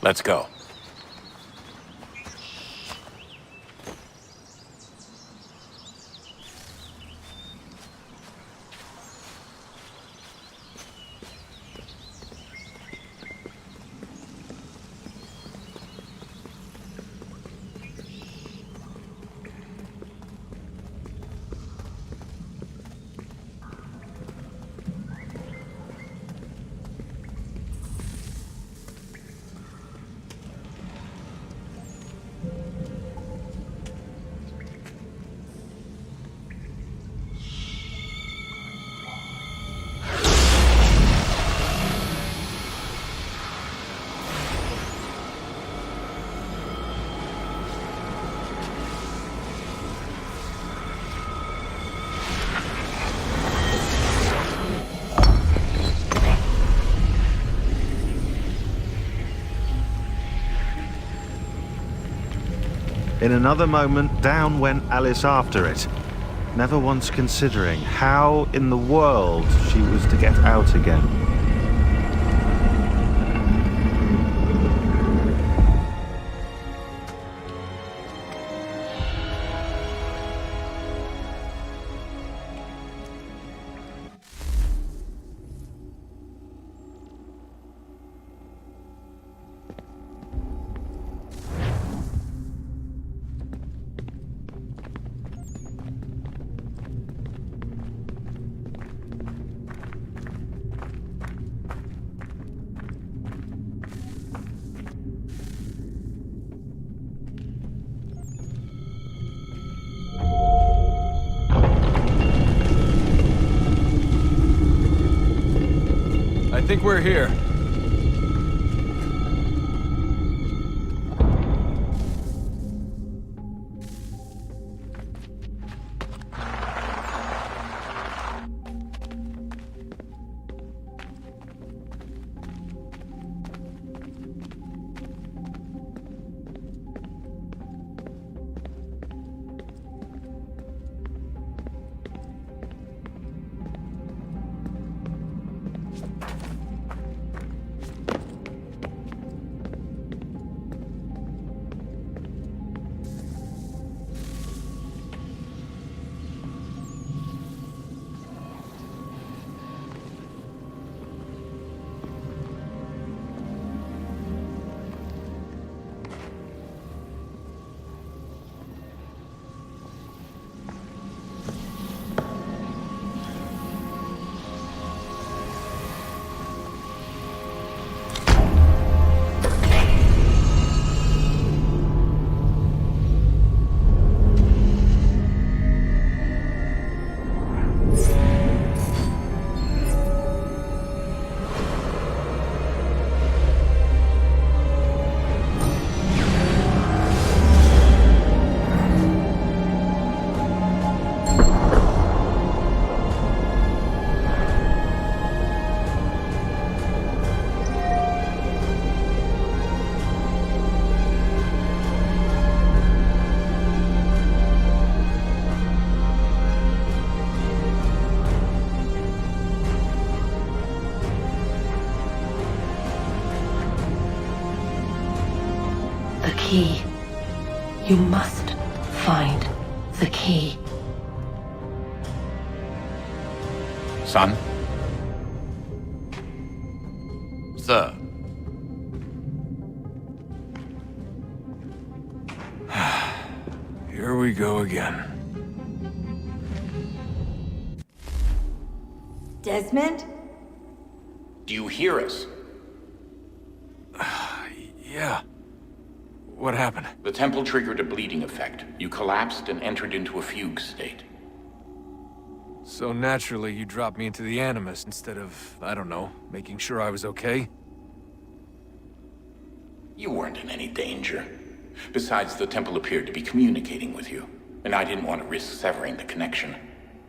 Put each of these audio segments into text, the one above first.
Let's go. In another moment, down went Alice after it, never once considering how in the world she was to get out again. I think we're here. Key. You must find the key. Son? Sir. Here we go again. Desmond? Do you hear us? Yeah. What happened? The temple triggered a bleeding effect. You collapsed and entered into a fugue state. So naturally, you dropped me into the Animus instead of, I don't know, making sure I was okay? You weren't in any danger. Besides, the temple appeared to be communicating with you, and I didn't want to risk severing the connection.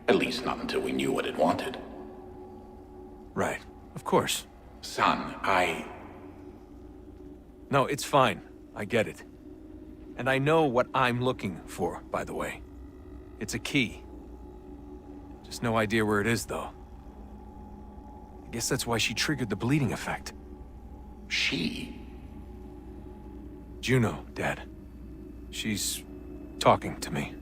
At least not until we knew what it wanted. Right. Of course. Son, No, it's fine. I get it. And I know what I'm looking for, by the way. It's a key. Just no idea where it is, though. I guess that's why she triggered the bleeding effect. She? Juno, Dad. She's talking to me.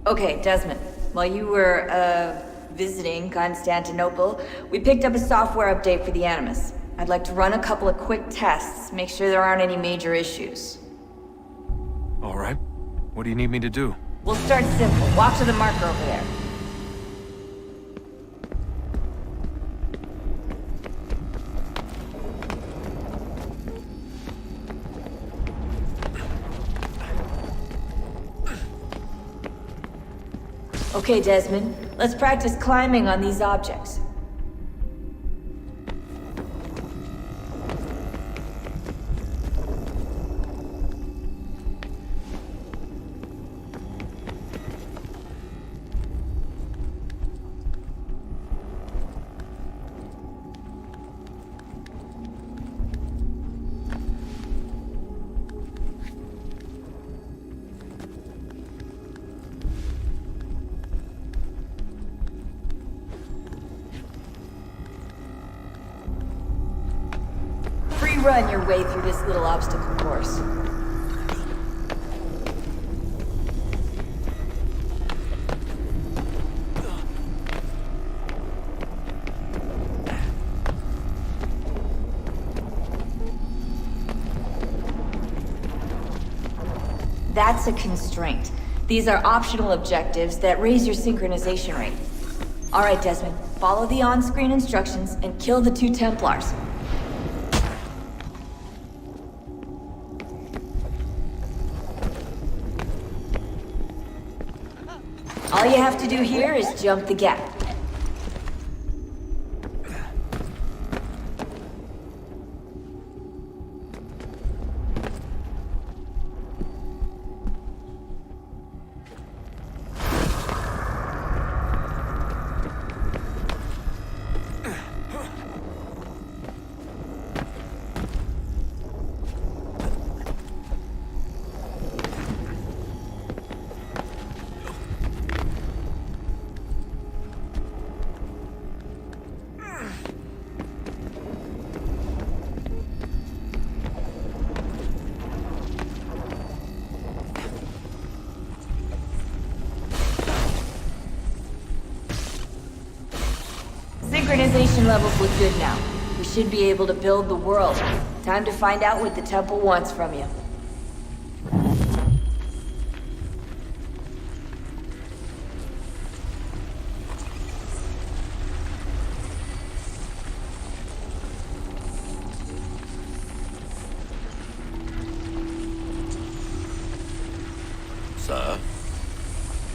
Okay, Desmond. While you were, visiting Constantinople, we picked up a software update for the Animus. I'd like to run a couple of quick tests, make sure there aren't any major issues. All right. What do you need me to do? We'll start simple. Walk to the marker over there. Okay, Desmond. Let's practice climbing on these objects. Run your way through this little obstacle course. That's a constraint. These are optional objectives that raise your synchronization rate. All right, Desmond, follow the on-screen instructions and kill the 2 Templars. All you have to do here is jump the gap. Synchronization levels look good now. We should be able to build the world. Time to find out what the temple wants from you. Sir?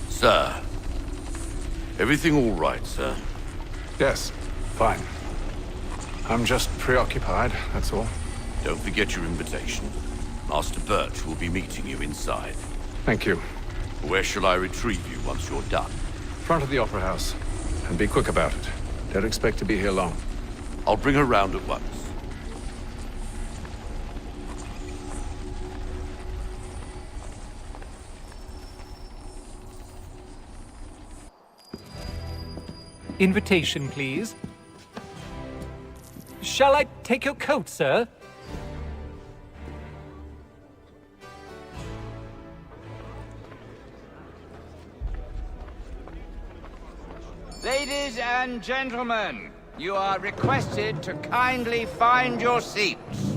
Sir? Everything all right, sir? Yes, fine. I'm just preoccupied, that's all. Don't forget your invitation. Master Birch will be meeting you inside. Thank you. Where shall I retrieve you once you're done? Front of the Opera House. And be quick about it. Don't expect to be here long. I'll bring her round at once. Invitation, please. Shall I take your coat, sir? Ladies and gentlemen, you are requested to kindly find your seats.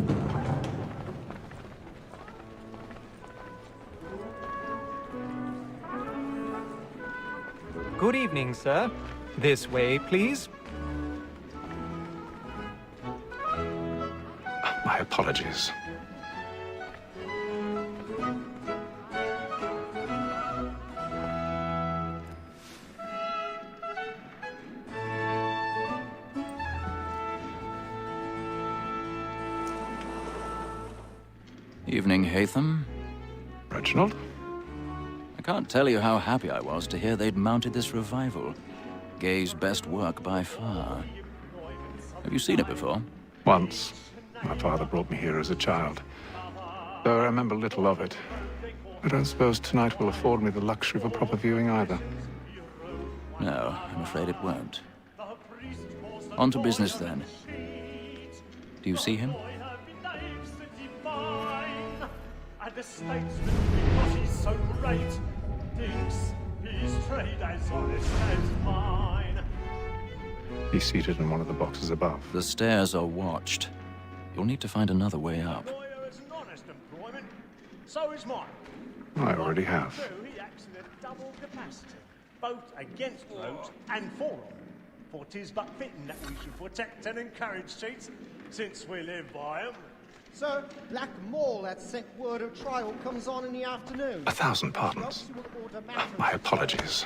Good evening, sir. This way, please. My apologies. Evening, Haytham. Reginald? I can't tell you how happy I was to hear they'd mounted this revival. Gay's best work by far. Have you seen it before? Once. My father brought me here as a child. Though I remember little of it. I don't suppose tonight will afford me the luxury of a proper viewing either. No, I'm afraid it won't. On to business then. Do you see him? And the statesman, because he's so great, thinks his trade as honest as mine. He's seated in one of the boxes above. The stairs are watched. You'll need to find another way up. Lawyer is an honest employment, so is mine. I already have. He acts in a double capacity, both against rogues and for them. For 'tis but fitting that we should protect and encourage cheats, since we live by them. Sir, Black Mall had sent word of trial comes on in the afternoon. 1,000 pardons. My apologies.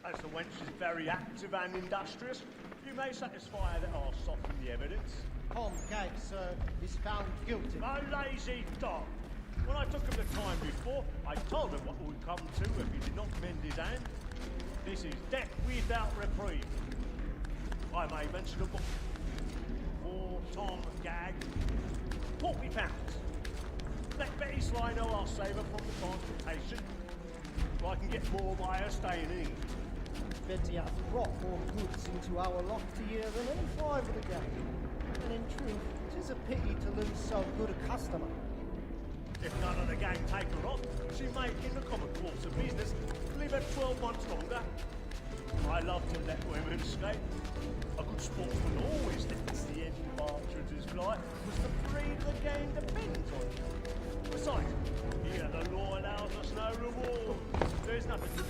As the wench is very active and industrious, you may satisfy her that I'll soften the evidence. Tom Gag, sir, is found guilty. A lazy dog. When I took him the time before, I told him what would come to if he did not mend his hand. This is death without reprieve. I may mention a book. For Tom Gag, £40. Let Betty Sly know I'll save her from the transportation. I can get more by her staying in. Betty has brought more goods into our loft here than any five of the gang. And in truth, 'tis a pity to lose so good a customer. If none of the gang take her off, she may, in the common course of business, live her 12 months longer. I love to let women skate. A good sportsman always thinks the end of Archer's flight was the freedom the game depends on. Besides, here the law allows us no reward. There's nothing to do.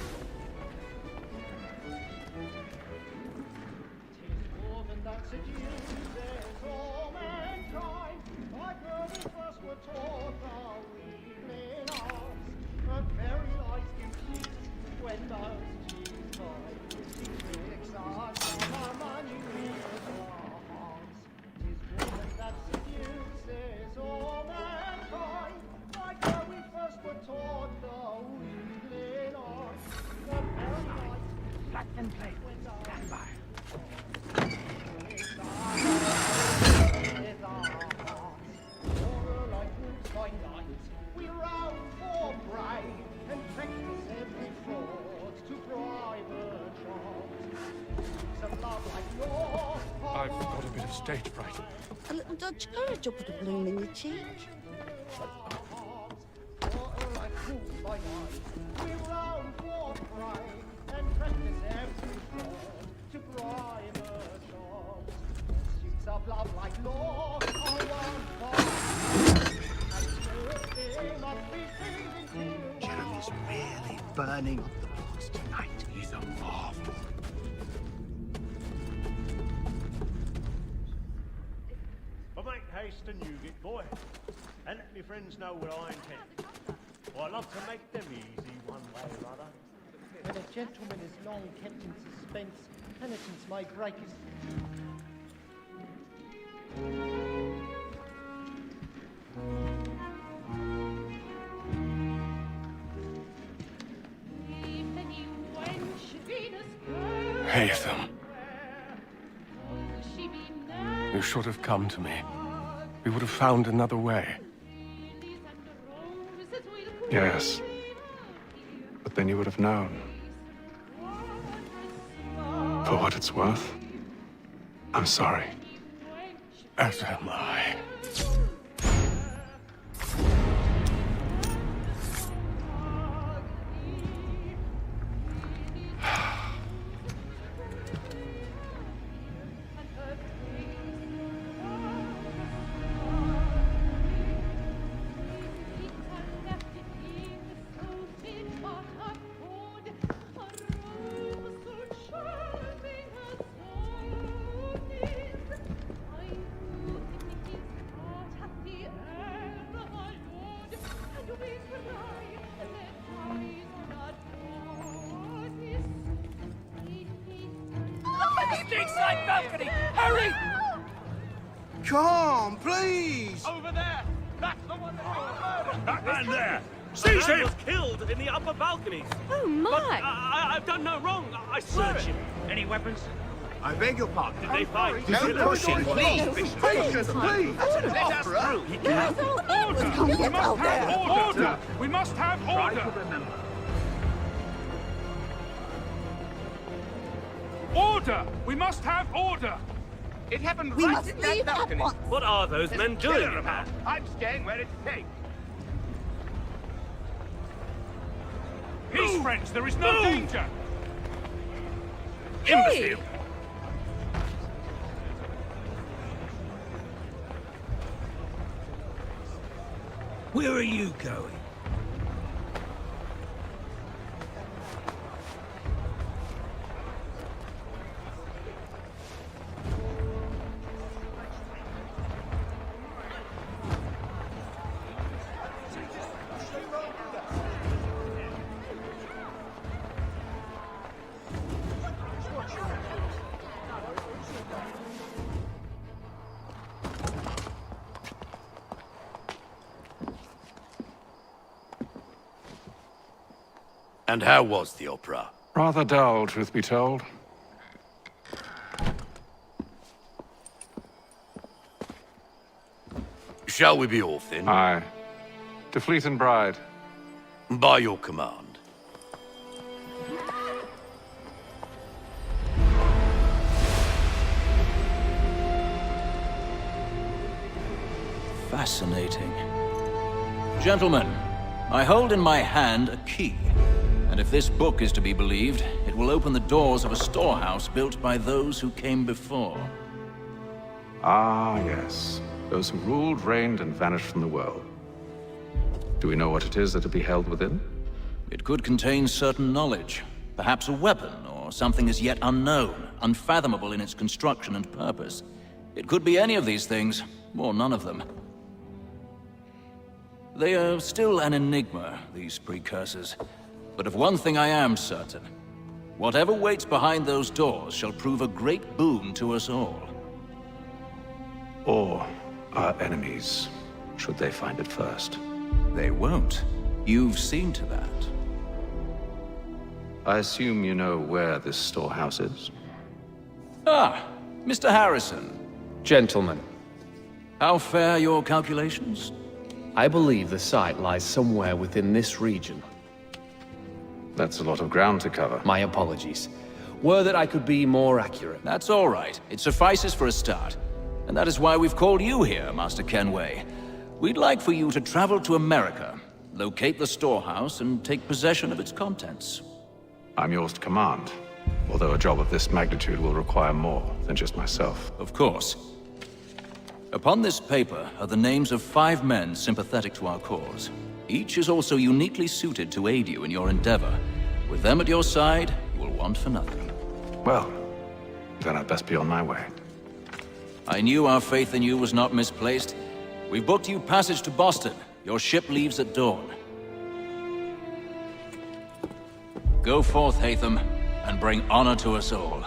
More than that seduces all mankind, like when we first were taught our evening arts, and very life gives when those cheese died. Felix asked our money with our hearts. 'Tis woman that seduces all mankind, like when we first were taught our evening arts, and very life. Black and play. Stand by. We round for bride and practice every fraud to private jobs. Some love like yours. I've got a bit of stage fright. A little Dutch courage up with a bloom in your cheek. Like fools by night. We round for bride and practice every fraud to private jobs. Suits of love like law are one Jeremy's really burning up the place tonight. He's a marvel. But make haste and you get boy, and let me friends know what I intend. For I love to make them easy one way or other. When a gentleman is long kept in suspense, penitence may break his... Haytham. You should have come to me. We would have found another way. Yes. But then you would have known. For what it's worth, I'm sorry. As am I. Balcony! Hurry! Come, please! Over there! That's the one that That man there! Seize him! was killed in the upper balconies. Oh, my! I've done no wrong. I searched him. Any weapons? I beg your pardon. Did they find? Don't push him, please! Patience, please! Let us through. He can't. Order! We must have order! Order! We must have order! It happened We right must in that leave at balcony. once. What are those men doing? I'm staying where it's safe. Peace, friends. There is no danger. Hey! Imbecile. Where are you going? And how was the opera? Rather dull, truth be told. Shall we be off then? Aye. To Fleet and Bride. By your command. Fascinating. Gentlemen, I hold in my hand a key. And if this book is to be believed, it will open the doors of a storehouse built by those who came before. Ah, yes. Those who ruled, reigned, and vanished from the world. Do we know what it is that will be held within? It could contain certain knowledge, perhaps a weapon, or something as yet unknown, unfathomable in its construction and purpose. It could be any of these things, or none of them. They are still an enigma, these precursors. But of one thing I am certain. Whatever waits behind those doors shall prove a great boon to us all. Or our enemies, should they find it first. They won't. You've seen to that. I assume you know where this storehouse is? Ah, Mr. Harrison. Gentlemen, How fare your calculations? I believe the site lies somewhere within this region. That's a lot of ground to cover. My apologies. Were that I could be more accurate. That's all right. It suffices for a start. And that is why we've called you here, Master Kenway. We'd like for you to travel to America, locate the storehouse, and take possession of its contents. I'm yours to command, although a job of this magnitude will require more than just myself. Of course. Upon this paper are the names of 5 men sympathetic to our cause. Each is also uniquely suited to aid you in your endeavor. With them at your side, you will want for nothing. Well, then I'd best be on my way. I knew our faith in you was not misplaced. We've booked you passage to Boston. Your ship leaves at dawn. Go forth, Haytham, and bring honor to us all.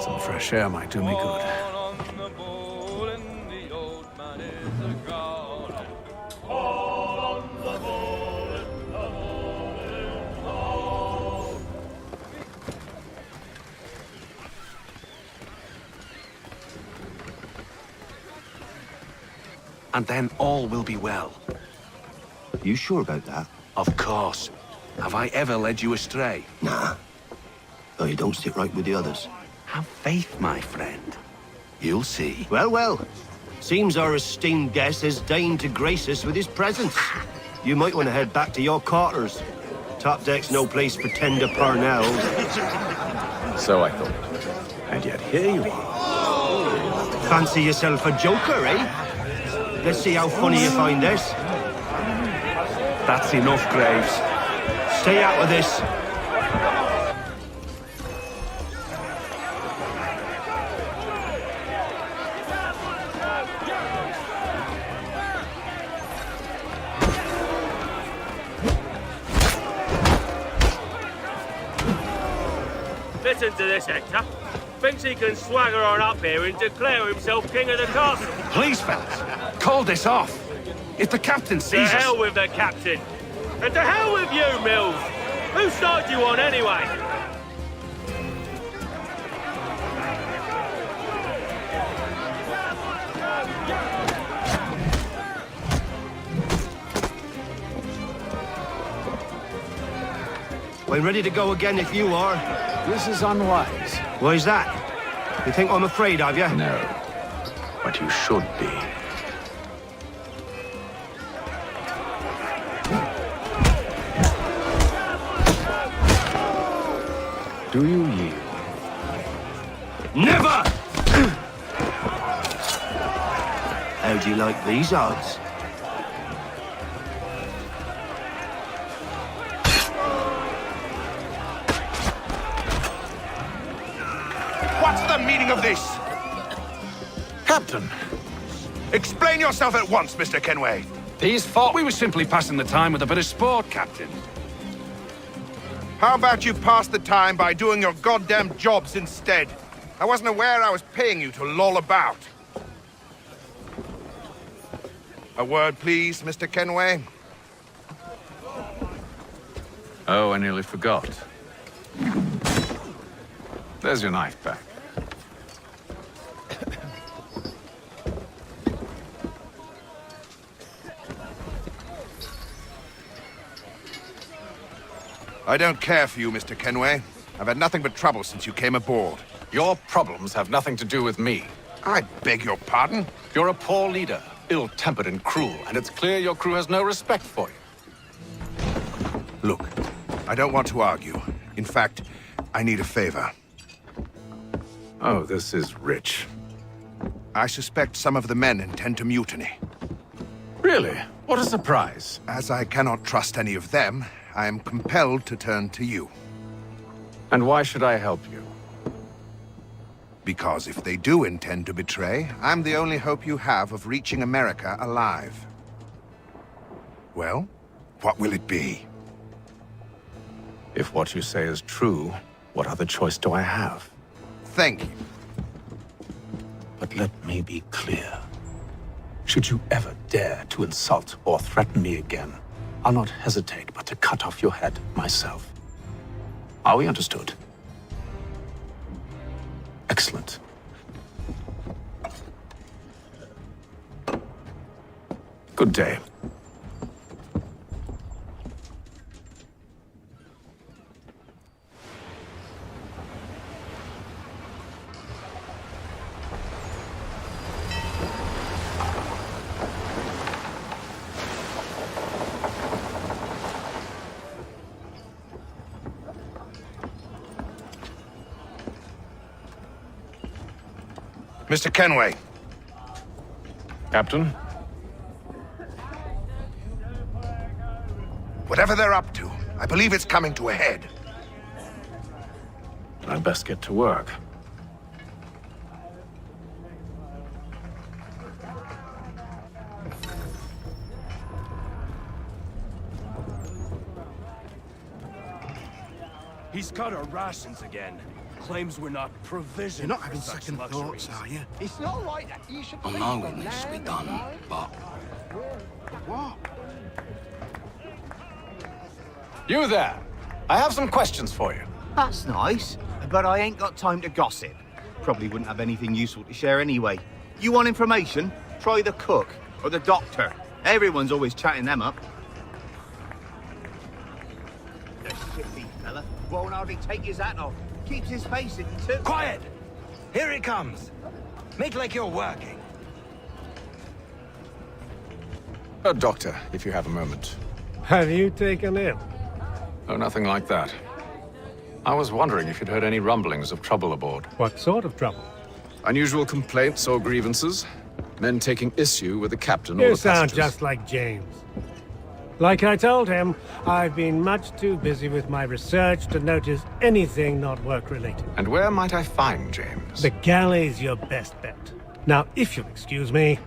Some fresh air might do me good. And then all will be well. You sure about that? Of course. Have I ever led you astray? Nah. Though you don't sit right with the others. Have faith, my friend. You'll see. Well, well. Seems our esteemed guest has deigned to grace us with his presence. You might want to head back to your quarters. Top deck's no place for tender parnells. So I thought. And yet here you are. Fancy yourself a joker, eh? Let's see how funny you find this. That's enough, Graves. Stay out of this. Listen to this, Hector. Thinks he can swagger on up here and declare himself king of the castle. Please, fellas, call this off. If the captain To sees us... hell with the captain. And to hell with you, Mills. Whose side do you on anyway? We're ready to go again if you are. This is unwise. Why's that? You think I'm afraid of you? No, but you should be. Do you yield? Never! How do you like these odds? What's the meaning of this? Captain, Explain yourself at once, Mr. Kenway. these thought we were simply passing the time with a bit of sport, Captain. How about you pass the time by doing your goddamn jobs instead? I wasn't aware I was paying you to loll about. A word, please, Mr. Kenway. Oh, I nearly forgot. There's your knife back. I don't care for you, Mr. Kenway. I've had nothing but trouble since you came aboard. Your problems have nothing to do with me. I beg your pardon? You're a poor leader, ill-tempered and cruel, and it's clear your crew has no respect for you. Look, I don't want to argue. In fact, I need a favor. Oh, this is rich. I suspect some of the men intend to mutiny. Really? What a surprise. As I cannot trust any of them, I am compelled to turn to you. And why should I help you? Because if they do intend to betray, I'm the only hope you have of reaching America alive. Well, what will it be? If what you say is true, what other choice do I have? Thank you. But let me be clear. Should you ever dare to insult or threaten me again, I'll not hesitate but to cut off your head myself. Are we understood? Excellent. Good day. Mr. Kenway. Captain? Whatever they're up to, I believe it's coming to a head. I'd best get to work. He's got our rations again. Claims we're not provisioned. You're not having for such second luxuries. thoughts, are you? It's not right that you should I leave know the it needs to be land done, alone. but... What? You there! I have some questions for you. That's nice, but I ain't got time to gossip. Probably wouldn't have anything useful to share anyway. You want information? Try the cook or the doctor. Everyone's always chatting them up. The shifty fella won't hardly take his hat off. Keeps his face hidden too. Quiet! Here he comes. Make like you're working. Doctor, if you have a moment. Have you taken ill? Oh, nothing like that. I was wondering if you'd heard any rumblings of trouble aboard. What sort of trouble? Unusual complaints or grievances? Men taking issue with the captain or You the sound passengers. just like James. Like I told him, I've been much too busy with my research to notice anything not work-related. And where might I find James? The galley's your best bet. Now, if you'll excuse me...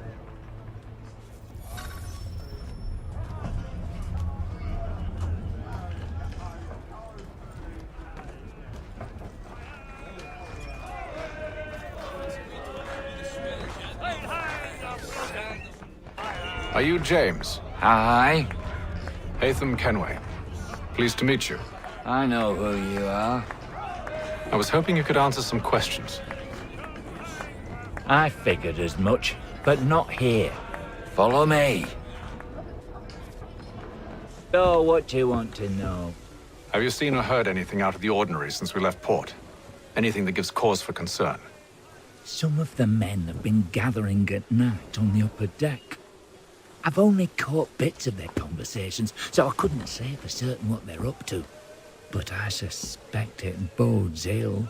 Are you James? Hi. Haytham Kenway. Pleased to meet you. I know who you are. I was hoping you could answer some questions. I figured as much, but not here. Follow me. So, what do you want to know? Have you seen or heard anything out of the ordinary since we left port? Anything that gives cause for concern? Some of the men have been gathering at night on the upper deck. I've only caught bits of their conversations, so I couldn't say for certain what they're up to. But I suspect it bodes ill.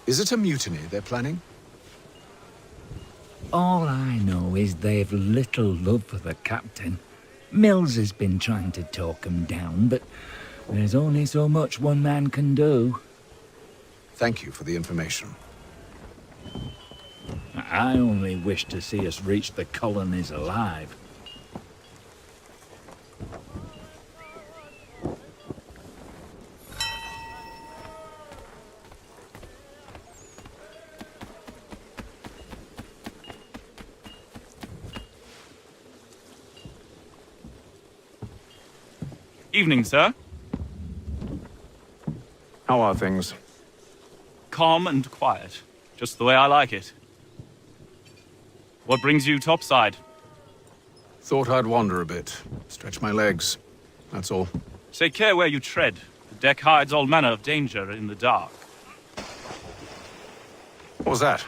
Is it a mutiny they're planning? All I know is they've little love for the captain. Mills has been trying to talk him down, but there's only so much one man can do. Thank you for the information. I only wish to see us reach the colonies alive. Evening, sir. How are things? Calm and quiet. Just the way I like it. What brings you topside? Thought I'd wander a bit. Stretch my legs. That's all. Take care where you tread. The deck hides all manner of danger in the dark. What was that?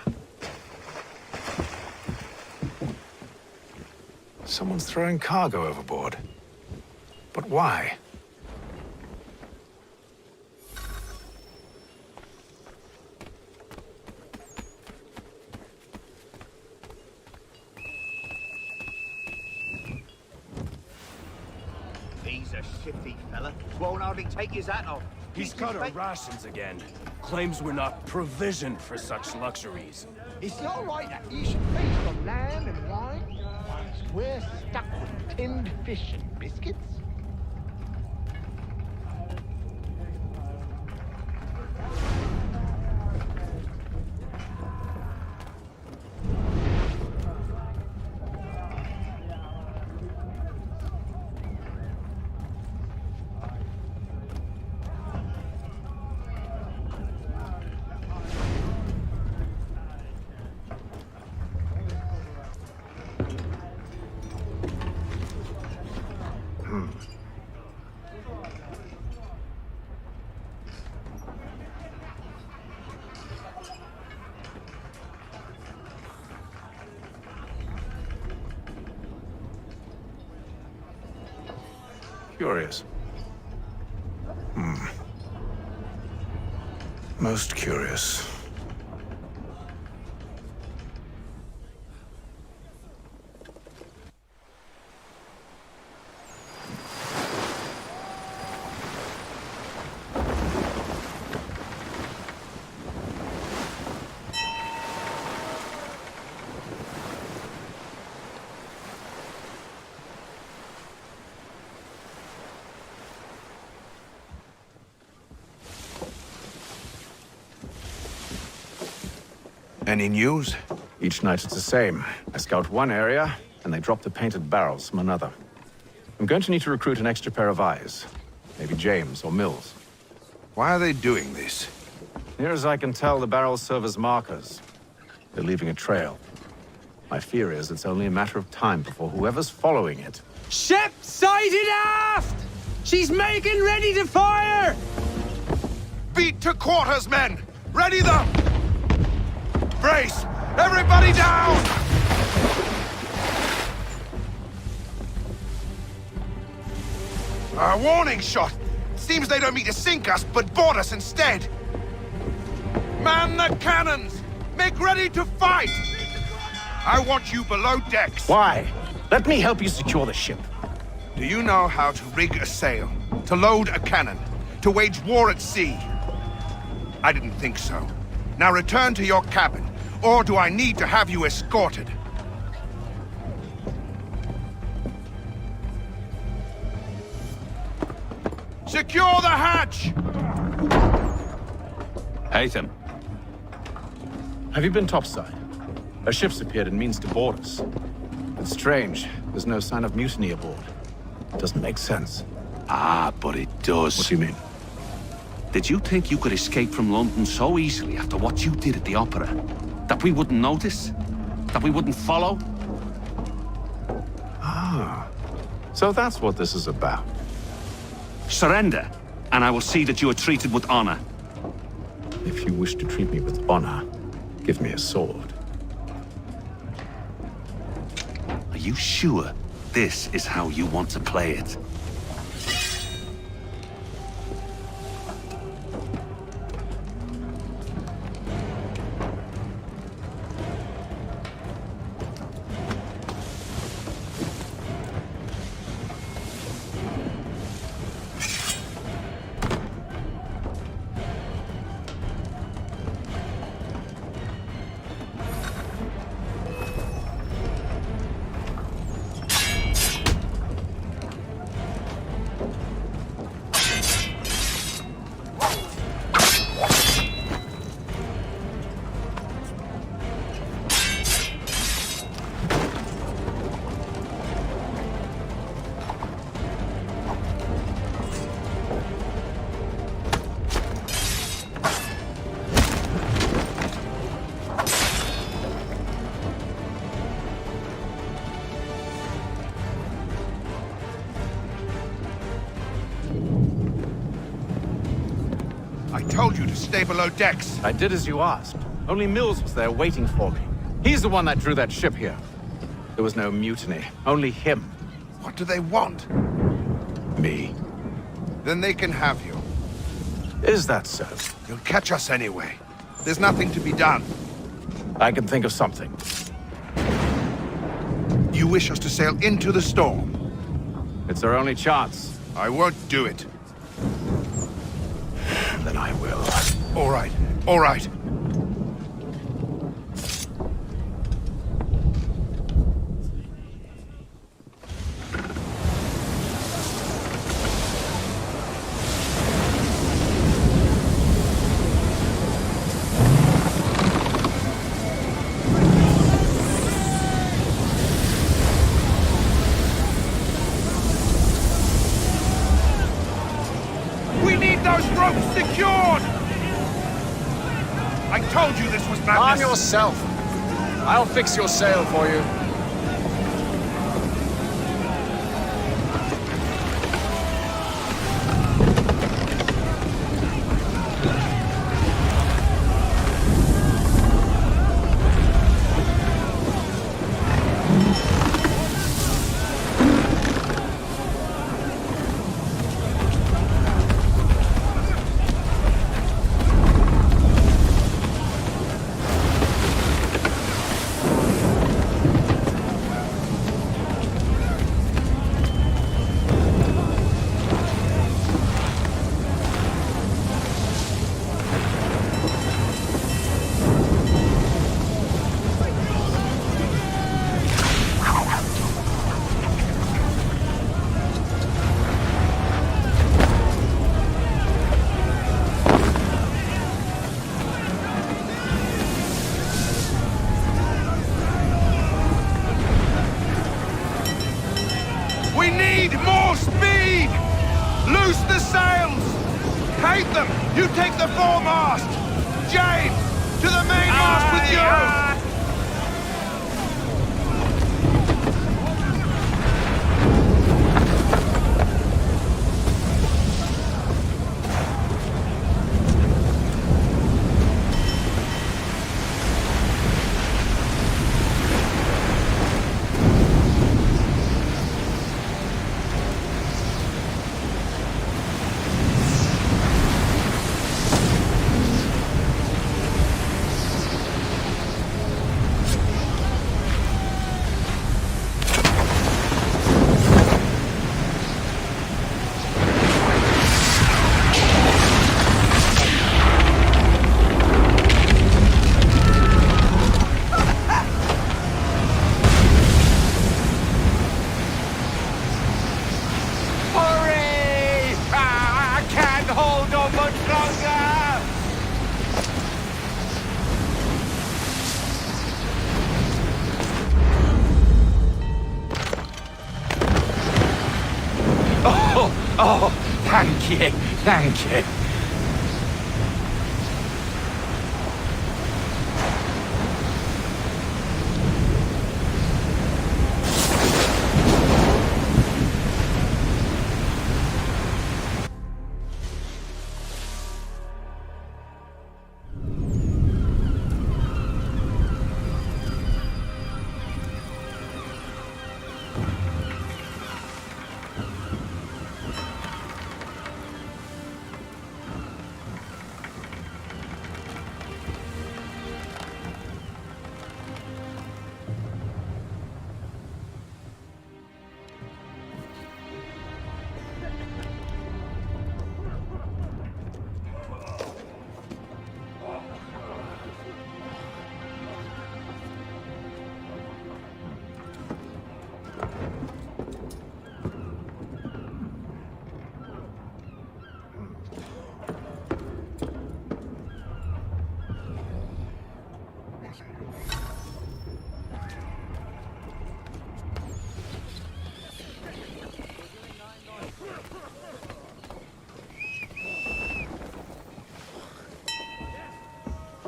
Someone's throwing cargo overboard. But why? He's a shifty fella. Won't hardly take his hat off. He's cut our rations again. Claims we're not provisioned for such luxuries. Is it all right that you should feast on lamb and wine? We're stuck with tinned fish and biscuits. Curious. Most curious. Any news? Each night it's the same. I scout one area, and they drop the painted barrels from another. I'm going to need to recruit an extra pair of eyes. Maybe James or Mills. Why are they doing this? Near as I can tell, the barrels serve as markers. They're leaving a trail. My fear is it's only a matter of time before whoever's following it... Ship sighted aft! She's making ready to fire! Beat to quarters, men! Ready them! Brace! Everybody down! A warning shot! Seems they don't mean to sink us, but board us instead! Man the cannons! Make ready to fight! I want you below decks. Why? Let me help you secure the ship. Do you know how to rig a sail? To load a cannon? To wage war at sea? I didn't think so. Now return to your cabin, or do I need to have you escorted? Secure the hatch! Haytham. Have you been topside? A ship's appeared and means to board us. It's strange. There's no sign of mutiny aboard. Doesn't make sense. Ah, but it does. What do you mean? Did you think you could escape from London so easily after what you did at the opera? That we wouldn't notice? That we wouldn't follow? Ah. So that's what this is about. Surrender, and I will see that you are treated with honor. If you wish to treat me with honor, give me a sword. Are you sure this is how you want to play it? I told you to stay below decks. I did as you asked. Only Mills was there waiting for me. He's the one that drew that ship here. There was no mutiny, only him. What do they want? Me. Then they can have you. Is that so? You'll catch us anyway. There's nothing to be done. I can think of something. You wish us to sail into the storm? It's our only chance. I won't do it. Then I will. All right, all right. We need those ropes secured! I told you this was madness. Arm yourself. I'll fix your sail for you. We need more speed! Loose the sails! Haytham, you take the foremast! James, to the mainmast with you! Oh, thank you, thank you.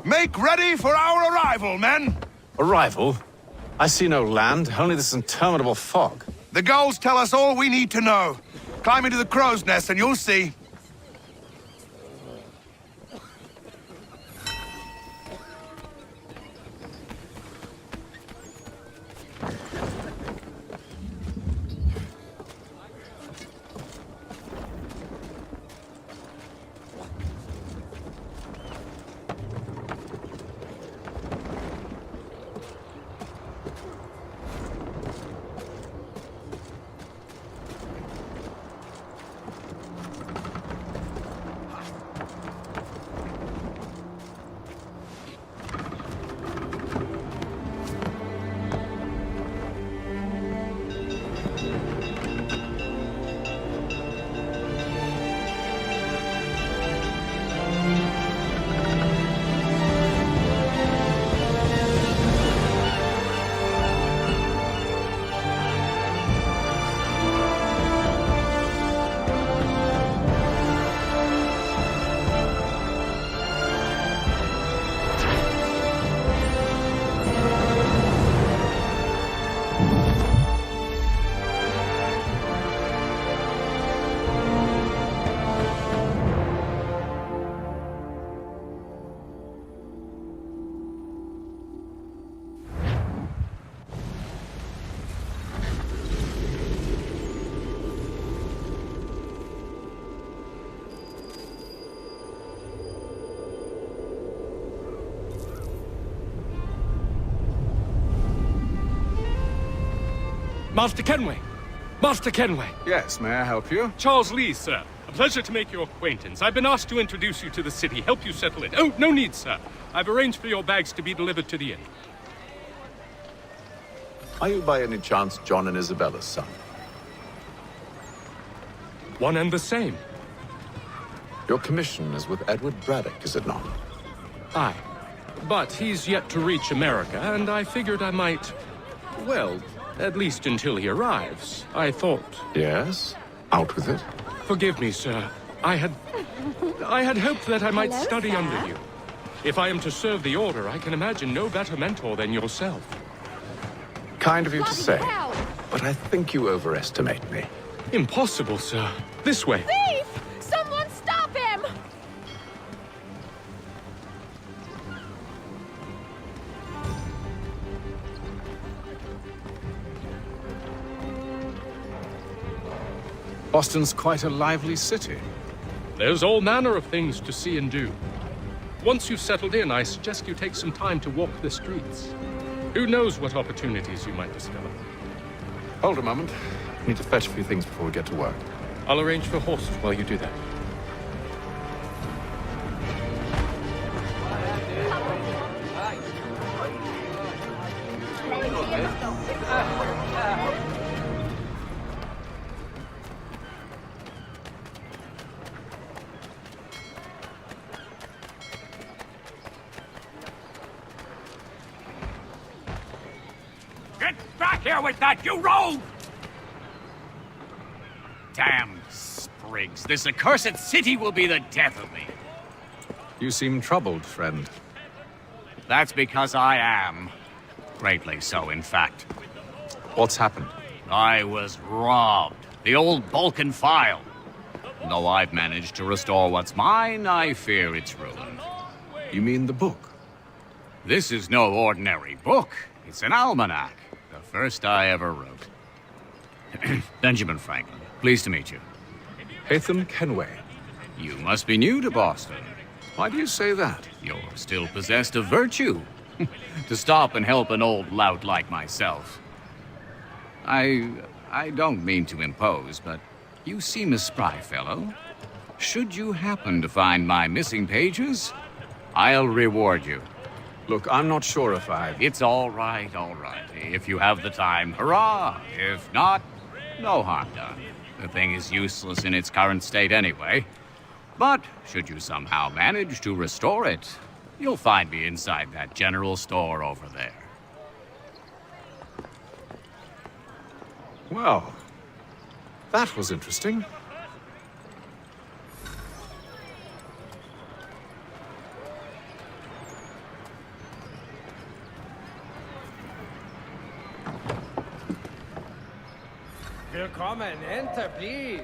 Make ready for our arrival, men! Arrival? I see no land, only this interminable fog. The gulls tell us all we need to know. Climb into the crow's nest and you'll see. Master Kenway! Master Kenway! Yes, may I help you? Charles Lee, sir. A pleasure to make your acquaintance. I've been asked to introduce you to the city, help you settle in. Oh, no need, sir. I've arranged for your bags to be delivered to the inn. Are you by any chance John and Isabella's son? One and the same. Your commission is with Edward Braddock, is it not? Aye. But he's yet to reach America, and I figured I might... well, at least until he arrives, I thought. Yes? Out with it. Forgive me, sir. I had hoped that I might study under you. If I am to serve the Order, I can imagine no better mentor than yourself. Kind of you to say, but I think you overestimate me. Impossible, sir. This way. Thief! Someone stop him! Boston's quite a lively city. There's all manner of things to see and do. Once you've settled in, I suggest you take some time to walk the streets. Who knows what opportunities you might discover. Hold a moment. I need to fetch a few things before we get to work. I'll arrange for horses while you do that. Get back here with that, you rogue! Damn sprigs. This accursed city will be the death of me. You seem troubled, friend. That's because I am. Greatly so, in fact. What's happened? I was robbed. The old Balkan file. Though I've managed to restore what's mine, I fear its ruin. You mean the book? This is no ordinary book. It's an almanac. The first I ever wrote. Benjamin Franklin, pleased to meet you. Haytham Kenway. You must be new to Boston. Why do you say that? You're still possessed of virtue. To stop and help an old lout like myself. I don't mean to impose, but you seem a spry fellow. Should you happen to find my missing pages, I'll reward you. Look, I'm not sure if I... It's all right, all right. If you have the time, hurrah! If not, no harm done. The thing is useless in its current state anyway. But should you somehow manage to restore it, you'll find me inside that general store over there. Well, that was interesting. Willkommen, enter, please.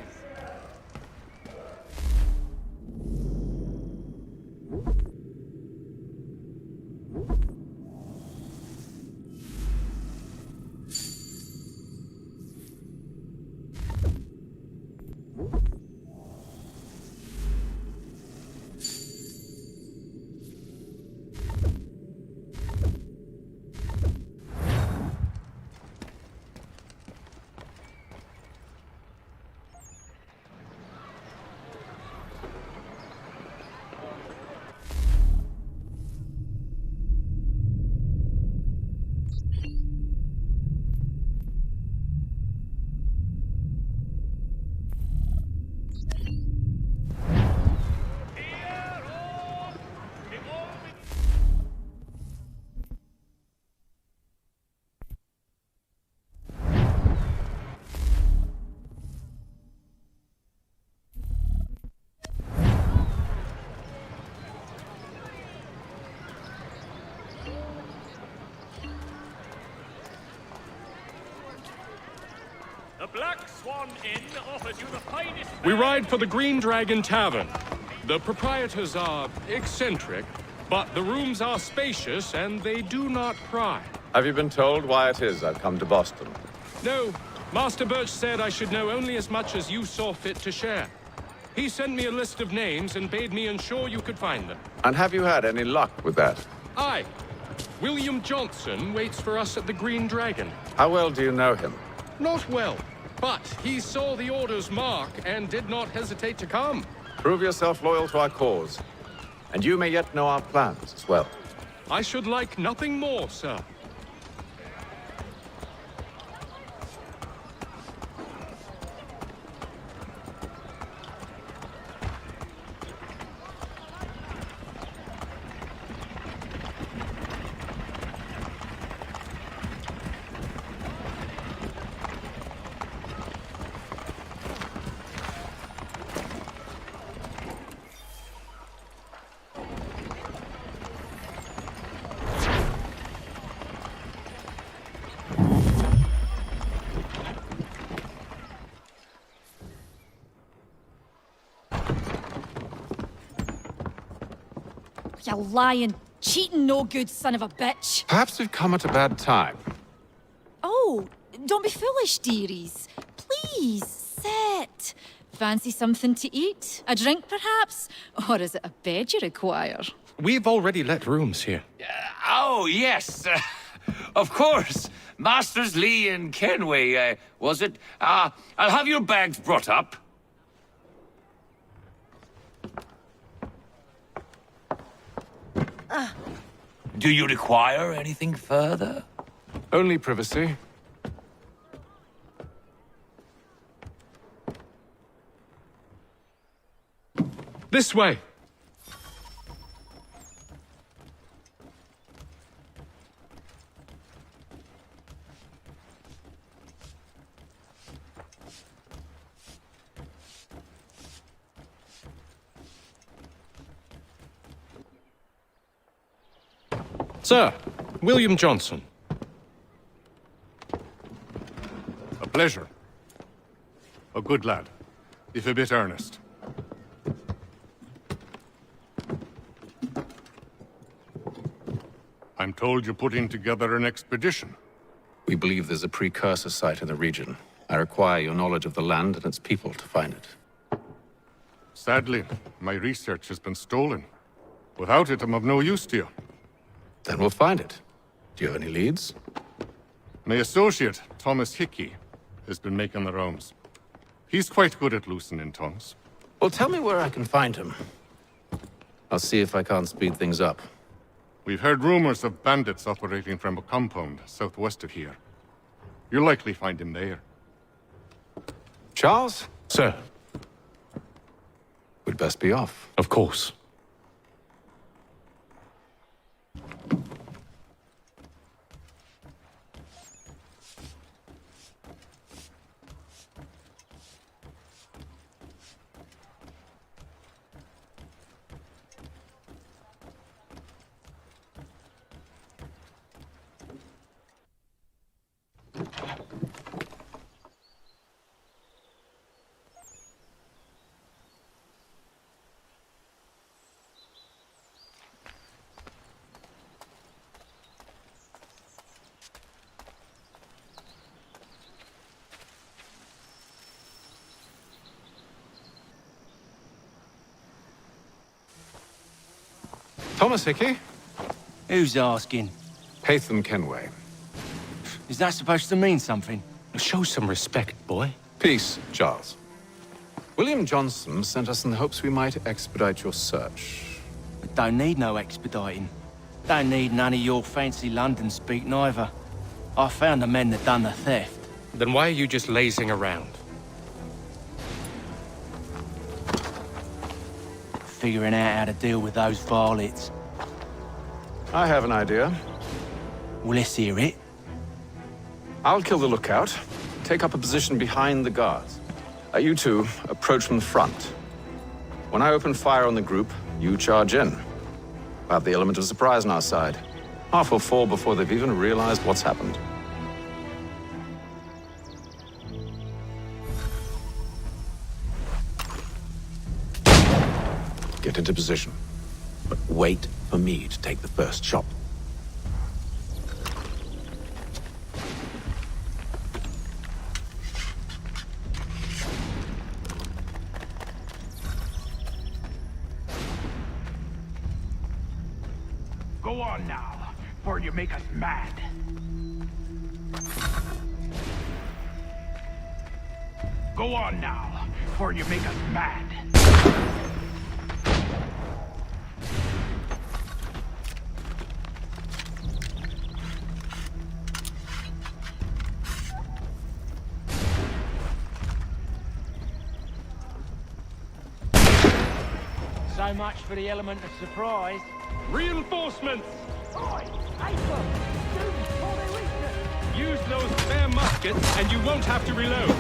The Black Swan Inn offers you the finest... We ride for the Green Dragon Tavern. The proprietors are eccentric, but the rooms are spacious and they do not pry. Have you been told why it is I've come to Boston? No, Master Birch said I should know only as much as you saw fit to share. He sent me a list of names and bade me ensure you could find them. And have you had any luck with that? Aye. William Johnson waits for us at the Green Dragon. How well do you know him? Not well, but he saw the order's mark and did not hesitate to come. Prove yourself loyal to our cause, and you may yet know our plans as well. I should like nothing more, sir. You lying, cheating, no good son of a bitch. Perhaps we've come at a bad time. Oh, don't be foolish, dearies. Please, sit. Fancy something to eat? A drink, perhaps? Or is it a bed you require? We've already let rooms here. Oh, yes. Of course. Masters Lee and Kenway, was it? I'll have your bags brought up. Do you require anything further? Only privacy. This way. Sir, William Johnson. A pleasure. A good lad, if a bit earnest. I'm told you're putting together an expedition. We believe there's a precursor site in the region. I require your knowledge of the land and its people to find it. Sadly, my research has been stolen. Without it, I'm of no use to you. Then we'll find it. Do you have any leads? My associate, Thomas Hickey, has been making the rounds. He's quite good at loosening tongues. Well, tell me where I can find him. I'll see if I can't speed things up. We've heard rumors of bandits operating from a compound southwest of here. You'll likely find him there. Charles? Sir. We'd best be off. Of course. Thomas Hickey? Who's asking? Haytham Kenway. Is that supposed to mean something? Show some respect, boy. Peace, Charles. William Johnson sent us in the hopes we might expedite your search. I don't need no expediting. Don't need none of your fancy London speak neither. I found the men that done the theft. Then why are you just lazing around? Figuring out how to deal with those varlets. I have an idea. Well, let's hear it. I'll kill the lookout. Take up a position behind the guards. You two approach from the front. When I open fire on the group, you charge in. We'll have the element of surprise on our side. Half will fall before they've even realized what's happened. Get into position. But wait for me to take the first shot. Go on now, before you make us mad. Go on now, before you make us mad. So much for the element of surprise. Reinforcements! Oi, Haytham! Shoot before they reach us! Use those spare muskets and you won't have to reload.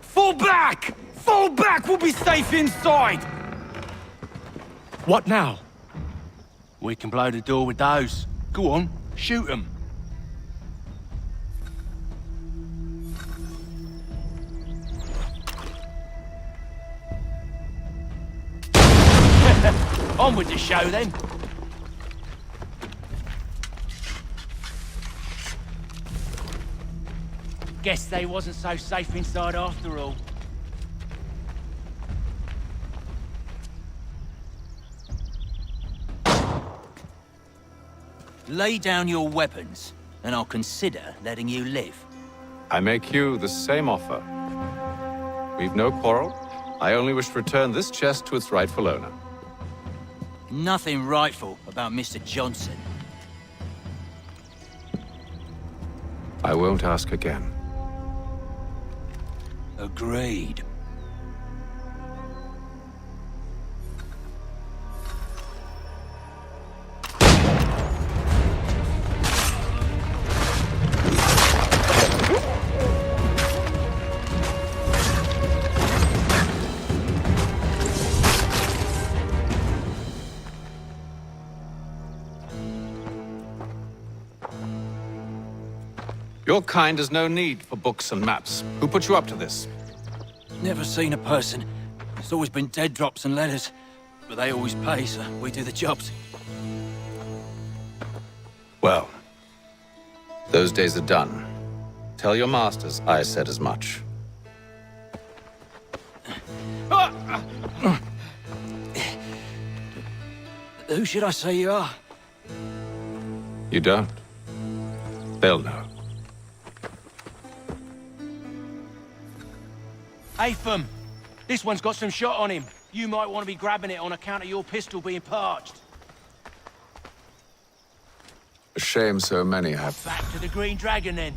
Fall back! Fall back! We'll be safe inside! What now? We can blow the door with those. Go on, shoot them. On with the show then. Guess they wasn't so safe inside after all. Lay down your weapons, and I'll consider letting you live. I make you the same offer. We've no quarrel. I only wish to return this chest to its rightful owner. Nothing rightful about Mr. Johnson. I won't ask again. Agreed. Your kind has no need for books and maps. Who put you up to this? Never seen a person. It's always been dead drops and letters. But they always pay, so we do the jobs. Well, those days are done. Tell your masters I said as much. Who should I say you are? You don't. They'll know. Haytham, this one's got some shot on him. You might want to be grabbing it on account of your pistol being parched. A shame so many have. Back to the Green Dragon, then.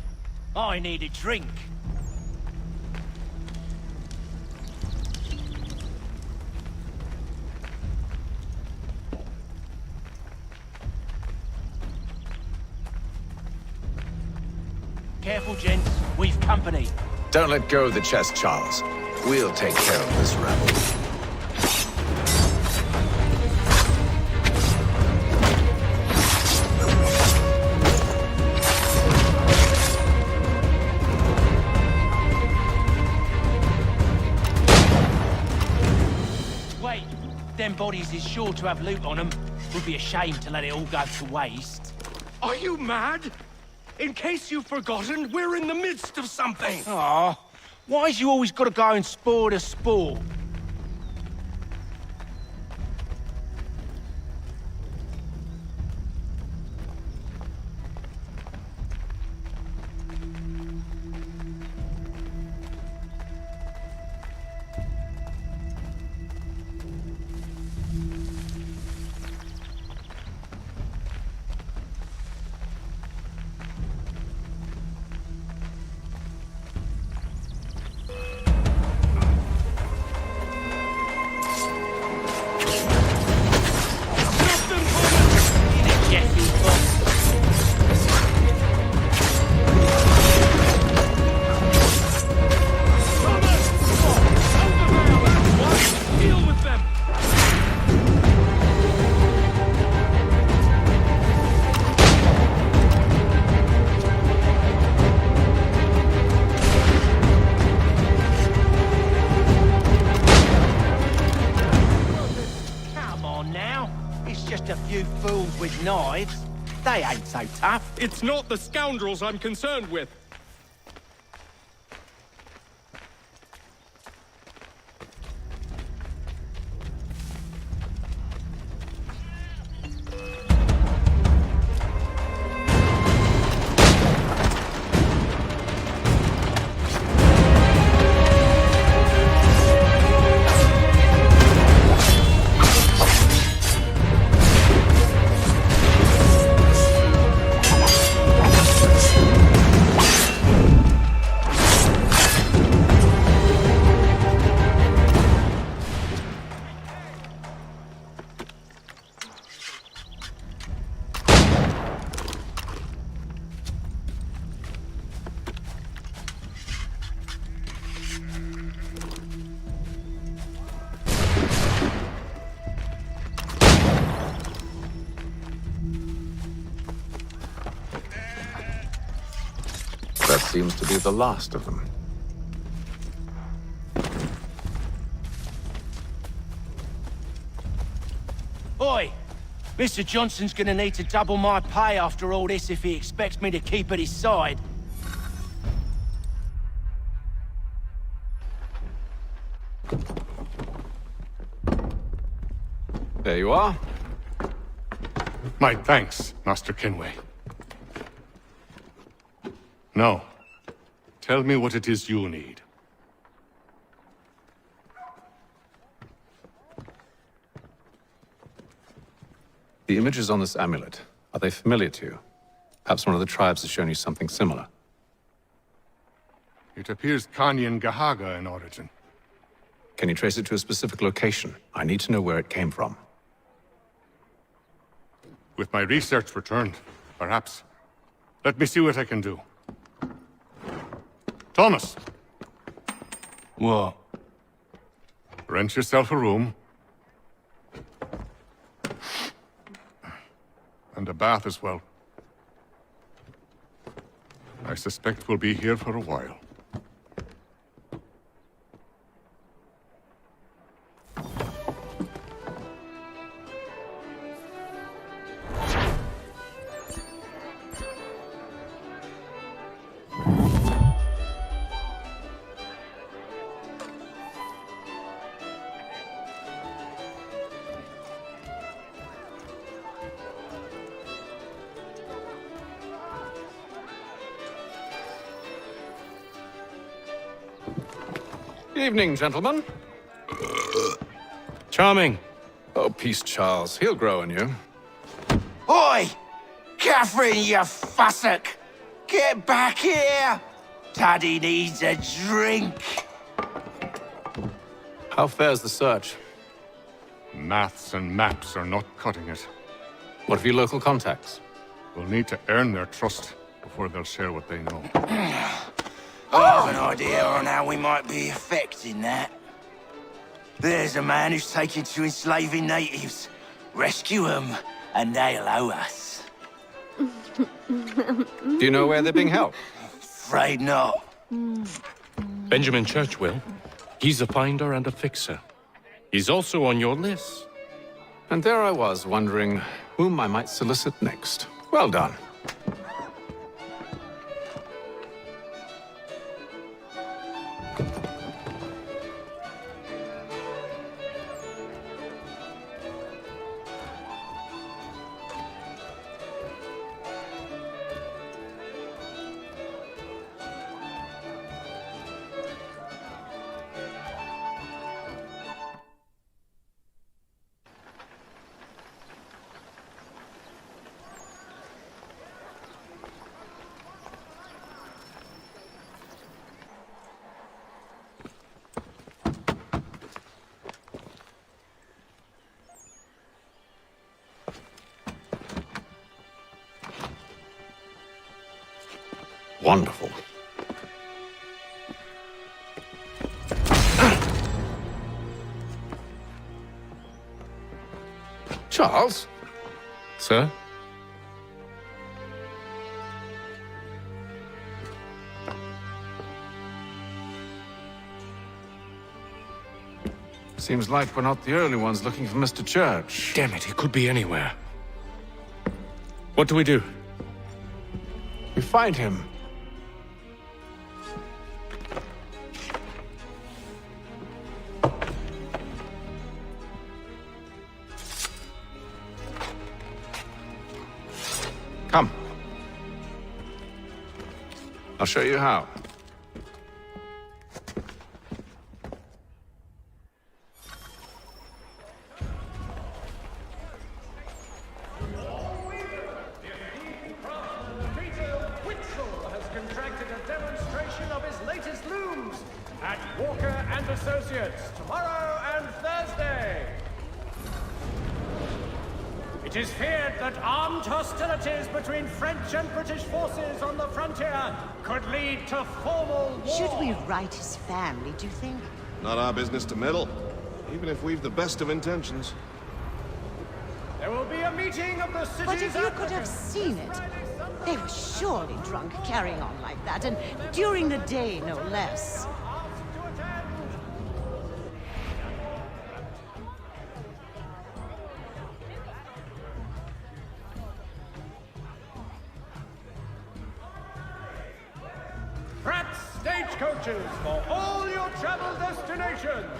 I need a drink. Careful, gents. We've company. Don't let go of the chest, Charles. We'll take care of this rebel. Wait, them bodies is sure to have loot on them. Would be a shame to let it all go to waste. Are you mad? In case you've forgotten, we're in the midst of something. Aw, why's you always got to go and spoil the sport? Knives? They ain't so tough. It's not the scoundrels I'm concerned with. That seems to be the last of them. Oi! Mr. Johnson's gonna need to double my pay after all this if he expects me to keep at his side. There you are. My thanks, Master Kenway. Now, tell me what it is you need. The images on this amulet, are they familiar to you? Perhaps one of the tribes has shown you something similar. It appears Kanyan-Gahaga in origin. Can you trace it to a specific location? I need to know where it came from. With my research returned, perhaps. Let me see what I can do. Thomas! What? Rent yourself a room. And a bath as well. I suspect we'll be here for a while. Evening, gentlemen. Charming. Oh, peace, Charles. He'll grow on you. Oi! Catherine, you fussock! Get back here! Tuddy needs a drink. How fares the search? Maths and maps are not cutting it. What of your local contacts? We'll need to earn their trust before they'll share what they know. I have an idea on how we might be affecting that. There's a man who's taken to enslaving natives. Rescue them, and they'll owe us. Do you know where they're being held? Afraid not. Benjamin Church will. He's a finder and a fixer. He's also on your list. And there I was, wondering whom I might solicit next. Well done. Wonderful. Charles? Sir? Seems like we're not the only ones looking for Mr. Church. Damn it, he could be anywhere. What do we do? We find him. Come. I'll show you how. It is feared that armed hostilities between French and British forces on the frontier could lead to formal war. Should we write his family, do you think? Not our business to meddle, even if we've the best of intentions. There will be a meeting of the city's But if you could have seen it, they were surely drunk carrying on like that, and during the day, no less. Stagecoaches for all your travel destinations.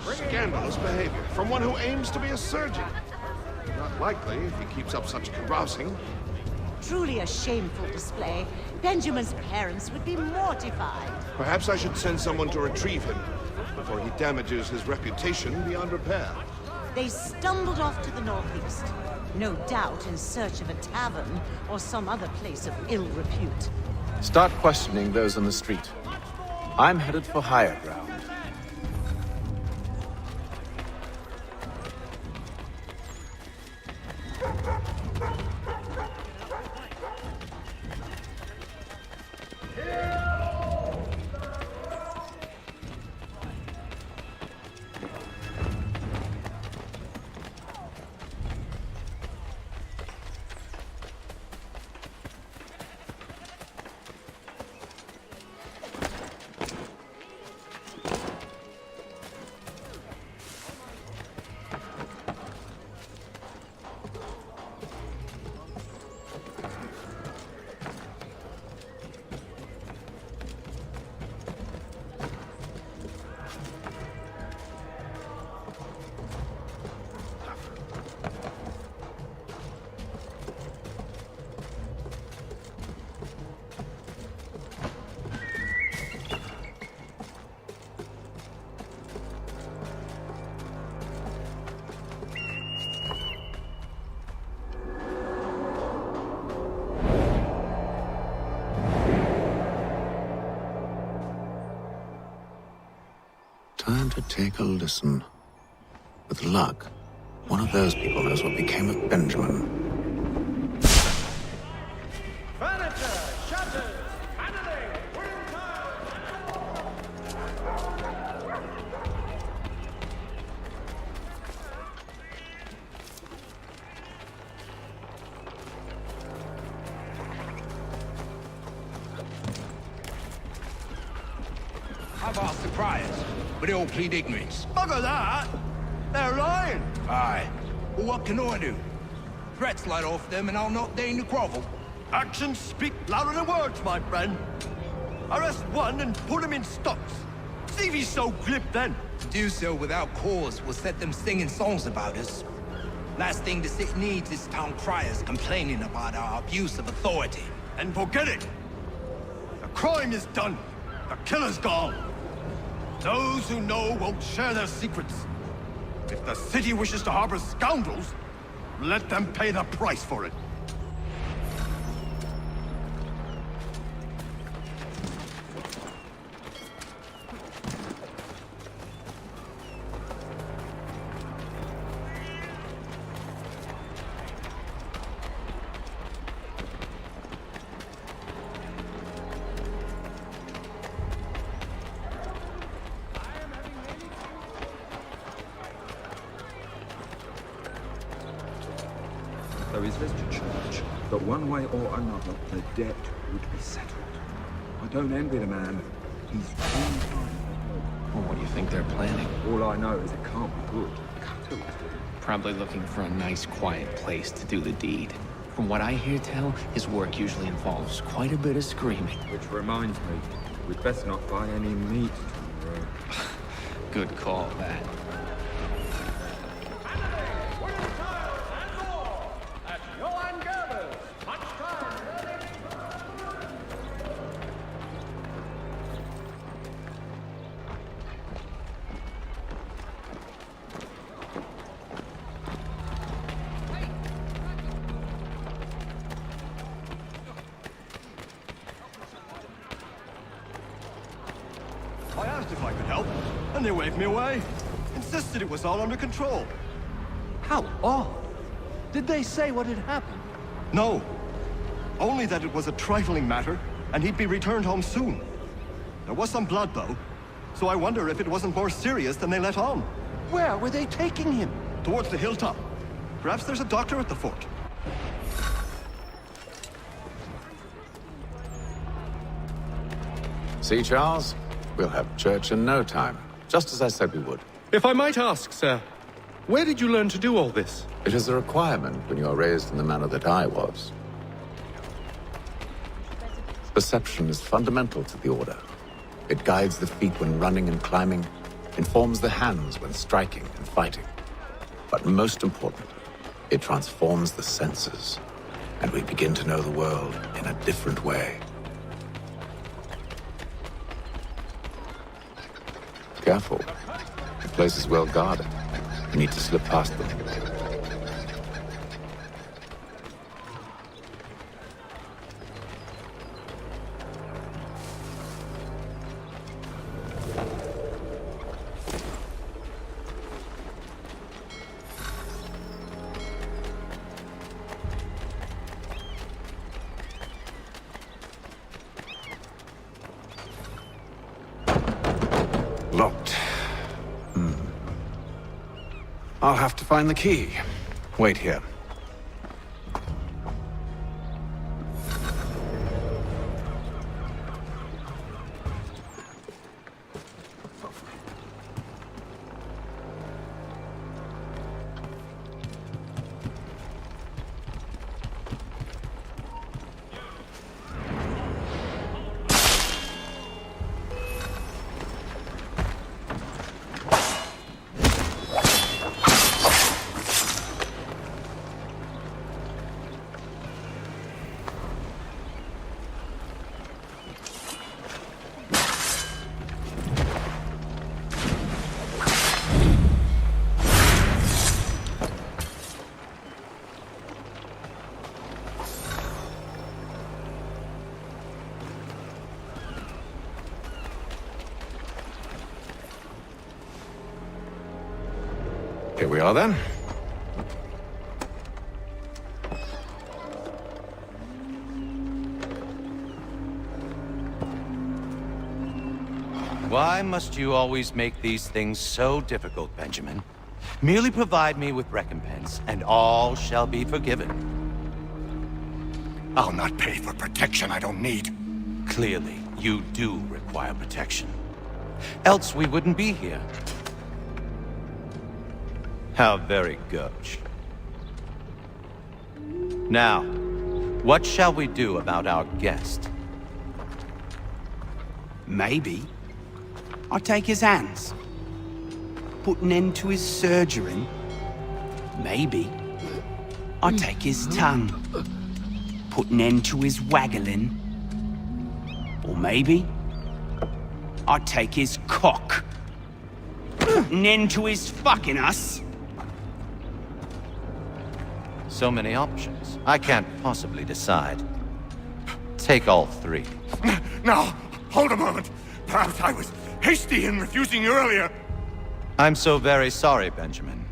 Scandalous behavior from one who aims to be a surgeon. Not likely if he keeps up such carousing. Truly a shameful display. Benjamin's parents would be mortified. Perhaps I should send someone to retrieve him before he damages his reputation beyond repair. They stumbled off to the northeast, no doubt in search of a tavern or some other place of ill repute. Start questioning those on the street. I'm headed for higher ground. Time to take a listen. With luck, one of those people knows what became of Benjamin. Furniture, shutters, paneling, wooden I've asked the priors, but they all plead ignorance. Bugger that! They're lying! Aye. Well, what can I do? Threats light off them and I'll not deign to grovel. Actions speak louder than words, my friend. Arrest one and put him in stocks. See if he's so glib then. To do so without cause will set them singing songs about us. Last thing the city needs is town criers complaining about our abuse of authority. And forget it! The crime is done. The killer's gone. Those who know won't share their secrets. If the city wishes to harbor scoundrels, let them pay the price for it. There is this to church, that one way or another, the debt would be settled. I don't envy the man. He's too time. Well, what do you think they're planning? All I know is it can't be good. Probably looking for a nice, quiet place to do the deed. From what I hear tell, his work usually involves quite a bit of screaming. Which reminds me, we'd best not buy any meat tomorrow. Good call, that. I asked if I could help, and they waved me away. Insisted it was all under control. How odd. Did they say what had happened? No. Only that it was a trifling matter, and he'd be returned home soon. There was some blood, though, so I wonder if it wasn't more serious than they let on. Where were they taking him? Towards the hilltop. Perhaps there's a doctor at the fort. See, Charles? We'll have church in no time, just as I said we would. If I might ask, sir, where did you learn to do all this? It is a requirement when you are raised in the manner that I was. Perception is fundamental to the Order. It guides the feet when running and climbing, informs the hands when striking and fighting. But most important, it transforms the senses, and we begin to know the world in a different way. Careful. The place is well guarded. You need to slip past them. I'll have to find the key. Wait here. Here we are, then. Why must you always make these things so difficult, Benjamin? Merely provide me with recompense, and all shall be forgiven. I'll not pay for protection I don't need. Clearly, you do require protection. Else we wouldn't be here. How very gauche. Now, what shall we do about our guest? Maybe I take his hands, put an end to his surgery. Maybe I take his tongue, put an end to his waggling. Or maybe I take his cock, put an end to his fucking us. So many options. I can't possibly decide. Take all three. No, hold a moment. Perhaps I was hasty in refusing you earlier. I'm so very sorry, Benjamin.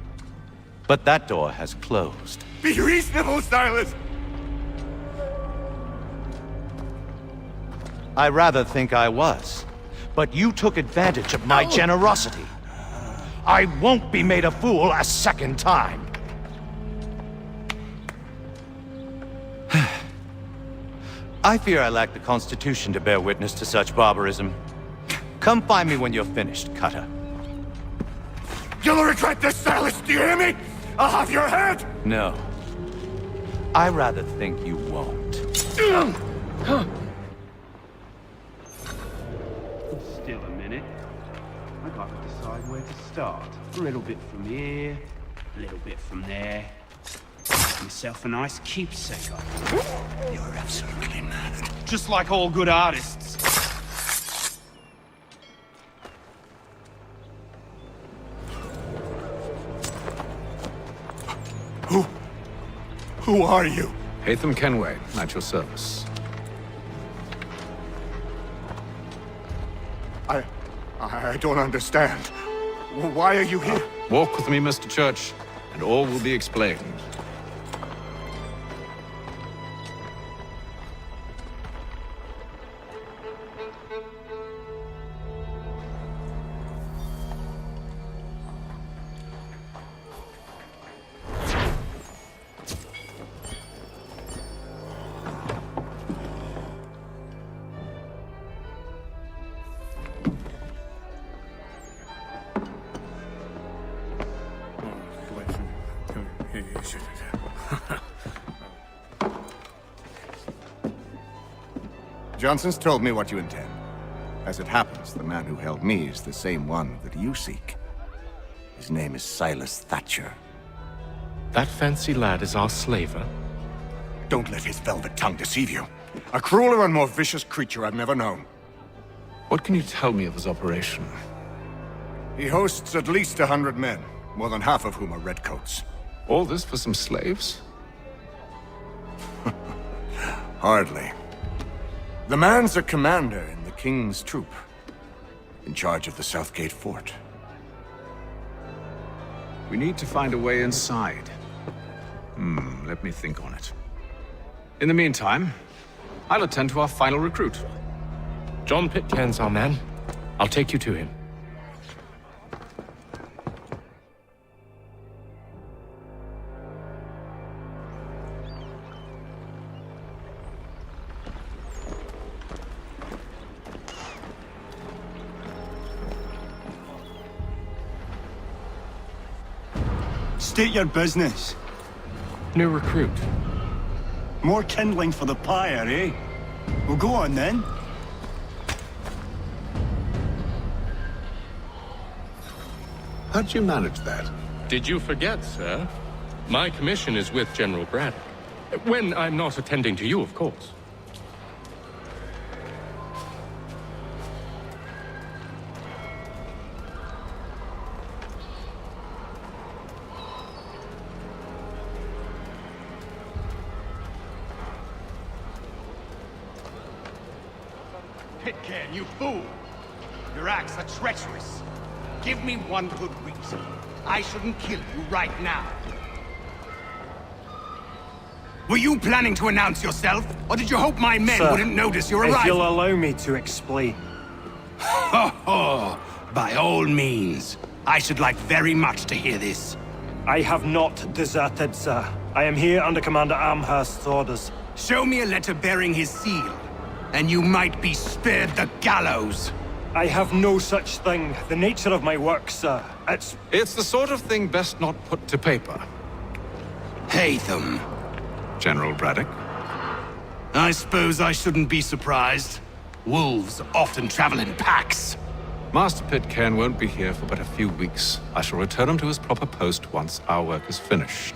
But that door has closed. Be reasonable, Silas. I rather think I was. But you took advantage of my generosity. I won't be made a fool a second time. I fear I lack the constitution to bear witness to such barbarism. Come find me when you're finished, Cutter. You'll regret this, Silas, do you hear me? I'll have your head! No. I rather think you won't. Still a minute. I gotta decide where to start. A little bit from here, a little bit from there. Make myself a nice keepsake. You're absolutely mad. Just like all good artists. Who are you? Haytham Kenway, at your service. I don't understand. Why are you here? Walk with me, Mr. Church, and all will be explained. Johnson's told me what you intend. As it happens, the man who held me is the same one that you seek. His name is Silas Thatcher. That fancy lad is our slaver? Don't let his velvet tongue deceive you. A crueler and more vicious creature I've never known. What can you tell me of his operation? He hosts at least 100 men, more than half of whom are redcoats. All this for some slaves? Hardly. The man's a commander in the King's troop, in charge of the Southgate Fort. We need to find a way inside. Let me think on it. In the meantime, I'll attend to our final recruit. John Pitcairn's our man. I'll take you to him. State your business. New recruit. More kindling for the pyre, eh? Well, go on then. How'd you manage that? Did you forget, sir? My commission is with General Braddock. When I'm not attending to you, of course. Pitcairn, you fool! Your acts are treacherous. Give me one good reason. I shouldn't kill you right now. Were you planning to announce yourself, or did you hope my men Sir, wouldn't notice your arrival? if you'll allow me to explain. Ho ho! By all means. I should like very much to hear this. I have not deserted, sir. I am here under Commander Amherst's orders. Show me a letter bearing his seal, and you might be spared the gallows. I have no such thing. The nature of my work, sir, It's the sort of thing best not put to paper. Haytham. General Braddock? I suppose I shouldn't be surprised. Wolves often travel in packs. Master Pitcairn won't be here for but a few weeks. I shall return him to his proper post once our work is finished.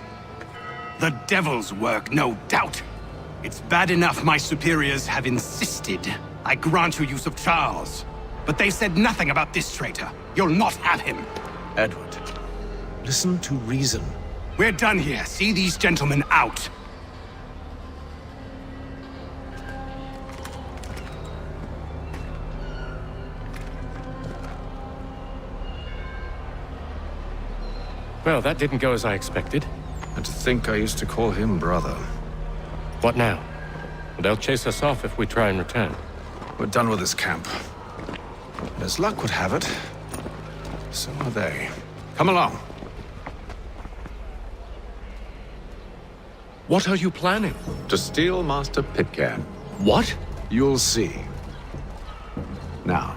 The devil's work, no doubt. It's bad enough my superiors have insisted I grant you use of Charles. But they said nothing about this traitor. You'll not have him. Edward, listen to reason. We're done here. See these gentlemen out. Well, that didn't go as I expected. And to think I used to call him brother. What now? They'll chase us off if we try and return. We're done with this camp. As luck would have it, so are they. Come along. What are you planning? To steal Master Pitcairn. What? You'll see. Now,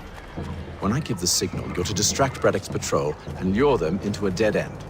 when I give the signal, you're to distract Braddock's patrol and lure them into a dead end.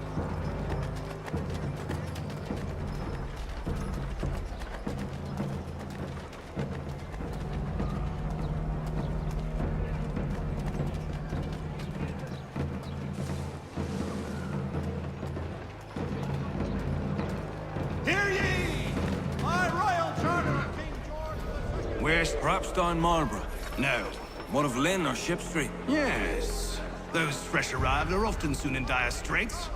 Where's Propstein Marlborough? No. What of Lynn or Ship Street? Yes. Those fresh arrived are often soon in dire straits.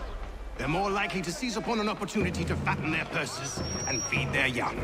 They're more likely to seize upon an opportunity to fatten their purses and feed their young.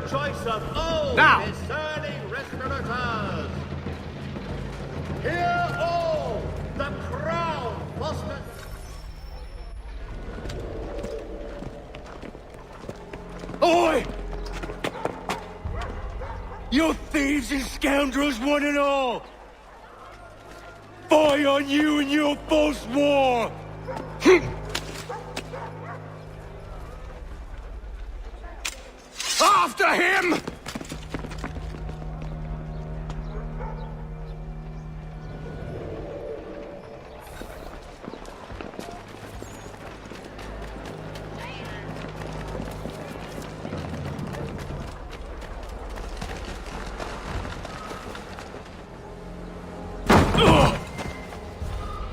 Choice of all now. discerning restaurateurs. Hear all, the crown fosters. Oi! You thieves and scoundrels, one and all! Fie on you and your false war! After him!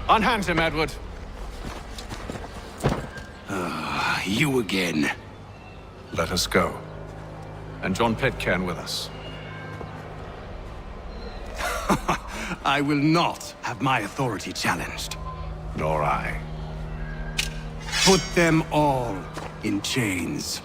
Unhand him, Edward. You again. Let us go. And John Pitcairn with us. I will not have my authority challenged. Nor I. Put them all in chains.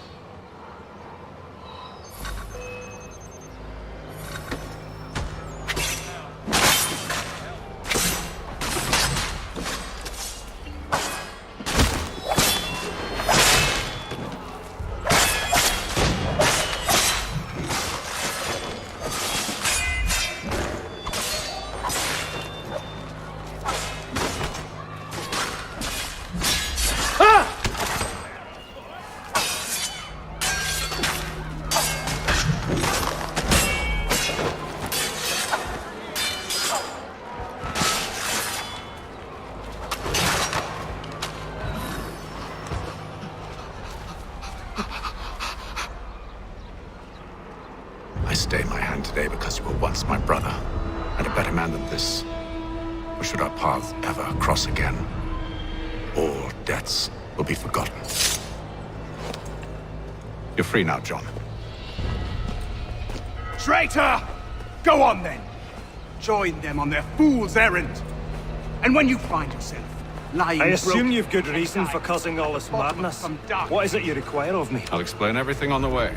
Stay my hand today because you were once my brother, and a better man than this. Or should our paths ever cross again, all debts will be forgotten. You're free now, John. Traitor! Go on then! Join them on their fool's errand! And when you find yourself lying I assume broken you've good reason for causing all this madness. What is it you require of me? I'll explain everything on the way.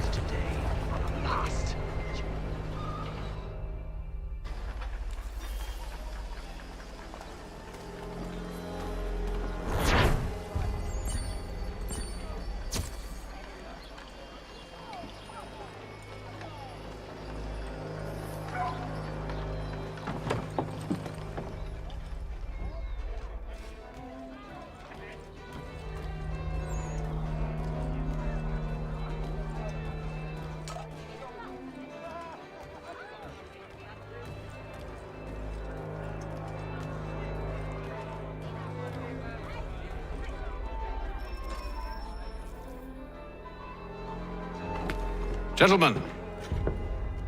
Gentlemen,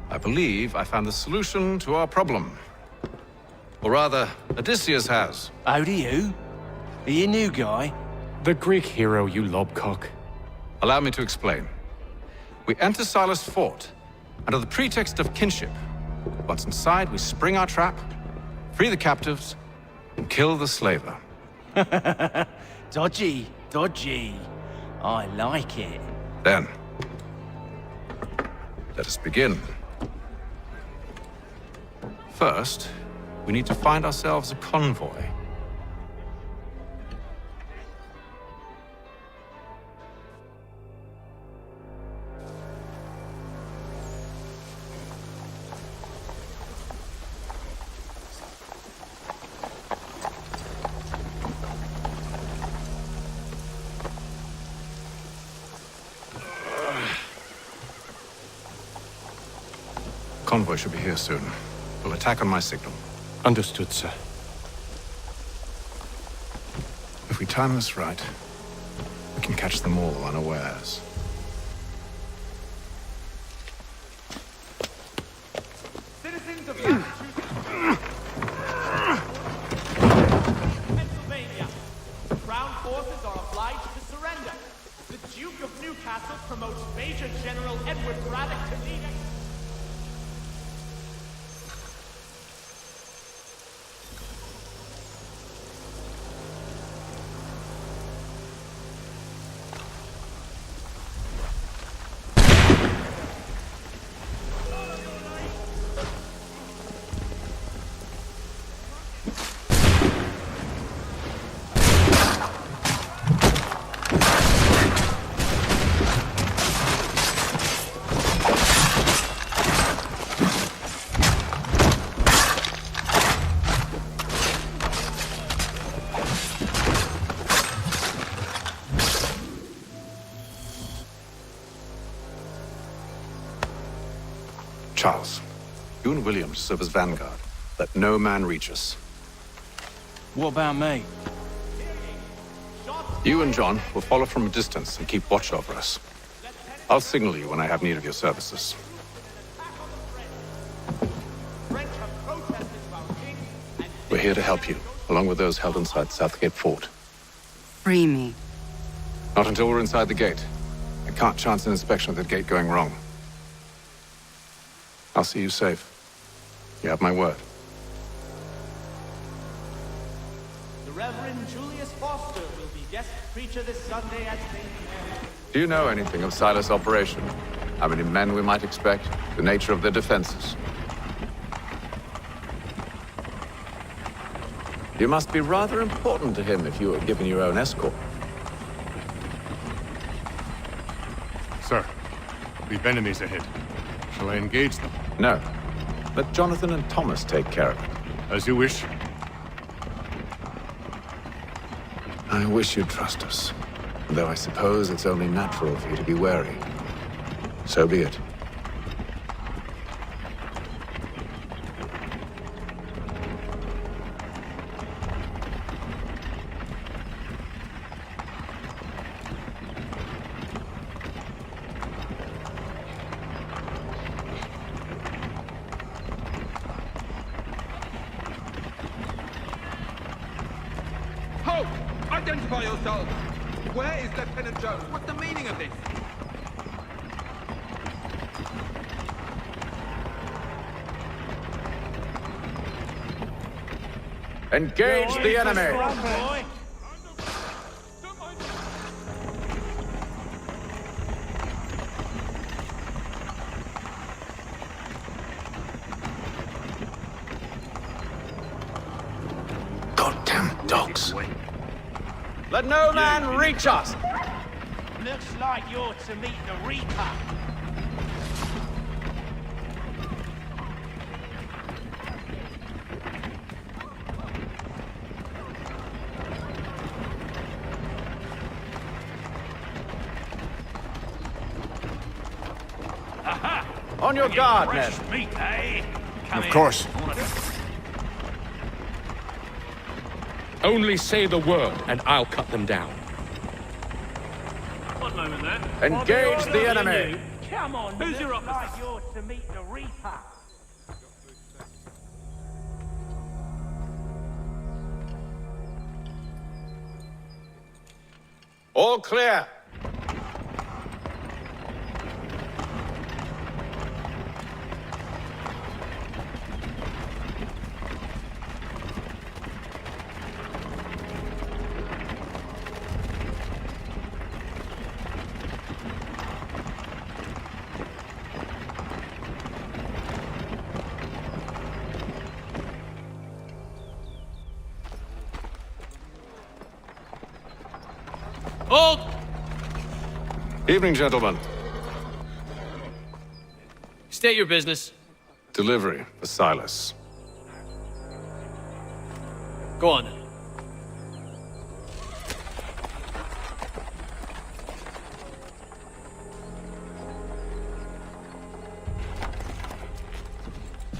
I believe I found the solution to our problem. Or rather, Odysseus has. How do you? Are you a new guy? The Greek hero, you lobcock. Allow me to explain. We enter Silas' fort, under the pretext of kinship. Once inside, we spring our trap, free the captives, and kill the slaver. Dodgy, dodgy. I like it. Then, let us begin. First, we need to find ourselves a convoy. Convoy should be here soon. We'll attack on my signal. Understood, sir. If we time this right, we can catch them all unawares. Citizens of Pennsylvania, the Crown forces are obliged to surrender. The Duke of Newcastle promotes Major General Edward Braddock to lead us. Charles, you and William serve as vanguard. Let no man reach us. What about me? You and John will follow from a distance and keep watch over us. I'll signal you when I have need of your services. We're here to help you, along with those held inside Southgate Fort. Free me. Not until we're inside the gate. I can't chance an inspection of the gate going wrong. I'll see you safe. You have my word. Julius Foster will be guest preacher this Sunday at St. Mary's. Do you know anything of Silas' operation? How many men we might expect? The nature of their defenses? You must be rather important to him if you are given your own escort. Sir, we've enemies ahead. Shall I engage them? No. Let Jonathan and Thomas take care of it. As you wish. I wish you'd trust us. Though I suppose it's only natural for you to be wary. So be it. Halt! Identify yourselves! Where is Lieutenant Jones? What's the meaning of this? Engage the enemy! Goddamn dogs. Let no man reach us! Looks like you're to meet the Reaper. On your guard, men. Meat, eh? Of course. Only say the word, and I'll cut them down. One moment there. Engage the enemy! Come on, Who's your officer? like you're to meet the Reaper. All clear! Hold! Evening, gentlemen. State your business. Delivery for Silas. Go on.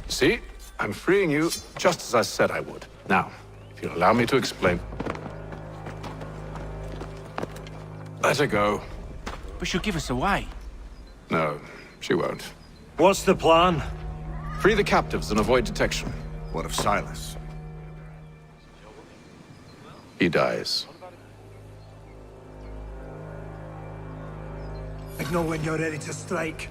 See? I'm freeing you just as I said I would. Now, if you'll allow me to explain. Let her go. But she'll give us away. No, she won't. What's the plan? Free the captives and avoid detection. What of Silas? He dies. I know when you're ready to strike.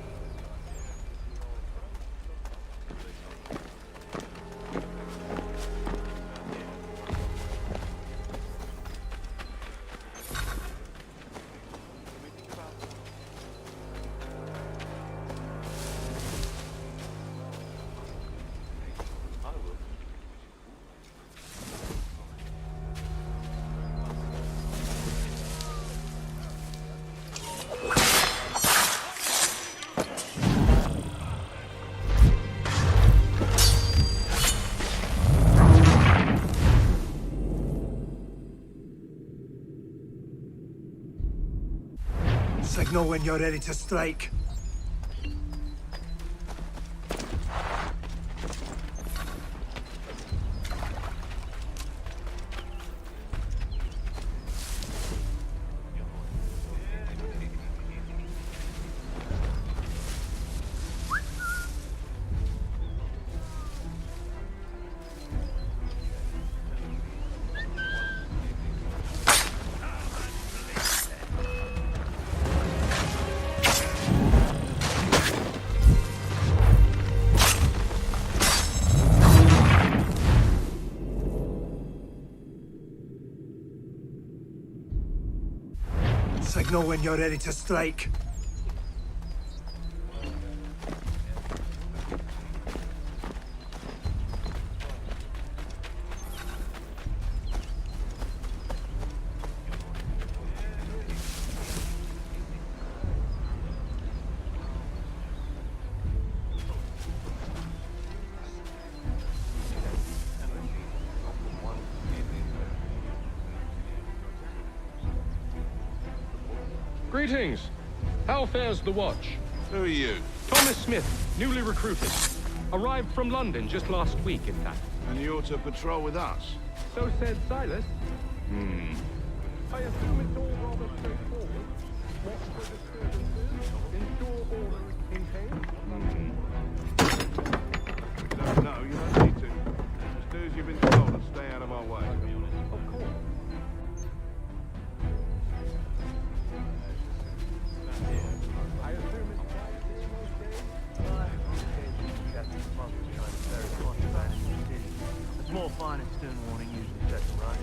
Signal when you're ready to strike. Signal when you're ready to strike. Greetings. How fares the watch? Who are you? Thomas Smith, newly recruited. Arrived from London just last week, in fact. And you're to patrol with us? So said Silas. I assume it's all rather straightforward. Watch for disturbances, ensure order is maintained. No, you don't need to. Just do as you've been told and stay out of my way. Of course. I assume it's quiet here most days? It's more fine and stern warning usually sets them right.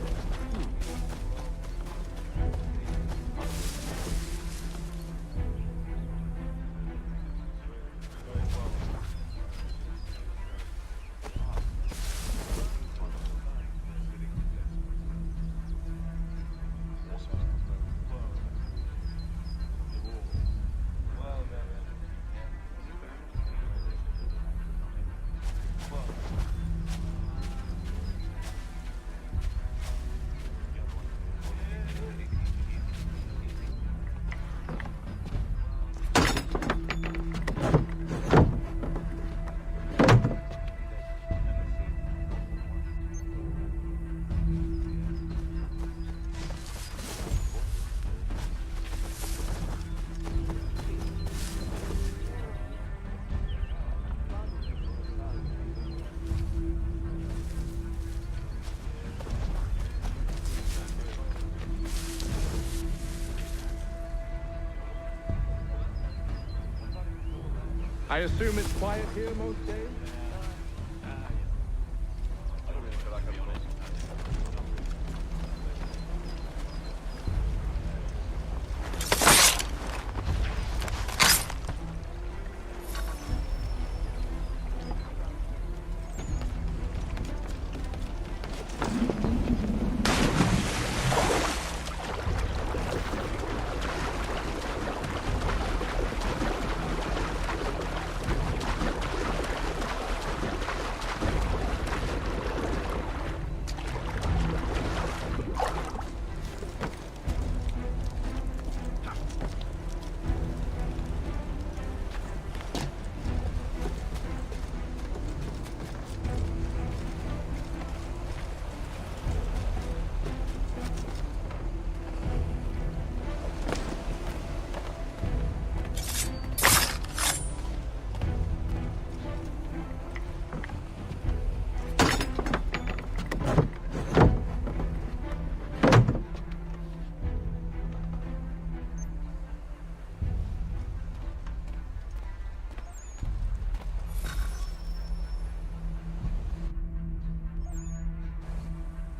I assume it's quiet here most days?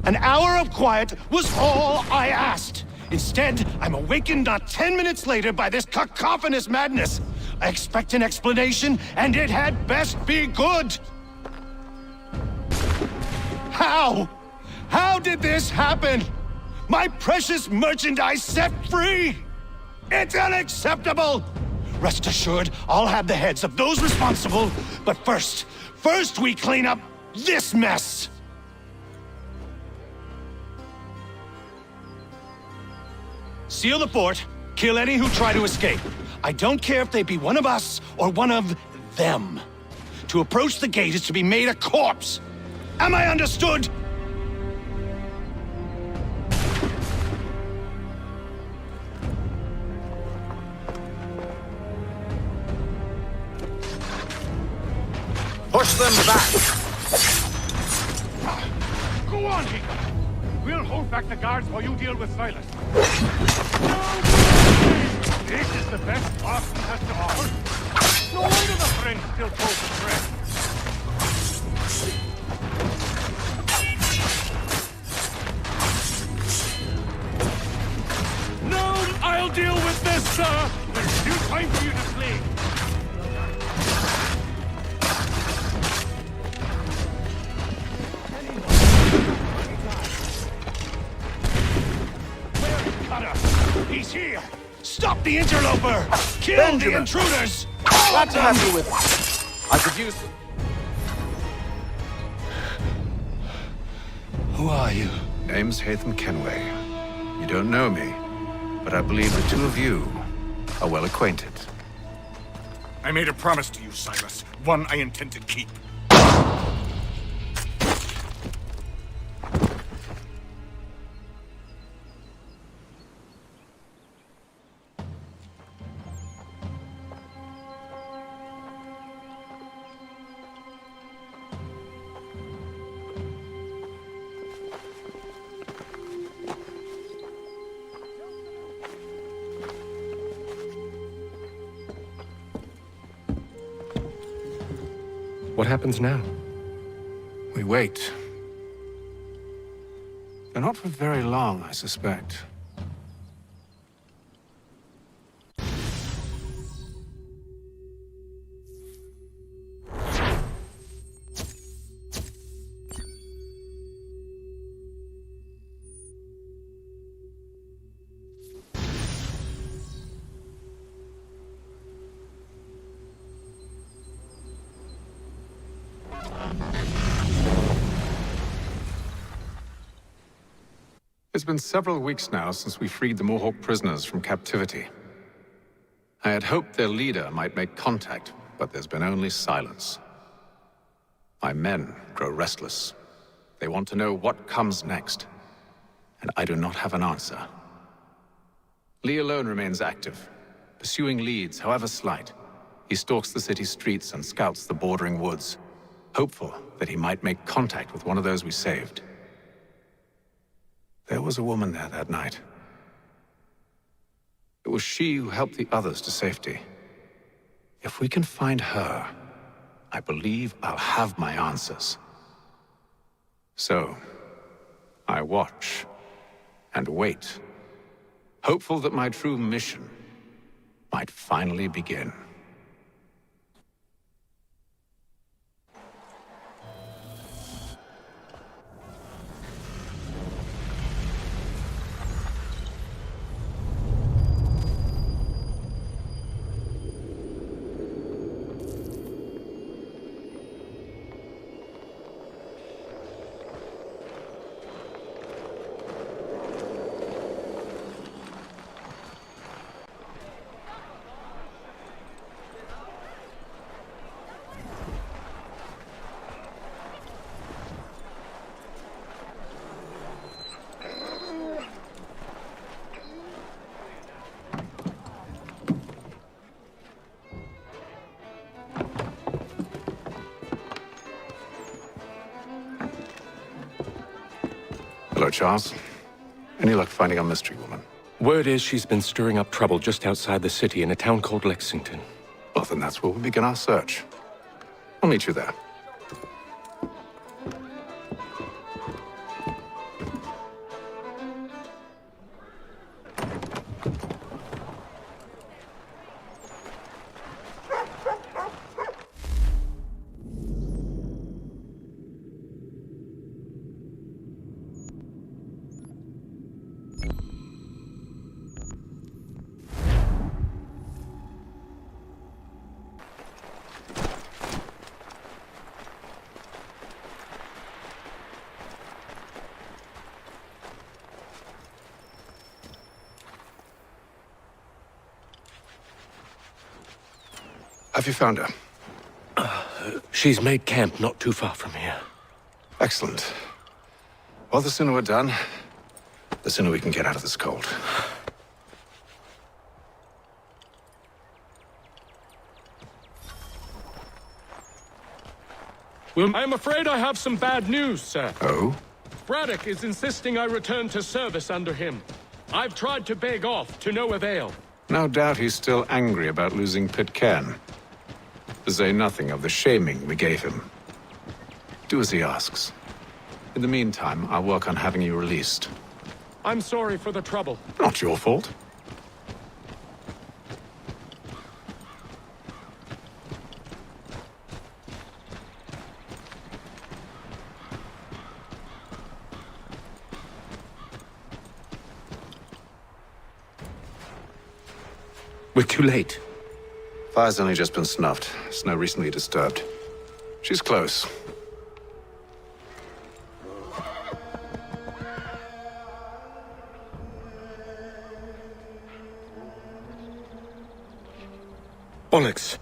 An hour of quiet was all I asked. Instead, I'm awakened not 10 minutes later by this cacophonous madness. I expect an explanation, and it had best be good. How? How did this happen? My precious merchandise set free! It's unacceptable! Rest assured, I'll have the heads of those responsible, but first we clean up this mess! Seal the fort, kill any who try to escape. I don't care if they be one of us or one of them. To approach the gate is to be made a corpse. Am I understood? Push them back! Go on, Haytham. We'll hold back the guards while you deal with Silas. This is the best Austin has to offer. No wonder the French still pose a threat. No, I'll I'll deal with this, sir! There's no time for you to flee! He's here! Stop the interloper! Kill the intruders! Glad to have you with us. I could use... Who are you? Name's Haytham Kenway. You don't know me, but I believe the two of you are well acquainted. I made a promise to you, Silas. One I intend to keep. What happens now? We wait. But not for very long, I suspect. It's been several weeks now since we freed the Mohawk prisoners from captivity. I had hoped their leader might make contact, but there's been only silence. My men grow restless. They want to know what comes next, and I do not have an answer. Lee alone remains active, pursuing leads, however slight. He stalks the city streets and scouts the bordering woods, hopeful that he might make contact with one of those we saved. There was a woman there that night. It was she who helped the others to safety. If we can find her, I believe I'll have my answers. So, I watch and wait, hopeful that my true mission might finally begin. Hello, Charles. Any luck finding our mystery woman? Word is she's been stirring up trouble just outside the city in a town called Lexington. Well, then that's where we'll begin our search. I'll meet you there. Have you found her? She's made camp not too far from here. Excellent. Well, the sooner we're done, the sooner we can get out of this cold. Well, I'm afraid I have some bad news, sir. Oh? Braddock is insisting I return to service under him. I've tried to beg off, to no avail. No doubt he's still angry about losing Pitcairn. To say nothing of the shaming we gave him. Do as he asks. In the meantime, I'll work on having you released. I'm sorry for the trouble. Not your fault. We're too late. Fire's only just been snuffed. Snow recently disturbed. She's close. Bollocks.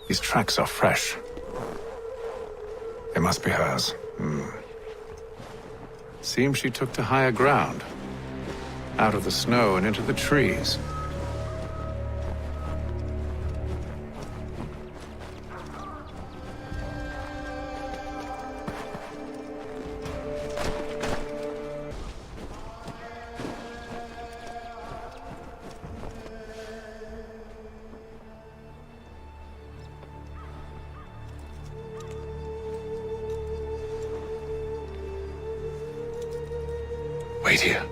These tracks are fresh. They must be hers. Seems she took to higher ground. Out of the snow and into the trees. Wait here.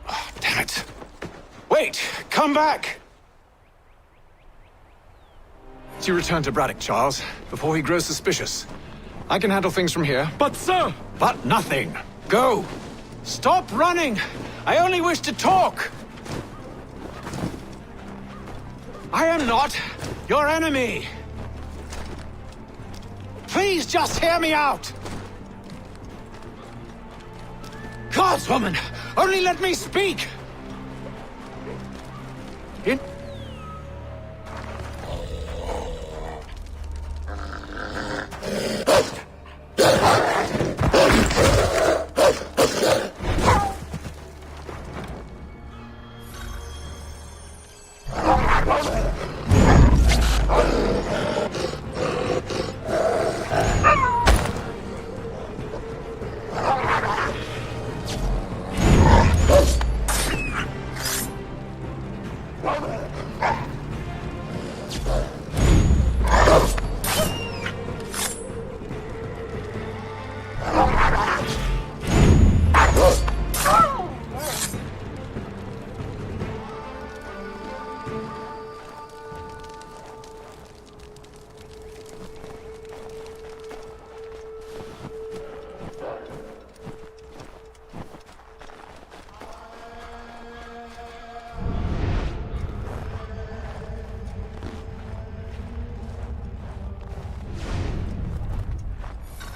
Oh, damn it. Wait! Come back! You return to Braddock, Charles, before he grows suspicious. I can handle things from here. But, sir! But nothing. Go! Stop running! I only wish to talk! I am not your enemy! Please just hear me out! Gods, woman! Only let me speak!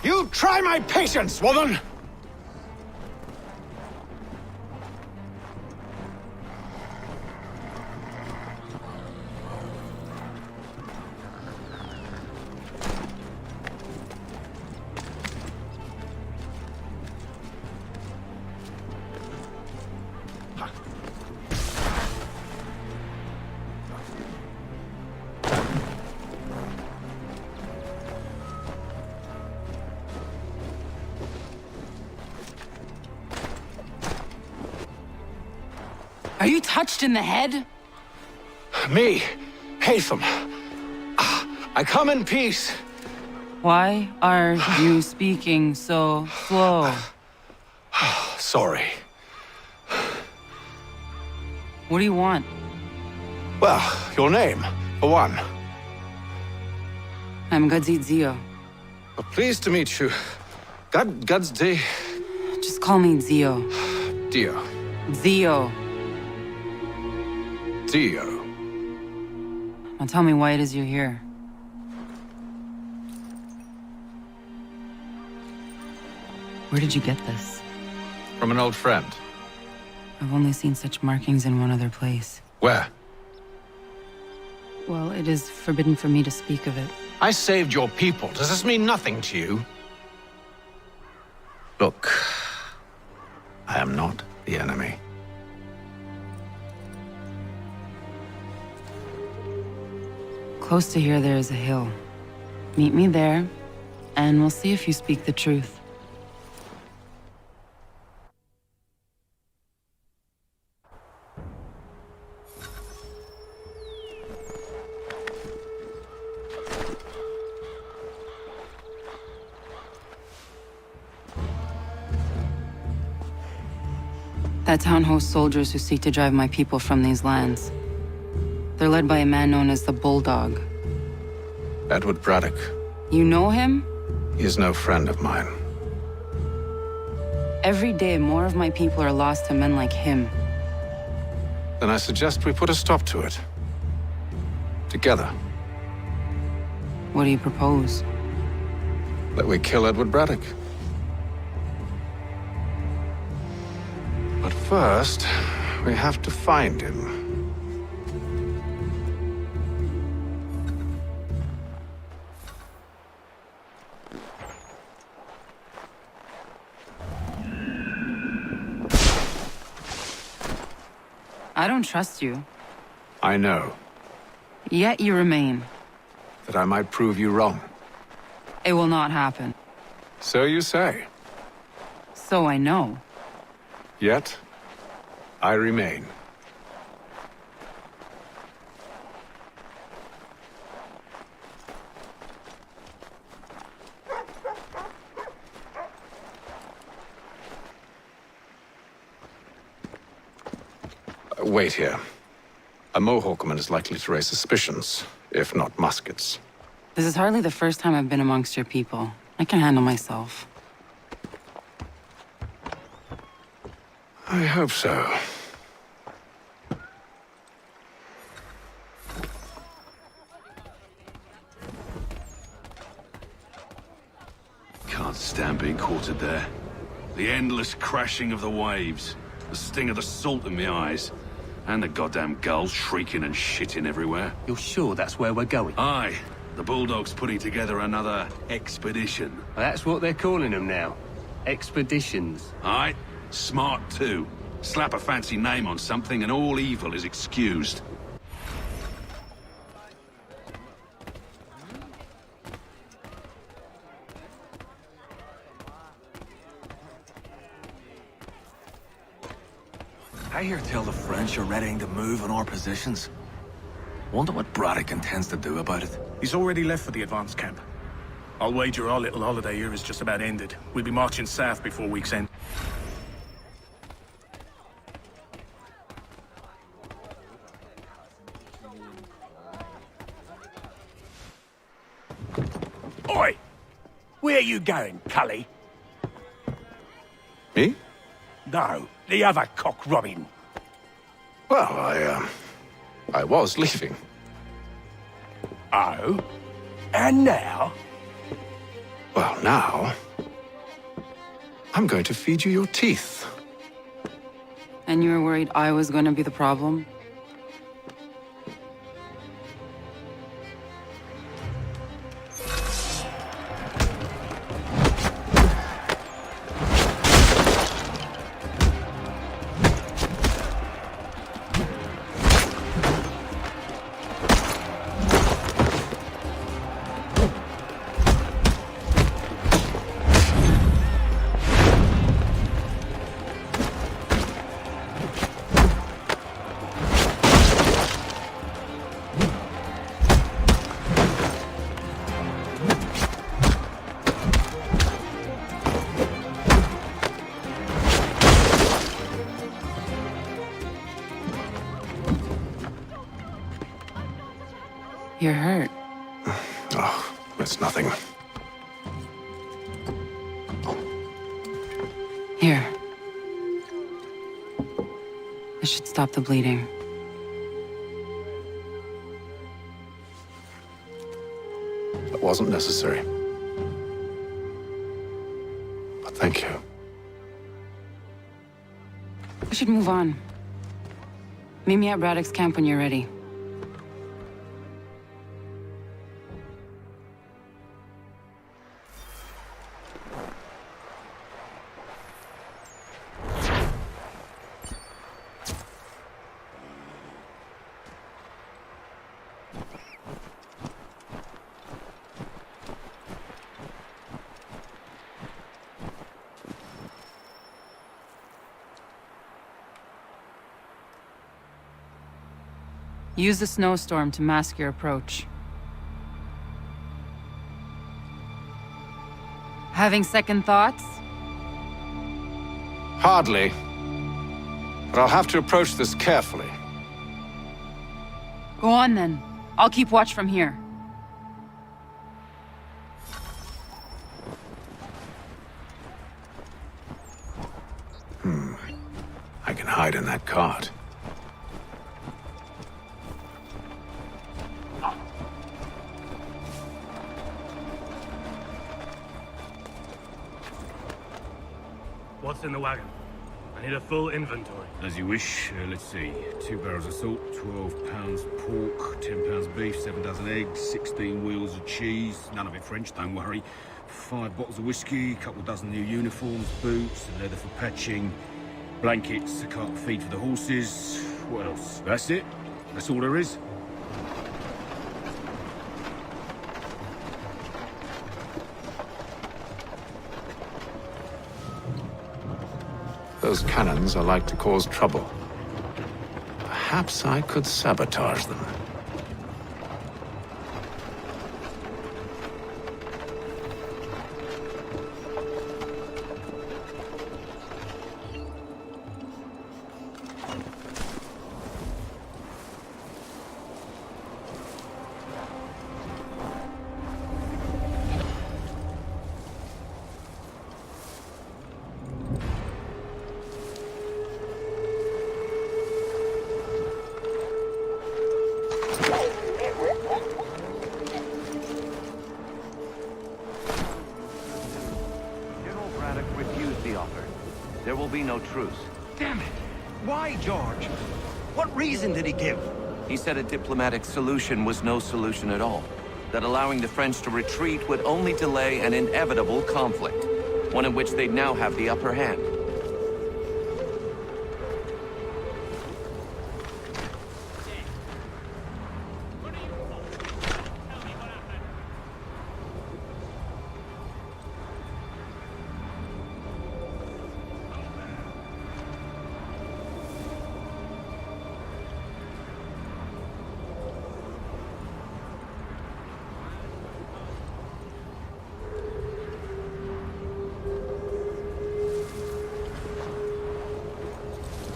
You try my patience, woman! Are you touched in the head? Me, Haytham. I come in peace. Why are you speaking so slow? Sorry. What do you want? Well, your name, for one. I'm Gadzit Zio. Pleased to meet you. God's day. Just call me Zio. Dio. Zio. Dio. Now tell me why it is you're here. Where did you get this? From an old friend. I've only seen such markings in one other place. Where? Well, it is forbidden for me to speak of it. I saved your people. Does this mean nothing to you? Look, I am not the enemy. Close to here, there is a hill. Meet me there, and we'll see if you speak the truth. That town hosts soldiers who seek to drive my people from these lands. They're led by a man known as the Bulldog. Edward Braddock. You know him? He is no friend of mine. Every day, more of my people are lost to men like him. Then I suggest we put a stop to it. Together. What do you propose? That we kill Edward Braddock. But first, we have to find him. I don't trust you. I know. Yet you remain. That I might prove you wrong. It will not happen. So you say. So I know. Yet, I remain. Wait here. A Mohawkman is likely to raise suspicions, if not muskets. This is hardly the first time I've been amongst your people. I can handle myself. I hope so. Can't stand being quartered there. The endless crashing of the waves, the sting of the salt in my eyes, and the goddamn gulls shrieking and shitting everywhere. You're sure that's where we're going? Aye. The Bulldog's putting together another expedition. Well, that's what they're calling them now. Expeditions. Aye. Smart too. Slap a fancy name on something and all evil is excused. I hear tell the French are readying to move on our positions. Wonder what Braddock intends to do about it. He's already left for the advance camp. I'll wager our little holiday here is just about ended. We'll be marching south before week's end. Oi! Where you going, Cully? Me? No, the other cock Robin. Well, I was leaving. Oh? And now? Well, now... I'm going to feed you your teeth. And you were worried I was going to be the problem? You're hurt. Oh, it's nothing. Here. This should stop the bleeding. That wasn't necessary. But thank you. We should move on. Meet me at Braddock's camp when you're ready. Use the snowstorm to mask your approach. Having second thoughts? Hardly. But I'll have to approach this carefully. Go on then. I'll keep watch from here. I can hide in that cart. What's in the wagon? I need a full inventory. As you wish. Let's see. 2 barrels of salt, 12 pounds pork, 10 pounds beef, 7 dozen eggs, 16 wheels of cheese. None of it French, don't worry. 5 bottles of whiskey, a couple dozen new uniforms, boots, leather for patching, blankets, a cart of feed for the horses. What else? That's it. That's all there is. Those cannons are like to cause trouble. Perhaps I could sabotage them. There will be no truce. Damn it! Why, George? What reason did he give? He said a diplomatic solution was no solution at all. That allowing the French to retreat would only delay an inevitable conflict, one in which they'd now have the upper hand.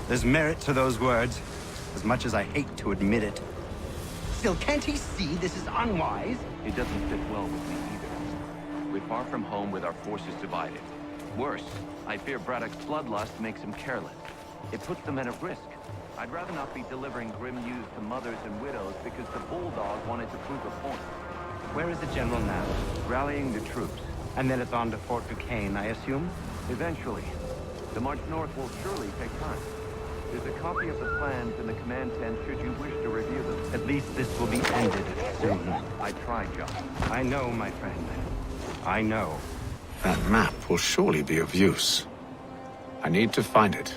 There's merit to those words, as much as I hate to admit it. Still, can't he see this is unwise? It doesn't fit well with me either. We're far from home with our forces divided. Worse, I fear Braddock's bloodlust makes him careless. It puts the men at risk. I'd rather not be delivering grim news to mothers and widows because the bulldog wanted to prove a point. Where is the general now? Rallying the troops. And then it's on to Fort Duquesne, I assume? Eventually. The march north will surely take time. There's a copy of the plans in the command tent should you wish to review them. At least this will be ended soon. I tried, John. I know, my friend. I know. That map will surely be of use. I need to find it.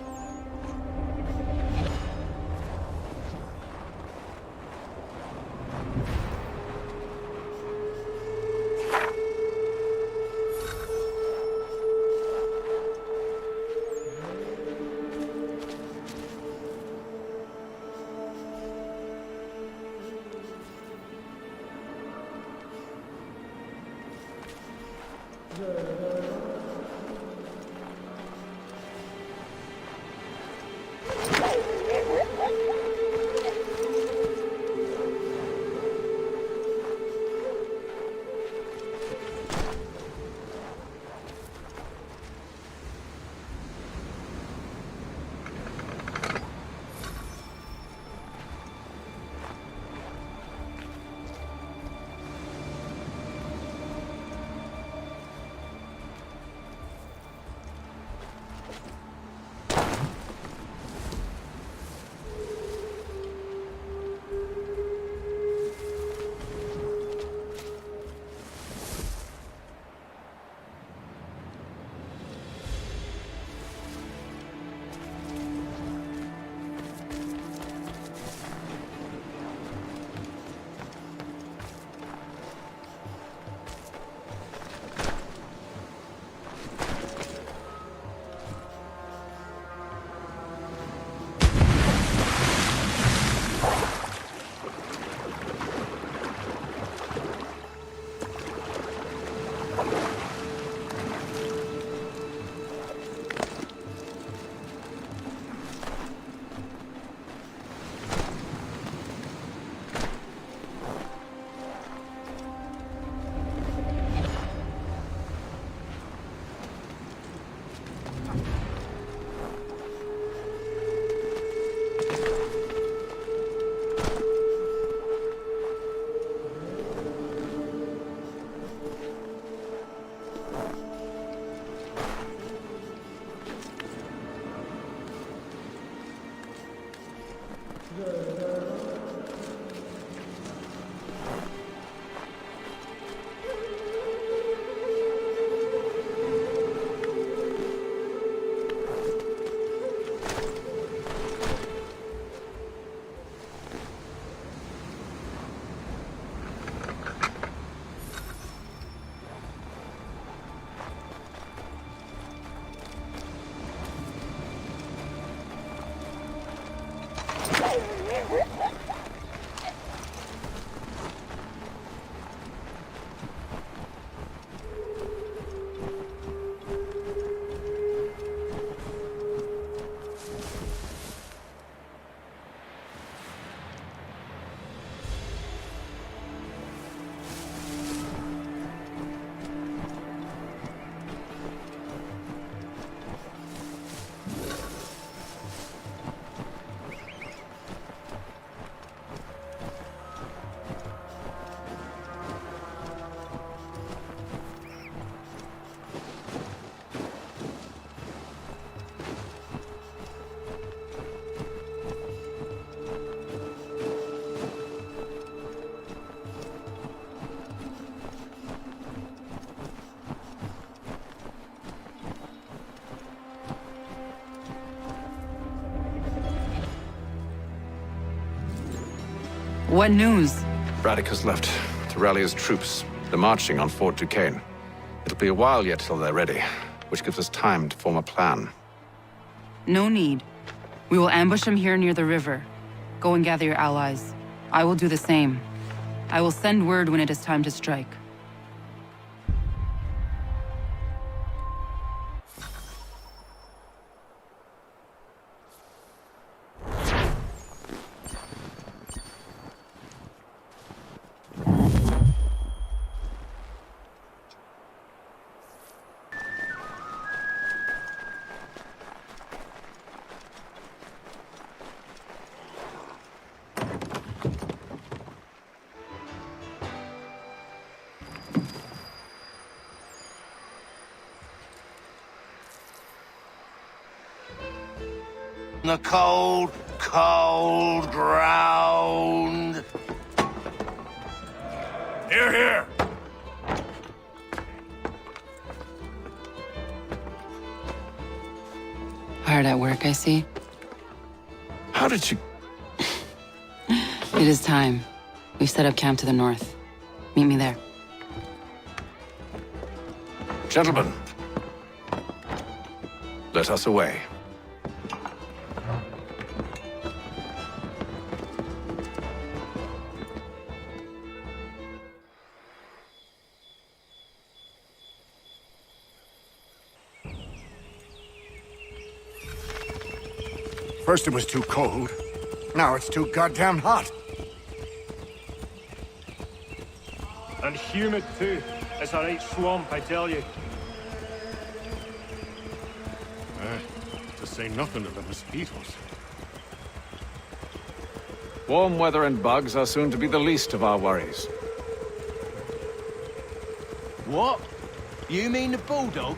What news? Braddock has left to rally his troops. They're marching on Fort Duquesne. It'll be a while yet till they're ready, which gives us time to form a plan. No need. We will ambush them here near the river. Go and gather your allies. I will do the same. I will send word when it is time to strike. The cold, cold ground. Here, here. Hard at work, I see. How did you... It is time. We've set up camp to the north. Meet me there. Gentlemen, let us away. First it was too cold. Now it's too goddamn hot. And humid too. It's a right swamp, I tell you. To say nothing of the mosquitoes. Warm weather and bugs are soon to be the least of our worries. What? You mean the bulldog?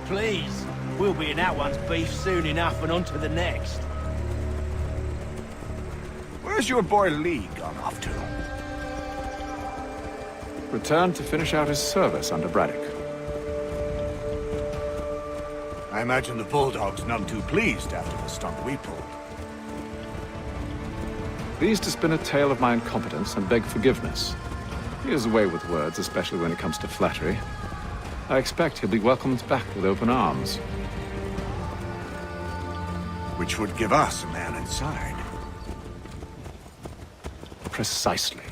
Please. We'll be in that one's beef soon enough and on to the next. Where's your boy Lee gone off to? Returned to finish out his service under Braddock. I imagine the Bulldog's none too pleased after the stunt we pulled. Pleased to spin a tale of my incompetence and beg forgiveness. He is away with words, especially when it comes to flattery. I expect he'll be welcomed back with open arms. Which would give us a man inside. Precisely.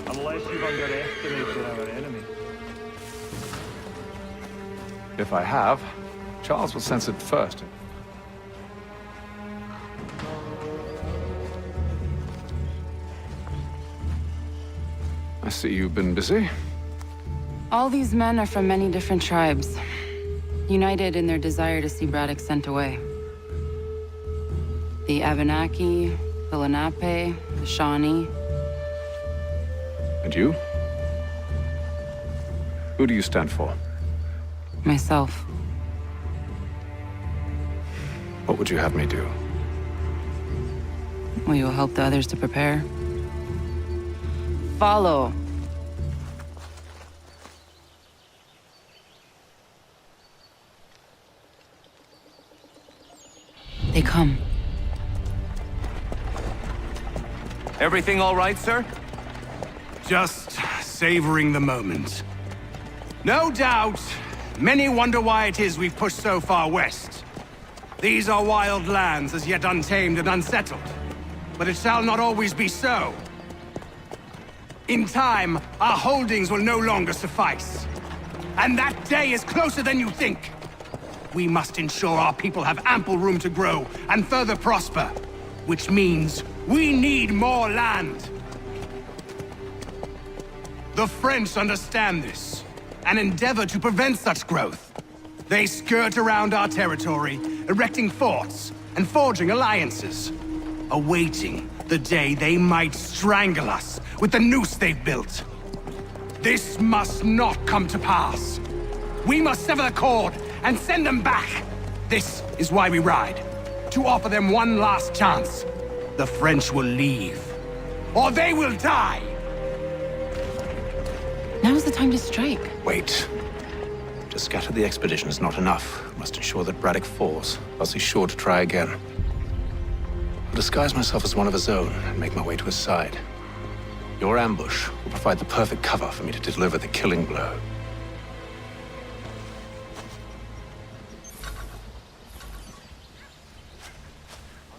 Unless you've underestimated our enemy. If I have, Charles will sense it first. I see you've been busy. All these men are from many different tribes, united in their desire to see Braddock sent away. The Abenaki, the Lenape, the Shawnee. And you? Who do you stand for? Myself. What would you have me do? Will you help the others to prepare? Follow. They come. Everything all right, sir? Just savoring the moment. No doubt, many wonder why it is we've pushed so far west. These are wild lands as yet untamed and unsettled. But it shall not always be so. In time, our holdings will no longer suffice. And that day is closer than you think. We must ensure our people have ample room to grow and further prosper. Which means we need more land. The French understand this, and endeavor to prevent such growth. They skirt around our territory, erecting forts and forging alliances, awaiting the day they might strangle us with the noose they've built. This must not come to pass. We must sever the cord and send them back. This is why we ride, to offer them one last chance. The French will leave, or they will die. Now's the time to strike. Wait. To scatter the expedition is not enough. We must ensure that Braddock falls, else he's sure to try again. I'll disguise myself as one of his own and make my way to his side. Your ambush will provide the perfect cover for me to deliver the killing blow.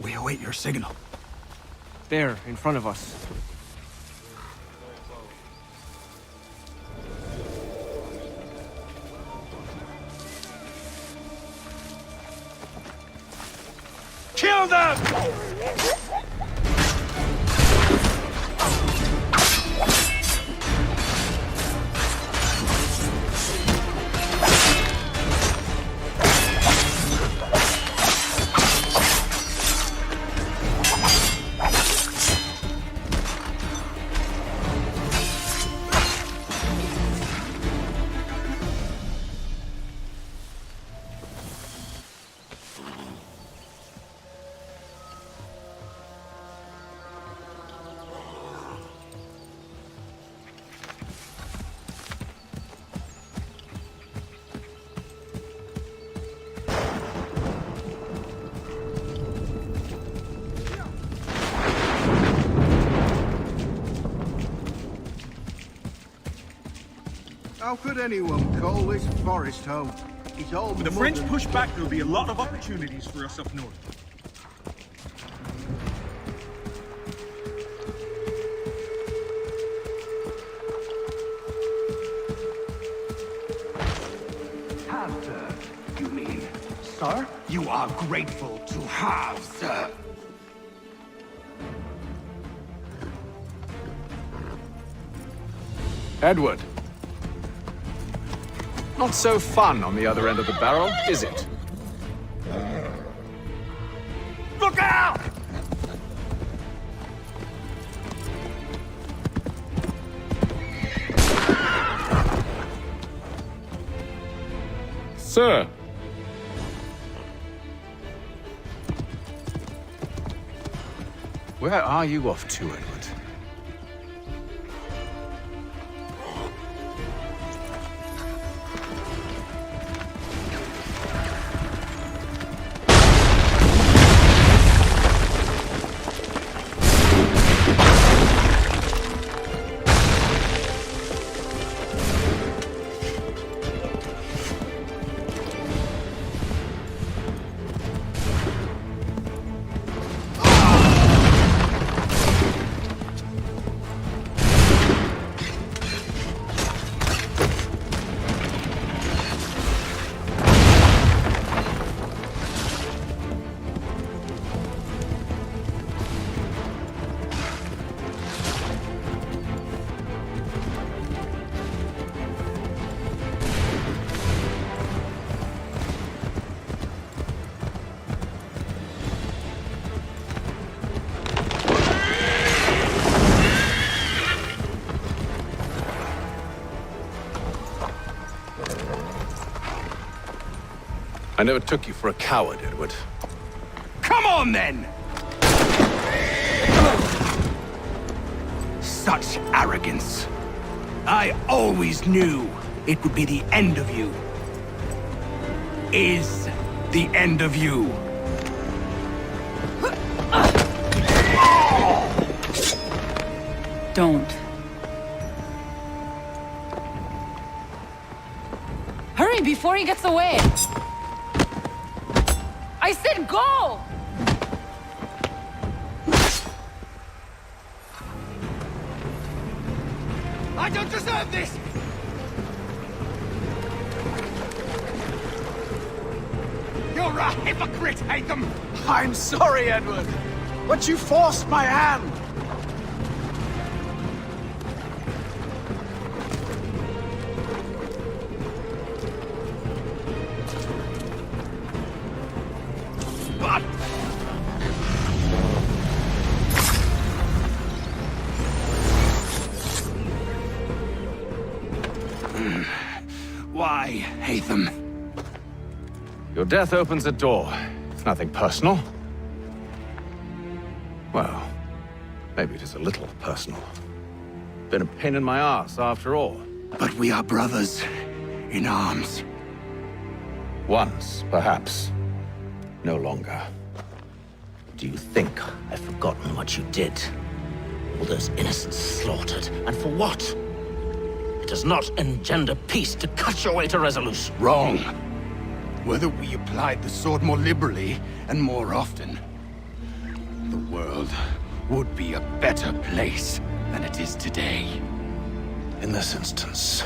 We await your signal. There, in front of us. Kill them! How could anyone call this forest home? It's all With the French push back, there'll be a lot of opportunities for us up north. Have, you mean? Sir? You are grateful to have, sir. Edward. Not so fun on the other end of the barrel, is it? Look out! Sir. Where are you off to, Edward? I never took you for a coward, Edward. Come on, then! Such arrogance. I always knew it would be the end of you. Is the end of you. Don't. Hurry before he gets away! I said go! I don't deserve this! You're a hypocrite, Haytham! I'm sorry, Edward, but you forced my hand. But... Why, Haytham? Your death opens a door. It's nothing personal. Well, maybe it is a little personal. Been a pain in my ass, after all. But we are brothers in arms. Once, perhaps. No longer. Do you think I've forgotten what you did? All those innocents slaughtered, and for what? It does not engender peace to cut your way to resolution. Wrong. Whether we applied the sword more liberally and more often, the world would be a better place than it is today. In this instance,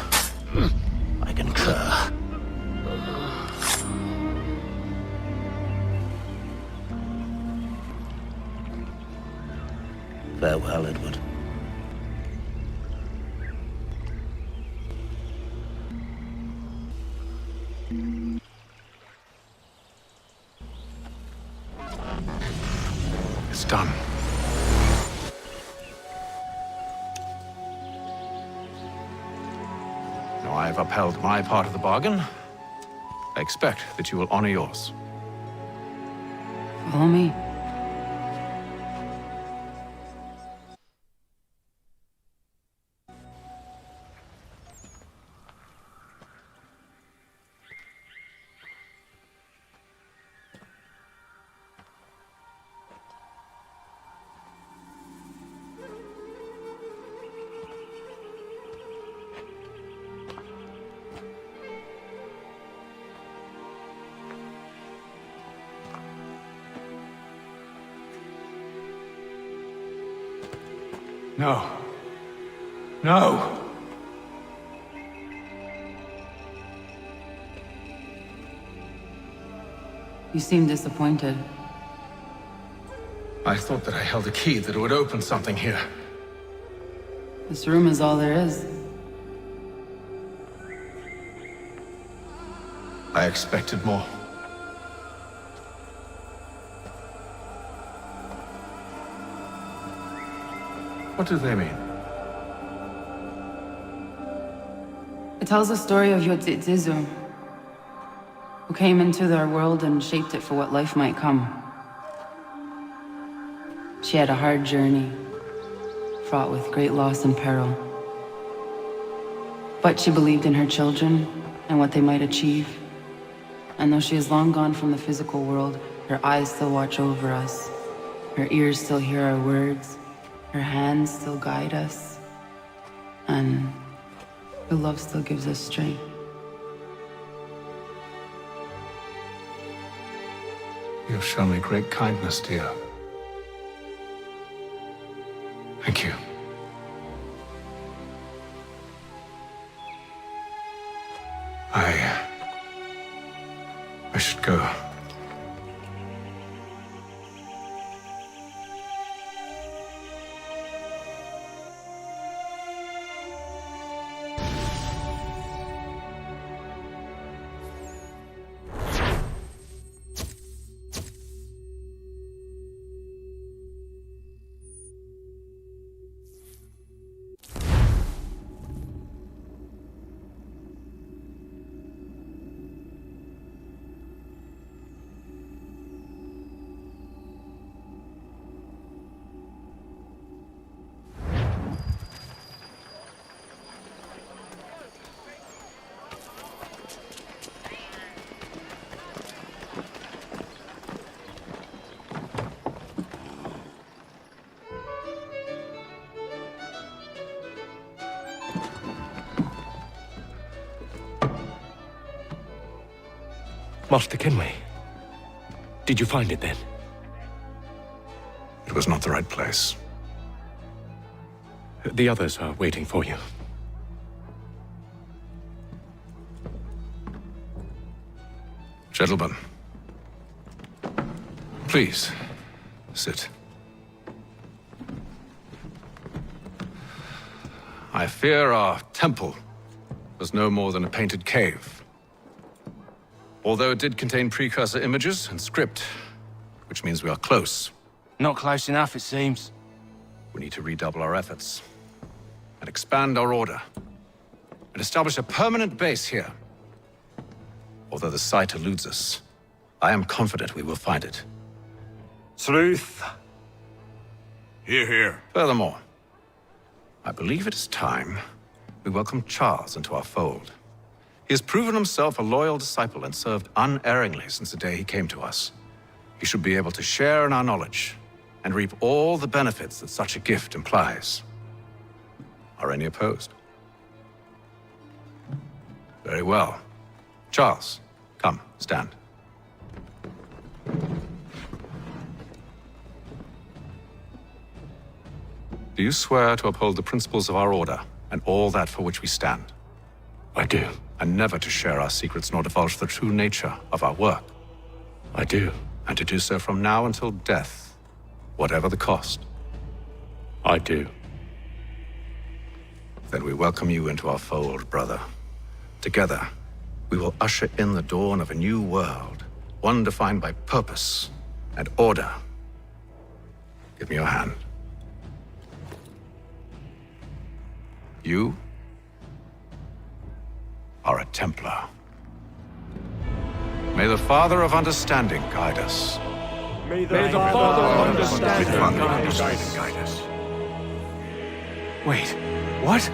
I concur. Farewell, Edward. It's done. Now I have upheld my part of the bargain. I expect that you will honor yours. Follow me. No. No! You seem disappointed. I thought that I held a key that would open something here. This room is all there is. I expected more. What do they mean? It tells the story of Yodzizu, who came into our world and shaped it for what life might come. She had a hard journey, fraught with great loss and peril. But she believed in her children and what they might achieve. And though she is long gone from the physical world, her eyes still watch over us. Her ears still hear our words. Her hands still guide us. And her love still gives us strength. You've shown me great kindness, dear. Thank you. I should go. Master Kenway. Did you find it then? It was not the right place. The others are waiting for you. Gentlemen, please, sit. I fear our temple was no more than a painted cave. Although it did contain precursor images and script, which means we are close. Not close enough, it seems. We need to redouble our efforts and expand our order and establish a permanent base here. Although the site eludes us, I am confident we will find it. Truth. Hear, hear. Furthermore, I believe it is time we welcome Charles into our fold. He has proven himself a loyal disciple and served unerringly since the day he came to us. He should be able to share in our knowledge and reap all the benefits that such a gift implies. Are any opposed? Very well. Charles, come, stand. Do you swear to uphold the principles of our order and all that for which we stand? I do. And never to share our secrets nor divulge the true nature of our work? I do. And to do so from now until death, whatever the cost? I do. Then we welcome you into our fold, brother. Together, we will usher in the dawn of a new world, one defined by purpose and order. Give me your hand. You are a Templar. May the Father of Understanding guide us. May the Father of Understanding guide us. Wait, what?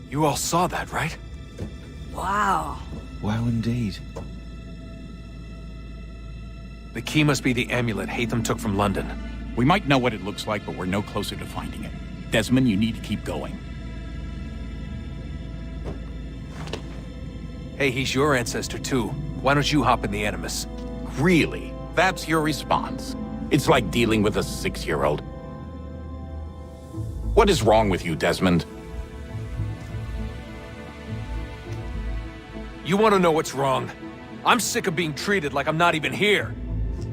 You all saw that, right? Wow. Wow, indeed. The key must be the amulet Haytham took from London. We might know what it looks like, but we're no closer to finding it. Desmond, you need to keep going. Hey, he's your ancestor too. Why don't you hop in the Animus? Really? That's your response? It's like dealing with a 6-year-old. What is wrong with you, Desmond? You want to know what's wrong? I'm sick of being treated like I'm not even here.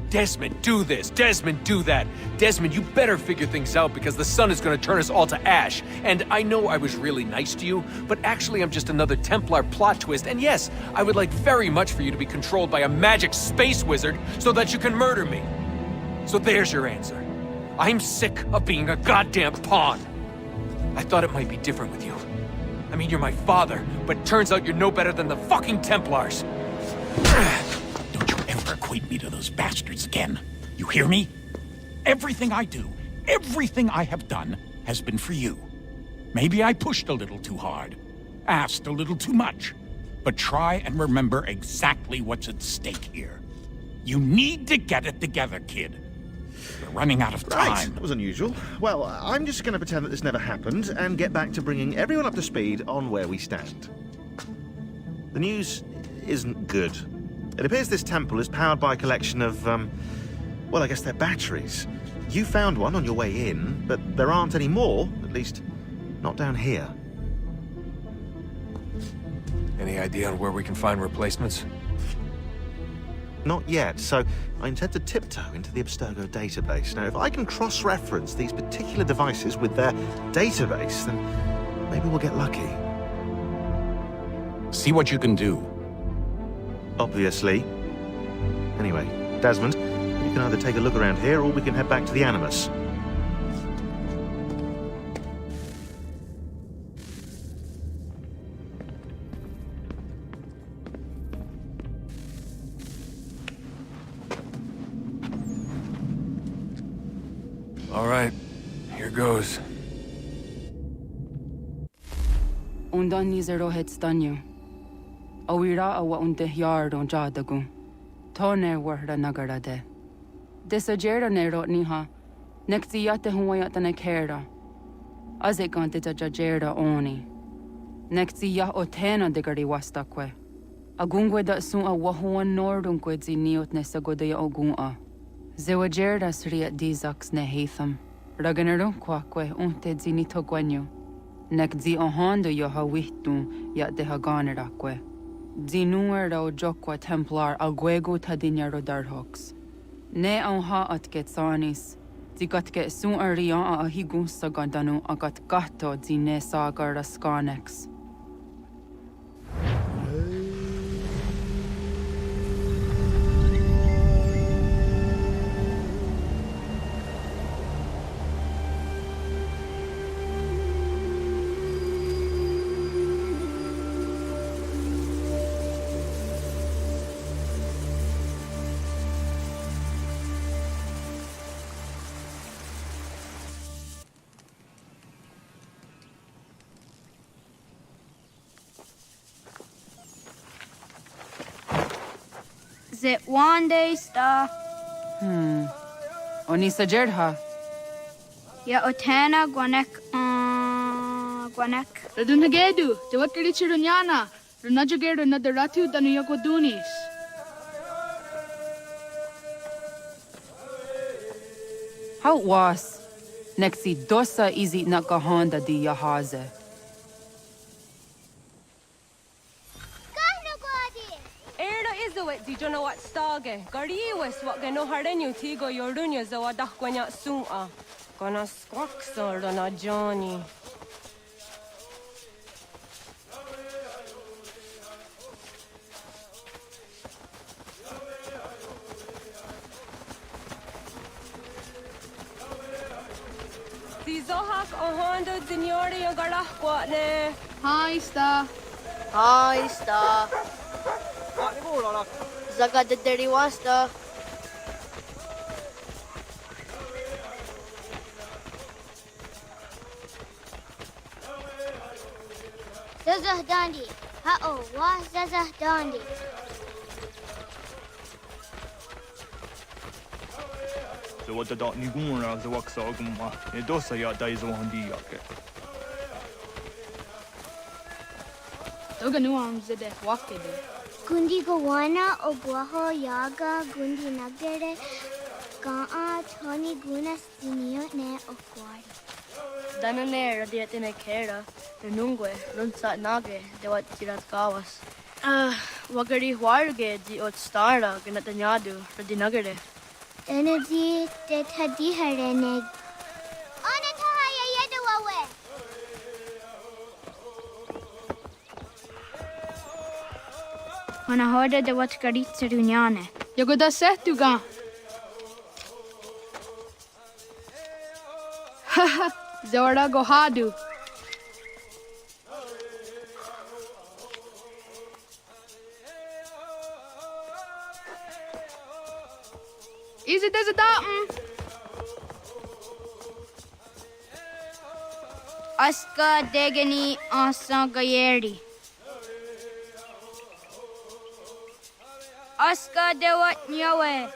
Desmond, do this. Desmond, do that. Desmond, you better figure things out because the sun is going to turn us all to ash. And I know I was really nice to you, but actually I'm just another Templar plot twist. And yes, I would like very much for you to be controlled by a magic space wizard so that you can murder me. So there's your answer. I'm sick of being a goddamn pawn. I thought it might be different with you. I mean, you're my father, but turns out you're no better than the fucking Templars. Don't you ever equate me to those bastards again. You hear me? Everything I do, everything I have done, has been for you. Maybe I pushed a little too hard, asked a little too much, but try and remember exactly what's at stake here. You need to get it together, kid. We're running out of time. Right, that was unusual. Well, I'm just going to pretend that this never happened and get back to bringing everyone up to speed on where we stand. The news isn't good. It appears this temple is powered by a collection of, well, I guess they're batteries. You found one on your way in, but there aren't any more, at least not down here. Any idea on where we can find replacements? Not yet, so I intend to tiptoe into the Abstergo database. Now, if I can cross-reference these particular devices with their database, then maybe we'll get lucky. See what you can do. Obviously. Anyway, Desmond, you can either take a look around here, or we can head back to the Animus. All right, here goes. Undan nizero het stanyo. Awira awa unte yard on jadagu. Toner warda nagara de. Desajera ne Ratonhnhaké. Nekti yate huwayata ne kera. Azekante jajera oni. Nekti ya otena de gari wastakwe. Agungwe da sun a wahuan nordunkwe zi niot ne sagodaya ogun'a. Zewajerda sriat dizax ne Haytham. Raganerunkwa unte zi nitogwanyo. Nek zi ohando yo ha wihtu ya de haganerakwe. Zi nuer da ojokwa Templar agwego tadinya rodarhox. Ne on ha atket sanis. Zi gatke sun a rian a higun sagandanu agat gato zi ne sagar raskanex. Zit one day star. Oni sajerdha. Ya otana gwanek gwanek. Ratonhnhaké, Jawakari Chirunyana, Ratonhnhaké Nadaratu Danuyakodunis. How it was? Nexi dosa izi nakahanda di yahaze. Di jono wat stage. Gariwes wat geno hardenyu tigo yordunya zawa dakwanya sun'a. Gona squaxor na Johnny. Di zohak ohando dinyori yogarah kwatne. Hi, Star. Hi, Star. Zaga de Deriwasta. Zazah Dandi. Ha-oh, wa Zazah Dandi. So what the dot niguna the waxaguma. E dosa ya daizo handi yake. Toga nuam zede wakede. Gundi Gawana Oguaho Yaga Gundi Nagere Gaa Tony Gunas Dinio Ne Okwari. Danane Radiatine Kera, Renungwe, Ratonhnhaké, de wat Tirat Gawas. Wagari Warge, di Ot Stara, Ganatanyadu, Ratonhnhaké. Energy de Tadiharene. Anatahaya Yedawawe. Mana hoda de wat Karit Chirunyane. Yagoda Sehtuga. Haha, Zora Gohadu. Is it as a datum? Aska Degani Asa Gayeri. Aska de wat Nyawe.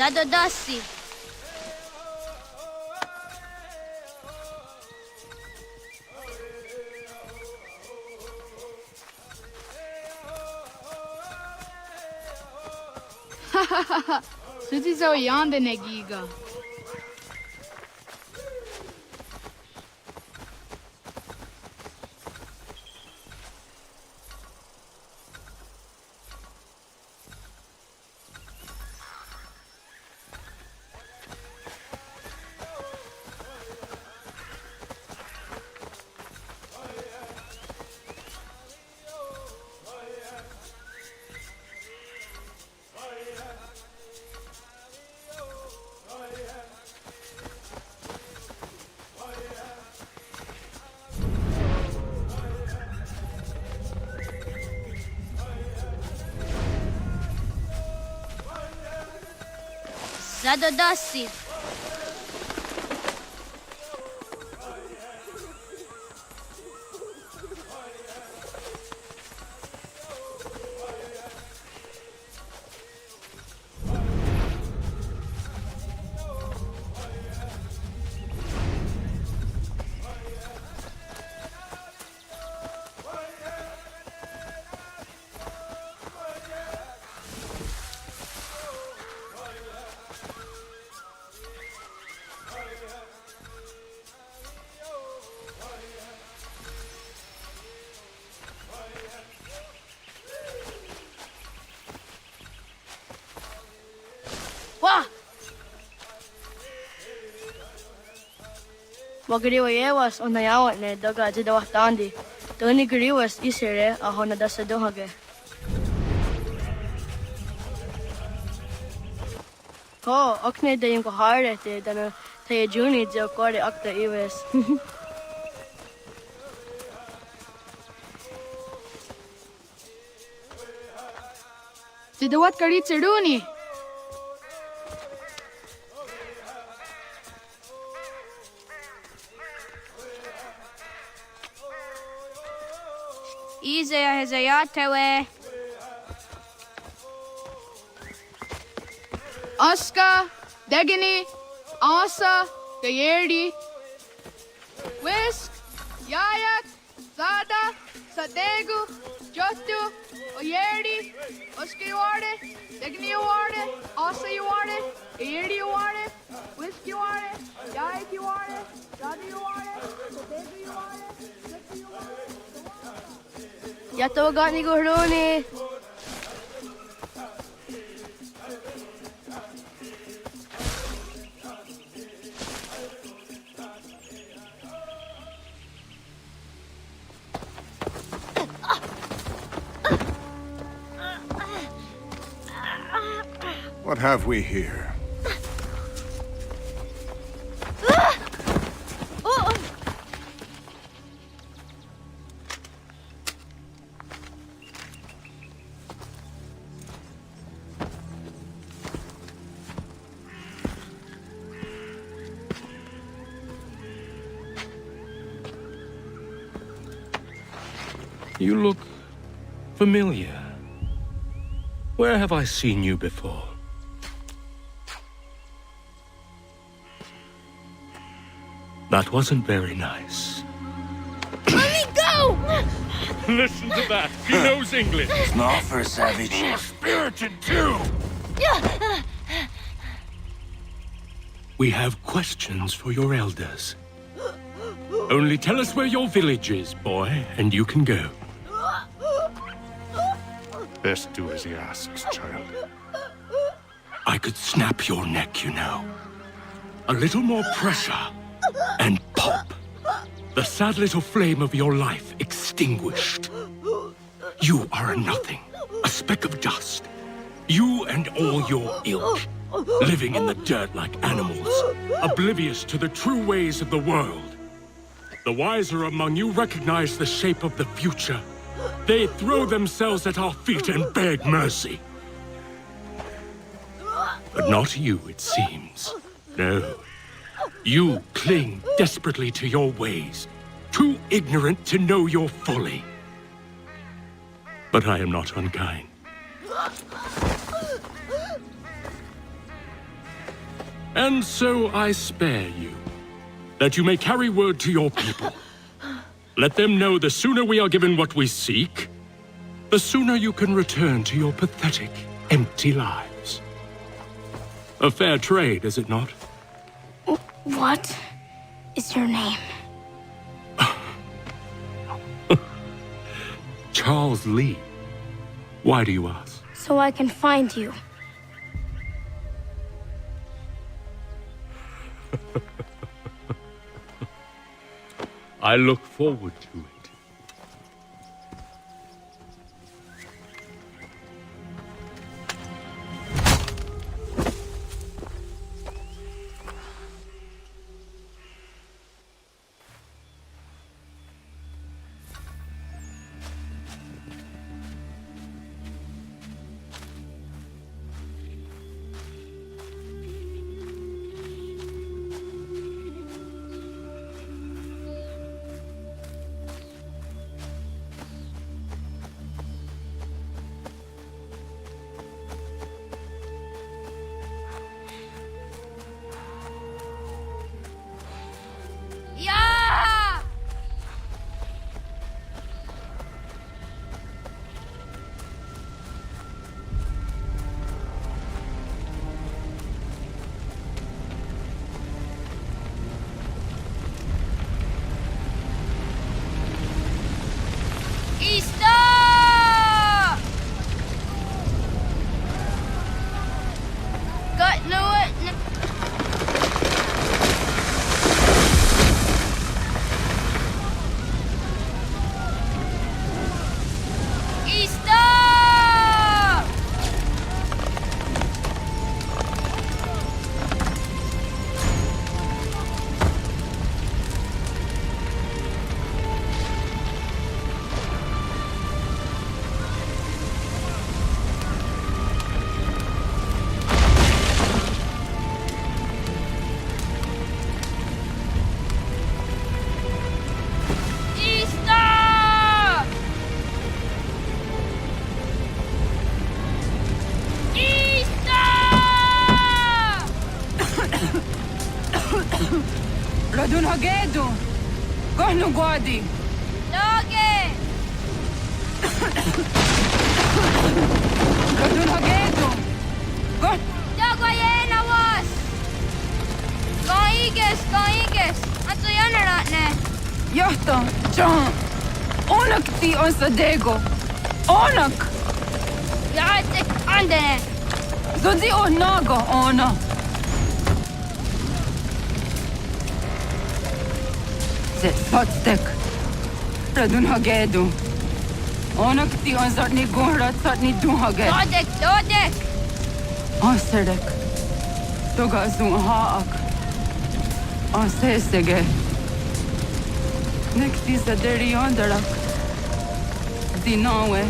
Zadodasi. Suti zo yande negiga. Zadodasi. Wah! Wagariwayewas on nayawat ne daga jidawah tandi. Tony gariwas isere aho na dasa dohage. Ko, okne da yung kohare te dana tayo juni jo kore akta iwes. Jidawat karit serduni. Izaya hezayatewe. Aska, Degini, Asa, Gayerdi, Whisk, Yayak, Zada, Sadegu, Jotu, Oyerdi, Oska you are it, Degini you are it, Asa you are it, Gayerdi you are it, Whisk you are it, Yayak you are it, Zada you are it, Sadegu you are it, Jotu you are it. Yatawagat ni Guruni. What have we here? You look familiar. Where have I seen you before? That wasn't very nice. Let me go! Listen to that. He knows English. It's not for a savage. You're spirited too. We have questions for your elders. Only tell us where your village is, boy, and you can go. Best do as he asks, child. I could snap your neck, you know. A little more pressure, and pop. The sad little flame of your life extinguished. You are a nothing, a speck of dust. You and all your ilk, living in the dirt like animals, oblivious to the true ways of the world. The wiser among you recognize the shape of the future. They throw themselves at our feet and beg mercy. But not you, it seems. No. You cling desperately to your ways, too ignorant to know your folly. But I am not unkind. And so I spare you, that you may carry word to your people. Let them know the sooner we are given what we seek, the sooner you can return to your pathetic, empty lives. A fair trade, is it not? What is your name? Charles Lee. Why do you ask? So I can find you. I look forward to it. Ratonhnhaké. Gahnu guadi. Noge! Ratonhnhaké. Gah. Dogwayena was! Gaiges! Anto yanaratne. Yahta. John. Onak ti on sadego. Onak. Yatek andene. Zodi o naga ona. Zet potstek. Ratonhnhaké. Onak ti on zatni gunrat zatni dunhage. Dodek! Aserek. Toga zun haak. Ancestor. Nekti saderi ondarak. Dinawe.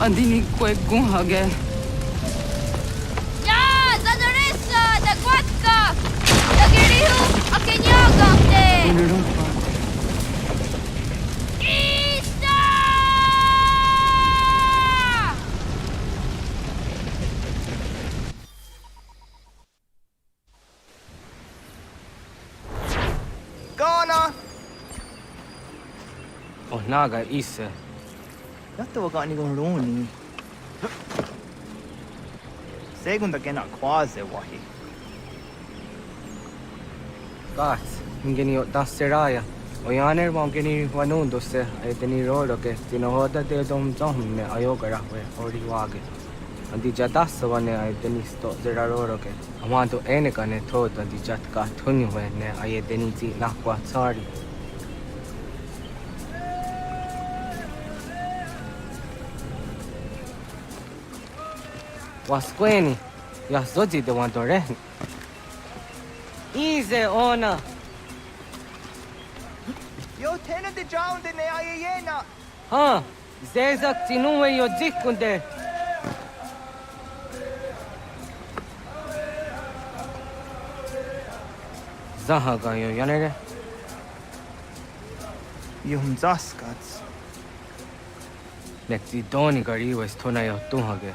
Andini kwe gunhage. Ya! Zadarissa! Dagwatka! Dagirihu! Akenyagante! Unarupa. Isa! Ghana! Oh, naga isa. Yatta wa gani gon roni. Segunda gena quase wahi. Gats, ingeni dasseraya. Oyaner mongeni wanundo se eteni rodo ke tinohoda de dom me ayogara we ori wage. Andi jadas wane eteni sto zeraro ke. Amanto ene kane thod andi jatka thunyu we ne ayeteni ti nakwa tsari. Wasqueni, ya zoji de wandore. Easy ona. Yo tena de drowned in the ayena. Ha, zezak tinuwe yo dikunde. Zahaga yo yanere. Yum zaskats. Nekti doni gari was tona yo tuhage.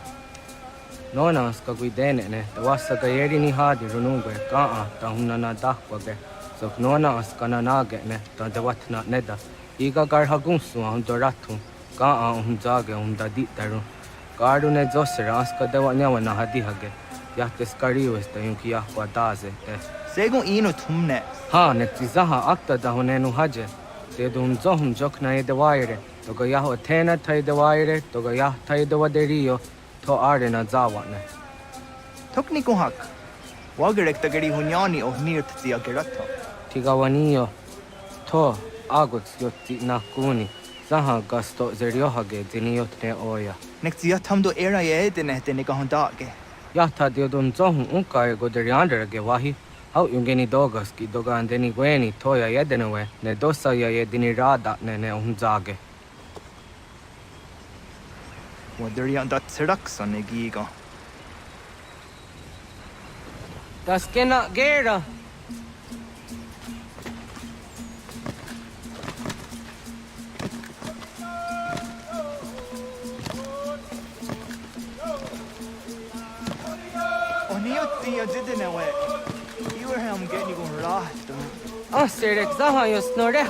Nona ska guidene ne, wasa gayeri ni hadi runungwe kaa ta hunna na dakwage. So nona askana nage ne, ta dewatna neda. Iga garhagunsu doratu, kaa zage daditaru. Gardu ne zosera aska dewanya na hadihage. Yahtes kariwes ta yunki yahwa daze te. Segun ino tumne. Ha, nekti zaha akta da hunenu haje. Te dum zohum jokna e dewaire. Toga yaho tena tai dewaire, toga yah tai dewaderio. To arena zawane. Tokni kuhak. Wagerek tagari hunyani o mirt tia gerato. Tigawanio. To aguts yotti nakuni. Zaha gasto zeriohage diniotne oya. Nekti yatamdo era ye edene tene kahondage. Yata diodun zohun unkai goderianderage wahi. How yungeni dogaski dogan deni gweni toya yedenewe. Ne dosa ya yedini rada ne unzage. Waderian dat serakson egiga. Das kena gera. Onioti ya didenewe. You were him getting you going raft. Serek zaha yo snore.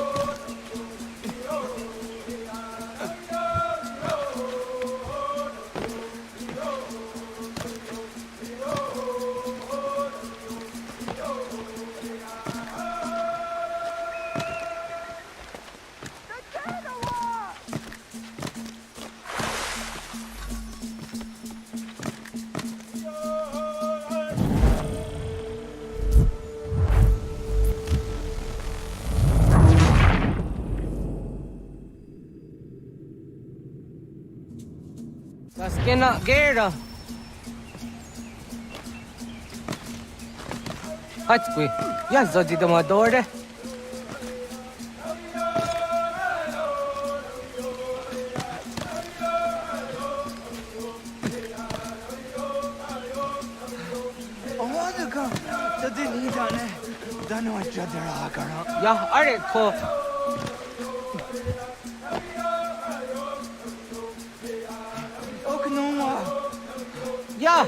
Das kena gera. Hatskui, ja zodi do madore. Ohaduka, tadi ni dane. Dano jadera kara. Ja, are ko. Ja!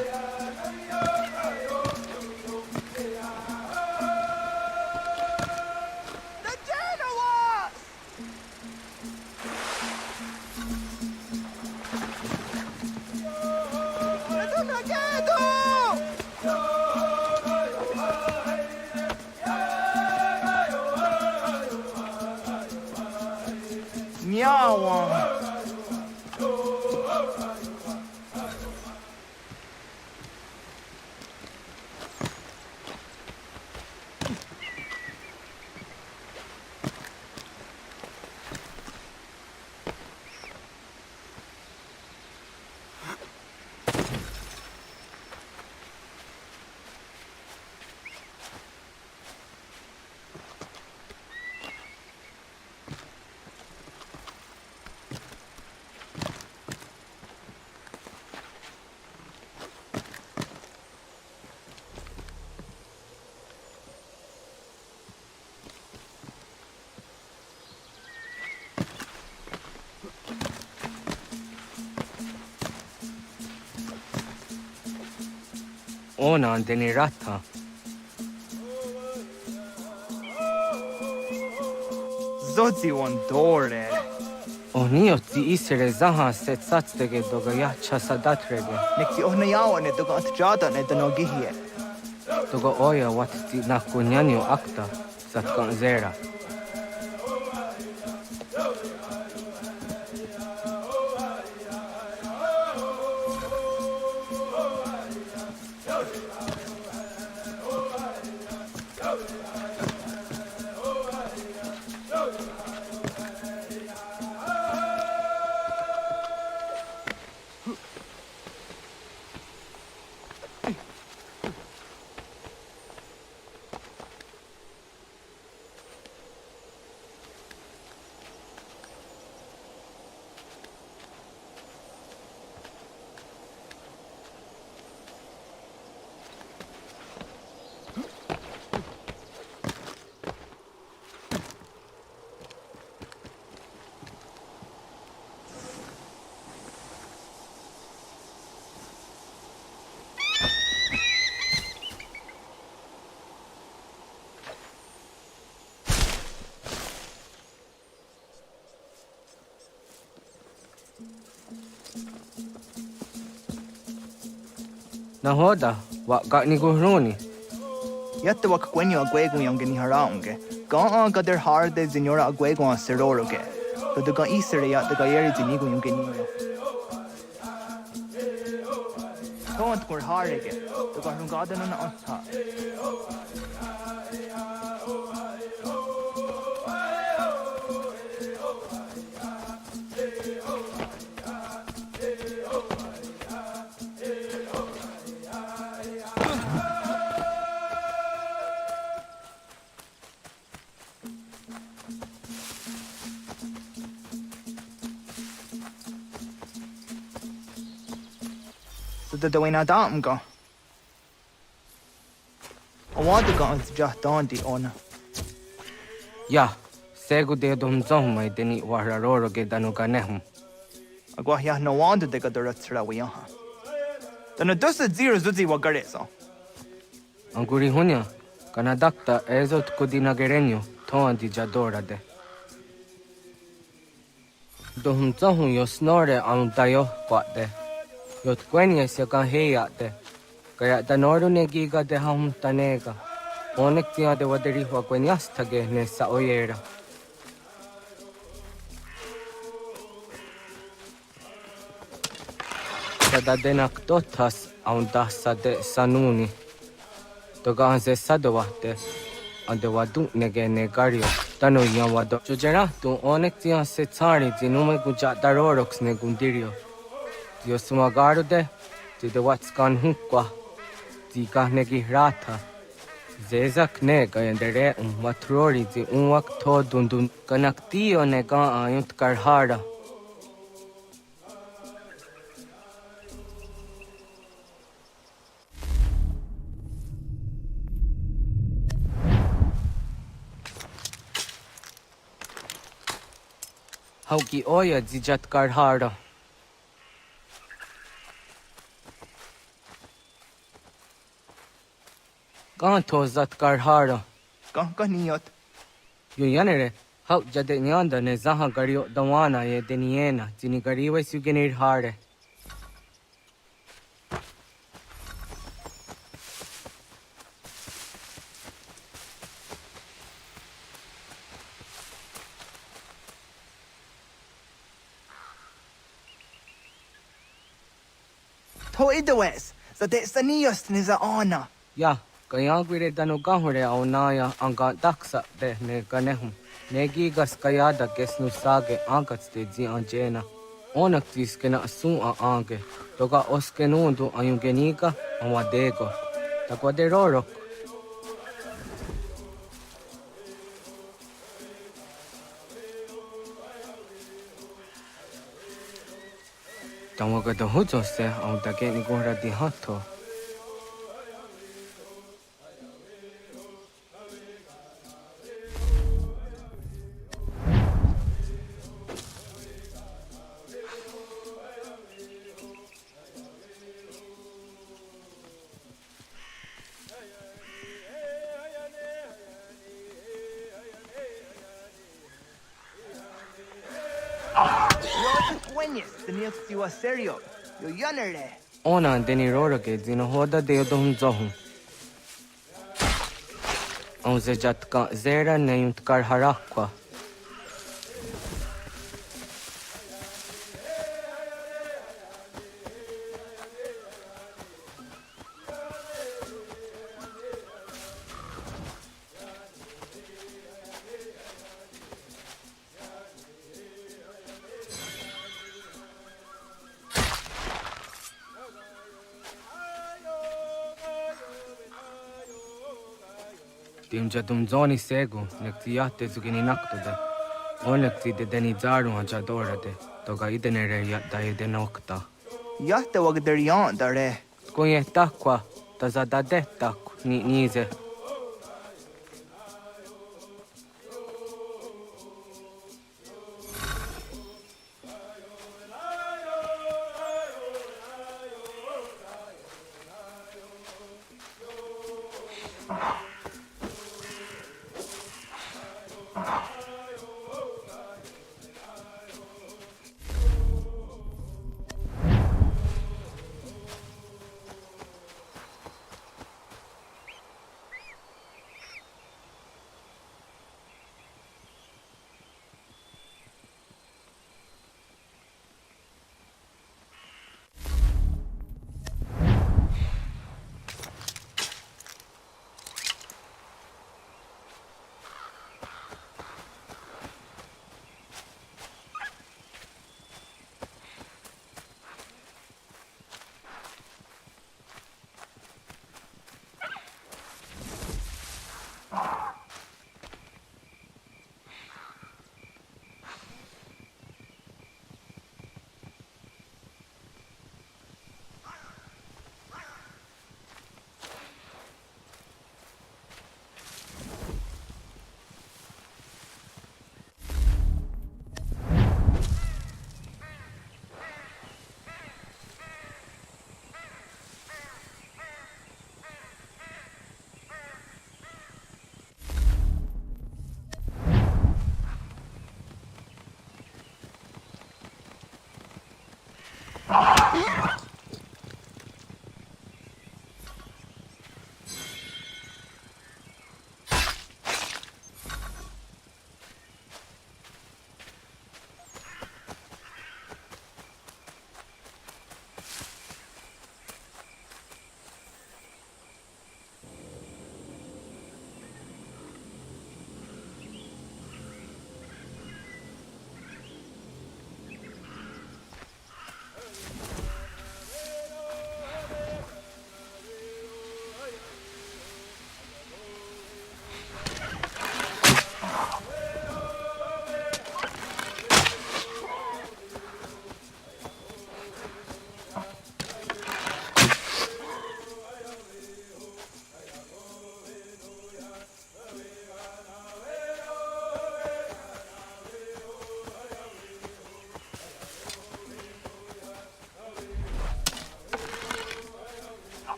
ona deni rata. Zodzi on dore. Onio ti isere zaha set satstege doga yacha sadatrege. Nekti ohnayawa ne doga atjada ne danogihie. Doga oya wat ti nakunyanyo akta satkan zera. Nahoda, wa gani guhruni. Yatta wak kwenyo agwego yang gani haraunge. Ga ga der harde zinora agwego an seroroge. But the ga isere yat the ga yeri zinigo yung gani. Don't kur harige. The ga rungadan an anta. The Dwayne Adam go. I want to go and just down the honor. Ya, segu de dum zomai deni wararoro ge danuga nehum. Agwa ya no wonder they got the ratsra we aha. Then a dozen zero zuzi wagareso. Anguri hunya, kanadakta ezot kudina gerenyo, toan di jadora de. Dohum zohum yo snore am dayo kwate. Yot kwenya se kan heyate. Kaya danoru ne giga de ham tanega. Onek tia de waderi wa kwenyas tage ne sa oyera. Sada denak totas aun dasa de sanuni. Toga anse sadowate. Ande wadu nege negario. Tano yan wado. Jojera tu onek tia se tsari zinume guja darorox ne gundirio. Dio sumagaro de the what's gone hukwa, the gahnegi rata. Zezak nega and the re matrori the unwak to dundun canaktio nega ayunt karhara. Hauki oya zijat karhara. Gan to zat karhara. Gan niyot. Yo yanere, hau jade nyanda ne zaha gario dawana ye deniena, zini gariwe sugenir hare. To idawes, so that's the niyos niza ona. Ya. Kaya gwire dano gahure au naya anga daksa de ne ganehum. Negi gas kayada gesnu sage angats de zi anjena. Onak tis kena asun a ange. Toga oskenundu ayungenika awadego. Takwa de rorok. Tawaga da hujo se au dage ni gora di hato. Quenis, the next you are serio. You're younger. Ona deni rora ke dino hoda de odum zohum. On zejat ka zera neyunt kar harakwa. Tim jadum zoni segu, nekti jahte zugini naktude. Onneksi de deni zarun jadorade, toga idenere jatta idenokta. Jahte wagder jan dare. Kun jehtakwa, ta zadadettak ni nize.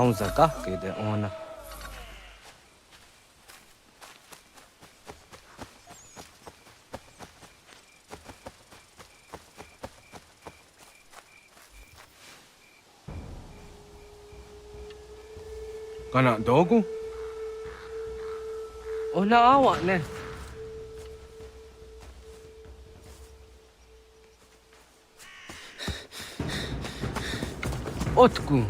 Aunza kahkide ona. Kana dogu? Ona awa ne. Otku.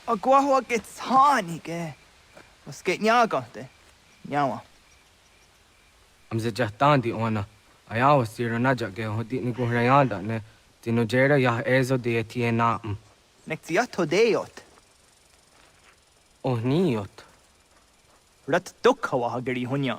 Agua gets honey, ke. Was get nyagante. Nyawa. Amze jahtandi ona. Ayawa siro naja ge hodi ni guhrayanda ne. Tinojera ya ezo de etiena. Nektiato deot. Oh niot. Rat dukhawa hageri hunya.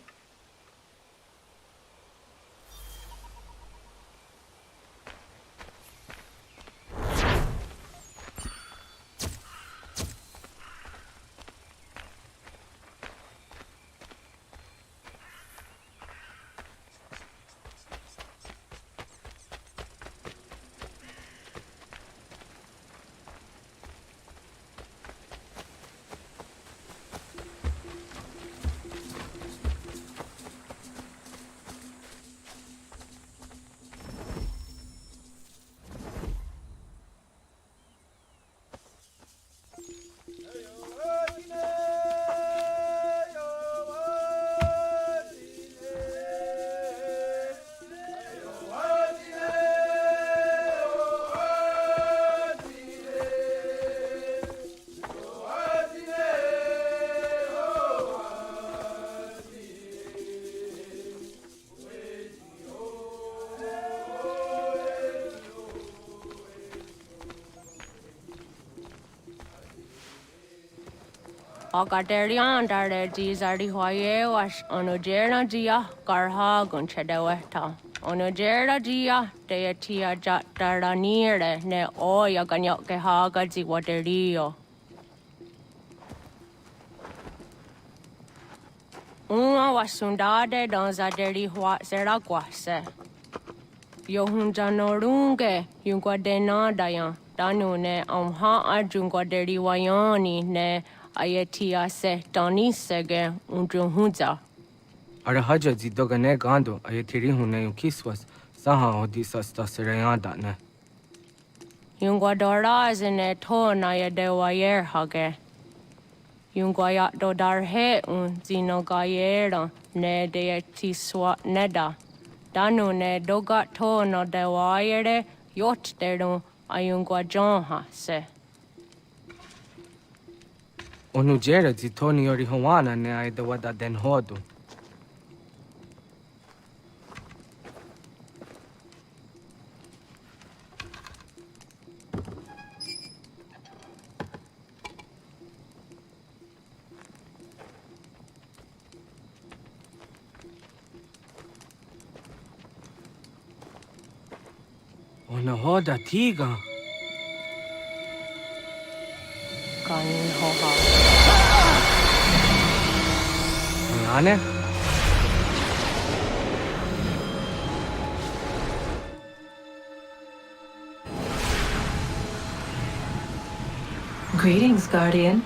Agaderian dare dizari hoye was onojera dia garha gunchedeweta. Onojera dia deatia jataranire ne oya ganyoke haga ziwaterio. Uma wasundade donzaderi hua seraguase. Yohunjanorunge yunguadenadayan danune amha arjunguaderi wayani ne Ayetia se Donisege Undruhunza. Arahaja zidogane gando ayetiri hune yukiswas saha odisa staserayanda ne. Yunguadora zine to na yadewayer hage. Yunguayat dodarhe zinogayera ne deetiswa neda. Danu ne dogat to no dewayere yot deru ayunguajonha se. Onujera zitoni yori hawana ne aida wada den hodu. Ona hoda tiga. Kanin hoha. Ane? Greetings, Guardian.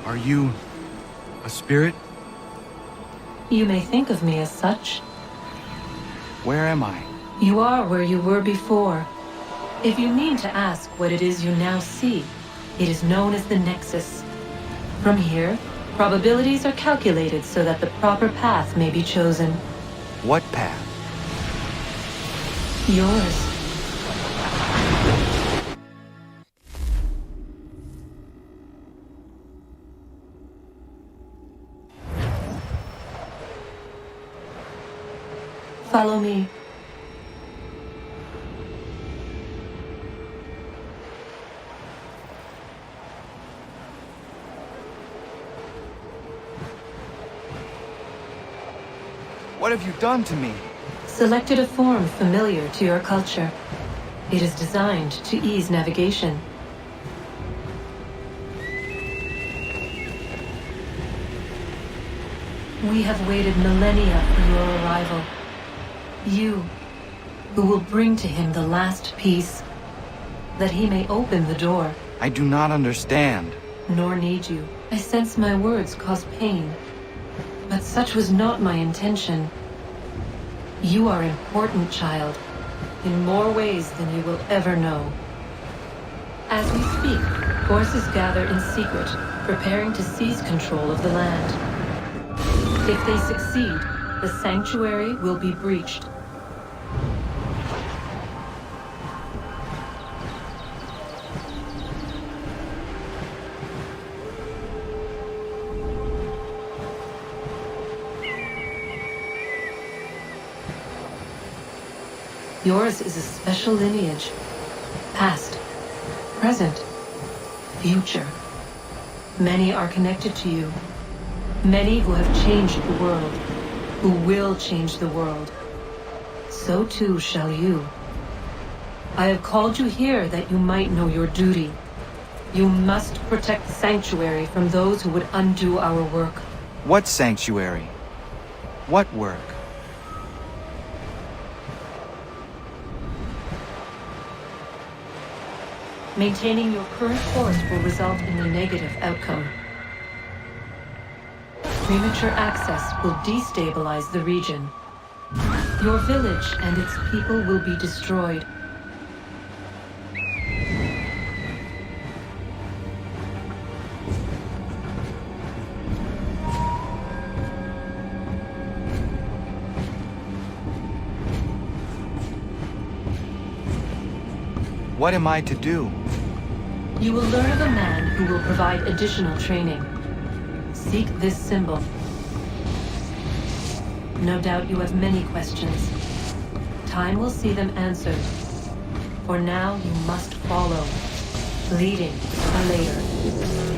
Are you a spirit? You may think of me as such. Where am I? You are where you were before. If you mean to ask what it is you now see, it is known as the Nexus. From here, probabilities are calculated so that the proper path may be chosen. What path? Yours. Follow me. What have you done to me? Selected a form familiar to your culture. It is designed to ease navigation. We have waited millennia for your arrival. You, who will bring to him the last piece, that he may open the door. I do not understand. Nor need you. I sense my words cause pain. But such was not my intention. You are important, child, in more ways than you will ever know. As we speak, forces gather in secret, preparing to seize control of the land. If they succeed, the sanctuary will be breached. Yours is a special lineage. Past, present, future. Many are connected to you. Many who have changed the world, who will change the world. So too shall you. I have called you here that you might know your duty. You must protect the sanctuary from those who would undo our work. What sanctuary? What work? Maintaining your current course will result in a negative outcome. Premature access will destabilize the region. Your village and its people will be destroyed. What am I to do? You will learn of a man who will provide additional training. Seek this symbol. No doubt you have many questions. Time will see them answered. For now, you must follow, leading for later.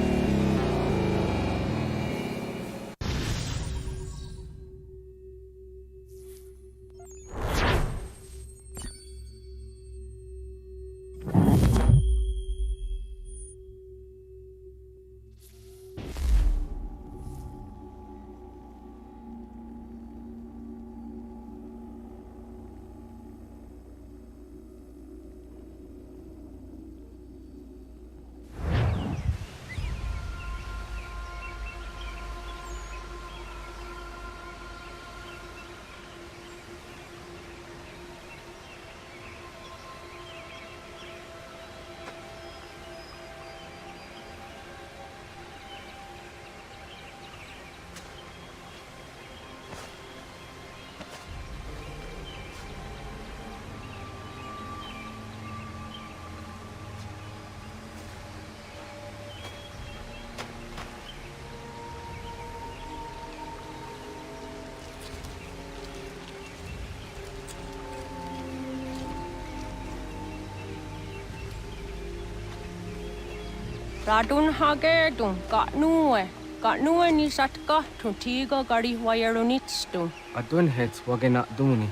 Ratonhnhaké tun Katnue ni satka tun tiga gari wayarunitstun. Adun hets wagena duni.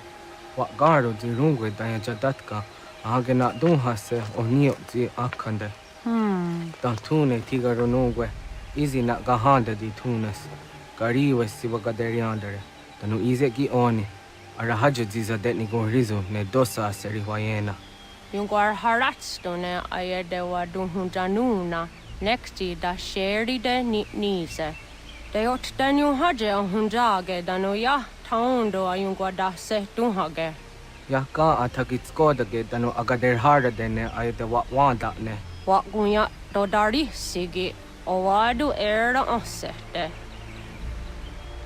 Wa garo di rungwe daya jadatka. Agena dun hase onio di akande. Tantune tiga runungwe. Izi na gahanda di tunas. Gariwe si wagaderiandere. Tanu ize ki oni. Arahajo ziza detni gorizo ne dosa seri wayena. Yungwar haratstune ayedewa dunhunjanuna. Nexti da sheri de nitnise. De ot danu haje hunjage danu ya taundo ayungwa da se dunhage. Ya ka atakitskoda ge danu agader harda dene ayede wanda ne. Wa gunya dodari sigi owadu era osete.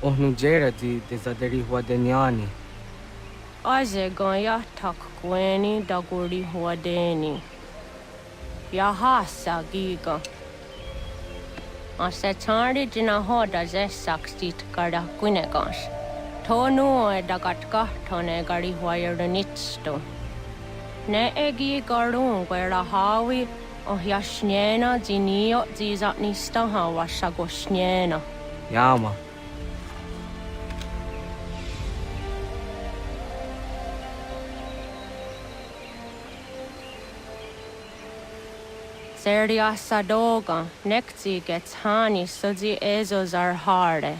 Ohnu jera di desaderi huadenyani. Aze gonya tak kweni daguri huadeni. Ya hasa giga. Ase tari jina hoda ze sakstit kada kunegas. Tonu e dagatka tone gari huayernitsto. Ne egi garung gwera hawi o yashnena zinio zizatnista hawasagoshnena. Yama. Seriassa doga, nekti gets hani sudzi ezos are harde.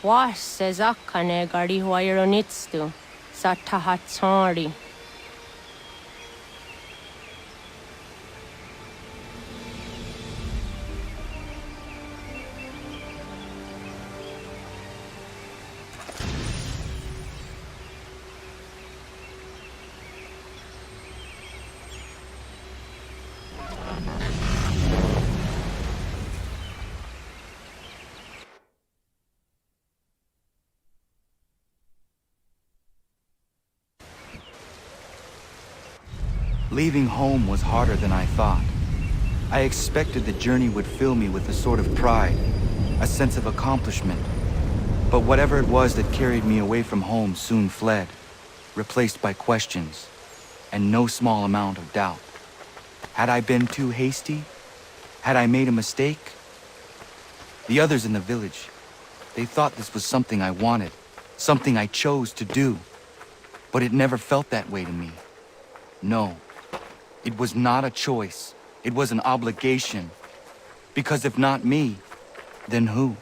Was se zakkane gari huaironitstu, satahatsari. Leaving home was harder than I thought. I expected the journey would fill me with a sort of pride, a sense of accomplishment. But whatever it was that carried me away from home soon fled, replaced by questions, and no small amount of doubt. Had I been too hasty? Had I made a mistake? The others in the village, they thought this was something I wanted, something I chose to do. But it never felt that way to me. No. It was not a choice. It was an obligation. Because if not me, then who?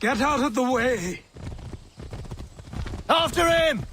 Get out of the way! After him!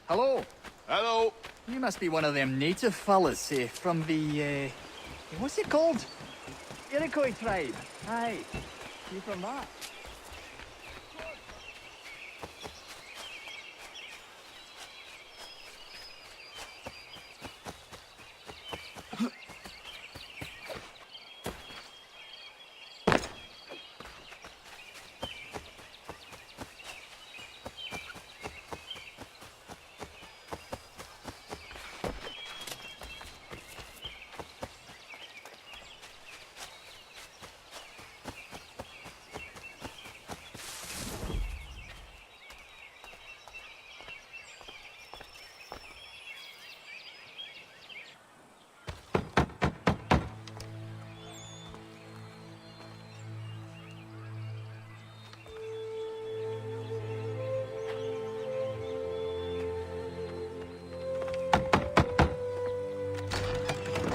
Hello. Hello. You must be one of them native fellas, from the, what's it called? Iroquois tribe. Aye. You from that?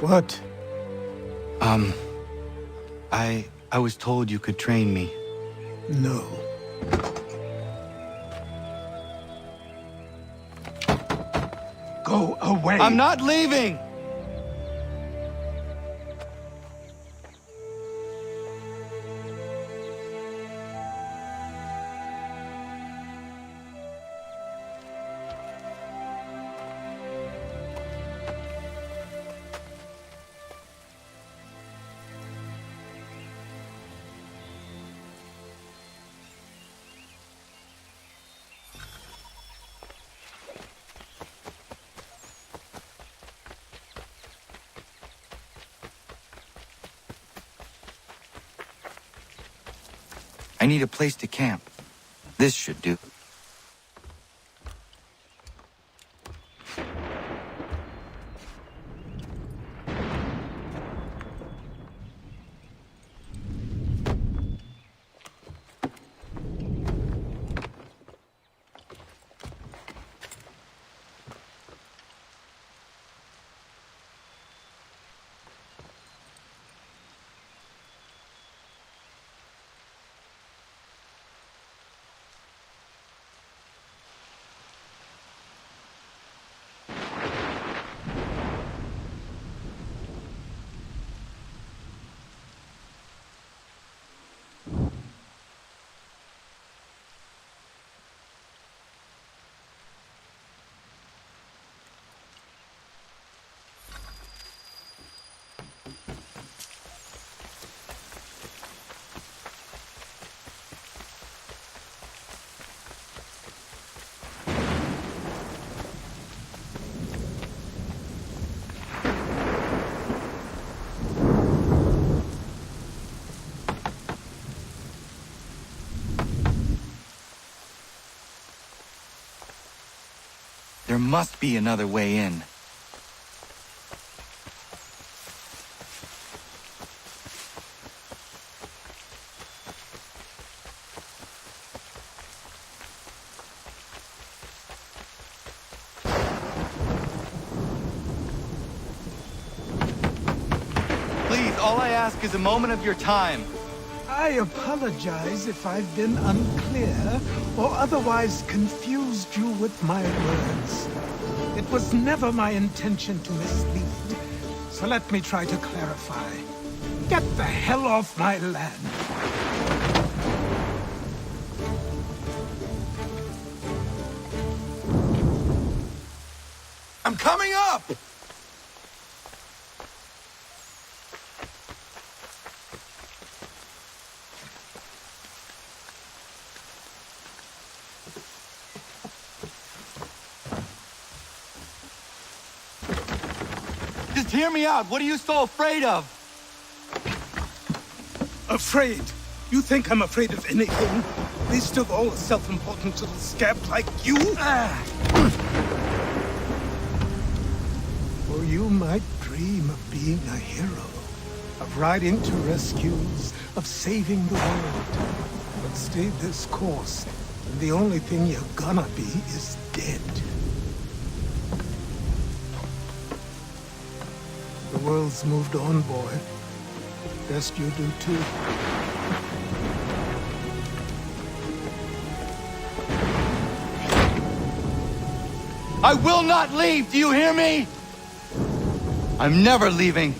What? I was told you could train me. No. Go away! I'm not leaving! I need a place to camp. This should do. There must be another way in. Please, all I ask is a moment of your time. I apologize if I've been unclear or otherwise confused you with my words. It was never my intention to mislead, so let me try to clarify. Get the hell off my land. I'm coming up! Just hear me out. What are you so afraid of? Afraid? You think I'm afraid of anything? Least of all a self-important little scab like you? Or you might dream of being a hero, of riding to rescues, of saving the world. But stay this course, and the only thing you're gonna be is dead. The world's moved on, boy. Best you do too. I will not leave! Do you hear me? I'm never leaving.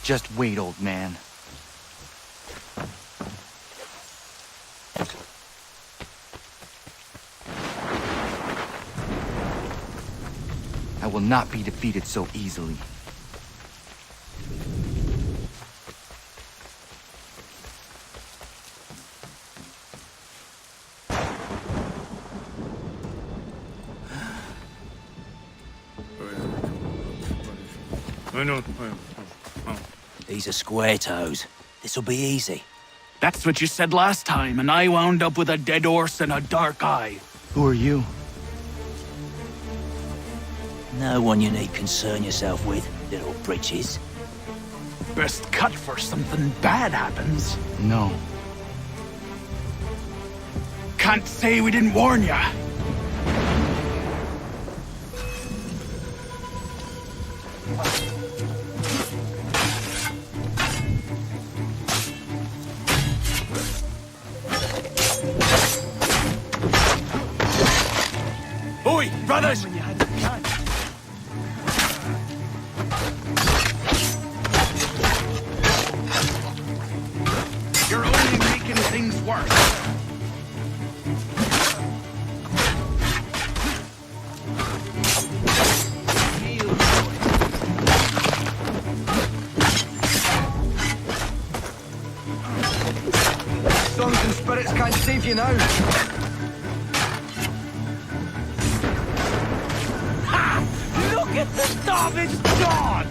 Just wait, old man. I will not be defeated so easily. These are square toes. This'll be easy. That's what you said last time, and I wound up with a dead horse and a dark eye. Who are you? No one you need concern yourself with, little britches. Best cut for something bad happens. No. Can't say we didn't warn ya. Oi, brothers! You're only making things worse. Songs and spirits can't save you now. Look at the savage dog!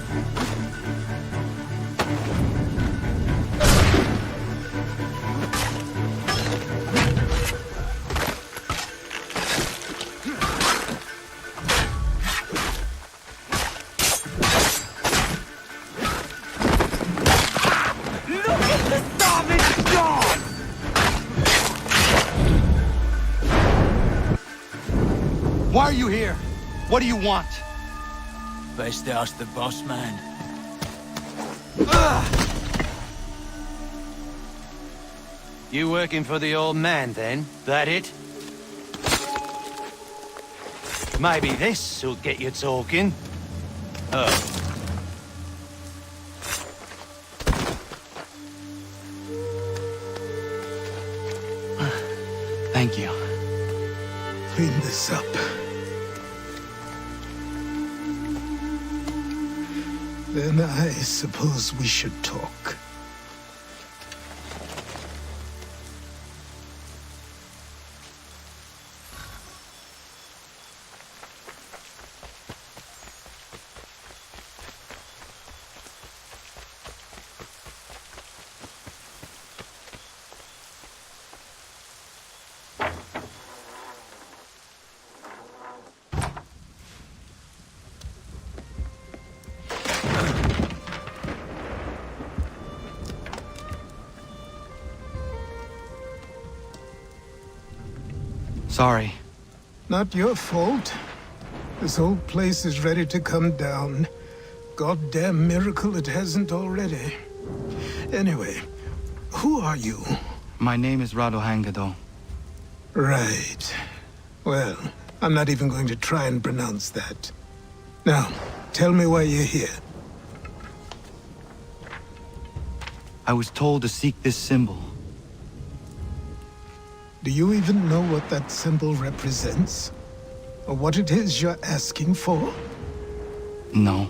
Look at the savage dog! Why are you here? What do you want? Best ask the boss man. You working for the old man, then? That it? Maybe this'll get you talking. Oh. Thank you. Clean this up. Then I suppose we should talk. Sorry. Not your fault. This whole place is ready to come down. Goddamn miracle it hasn't already. Anyway, who are you? My name is Ratonhnhaké. Right. Well, I'm not even going to try and pronounce that. Now, tell me why you're here. I was told to seek this symbol. Do you even know what that symbol represents? Or what it is you're asking for? No.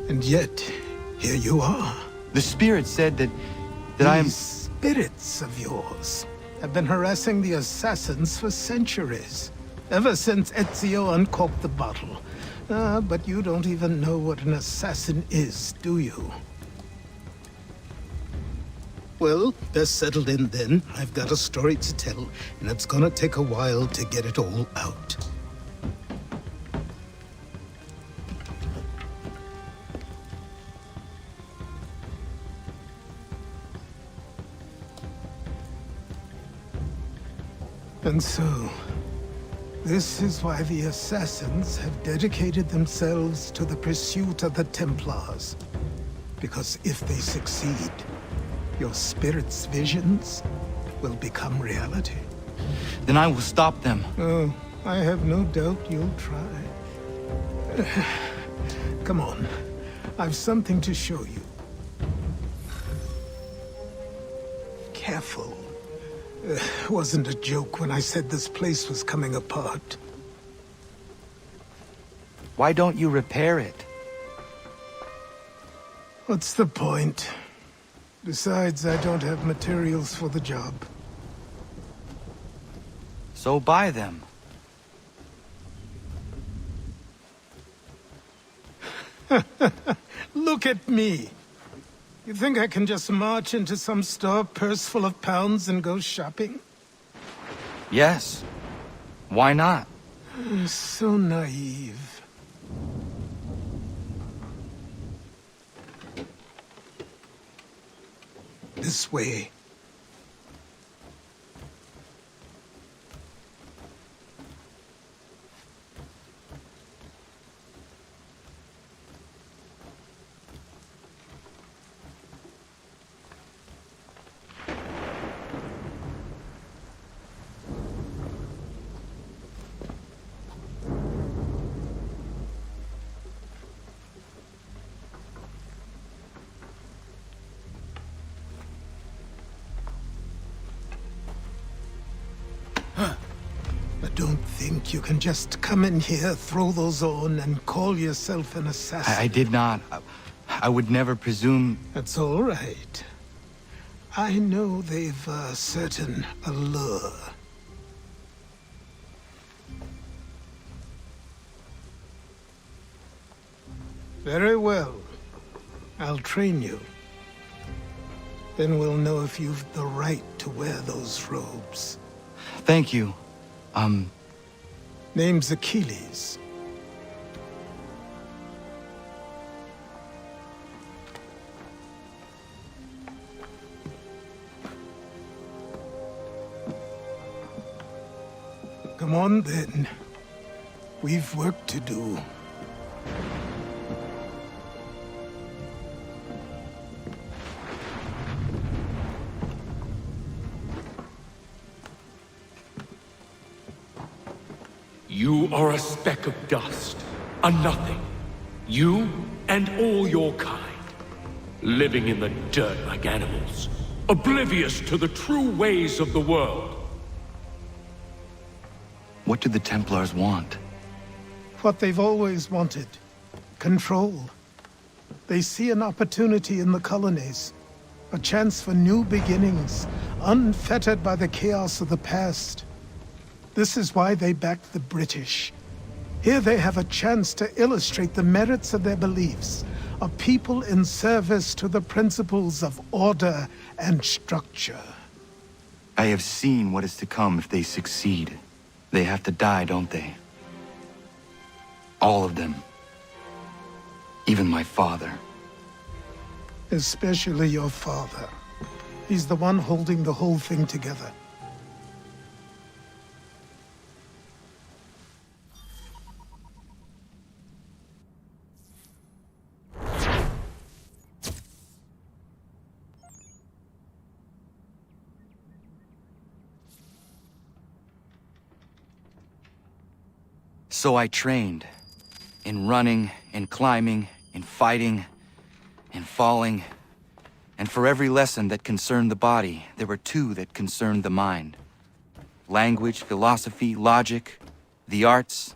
And yet, here you are. The spirit said that I am... These spirits of yours have been harassing the assassins for centuries. Ever since Ezio uncorked the bottle. But you don't even know what an assassin is, do you? Well, best settled in then. I've got a story to tell, and it's gonna take a while to get it all out. And so, this is why the assassins have dedicated themselves to the pursuit of the Templars. Because if they succeed, your spirit's visions will become reality. Then I will stop them. Oh, I have no doubt you'll try. Come on. I've something to show you. Careful. Wasn't a joke when I said this place was coming apart. Why don't you repair it? What's the point? Besides, I don't have materials for the job. So buy them. Look at me. You think I can just march into some store, purse full of pounds, and go shopping? Yes. Why not? So naive. This way. think you can just come in here, throw those on, and call yourself an assassin? I did not. I would never presume... That's all right. I know they've a certain allure. Very well. I'll train you. Then we'll know if you've the right to wear those robes. Thank you. Name's Achilles. Come on, then. We've work to do. You are a speck of dust, a nothing. You and all your kind. Living in the dirt like animals, oblivious to the true ways of the world. What do the Templars want? What they've always wanted. Control. They see an opportunity in the colonies. A chance for new beginnings, unfettered by the chaos of the past. This is why they backed the British. Here they have a chance to illustrate the merits of their beliefs, a people in service to the principles of order and structure. I have seen what is to come if they succeed. They have to die, don't they? All of them. Even my father. Especially your father. He's the one holding the whole thing together. So I trained. In running, in climbing, in fighting, in falling. And for every lesson that concerned the body, there were two that concerned the mind. Language, philosophy, logic, the arts.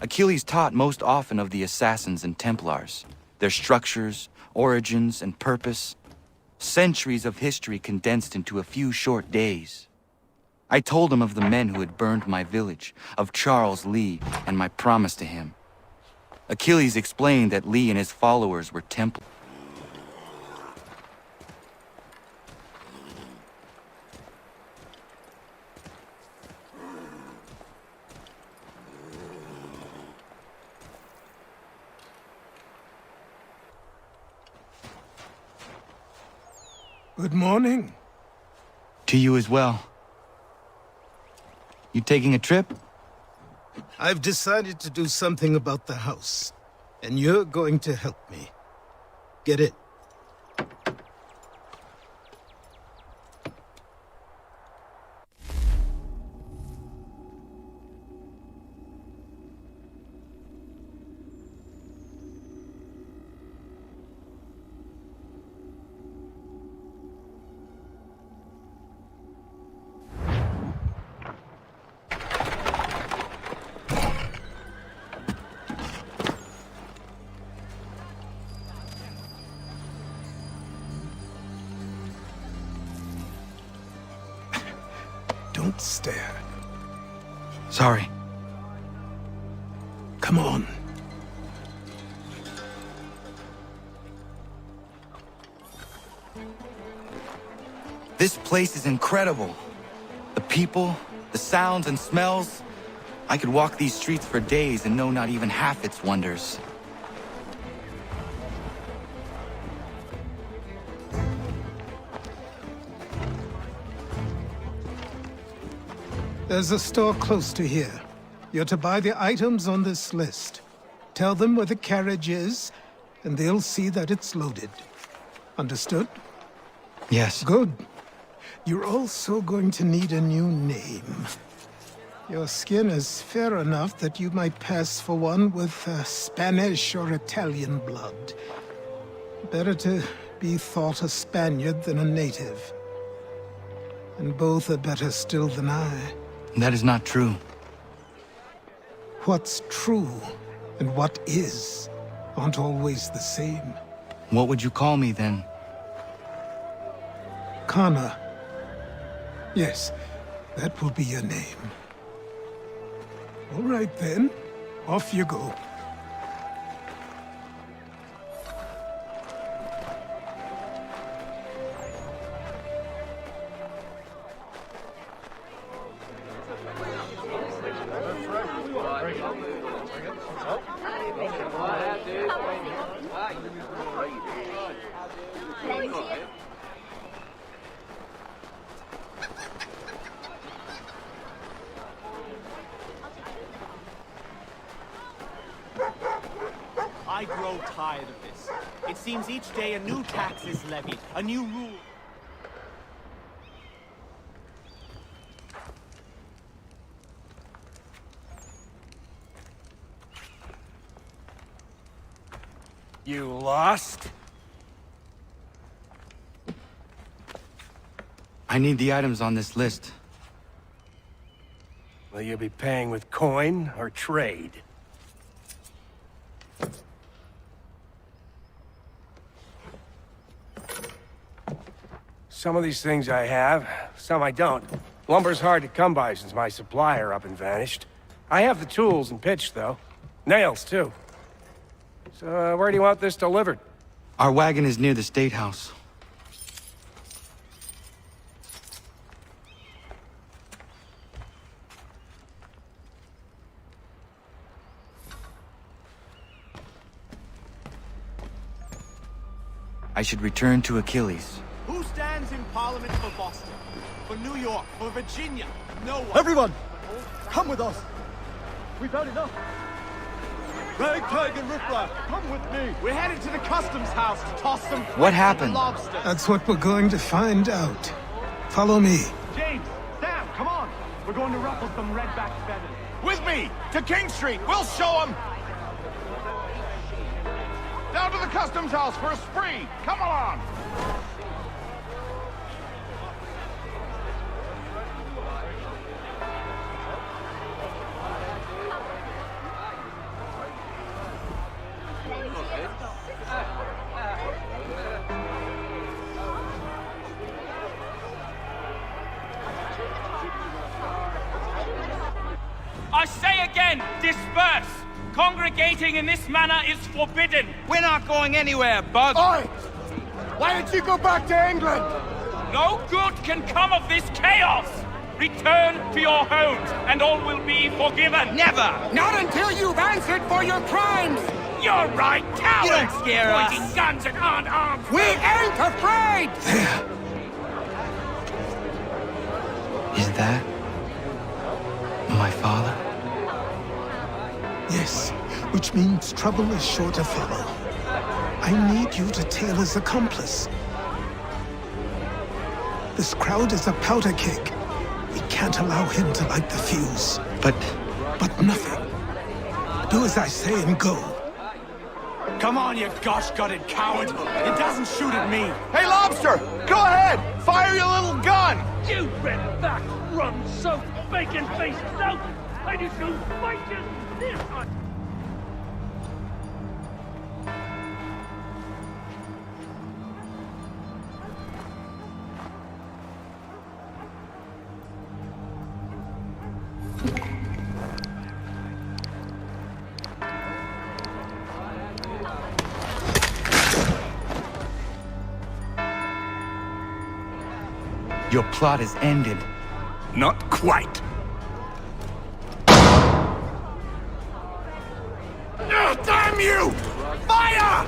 Achilles taught most often of the assassins and Templars, their structures, origins, and purpose. Centuries of history condensed into a few short days. I told him of the men who had burned my village, of Charles Lee, and my promise to him. Achilles explained that Lee and his followers were Templars. Good morning. To you as well. You taking a trip? I've decided to do something about the house, and you're going to help me. Get it? Don't stare. Sorry. Come on. This place is incredible. The people, the sounds and smells. I could walk these streets for days and know not even half its wonders. There's a store close to here. You're to buy the items on this list. Tell them where the carriage is, and they'll see that it's loaded. Understood? Yes. Good. You're also going to need a new name. Your skin is fair enough that you might pass for one with Spanish or Italian blood. Better to be thought a Spaniard than a native. And both are better still than I. That is not true. What's true and what is aren't always the same. What would you call me then? Kana. Yes, that will be your name. All right then, off you go. I grow tired of this. It seems each day a new tax is levied, a new rule. You lost? I need the items on this list. Will you be paying with coin or trade? Some of these things I have, some I don't. Lumber's hard to come by since my supplier up and vanished. I have the tools and pitch, though. Nails, too. So, where do you want this delivered? Our wagon is near the State House. I should return to Achilles. Who stands in Parliament for Boston? For New York? For Virginia? No one. Everyone, come with us. We've had enough. Ragtag and riffraff, come with me. We're headed to the customs house to toss some What happened? lobsters. That's what we're going to find out. Follow me. James, Sam, come on. We're going to ruffle some redback feathers. With me, to King Street. We'll show them. Down to the customs house for a spree. Come along. I say again, disperse! Congregating in this manner is forbidden! We're not going anywhere, Bug! Oi! Why don't you go back to England? No good can come of this chaos! Return to your homes, and all will be forgiven! Never! Not until you've answered for your crimes! You're right, cowards! You don't scare us. Pointing guns and aren't armed! We ain't afraid! Is that my father? Yes, which means trouble is sure to follow. I need you to tail his accomplice. This crowd is a powder keg. We can't allow him to light the fuse. But nothing. Do as I say and go. Come on, you gosh-gutted coward. It doesn't shoot at me. Hey, Lobster! Go ahead! Fire your little gun! You red-backed, rum-soaked, bacon-faced lout! I just go fight you this one! Your plot is ended. Not quite. Oh, damn you! Fire!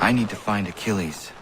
I need to find Achilles.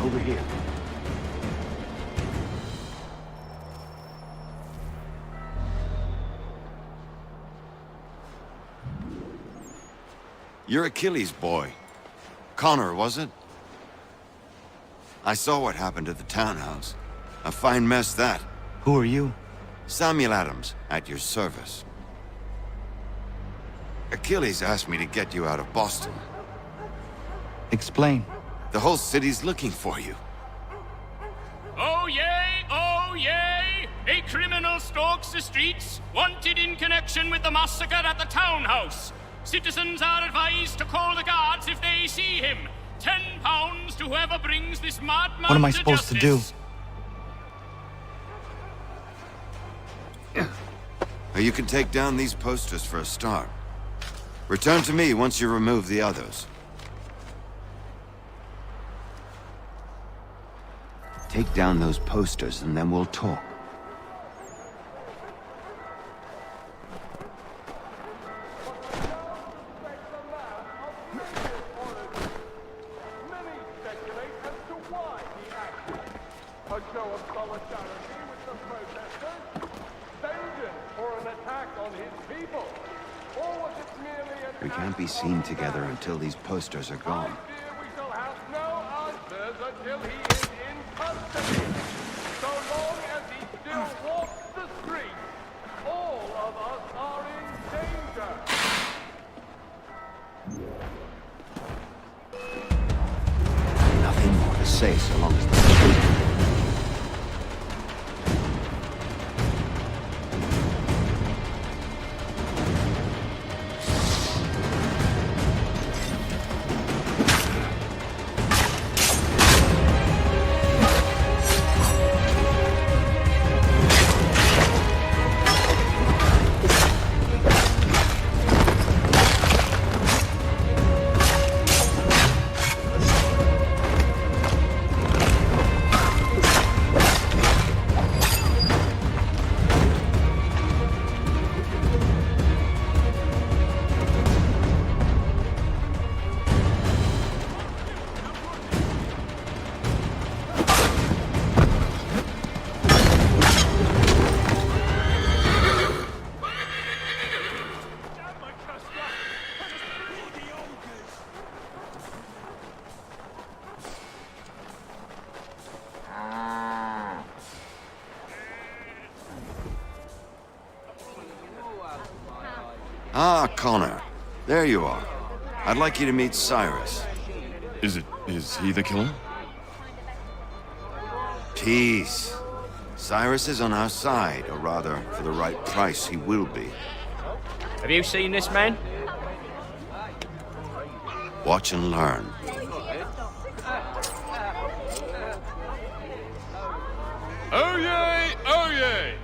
Over here. You're Achilles' boy. Connor, was it? I saw what happened at the townhouse. A fine mess, that. Who are you? Samuel Adams, at your service. Achilles asked me to get you out of Boston. Explain. The whole city's looking for you. Oh yay, oh yay! A criminal stalks the streets, wanted in connection with the massacre at the townhouse. Citizens are advised to call the guards if they see him. £10 to whoever brings this madman. What am I supposed to do? You can take down these posters for a start. Return to me once you remove the others. Take down those posters and then we'll talk. We can't be seen together until these posters are gone. Nothing more to say so long as the Ah, Connor. There you are. I'd like you to meet Cyrus. Is he the killer? Peace. Cyrus is on our side, or rather, for the right price, he will be. Have you seen this man? Watch and learn. Oh yay, oh yay!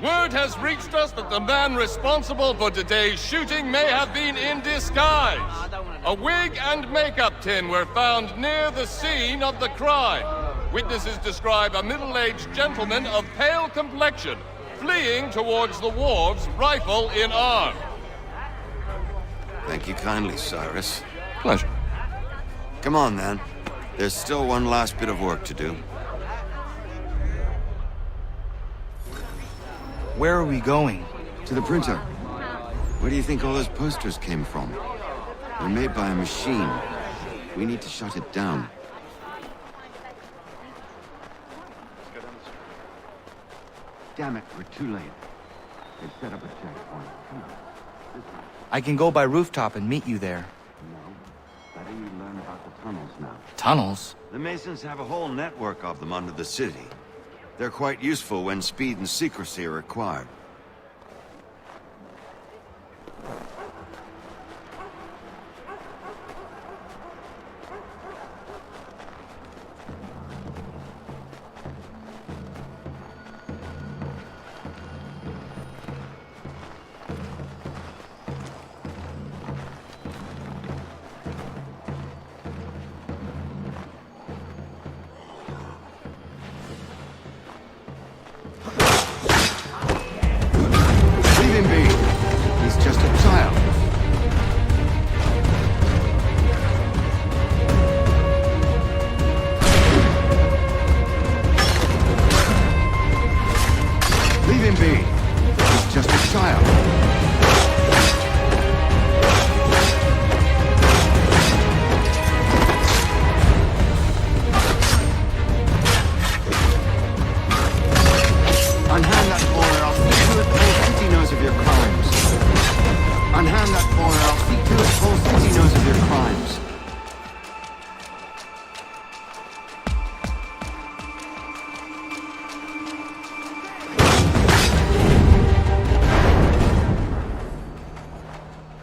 Word has reached us that the man responsible for today's shooting may have been in disguise. A wig and makeup tin were found near the scene of the crime. Witnesses describe a middle-aged gentleman of pale complexion fleeing towards the wharves, rifle in arm. Thank you kindly, Cyrus. Pleasure. Come on, then. There's still one last bit of work to do. Where are we going? To the printer. Where do you think all those posters came from? They're made by a machine. We need to shut it down. Damn it, we're too late. They've set up a checkpoint. Come on. This way. I can go by rooftop and meet you there. No. Better you learn about the tunnels now. Tunnels? The Masons have a whole network of them under the city. They're quite useful when speed and secrecy are required.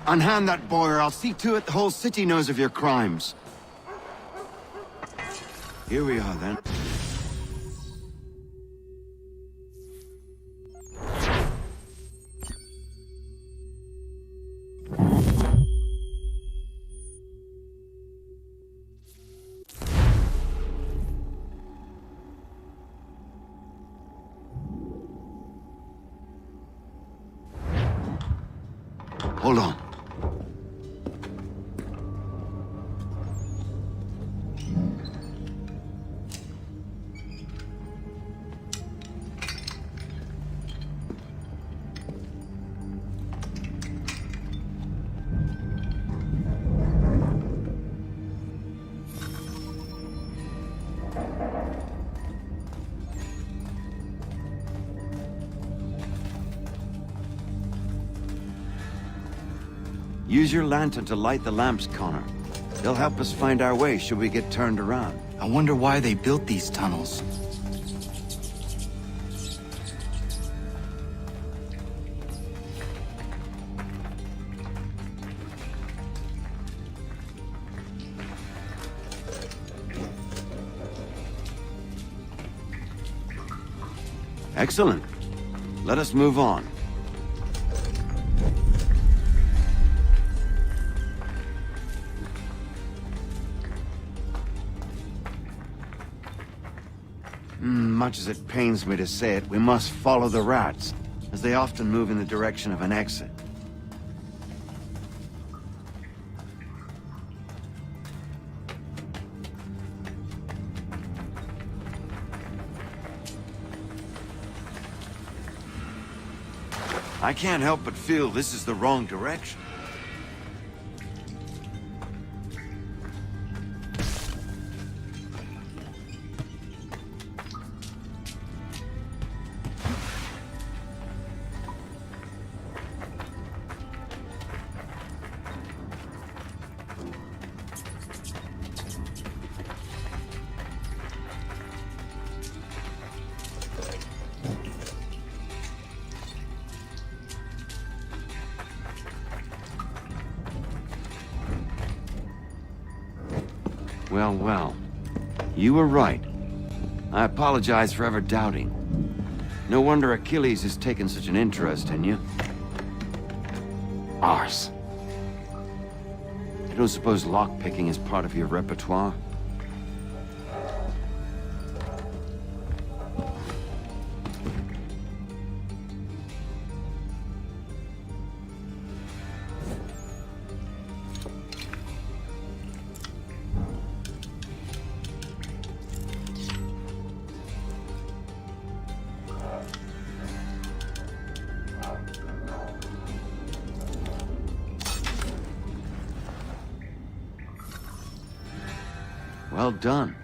Unhand that boy, or I'll see to it the whole city knows of your crimes. Here we are, then. Hold on. Use your lantern to light the lamps, Connor. They'll help us find our way should we get turned around. I wonder why they built these tunnels. Excellent. Let us move on. Much as it pains me to say it, we must follow the rats, as they often move in the direction of an exit. I can't help but feel this is the wrong direction. Well, well. You were right. I apologize for ever doubting. No wonder Achilles has taken such an interest in you. Arse. I don't suppose lockpicking is part of your repertoire? Well done.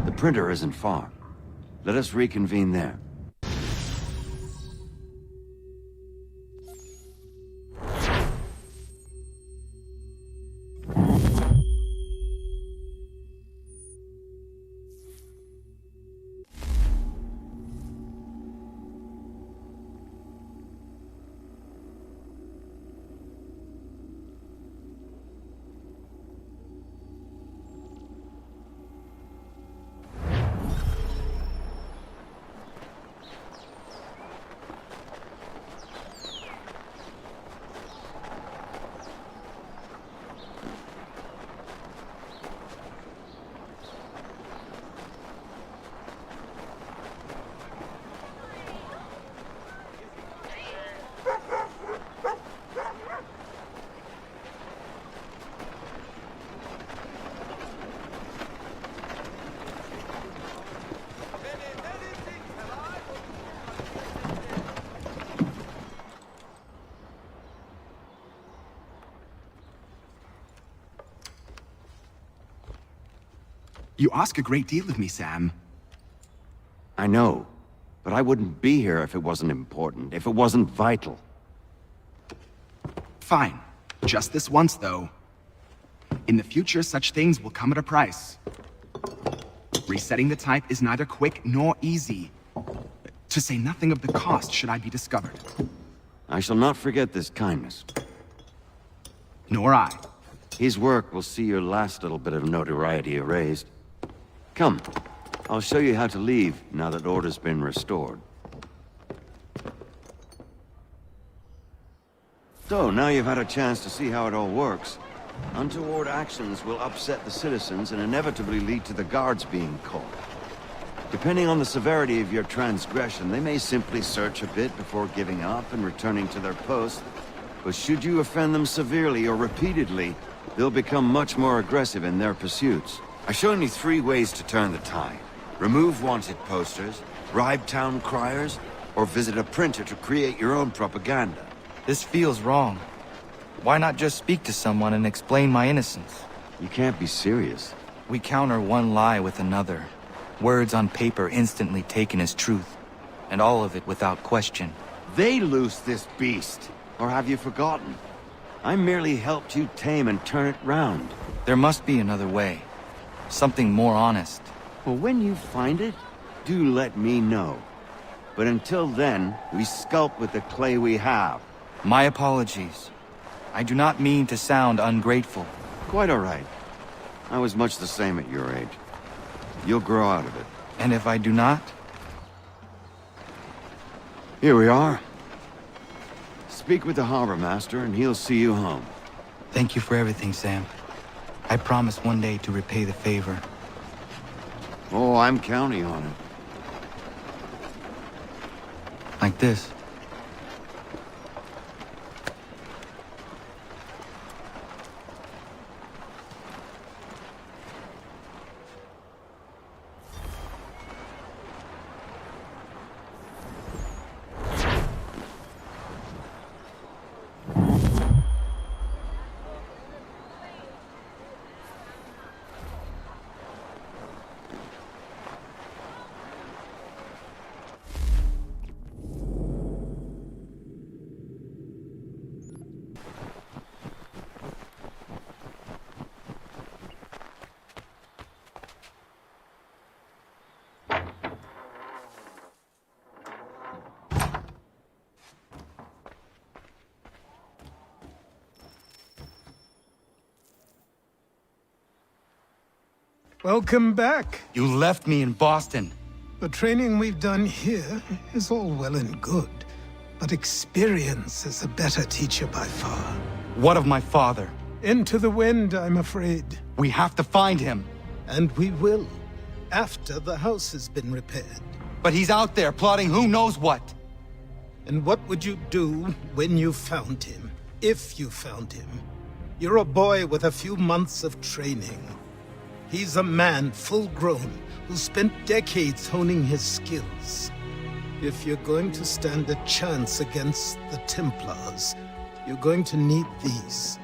The printer isn't far. Let us reconvene there. You ask a great deal of me, Sam. I know, but I wouldn't be here if it wasn't important, if it wasn't vital. Fine. Just this once, though. In the future, such things will come at a price. Resetting the type is neither quick nor easy. To say nothing of the cost should I be discovered. I shall not forget this kindness. Nor I. His work will see your last little bit of notoriety erased. Come, I'll show you how to leave now that order's been restored. So, now you've had a chance to see how it all works. Untoward actions will upset the citizens and inevitably lead to the guards being caught. Depending on the severity of your transgression, they may simply search a bit before giving up and returning to their post. But should you offend them severely or repeatedly, they'll become much more aggressive in their pursuits. I've shown you 3 ways to turn the tide. Remove wanted posters, bribe town criers, or visit a printer to create your own propaganda. This feels wrong. Why not just speak to someone and explain my innocence? You can't be serious. We counter one lie with another. Words on paper instantly taken as truth. And all of it without question. They loose this beast. Or have you forgotten? I merely helped you tame and turn it round. There must be another way. Something more honest. Well, when you find it, do let me know. But until then, we sculpt with the clay we have. My apologies. I do not mean to sound ungrateful. Quite all right. I was much the same at your age. You'll grow out of it. And if I do not? Here we are. Speak with the harbor master and he'll see you home. Thank you for everything, Sam. I promise one day to repay the favor. Oh, I'm counting on it. Like this. Welcome back. You left me in Boston. The training we've done here is all well and good, but experience is a better teacher by far. What of my father? Into the wind, I'm afraid. We have to find him. And we will, after the house has been repaired. But he's out there plotting who knows what. And what would you do when you found him? If you found him? You're a boy with a few months of training. He's a man, full-grown, who spent decades honing his skills. If you're going to stand a chance against the Templars, you're going to need these.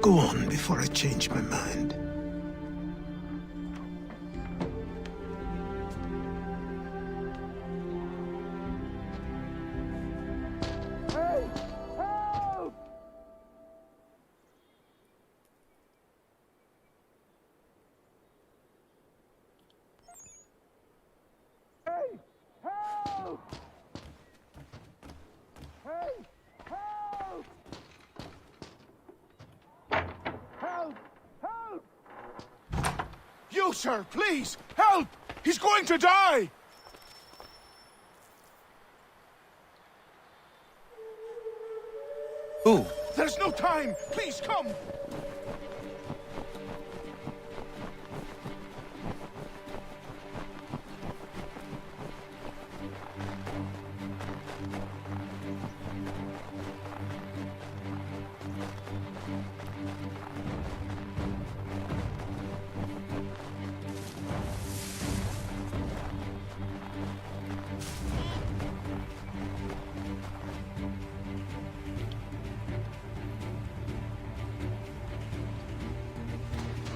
Go on before I change my mind. You, sir, please! Help! He's going to die! Who? There's no time! Please, come!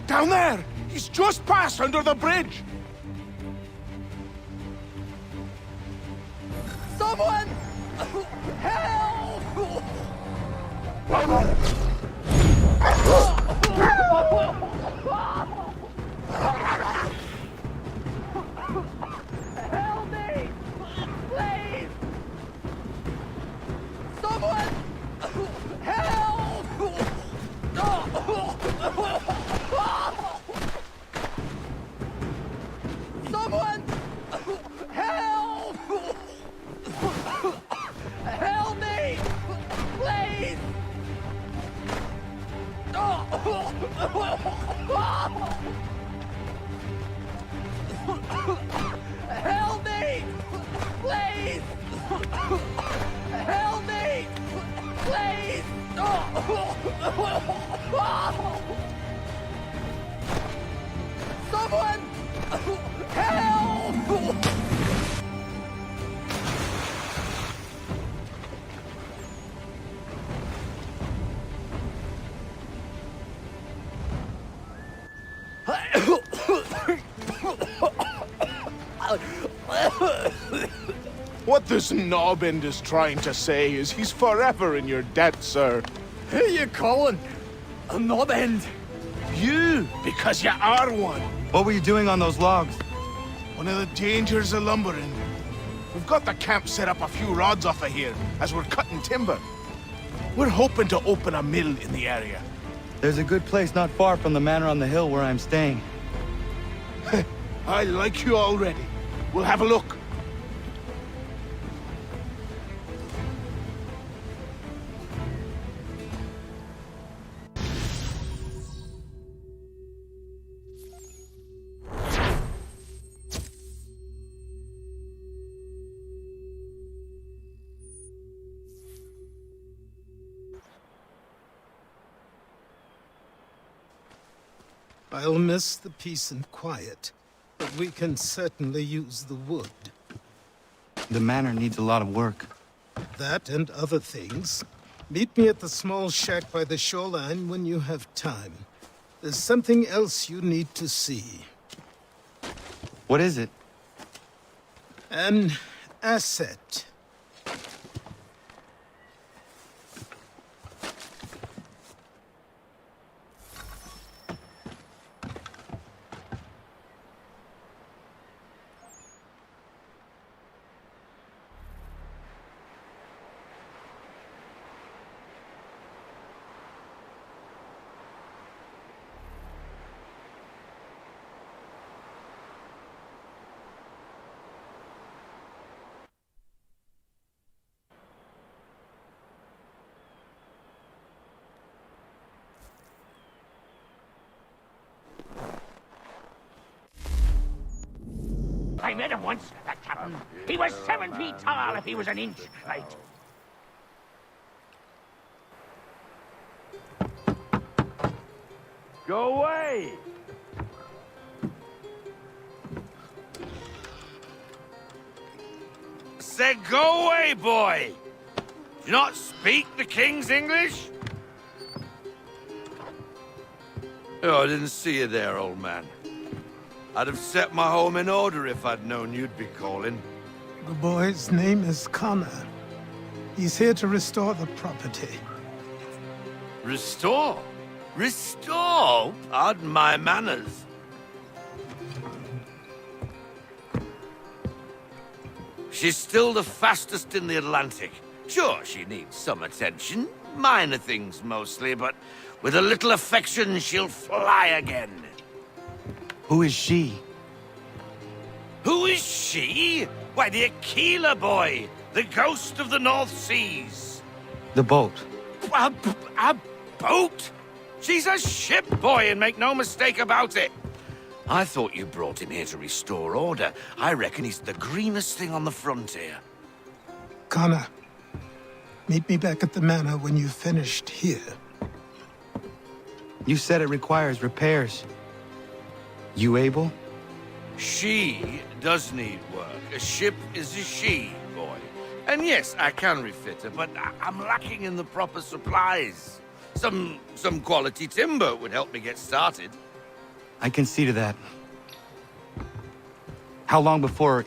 Down there! He's just passed under the bridge! Someone! Help! Help me! Please! Someone! Help! Someone! Help! Help me! Please! Help me! Please! Help me! Please! Someone! Help! What this knobbend is trying to say is he's forever in your debt, sir. Who are you calling? A knob-end? You, because you are one. What were you doing on those logs? One of the dangers of lumbering. We've got the camp set up a few rods off of here, as we're cutting timber. We're hoping to open a mill in the area. There's a good place not far from the manor on the hill where I'm staying. I like you already. We'll have a look. I'll miss the peace and quiet, but we can certainly use the wood. The manor needs a lot of work. That and other things. Meet me at the small shack by the shoreline when you have time. There's something else you need to see. What is it? An asset. I met him once, that captain. He was 7 feet tall if he was an inch right. Go away! Said go away, boy! Do you not speak the King's English? Oh, I didn't see you there, old man. I'd have set my home in order if I'd known you'd be calling. The boy's name is Connor. He's here to restore the property. Restore? Restore? Pardon my manners. She's still the fastest in the Atlantic. Sure, she needs some attention. Minor things mostly, but with a little affection, she'll fly again. Who is she? Who is she? Why, the Aquila boy, the ghost of the North Seas. The boat. A boat? She's a ship boy, and make no mistake about it. I thought you brought him here to restore order. I reckon he's the greenest thing on the frontier. Connor, meet me back at the manor when you've finished here. You said it requires repairs. You able? She does need work. A ship is a she, boy. And yes, I can refit her, but I'm lacking in the proper supplies. Some quality timber would help me get started. I can see to that. How long before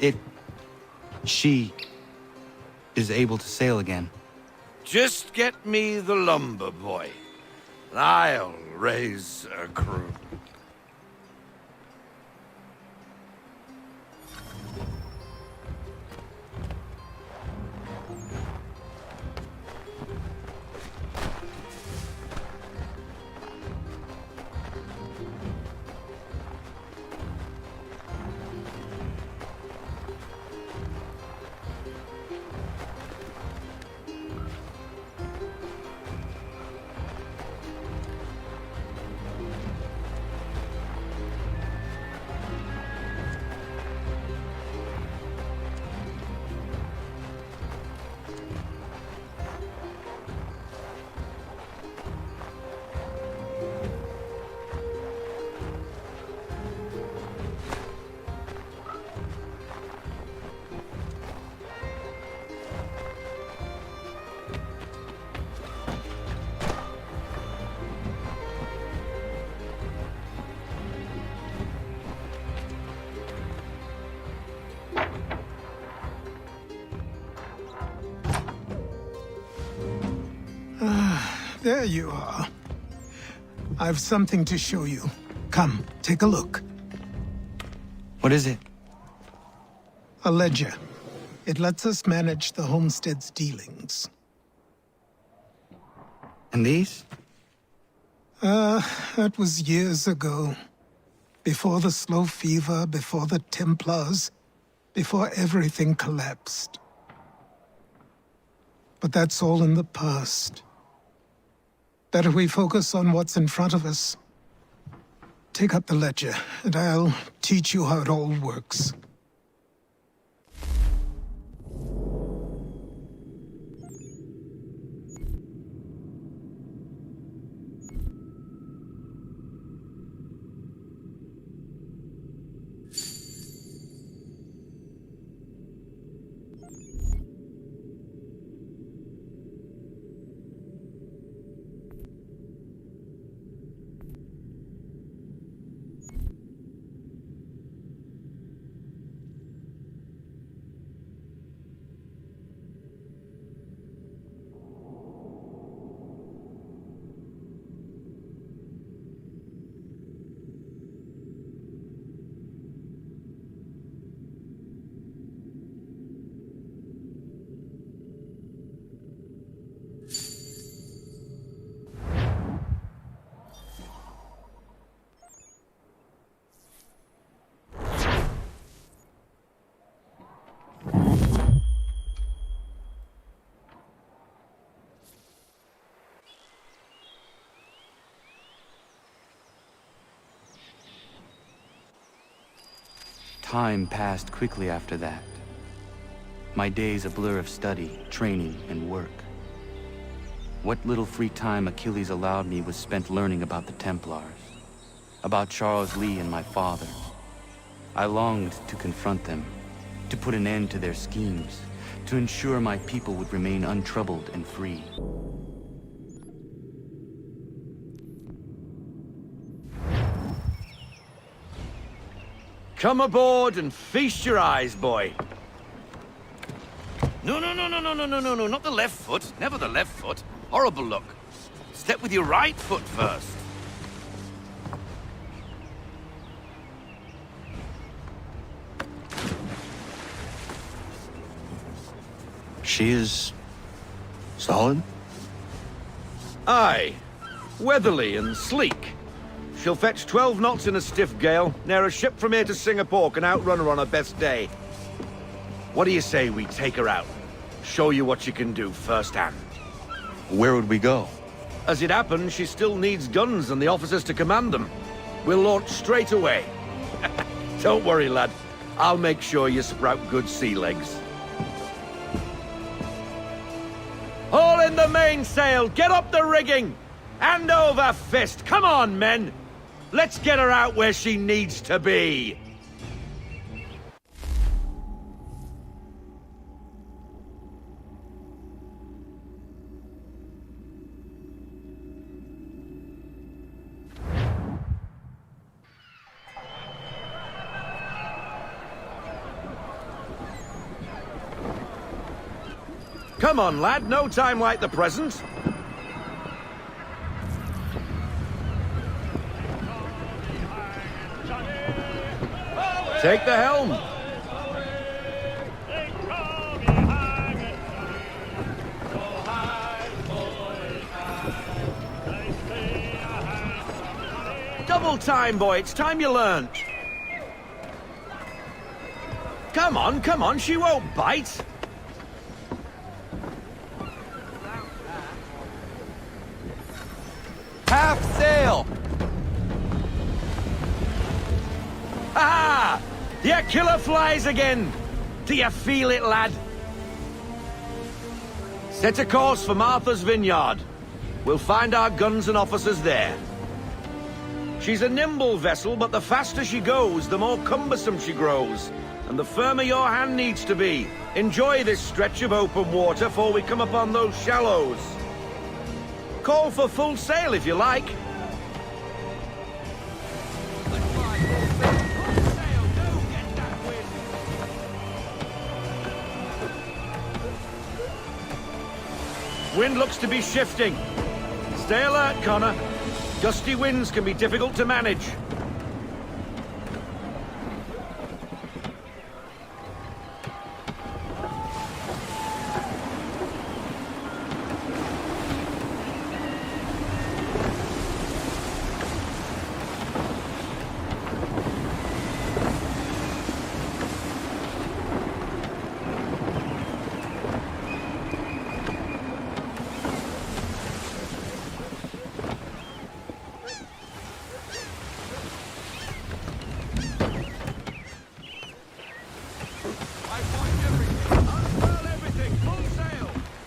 she is able to sail again? Just get me the lumber, boy. I'll raise a crew. There you are. I've something to show you. Come, take a look. What is it? A ledger. It lets us manage the homestead's dealings. And these? That was years ago. Before the slow fever, before the Templars, before everything collapsed. But that's all in the past. Better we focus on what's in front of us. Take up the ledger, and I'll teach you how it all works. Time passed quickly after that. My days a blur of study, training, and work. What little free time Achilles allowed me was spent learning about the Templars, about Charles Lee and my father. I longed to confront them, to put an end to their schemes, to ensure my people would remain untroubled and free. Come aboard and feast your eyes, boy. No, not the left foot. Never the left foot. Horrible look. Step with your right foot first. She is... solid? Aye. Weatherly and sleek. She'll fetch 12 knots in a stiff gale. Ne'er a ship from here to Singapore can outrun her on her best day. What do you say we take her out? Show you what she can do firsthand. Where would we go? As it happens, she still needs guns and the officers to command them. We'll launch straight away. Don't worry, lad. I'll make sure you sprout good sea legs. Haul in the mainsail! Get up the rigging! Hand over fist! Come on, men! Let's get her out where she needs to be! Come on, lad. No time like the present. Take the helm. Double time, boy. It's time you learned. Come on. She won't bite. Half sail! Ha! Your killer flies again! Do you feel it, lad? Set a course for Martha's Vineyard. We'll find our guns and officers there. She's a nimble vessel, but the faster she goes, the more cumbersome she grows. And the firmer your hand needs to be. Enjoy this stretch of open water before we come upon those shallows. Call for full sail if you like. Wind looks to be shifting. Stay alert, Connor. Gusty winds can be difficult to manage.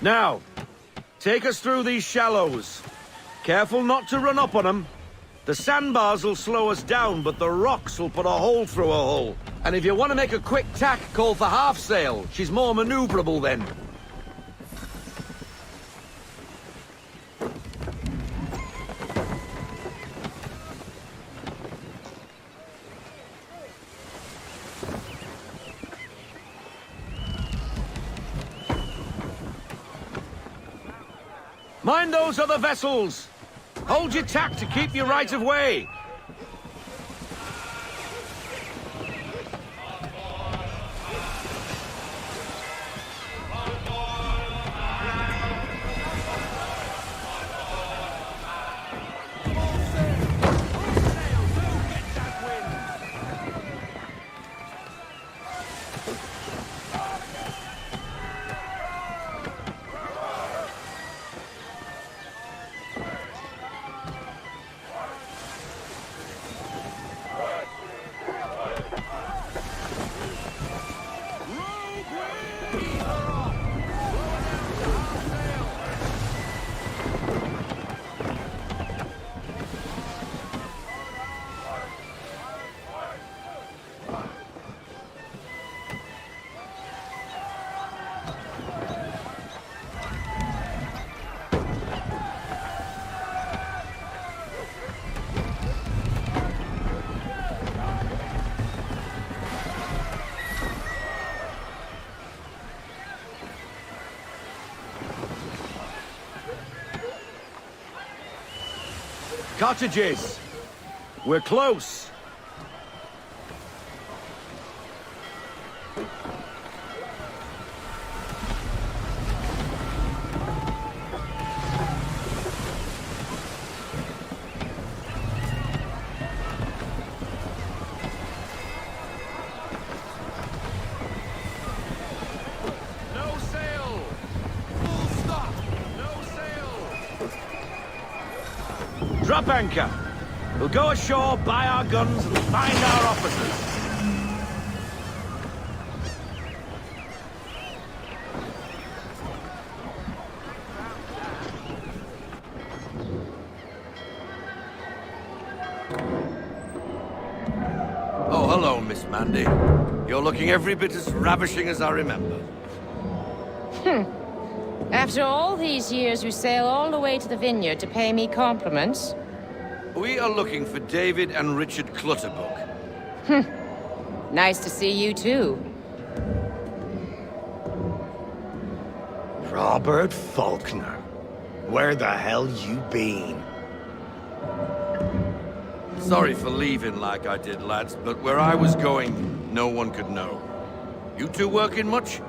Now, take us through these shallows. Careful not to run up on them. The sandbars will slow us down, but the rocks will put a hole through a hull. And if you want to make a quick tack, call for half sail. She's more maneuverable then. Mind those other vessels! Hold your tack to keep your right of way! Cottages! We're close! Drop anchor. We'll go ashore, buy our guns, and find our officers. Oh, hello, Miss Mandy. You're looking every bit as ravishing as I remember. After all these years, you sail all the way to the vineyard to pay me compliments? We are looking for David and Richard Clutterbuck. Nice to see you, too. Robert Faulkner. Where the hell you been? Sorry for leaving like I did, lads, but where I was going, no one could know. You two working much?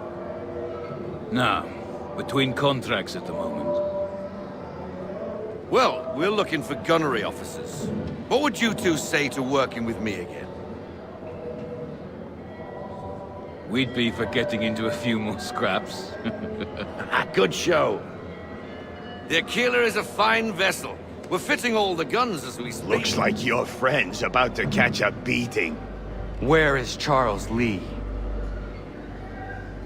Nah. Between contracts at the moment. Well, we're looking for gunnery officers. What would you two say to working with me again? We'd be for getting into a few more scraps. Good show. The Aquila is a fine vessel. We're fitting all the guns as we speak. Looks like your friend's about to catch a beating. Where is Charles Lee?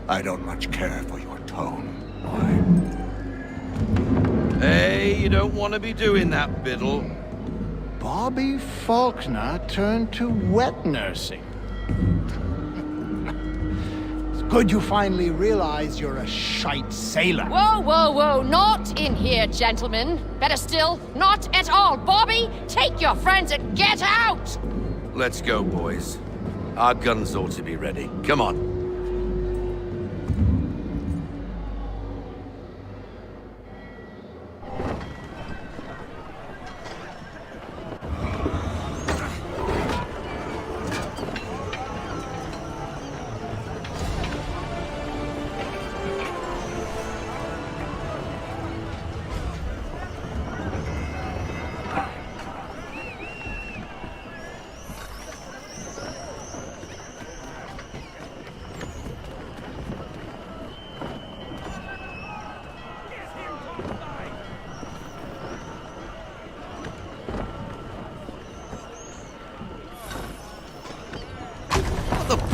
I don't much care for your tone. Hey, you don't want to be doing that, Biddle. Bobby Faulkner turned to wet nursing. It's good you finally realize you're a shite sailor. Whoa, whoa, whoa, not in here, gentlemen. Better still, not at all. Bobby, take your friends and get out! Let's go, boys. Our guns ought to be ready. Come on.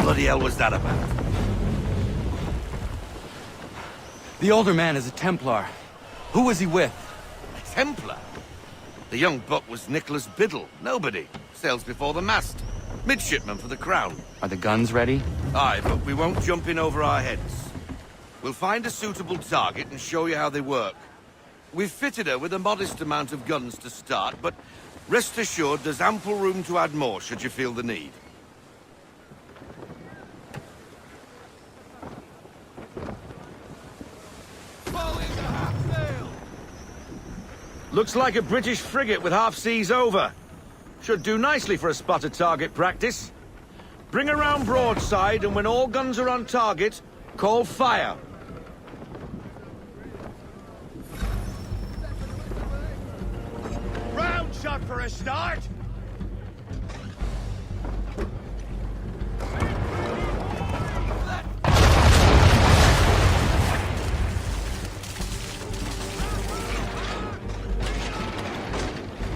What the hell was that about? The older man is a Templar. Who was he with? A Templar? The young buck was Nicholas Biddle. Nobody. Sails before the mast. Midshipman for the Crown. Are the guns ready? Aye, but we won't jump in over our heads. We'll find a suitable target and show you how they work. We've fitted her with a modest amount of guns to start, but rest assured there's ample room to add more should you feel the need. Looks like a British frigate with half seas over. Should do nicely for a spotted target practice. Bring around broadside, and when all guns are on target, call fire. Round shot for a start!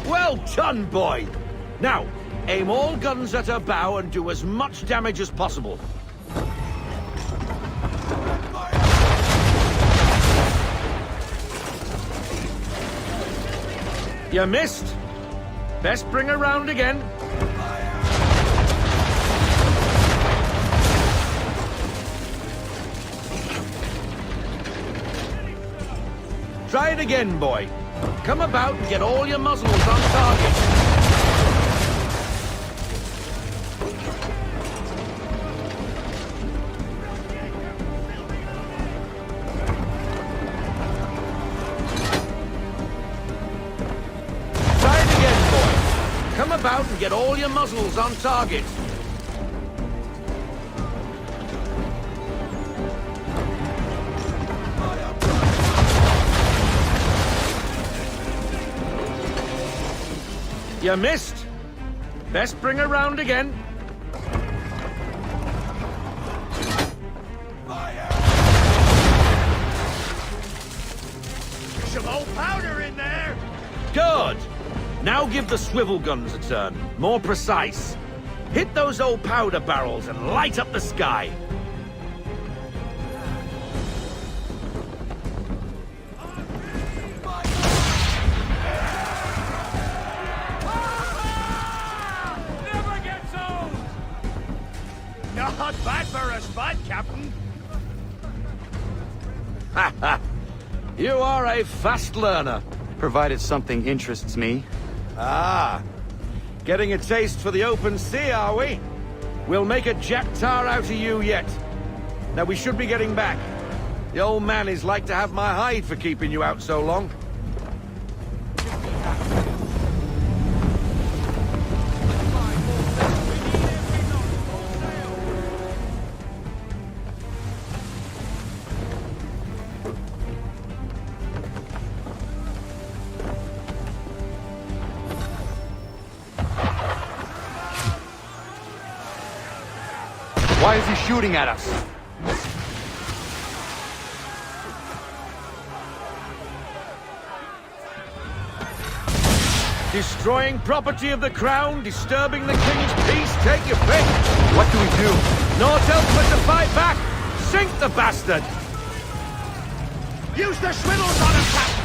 Well done, boy! Now, aim all guns at her bow and do as much damage as possible. You missed. Best bring her round again. Try it again, boy. Come about and get all your muzzles on target. Try it again, about and get all your muzzles on target. You missed. Best bring her round again. Some old powder in there! Good. Now give the swivel guns a turn. More precise. Hit those old powder barrels and light up the sky. Not bad for a spud, Captain. Ha ha! You are a fast learner. Provided something interests me. Ah, getting a taste for the open sea, are we? We'll make a jack tar out of you yet. Now we should be getting back. The old man is like to have my hide for keeping you out so long. Why is he shooting at us? Destroying property of the crown, disturbing the king's peace, take your pick. What do we do? Naught else but to fight back. Sink the bastard. Use the swivels on him, Captain!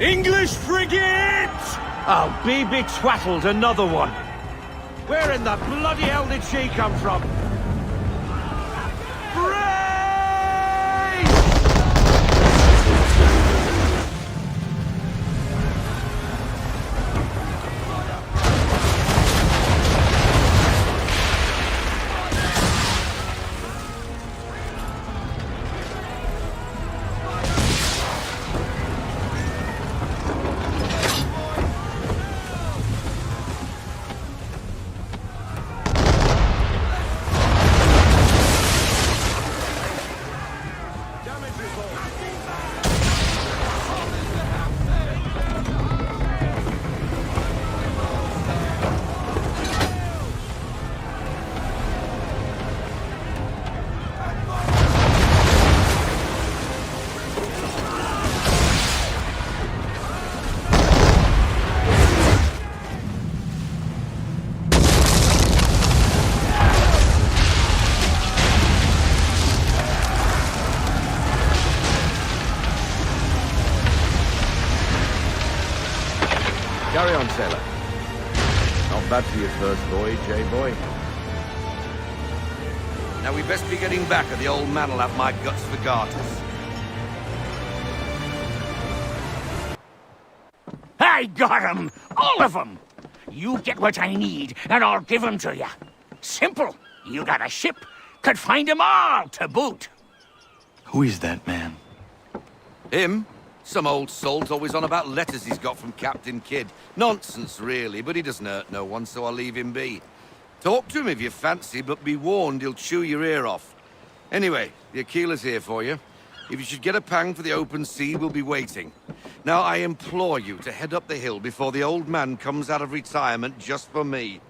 English frigate! Oh, be betwattled, another one. Where in the bloody hell did she come from? Carry on, sailor. Not bad for your first voyage, eh, boy? Now we best be getting back, or the old man'll have my guts for garters. I got 'em! All of 'em! You get what I need, and I'll give 'em to you. Simple. You got a ship, could find 'em all to boot. Who is that man? Him? Some old salt always on about letters he's got from Captain Kidd. Nonsense, really, but he doesn't hurt no one, so I'll leave him be. Talk to him if you fancy, but be warned he'll chew your ear off. Anyway, the Aquila's here for you. If you should get a pang for the open sea, we'll be waiting. Now, I implore you to head up the hill before the old man comes out of retirement just for me.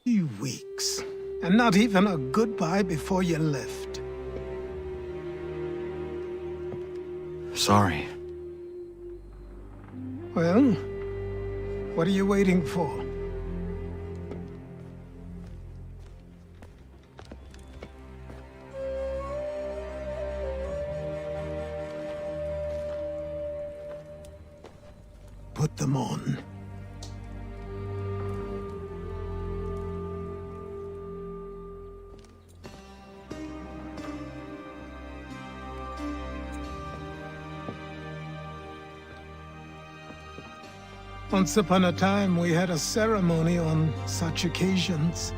3 weeks. And not even a goodbye before you left. Sorry. Well, what are you waiting for? Put them on. Once upon a time, we had a ceremony on such occasions.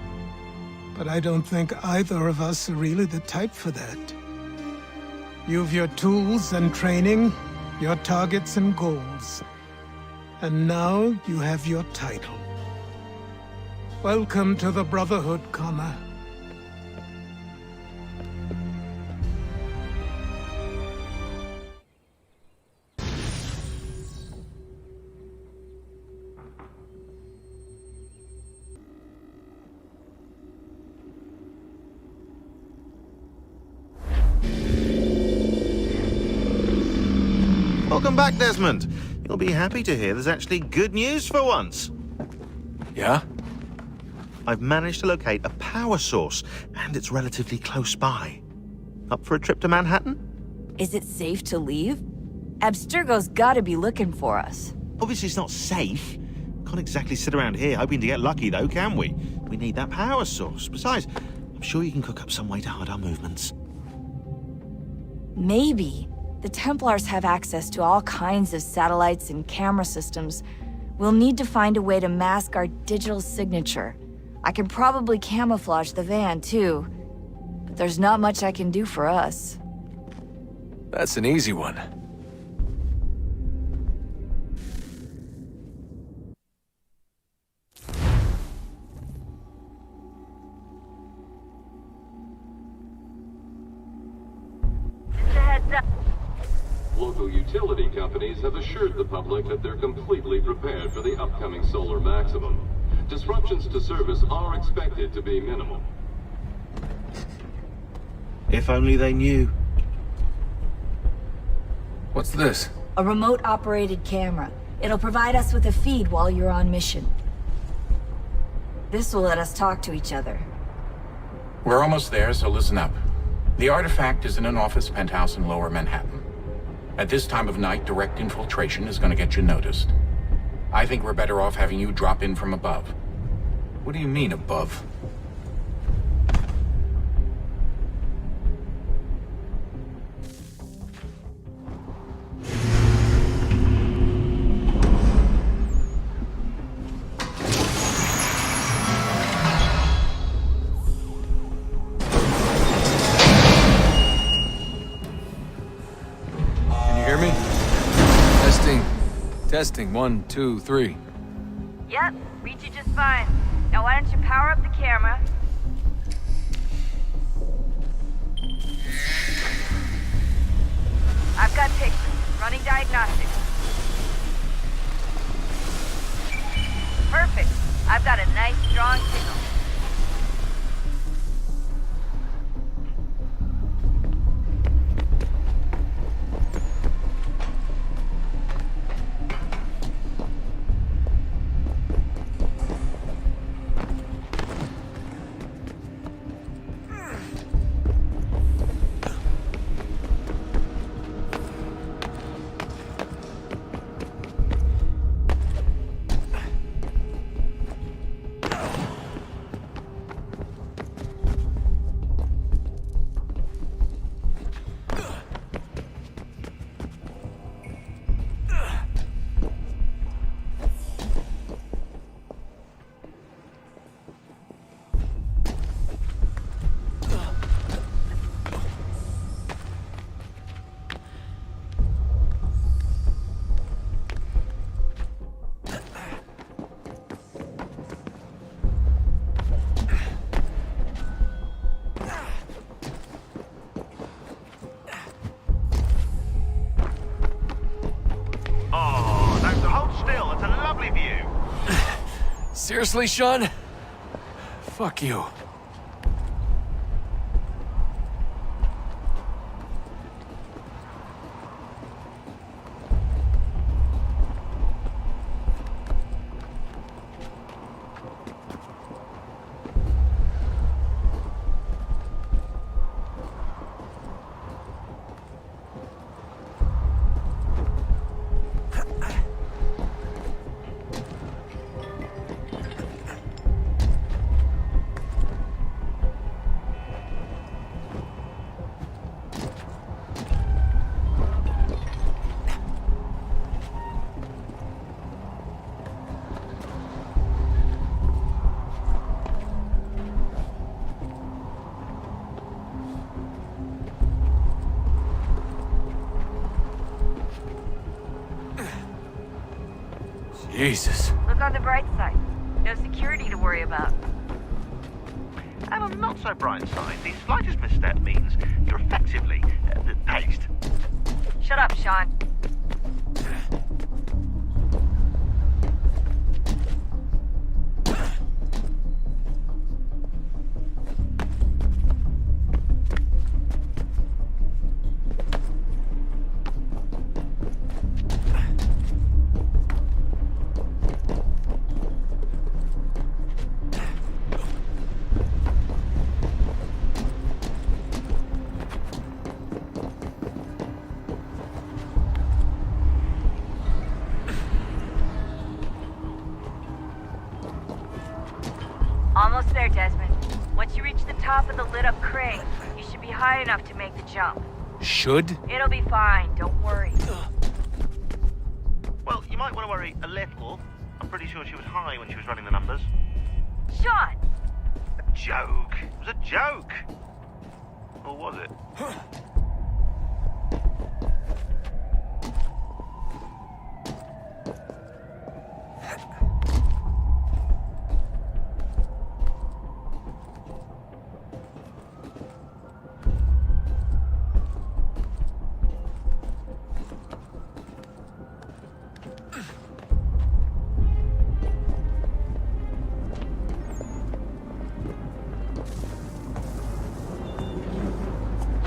But I don't think either of us are really the type for that. You've your tools and training, your targets and goals. And now you have your title. Welcome to the Brotherhood, Connor. Welcome back, Desmond. You'll be happy to hear there's actually good news for once. Yeah? I've managed to locate a power source, and it's relatively close by. Up for a trip to Manhattan? Is it safe to leave? Abstergo's gotta be looking for us. Obviously it's not safe. Can't exactly sit around here hoping to get lucky, though, can we? We need that power source. Besides, I'm sure you can cook up some way to hide our movements. Maybe. The Templars have access to all kinds of satellites and camera systems. We'll need to find a way to mask our digital signature. I can probably camouflage the van, too. But there's not much I can do for us. That's an easy one. Local utility companies have assured the public that they're completely prepared for the upcoming solar maximum. Disruptions to service are expected to be minimal. If only they knew. What's this? A remote-operated camera. It'll provide us with a feed while you're on mission. This will let us talk to each other. We're almost there, so listen up. The artifact is in an office penthouse in Lower Manhattan. At this time of night, direct infiltration is going to get you noticed. I think we're better off having you drop in from above. What do you mean, above? Testing, 1, 2, 3. Yep, reach you just fine. Now why don't you power up the camera? I've got pictures. Running diagnostics. Perfect. I've got a nice, strong signal. Seriously, Sean? Fuck you. Jesus. Look on the bright side. No security to worry about. And on the not so bright side, the slightest misstep means you're effectively paced. Shut up, Sean. Almost there, Desmond. Once you reach the top of the lit-up crane, you should be high enough to make the jump. Should? It'll be fine, don't worry. Well, you might want to worry a little. I'm pretty sure she was high when she was running the numbers. Sean! A joke. It was a joke. Or was it?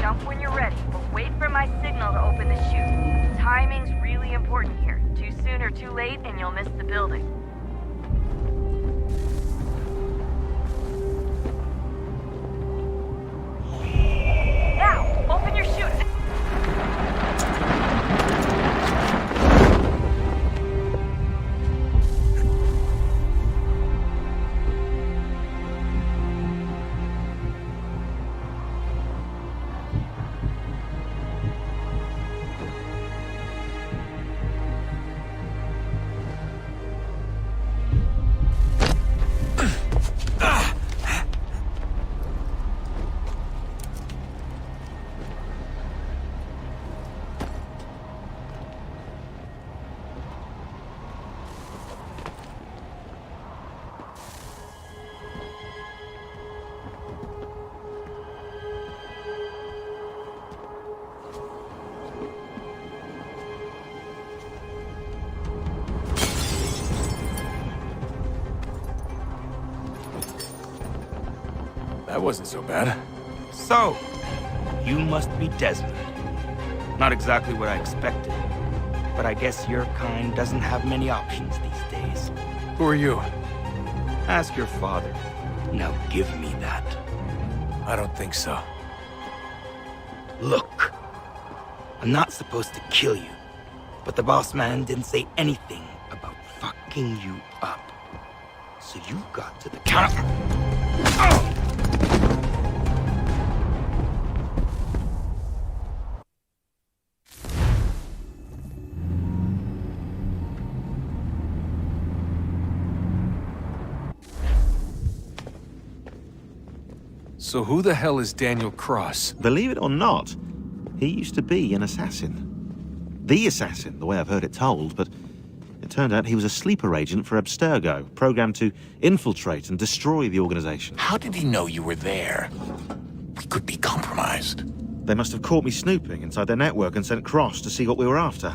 Jump when you're ready, but wait for my signal to open the chute. Timing's really important here. Too soon or too late, and you'll miss the building. Now, open your chute. That wasn't so bad. So, you must be Desmond. Not exactly what I expected, but I guess your kind doesn't have many options these days. Who are you? Ask your father. Now give me that. I don't think so. Look, I'm not supposed to kill you, but the boss man didn't say anything about fucking you up. So you got to the counter. So who the hell is Daniel Cross? Believe it or not, he used to be an assassin. The assassin, the way I've heard it told, but it turned out he was a sleeper agent for Abstergo, programmed to infiltrate and destroy the organization. How did he know you were there? We could be compromised. They must have caught me snooping inside their network and sent Cross to see what we were after.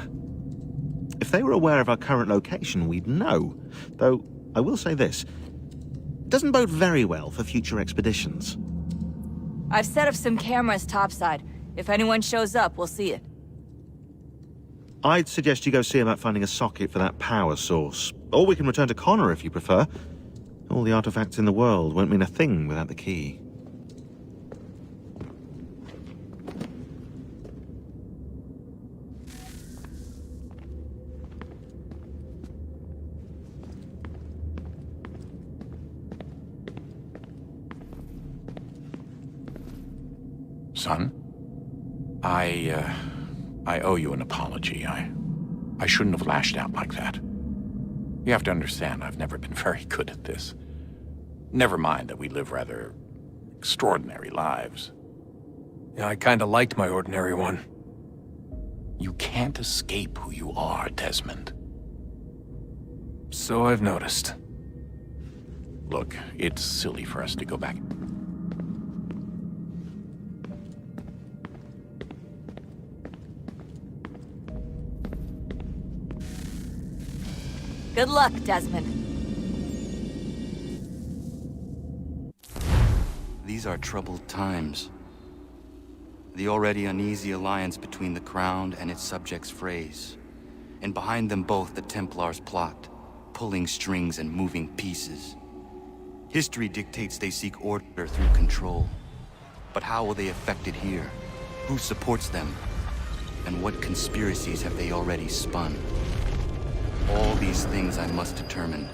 If they were aware of our current location, we'd know. Though, I will say this, it doesn't bode very well for future expeditions. I've set up some cameras topside. If anyone shows up, we'll see it. I'd suggest you go see about finding a socket for that power source. Or we can return to Connor if you prefer. All the artifacts in the world won't mean a thing without the key. Son, I owe you an apology. I shouldn't have lashed out like that. You have to understand, I've never been very good at this. Never mind that we live rather extraordinary lives. Yeah, I kinda liked my ordinary one. You can't escape who you are, Desmond. So I've noticed. Look, it's silly for us to go back. Good luck, Desmond. These are troubled times. The already uneasy alliance between the Crown and its subjects frays. And behind them both the Templars plot, pulling strings and moving pieces. History dictates they seek order through control. But how will they affect it here? Who supports them? And what conspiracies have they already spun? All these things I must determine.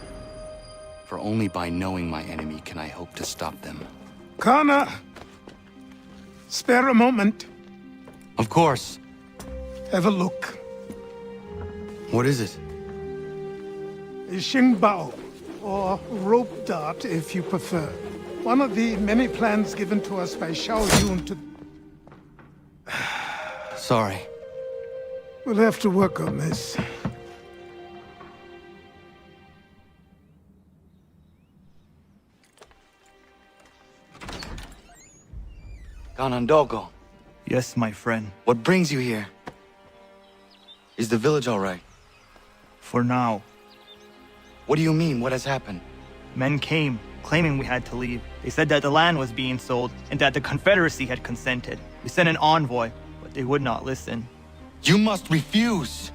For only by knowing my enemy can I hope to stop them. Connor! Spare a moment. Of course. Have a look. What is it? A Xingbao, or rope dart if you prefer. One of the many plans given to us by Xiao Yun to... Sorry. We'll have to work on this. Ganondogo. Yes, my friend. What brings you here? Is the village all right? For now. What do you mean? What has happened? Men came, claiming we had to leave. They said that the land was being sold, and that the Confederacy had consented. We sent an envoy, but they would not listen. You must refuse!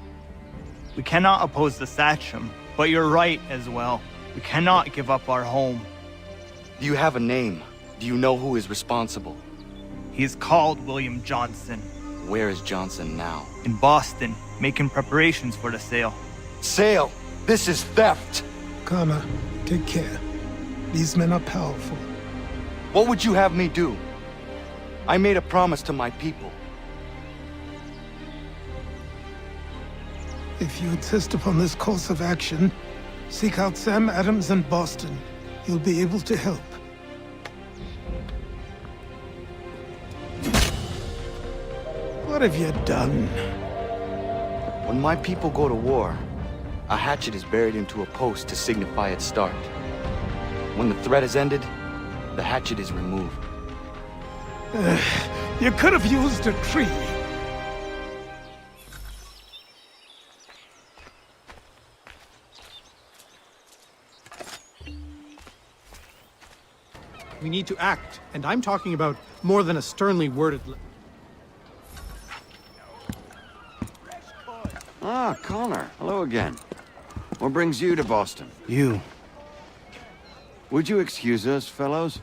We cannot oppose the Sachem, but you're right as well. We cannot give up our home. Do you have a name? Do you know who is responsible? He is called William Johnson. Where is Johnson now? In Boston, making preparations for the sale. Sale? This is theft! Connor, take care. These men are powerful. What would you have me do? I made a promise to my people. If you insist upon this course of action, seek out Sam Adams in Boston. He'll be able to help. What have you done? When my people go to war, a hatchet is buried into a post to signify its start. When the threat is ended, the hatchet is removed. You could have used a tree. We need to act, and I'm talking about more than a sternly worded... Ah, Connor. Hello again. What brings you to Boston? You. Would you excuse us, fellows?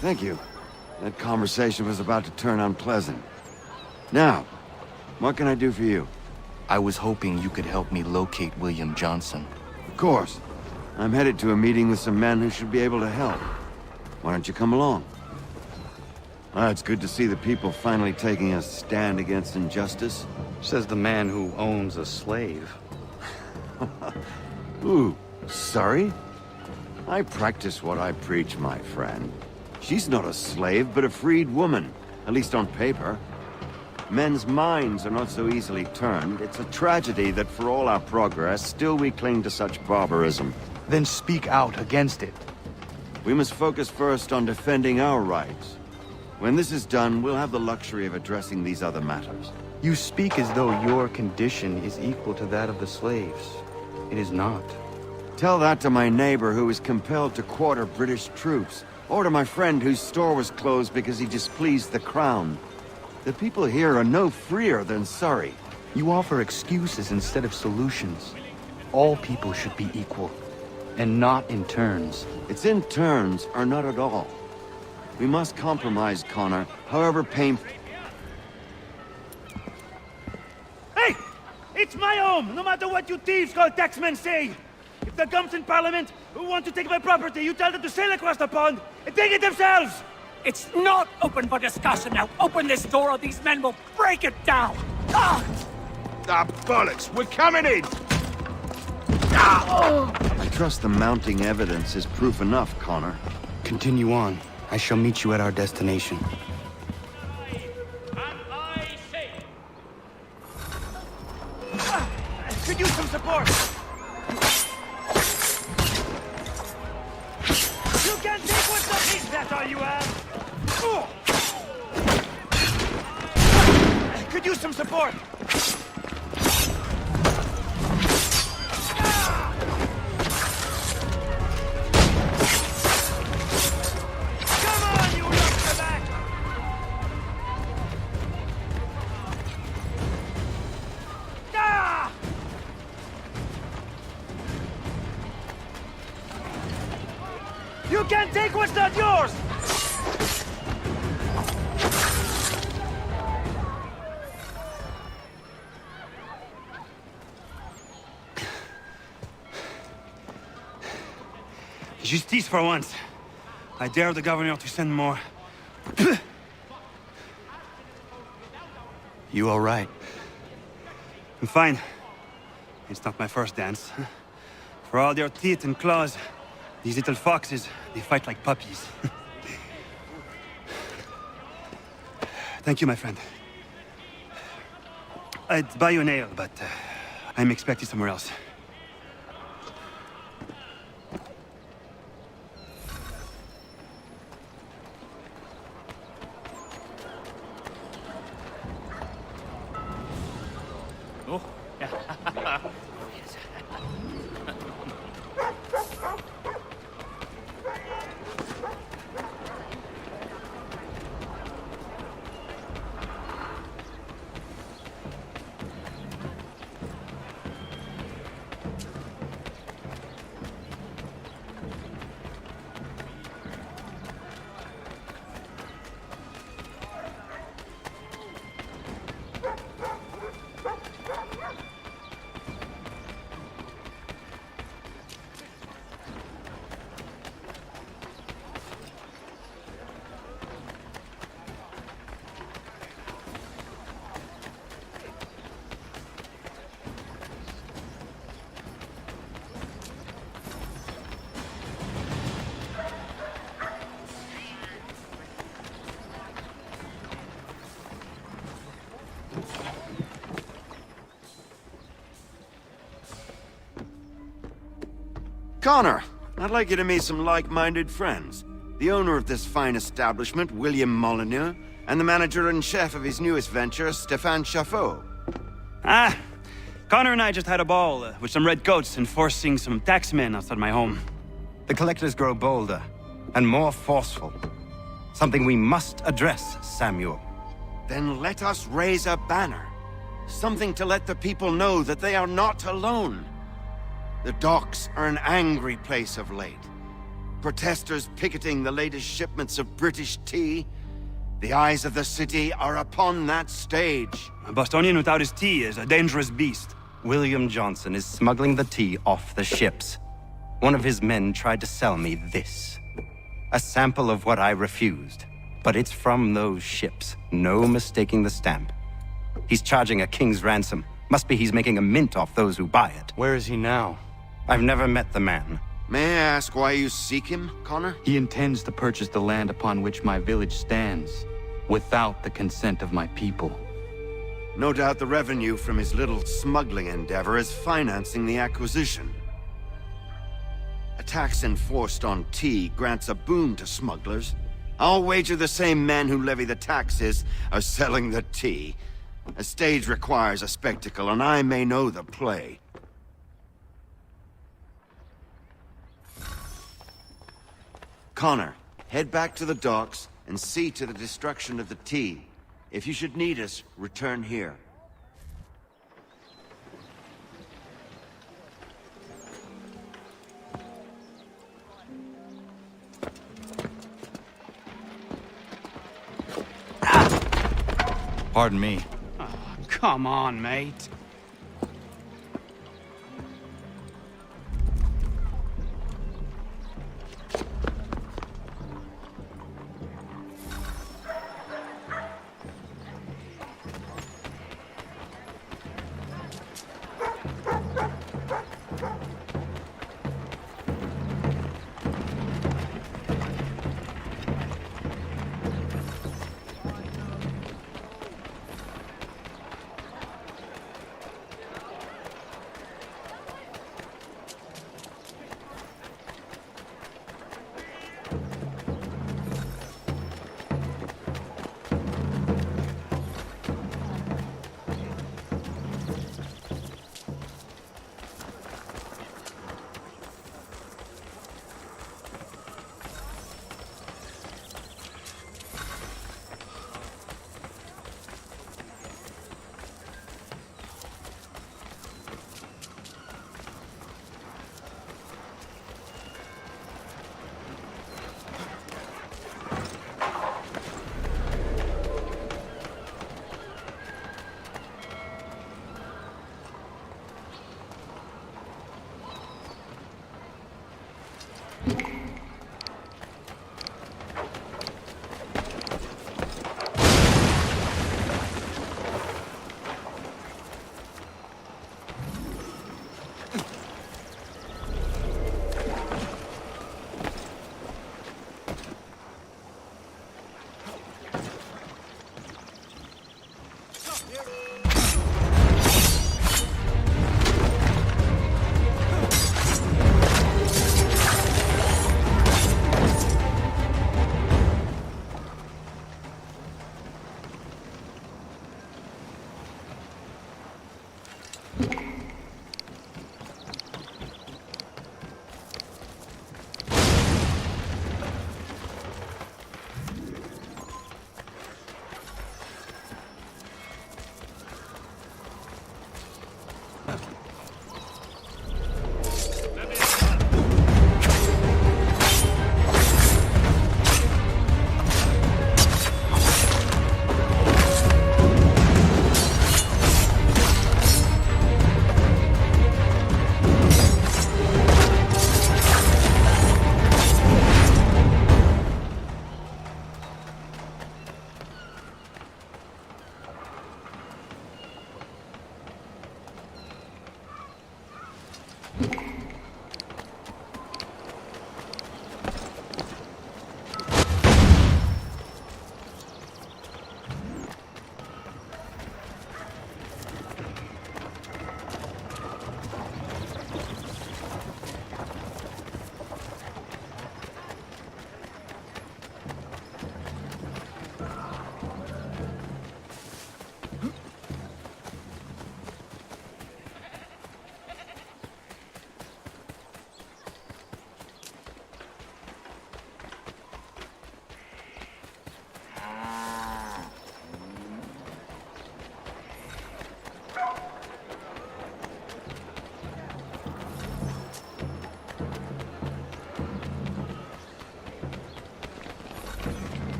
Thank you. That conversation was about to turn unpleasant. Now, what can I do for you? I was hoping you could help me locate William Johnson. Of course. I'm headed to a meeting with some men who should be able to help. Why don't you come along? It's good to see the people finally taking a stand against injustice. Says the man who owns a slave. Ooh, sorry? I practice what I preach, my friend. She's not a slave, but a freed woman, at least on paper. Men's minds are not so easily turned. It's a tragedy that for all our progress, still we cling to such barbarism. Then speak out against it. We must focus first on defending our rights. When this is done, we'll have the luxury of addressing these other matters. You speak as though your condition is equal to that of the slaves. It is not. Tell that to my neighbor who was compelled to quarter British troops, or to my friend whose store was closed because he displeased the Crown. The people here are no freer than Surrey. You offer excuses instead of solutions. All people should be equal, and not in turns. It's in turns, or not at all. We must compromise, Connor, however painful. Hey! It's my home, no matter what you thieves called taxmen say! If the gums in Parliament who want to take my property, you tell them to sail across the pond and take it themselves! It's not open for discussion now. Open this door or these men will break it down. Ah! Ah, bollocks! We're coming in! I trust the mounting evidence is proof enough, Connor. Continue on. I shall meet you at our destination. support! You can take what's up! Is that all you have? Could use some support! You can't take what's not yours! Justice for once. I dare the governor to send more. You all right? I'm fine. It's not my first dance. For all their teeth and claws, these little foxes, they fight like puppies. Thank you, my friend. I'd buy you an ale, but I'm expected somewhere else. Oh. Connor, I'd like you to meet some like-minded friends. The owner of this fine establishment, William Molyneux, and the manager and chef of his newest venture, Stéphane Chaffeau. Ah, Connor and I just had a ball with some red coats enforcing some taxmen outside my home. The collectors grow bolder and more forceful. Something we must address, Samuel. Then let us raise a banner. Something to let the people know that they are not alone. The docks are an angry place of late. Protesters picketing the latest shipments of British tea. The eyes of the city are upon that stage. A Bostonian without his tea is a dangerous beast. William Johnson is smuggling the tea off the ships. One of his men tried to sell me this. A sample of what I refused. But it's from those ships. No mistaking the stamp. He's charging a king's ransom. Must be he's making a mint off those who buy it. Where is he now? I've never met the man. May I ask why you seek him, Connor? He intends to purchase the land upon which my village stands, without the consent of my people. No doubt the revenue from his little smuggling endeavor is financing the acquisition. A tax enforced on tea grants a boon to smugglers. I'll wager the same men who levy the taxes are selling the tea. A stage requires a spectacle, and I may know the play. Connor, head back to the docks and see to the destruction of the tea. If you should need us, return here. Pardon me. Oh, come on, mate.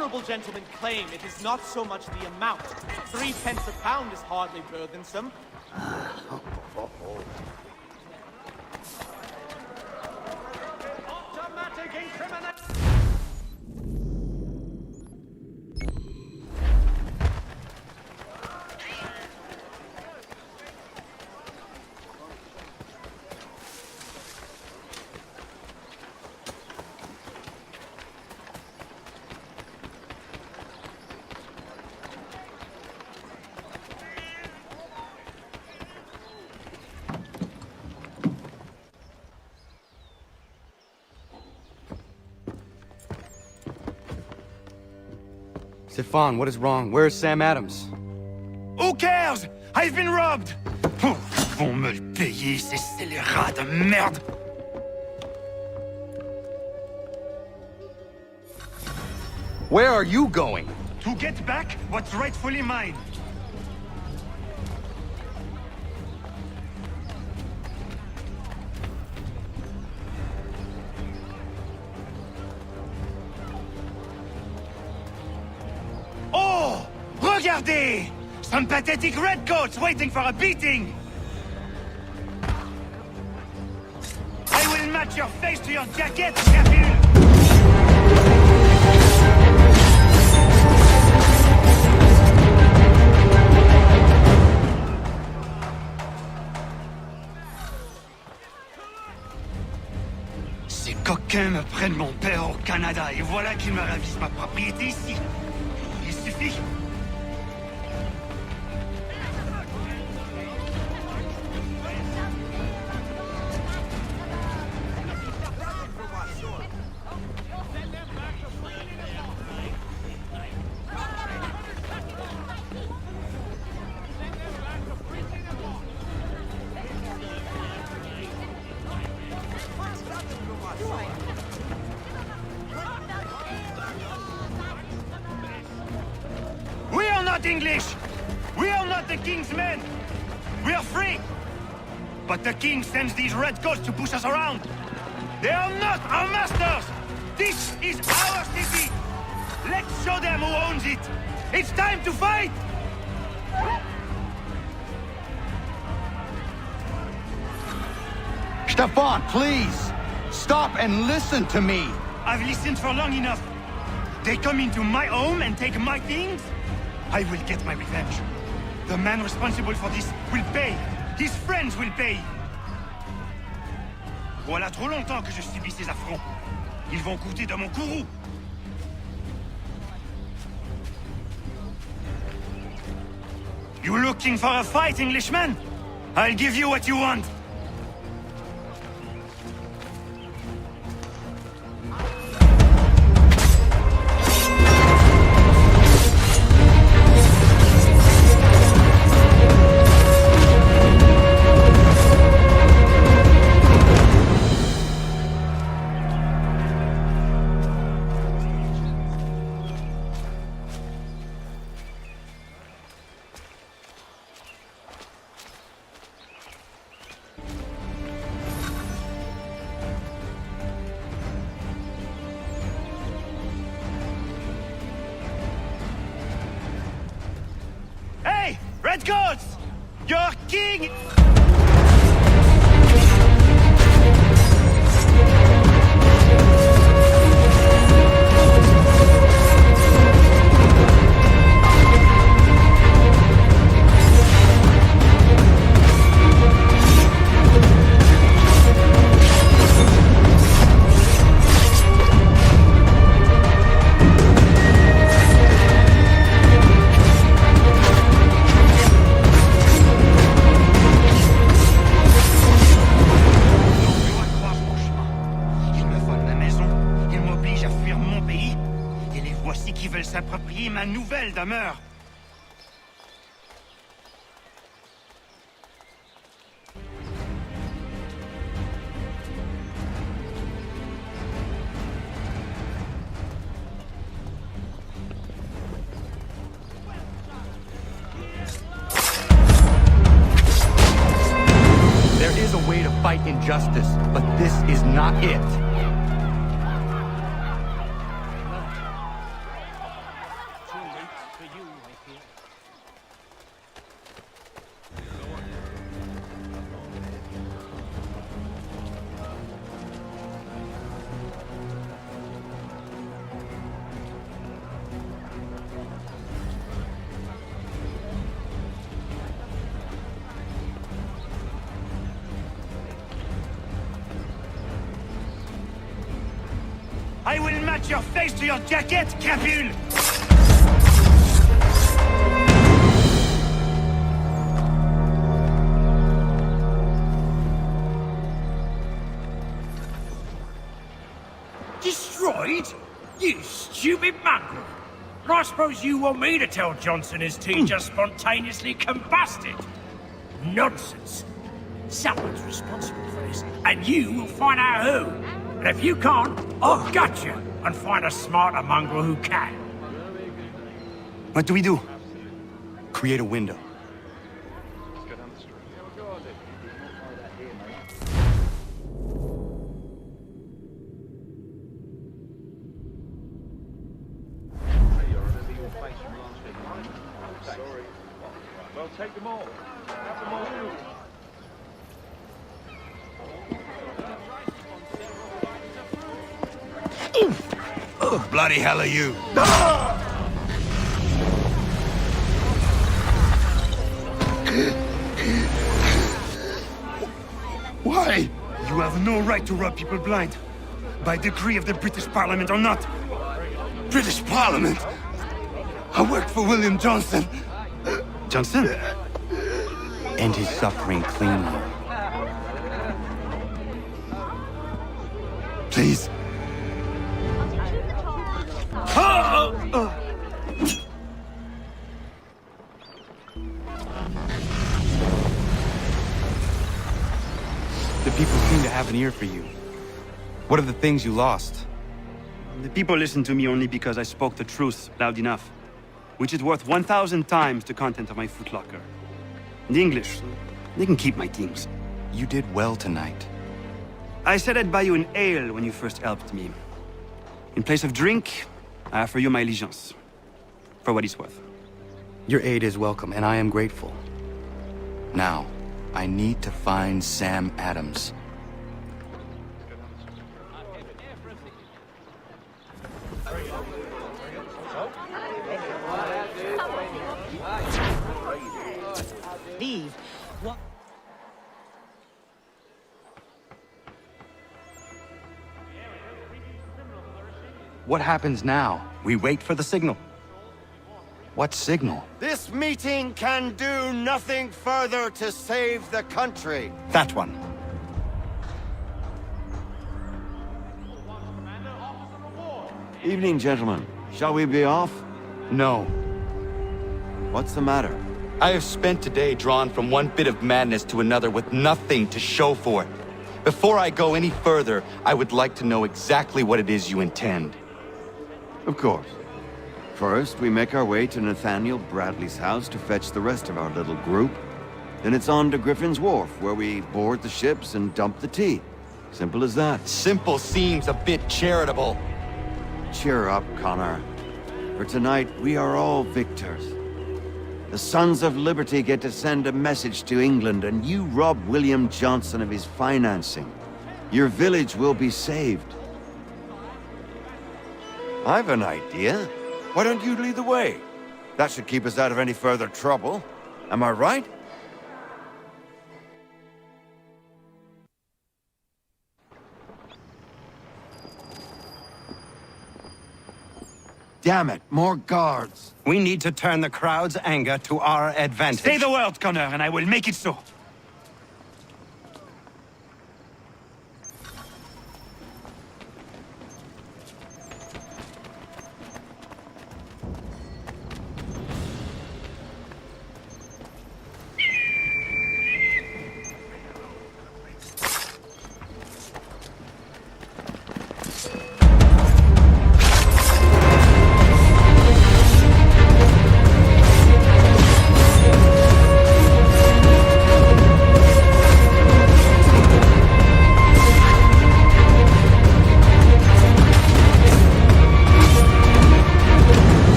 honorable gentlemen claim it is not so much the amount. 3 pence a pound is hardly burthensome. Automatic incrimination! Stefan, what is wrong? Where is Sam Adams? Who cares? I've been robbed! Vont me le payer, ces scélérats de merde! Where are you going? To get back what's rightfully mine. Oh! Regardez! Some pathetic redcoats waiting for a beating! I will match your face to your jacket, capule! Ces coquins me prennent mon père au Canada et voilà qu'ils me ravissent ma propriété ici. Il suffit. We are not English! We are not the king's men! We are free! But the king sends these redcoats to push us around! They are not our masters! This is our city! Let's show them who owns it! It's time to fight! Stefan, please! Stop and listen to me! I've listened for long enough. They come into my home and take my things? I will get my revenge. The man responsible for this will pay. His friends will pay. Voilà trop longtemps que je subis ces affronts. Ils vont coûter de mon courroux. You looking for a fight, Englishman? I'll give you what you want. Hey! Redcoats! Your king! S'approprier ma nouvelle demeure. There is a way to fight injustice, but this is not it. I will match your face to your jacket, crapule! Destroyed? You stupid mongrel! I suppose you want me to tell Johnson his tea just spontaneously combusted? Nonsense. Someone's responsible for this, and you will find out who. And if you can't, I'll gut you and find a smarter mongrel who can. What do we do? Create a window. Well, take them all. Have them all. Oh, bloody hell are you? Why? You have no right to rob people blind. By decree of the British Parliament or not. British Parliament? I worked for William Johnson. Johnson? End his suffering cleanly. Please. The people seem to have an ear for you. What are the things you lost? The people listen to me only because I spoke the truth loud enough, which is worth 1,000 times the content of my footlocker. The English, they can keep my things. You did well tonight. I said I'd buy you an ale when you first helped me. In place of drink, I offer you my allegiance. For what it's worth. Your aid is welcome, and I am grateful. Now, I need to find Sam Adams. Leave. What? What happens now? We wait for the signal. What signal? This meeting can do nothing further to save the country. That one. Evening, gentlemen. Shall we be off? No. What's the matter? I have spent today drawn from one bit of madness to another with nothing to show for it. Before I go any further, I would like to know exactly what it is you intend. Of course. First, we make our way to Nathaniel Bradley's house to fetch the rest of our little group. Then it's on to Griffin's Wharf, where we board the ships and dump the tea. Simple as that. Simple seems a bit charitable. Cheer up, Connor. For tonight, we are all victors. The Sons of Liberty get to send a message to England, and you rob William Johnson of his financing. Your village will be saved. I've an idea. Why don't you lead the way? That should keep us out of any further trouble. Am I right? Damn it, more guards. We need to turn the crowd's anger to our advantage. Say the word, Connor, and I will make it so.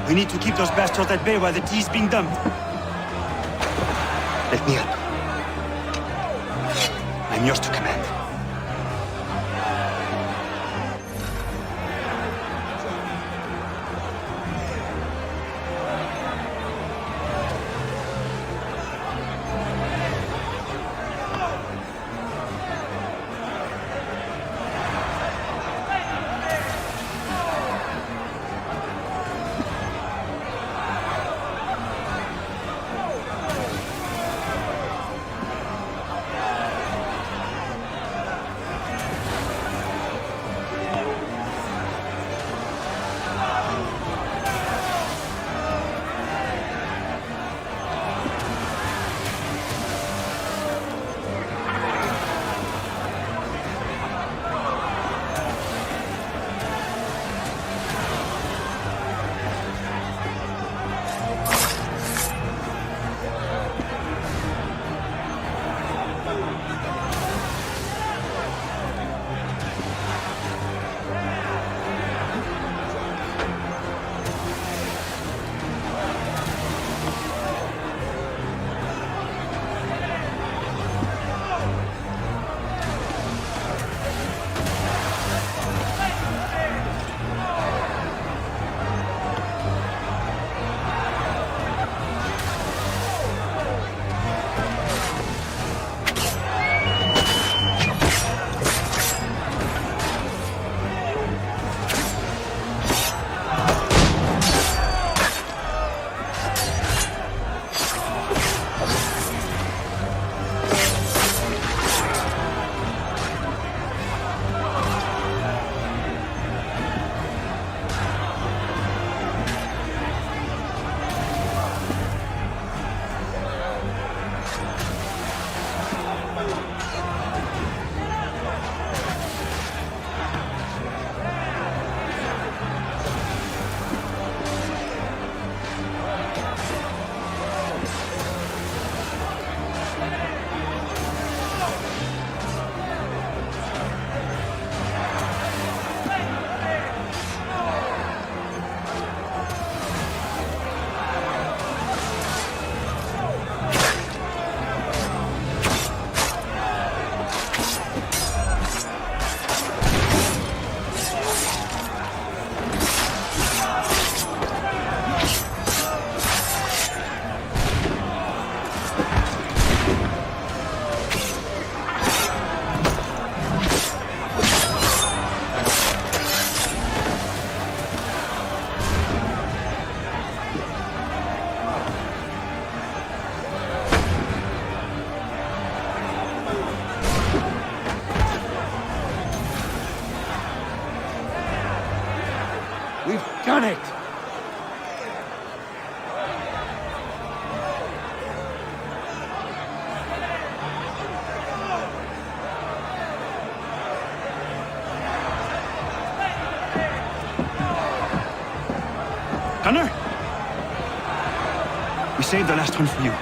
We need to keep those bastards at bay while the tea is being dumped. Let me help. I'm yours to command. Done it! Gunner! We saved the last one for you.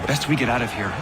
Best we get out of here.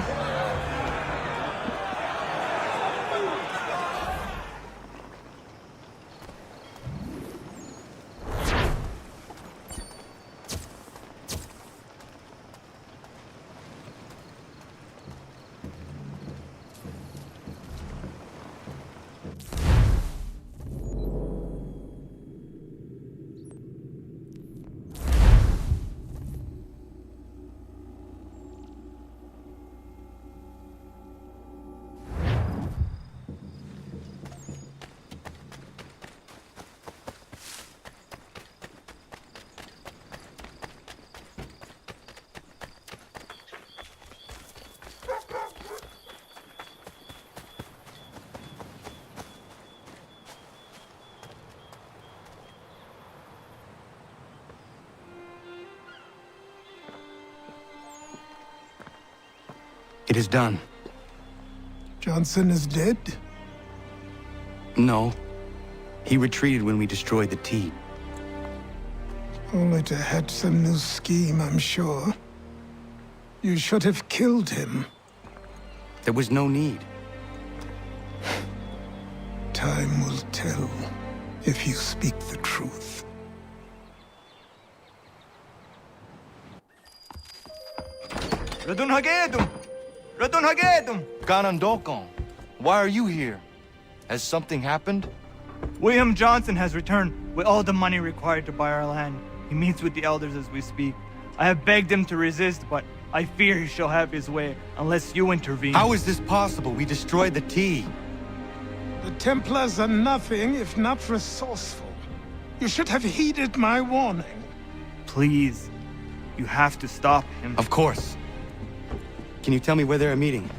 It is done. Johnson is dead? No. He retreated when we destroyed the T. Only to hatch some new scheme, I'm sure. You should have killed him. There was no need. Time will tell if you speak the truth. Ratonhnhaké! Ratonhnhaké! Ganondokon, why are you here? Has something happened? William Johnson has returned with all the money required to buy our land. He meets with the elders as we speak. I have begged him to resist, but I fear he shall have his way unless you intervene. How is this possible? We destroyed the T. The Templars are nothing if not resourceful. You should have heeded my warning. Please, you have to stop him. Of course. Can you tell me where they're meeting?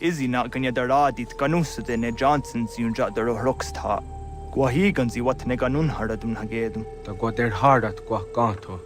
Izzy not ganya daradit ganusade ne Johnson's yunja daro rocksta. Guahiganzi what ne ganun haradun hagedum. Ta goder hardat gua ganto.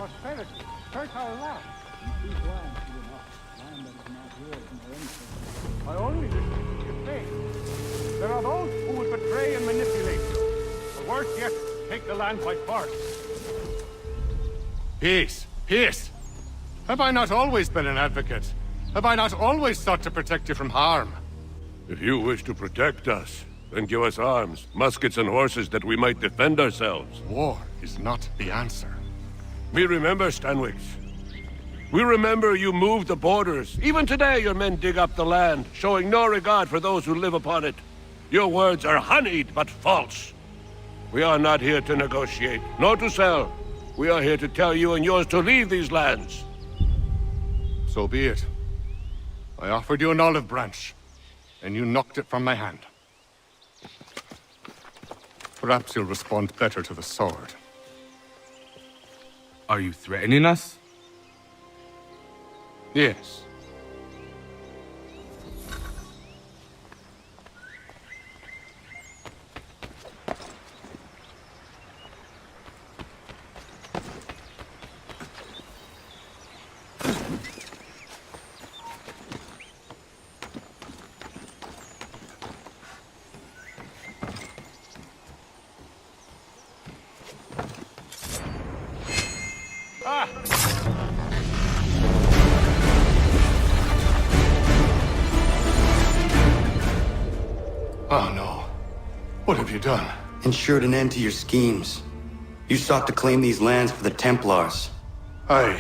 prosperity, fertile land. You speak land to enough, land that is not yours nor anything. I only listen to your faith. There are those who would betray and manipulate you. Or worse yet, take the land by force. Peace! Peace! Have I not always been an advocate? Have I not always sought to protect you from harm? If you wish to protect us, then give us arms, muskets and horses that we might defend ourselves. War is not the answer. We remember, Stanwix. We remember you moved the borders. Even today your men dig up the land, showing no regard for those who live upon it. Your words are honeyed, but false. We are not here to negotiate, nor to sell. We are here to tell you and yours to leave these lands. So be it. I offered you an olive branch, and you knocked it from my hand. Perhaps you'll respond better to the sword. Are you threatening us? Yes. Oh no. What have you done? Ensured an end to your schemes. You sought to claim these lands for the Templars. Aye,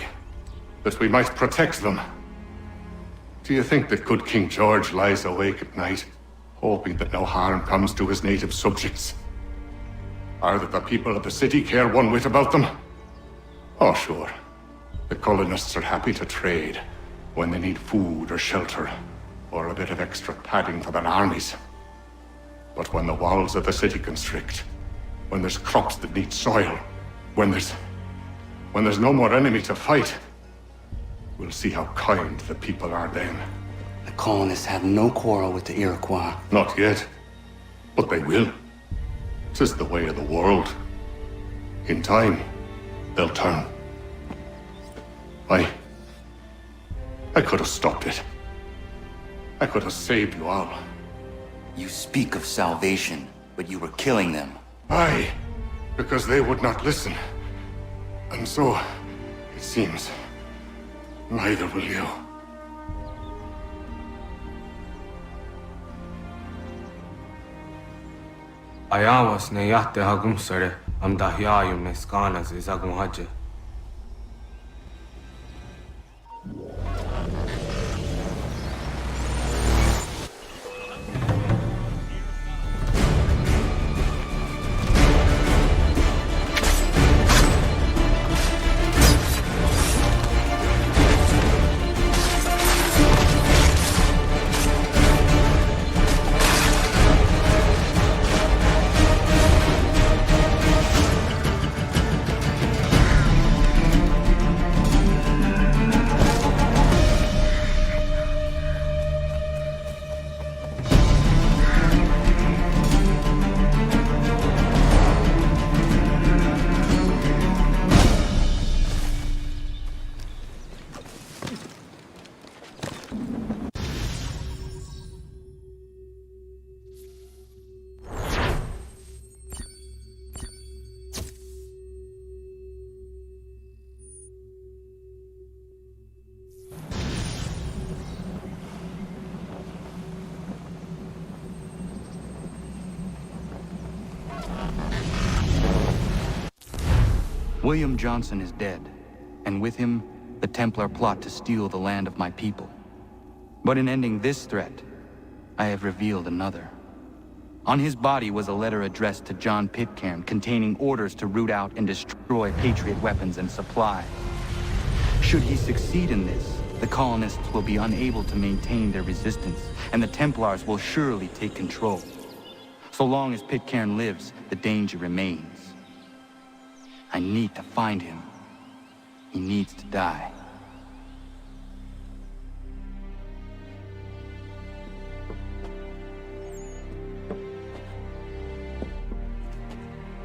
that we might protect them. Do you think that good King George lies awake at night, hoping that no harm comes to his native subjects? Or that the people of the city care one whit about them? Oh, sure. The colonists are happy to trade when they need food or shelter, or a bit of extra padding for their armies. But when the walls of the city constrict, when there's crops that need soil, when there's no more enemy to fight, we'll see how kind the people are then. The colonists have no quarrel with the Iroquois. Not yet, but they will. 'Tis the way of the world. In time, they'll turn. I could have stopped it. I could have saved you all. You speak of salvation, but you were killing them. Aye, because they would not listen. And so, it seems, neither will you. Ayawas ne yatte hagum sare am dahyayum ne skanas izagum haje. William Johnson is dead, and with him, the Templar plot to steal the land of my people. But in ending this threat, I have revealed another. On his body was a letter addressed to John Pitcairn containing orders to root out and destroy Patriot weapons and supply. Should he succeed in this, the colonists will be unable to maintain their resistance, and the Templars will surely take control. So long as Pitcairn lives, the danger remains. I need to find him. He needs to die.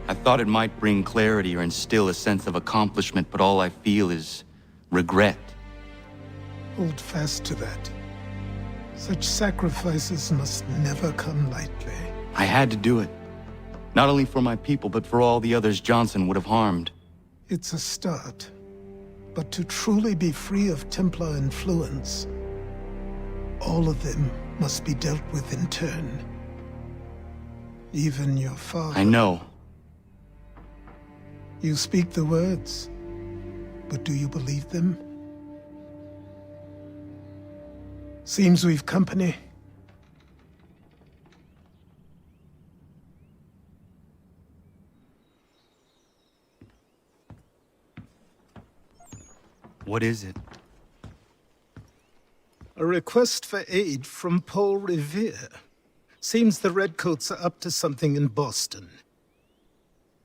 I thought it might bring clarity or instill a sense of accomplishment, but all I feel is regret. Hold fast to that. Such sacrifices must never come lightly. I had to do it. Not only for my people, but for all the others Johnson would have harmed. It's a start. But to truly be free of Templar influence, all of them must be dealt with in turn. Even your father. I know. You speak the words, but do you believe them? Seems we've company. What is it? A request for aid from Paul Revere. Seems the Redcoats are up to something in Boston.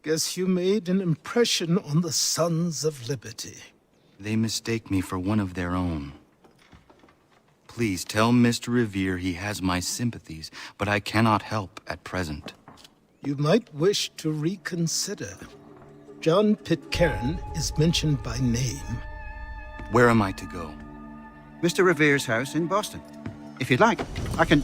Guess you made an impression on the Sons of Liberty. They mistake me for one of their own. Please tell Mr. Revere he has my sympathies, but I cannot help at present. You might wish to reconsider. John Pitcairn is mentioned by name. Where am I to go? Mr. Revere's house in Boston. If you'd like, I can...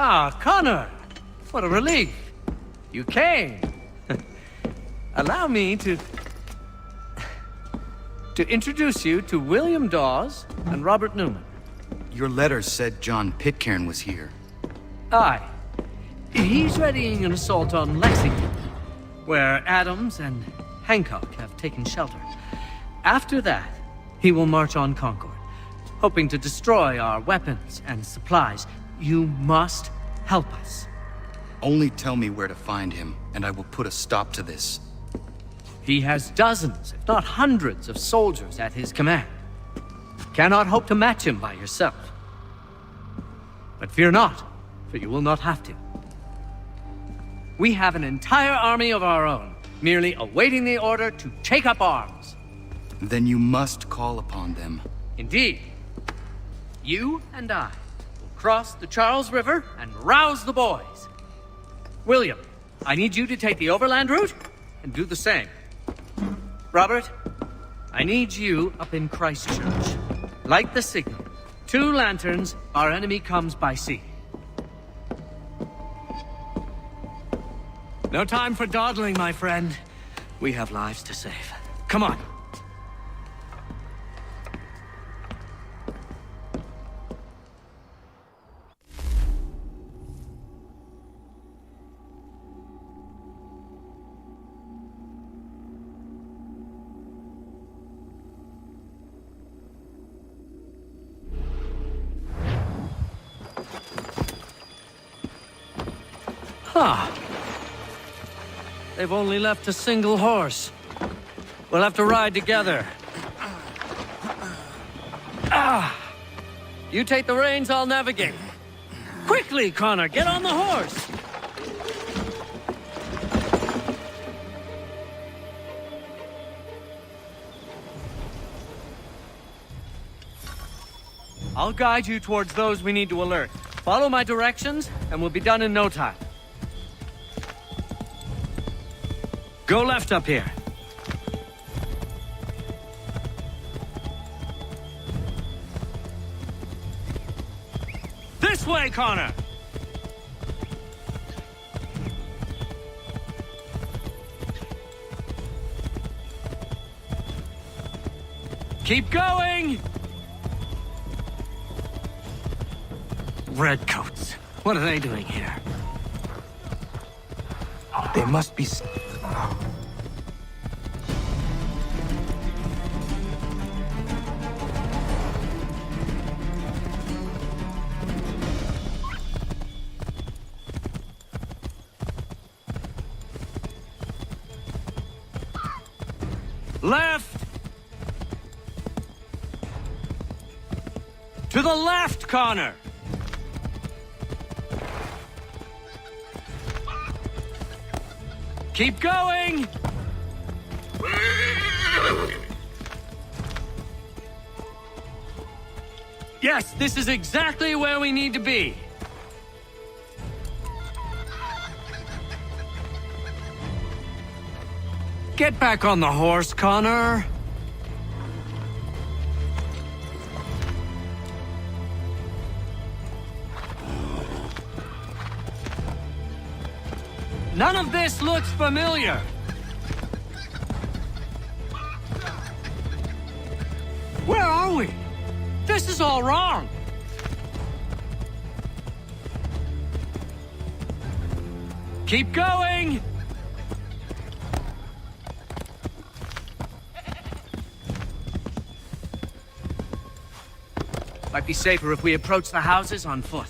Ah, Connor! What a relief! You came! Allow me to introduce you to William Dawes and Robert Newman. Your letter said John Pitcairn was here. Aye. He's readying an assault on Lexington, where Adams and Hancock have taken shelter. After that, he will march on Concord, hoping to destroy our weapons and supplies. You must help us. Only tell me where to find him, and I will put a stop to this. He has dozens, if not hundreds, of soldiers at his command. Cannot hope to match him by yourself. But fear not, for you will not have to. We have an entire army of our own, merely awaiting the order to take up arms. Then you must call upon them. Indeed. You and I cross the Charles River and rouse the boys. William, I need you to take the overland route and do the same. Robert, I need you up in Christchurch. Light the signal 2 lanterns, our enemy comes by sea. No time for dawdling, my friend. We have lives to save. Come on. Huh. They've only left a single horse. We'll have to ride together. You take the reins, I'll navigate. Quickly, Connor, get on the horse! I'll guide you towards those we need to alert. Follow my directions, and we'll be done in no time. Go left up here. This way, Connor! Keep going! Redcoats. What are they doing here? They must be... Left! To the left, Connor! Keep going! Yes, this is exactly where we need to be. Get back on the horse, Connor. None of this looks familiar. Where are we? This is all wrong. Keep going! Might be safer if we approach the houses on foot.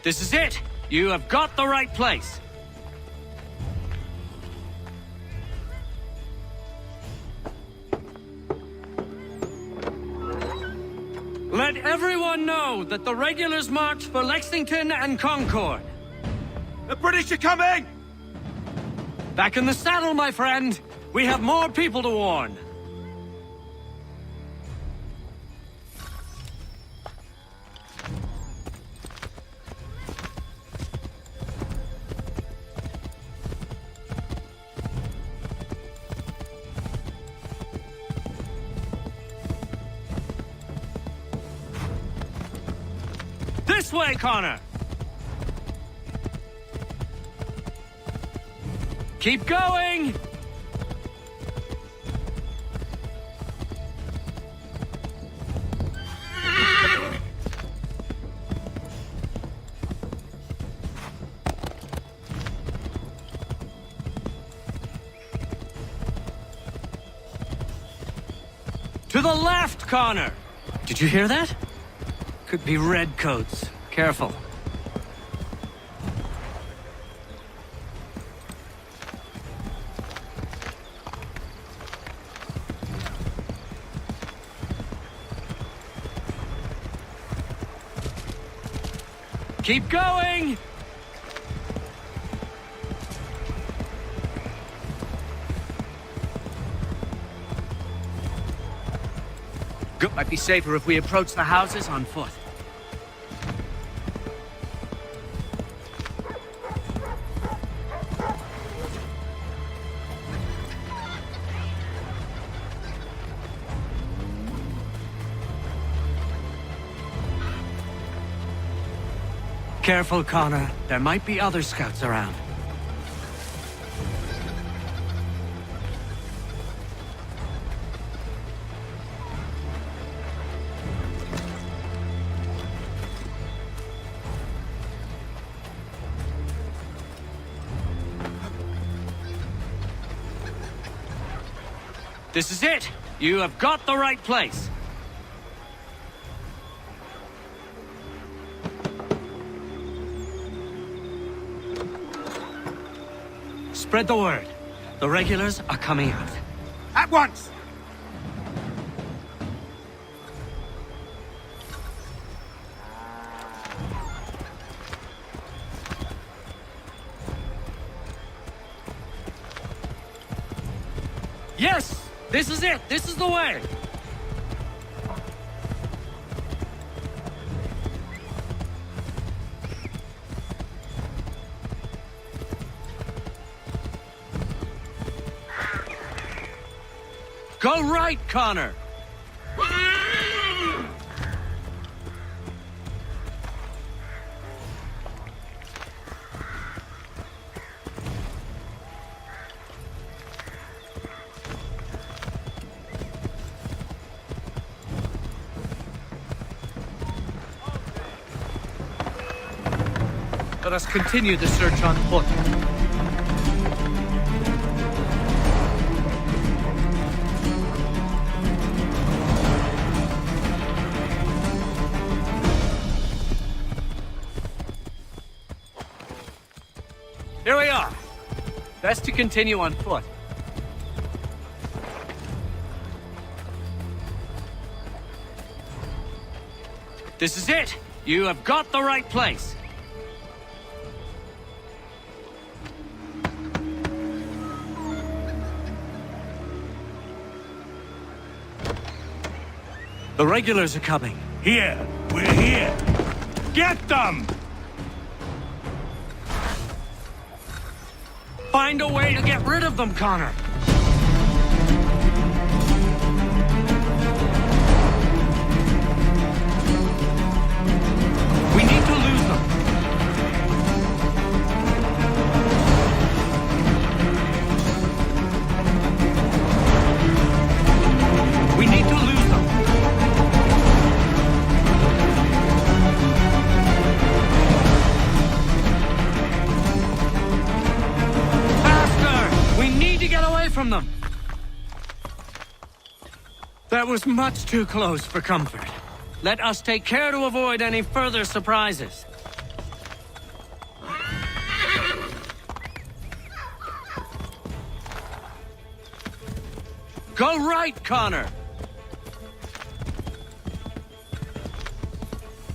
This is it! You have got the right place! Let everyone know that the regulars marched for Lexington and Concord. The British are coming! Back in the saddle, my friend! We have more people to warn! This way, Connor! Keep going! To the left, Connor! Did you hear that? Could be redcoats. Careful. Keep going! Might be safer if we approach the houses on foot. Careful, Connor. There might be other scouts around. This is it! You have got the right place! Spread the word. The regulars are coming out. At once! Yes! This is it! This is the way! Go right, Connor! Let us continue the search on foot. Here we are. Best to continue on foot. This is it. You have got the right place. The regulars are coming. Here. We're here. Get them! Find a way to get rid of them, Connor. We need to lose them. We need to lose them. Faster! We need to get away from them. That was much too close for comfort. Let us take care to avoid any further surprises. Go right, Connor!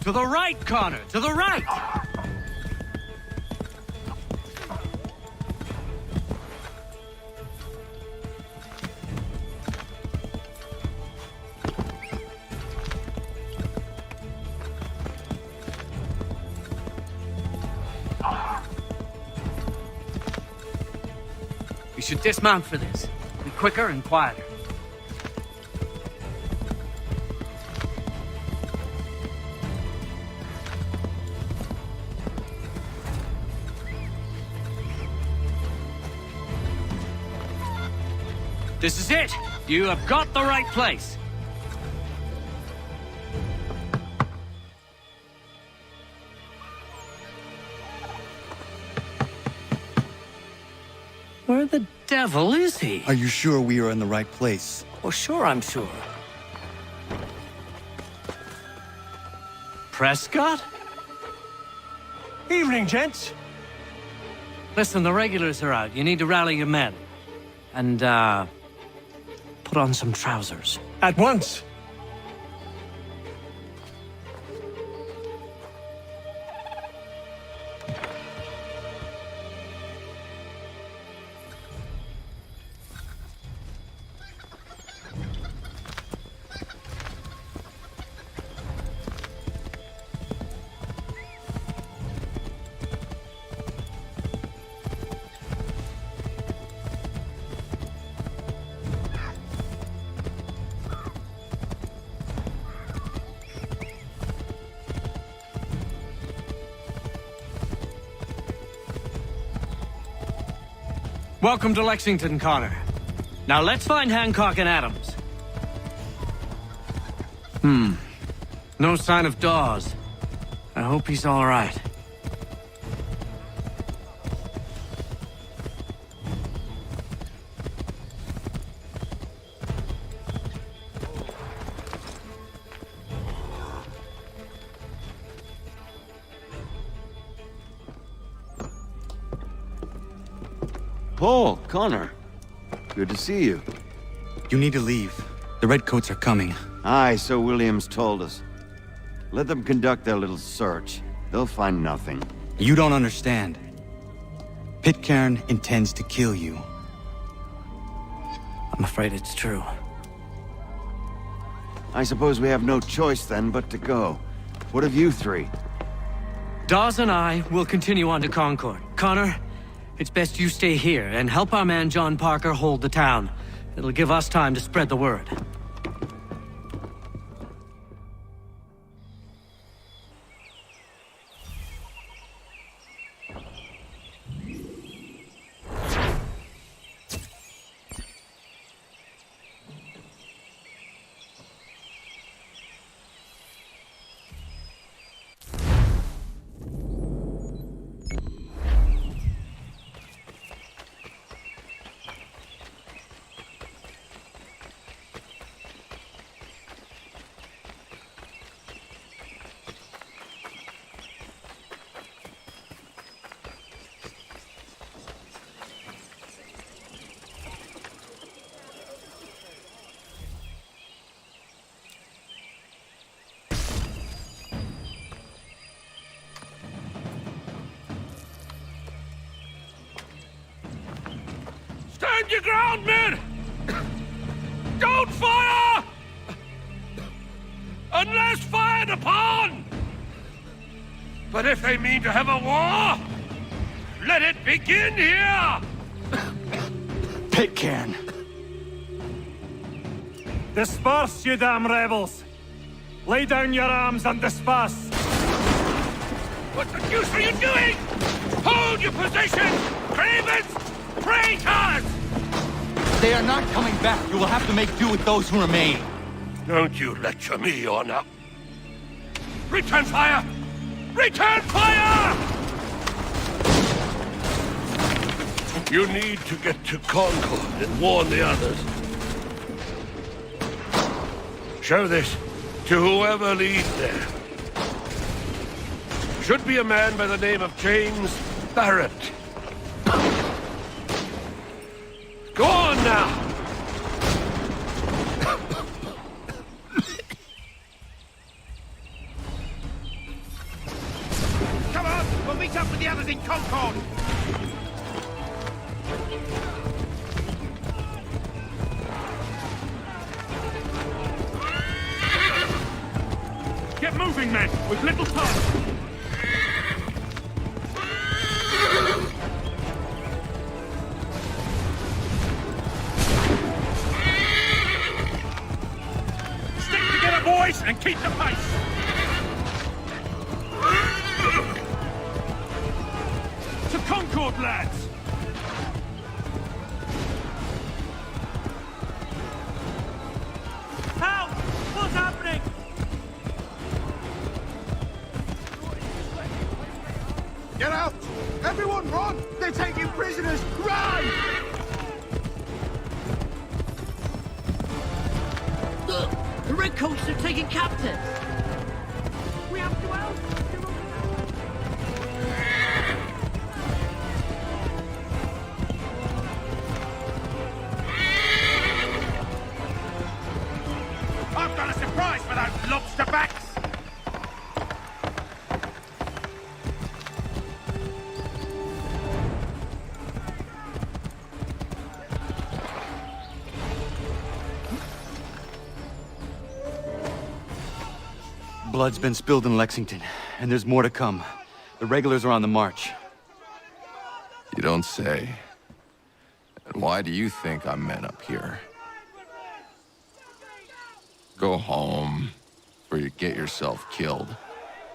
To the right, Connor! To the right! We should dismount for this. Be quicker and quieter. This is it! You have got the right place! Where the devil is he? Are you sure we are in the right place? Oh, sure, I'm sure. Prescott? Evening, gents. Listen, the regulars are out. You need to rally your men. And, put on some trousers. At once. Welcome to Lexington, Connor. Now let's find Hancock and Adams. No sign of Dawes. I hope he's all right. Paul, Connor. Good to see you. You need to leave. The Redcoats are coming. Aye, so Williams told us. Let them conduct their little search. They'll find nothing. You don't understand. Pitcairn intends to kill you. I'm afraid it's true. I suppose we have no choice then but to go. What of you three? Dawes and I will continue on to Concord. Connor, it's best you stay here and help our man John Parker hold the town. It'll give us time to spread the word. Stand your ground, men! Don't fire! Unless fired upon! But if they mean to have a war, let it begin here! Pitcairn! Disperse, you damn rebels! Lay down your arms and disperse! What the deuce are you doing? Hold your position! Cravens! Traitors! They are not coming back. You will have to make do with those who remain. Don't you lecture me on up. Return fire! Return fire! You need to get to Concord and warn the others. Show this to whoever leads there. Should be a man by the name of James Barrett. Go on now! Come on! We'll meet up with the others in Concord! Get moving, men! With little time! Boys, and keep the pace! To Concord, lads! Help! What's happening? Get out! Everyone run! They're taking prisoners! Run! Look! The Redcoats are taking captives! We have to help! I've got a surprise for those lobster backs! Blood's been spilled in Lexington, and there's more to come. The regulars are on the march. You don't say. And why do you think I'm men up here? Go home, or you get yourself killed.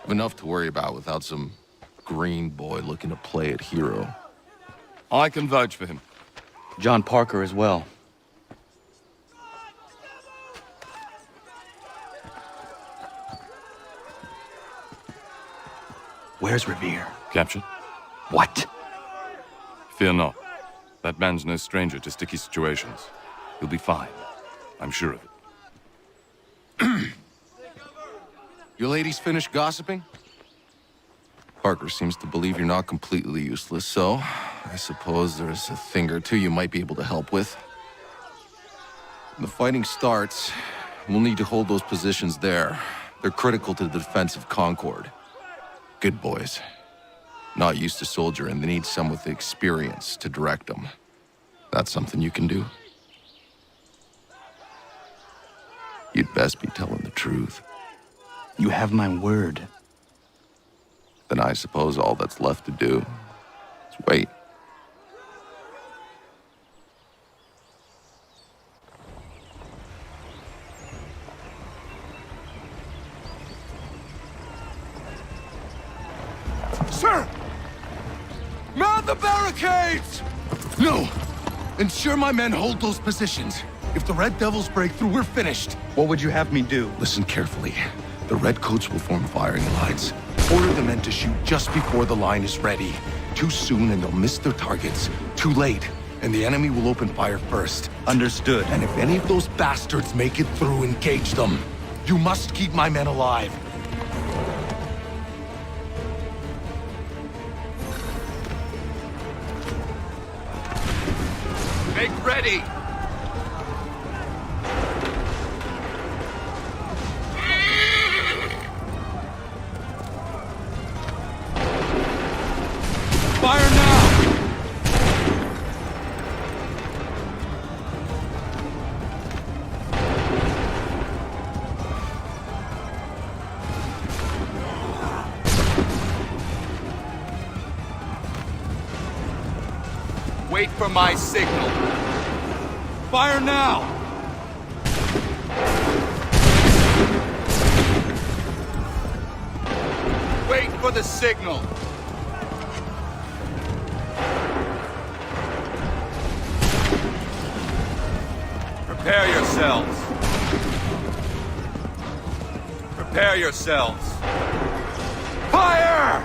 Have enough to worry about without some green boy looking to play it hero. I can vouch for him. John Parker as well. Where's Revere? Captured? What? Fear not. That man's no stranger to sticky situations. He'll be fine. I'm sure of it. Your ladies finished gossiping? Parker seems to believe you're not completely useless, so I suppose there's a thing or two you might be able to help with. When the fighting starts, we'll need to hold those positions there. They're critical to the defense of Concord. Good boys. Not used to soldiering, they need some with the experience to direct them. That's something you can do? You'd best be telling the truth. You have my word. Then I suppose all that's left to do is wait. Sir! Mount the barricades! No! Ensure my men hold those positions. If the Red Devils break through, we're finished. What would you have me do? Listen carefully. The Redcoats will form firing lines. Order the men to shoot just before the line is ready. Too soon and they'll miss their targets. Too late, and the enemy will open fire first. Understood. And if any of those bastards make it through, engage them. You must keep my men alive. Make ready! Fire now! Wait for my signal. Fire now! Wait for the signal. Prepare yourselves. Prepare yourselves. Fire!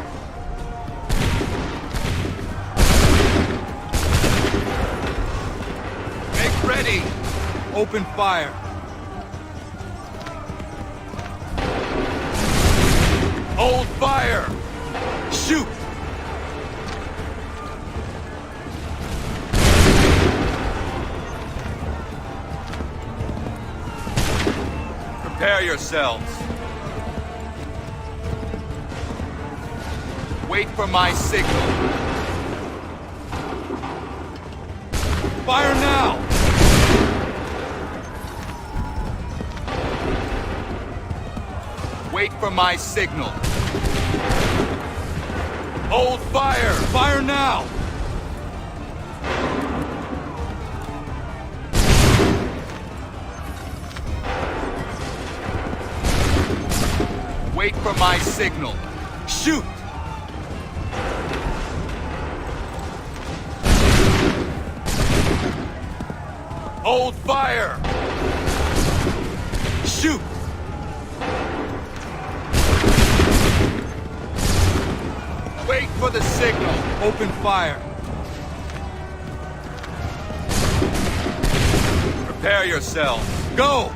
Make ready. Open fire. Hold fire. Shoot. Prepare yourselves. Wait for my signal. Fire now! Wait for my signal. Hold fire! Fire now! Wait for my signal. Shoot! Hold fire! Shoot! Wait for the signal. Open fire. Prepare yourselves. Go!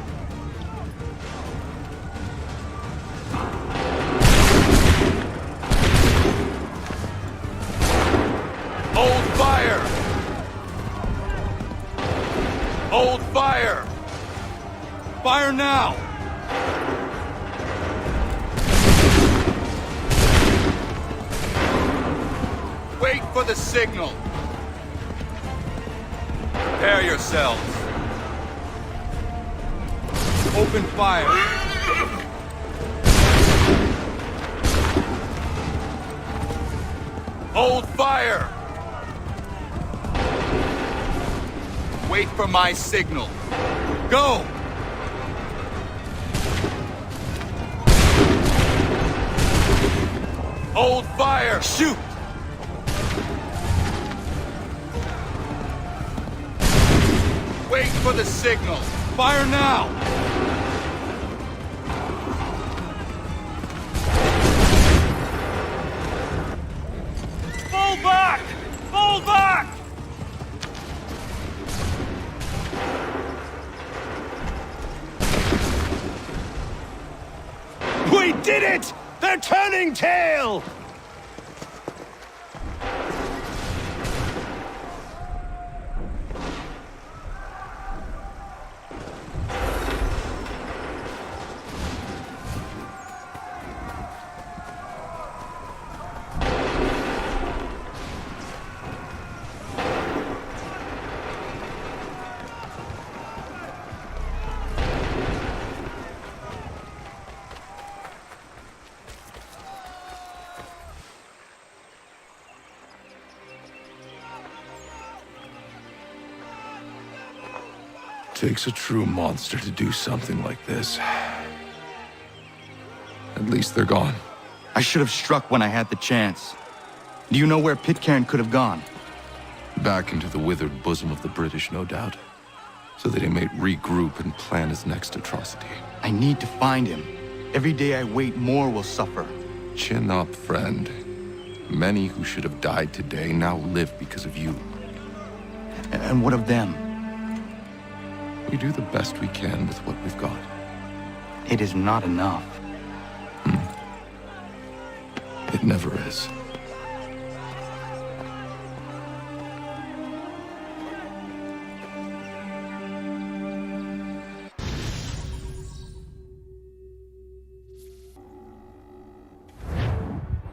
Hold fire! Hold fire! Fire now! Wait for the signal. Prepare yourselves. Open fire. Hold fire! Wait for my signal. Go! Hold fire! Shoot! for the signal! Fire now! Fall back! Fall back! We did it! They're turning tail! Takes a true monster to do something like this. At least they're gone. I should have struck when I had the chance. Do you know where Pitcairn could have gone? Back into the withered bosom of the British, no doubt. So that he may regroup and plan his next atrocity. I need to find him. Every day I wait, more will suffer. Chin up, friend. Many who should have died today now live because of you. And what of them? We do the best we can with what we've got. It is not enough. It never is.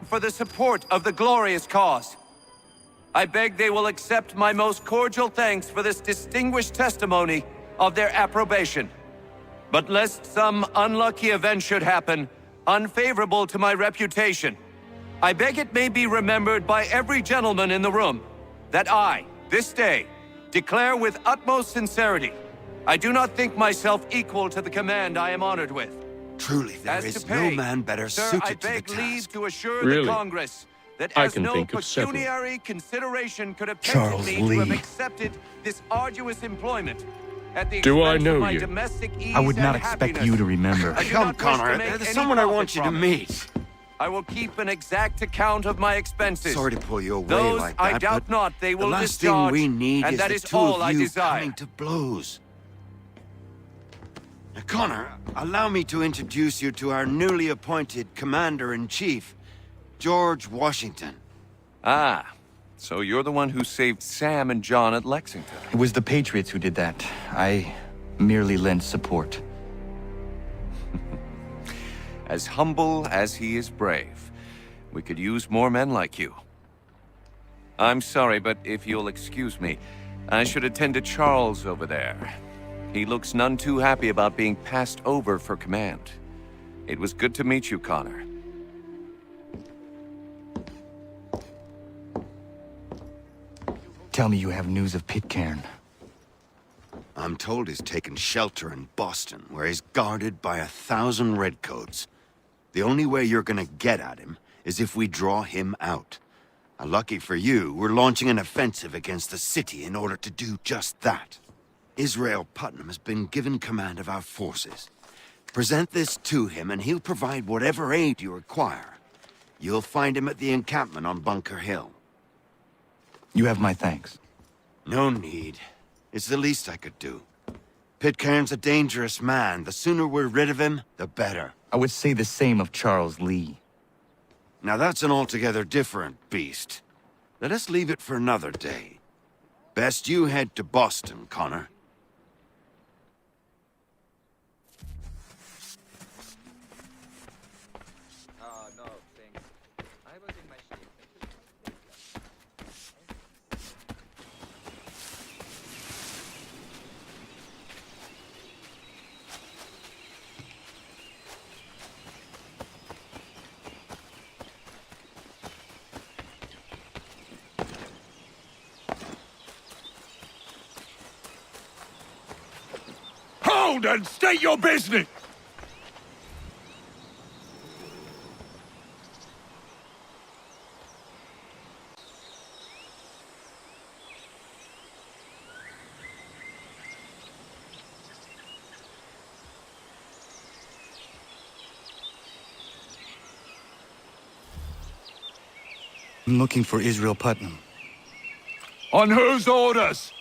For the support of the glorious cause. I beg they will accept my most cordial thanks for this distinguished testimony of their approbation. But lest some unlucky event should happen, unfavorable to my reputation, I beg it may be remembered by every gentleman in the room that I, this day, declare with utmost sincerity, I do not think myself equal to the command I am honored with. Truly, there is no man better suited to the task. I beg leave to assure Really? the Congress that I as can no think of several. pecuniary consideration could have Charles tempted me to have Lee. accepted this arduous employment at the Do I expense know of my you? domestic ease I would not and expect happiness. you to remember. I do Come, not wish Connor. to make There's any someone I profit want you to from it. meet. I will keep an exact account of my expenses. Sorry to pull you away Those like that, I doubt but not they will the last discharge, thing we need and is that the is two all of I you desire. coming to blows. Now, Connor, allow me to introduce you to our newly appointed Commander-in-Chief, George Washington. Ah, so you're the one who saved Sam and John at Lexington. It was the Patriots who did that. I merely lent support. As humble as he is brave. We could use more men like you. I'm sorry, but if you'll excuse me, I should attend to Charles over there. He looks none too happy about being passed over for command. It was good to meet you, Connor. Tell me you have news of Pitcairn. I'm told he's taken shelter in Boston, where he's guarded by 1,000 redcoats. The only way you're gonna get at him is if we draw him out. Lucky for you, we're launching an offensive against the city in order to do just that. Israel Putnam has been given command of our forces. Present this to him and he'll provide whatever aid you require. You'll find him at the encampment on Bunker Hill. You have my thanks. No need. It's the least I could do. Pitcairn's a dangerous man. The sooner we're rid of him, the better. I would say the same of Charles Lee. Now that's an altogether different beast. Let us leave it for another day. Best you head to Boston, Connor. Hold and state your business! I'm looking for Israel Putnam. On whose orders?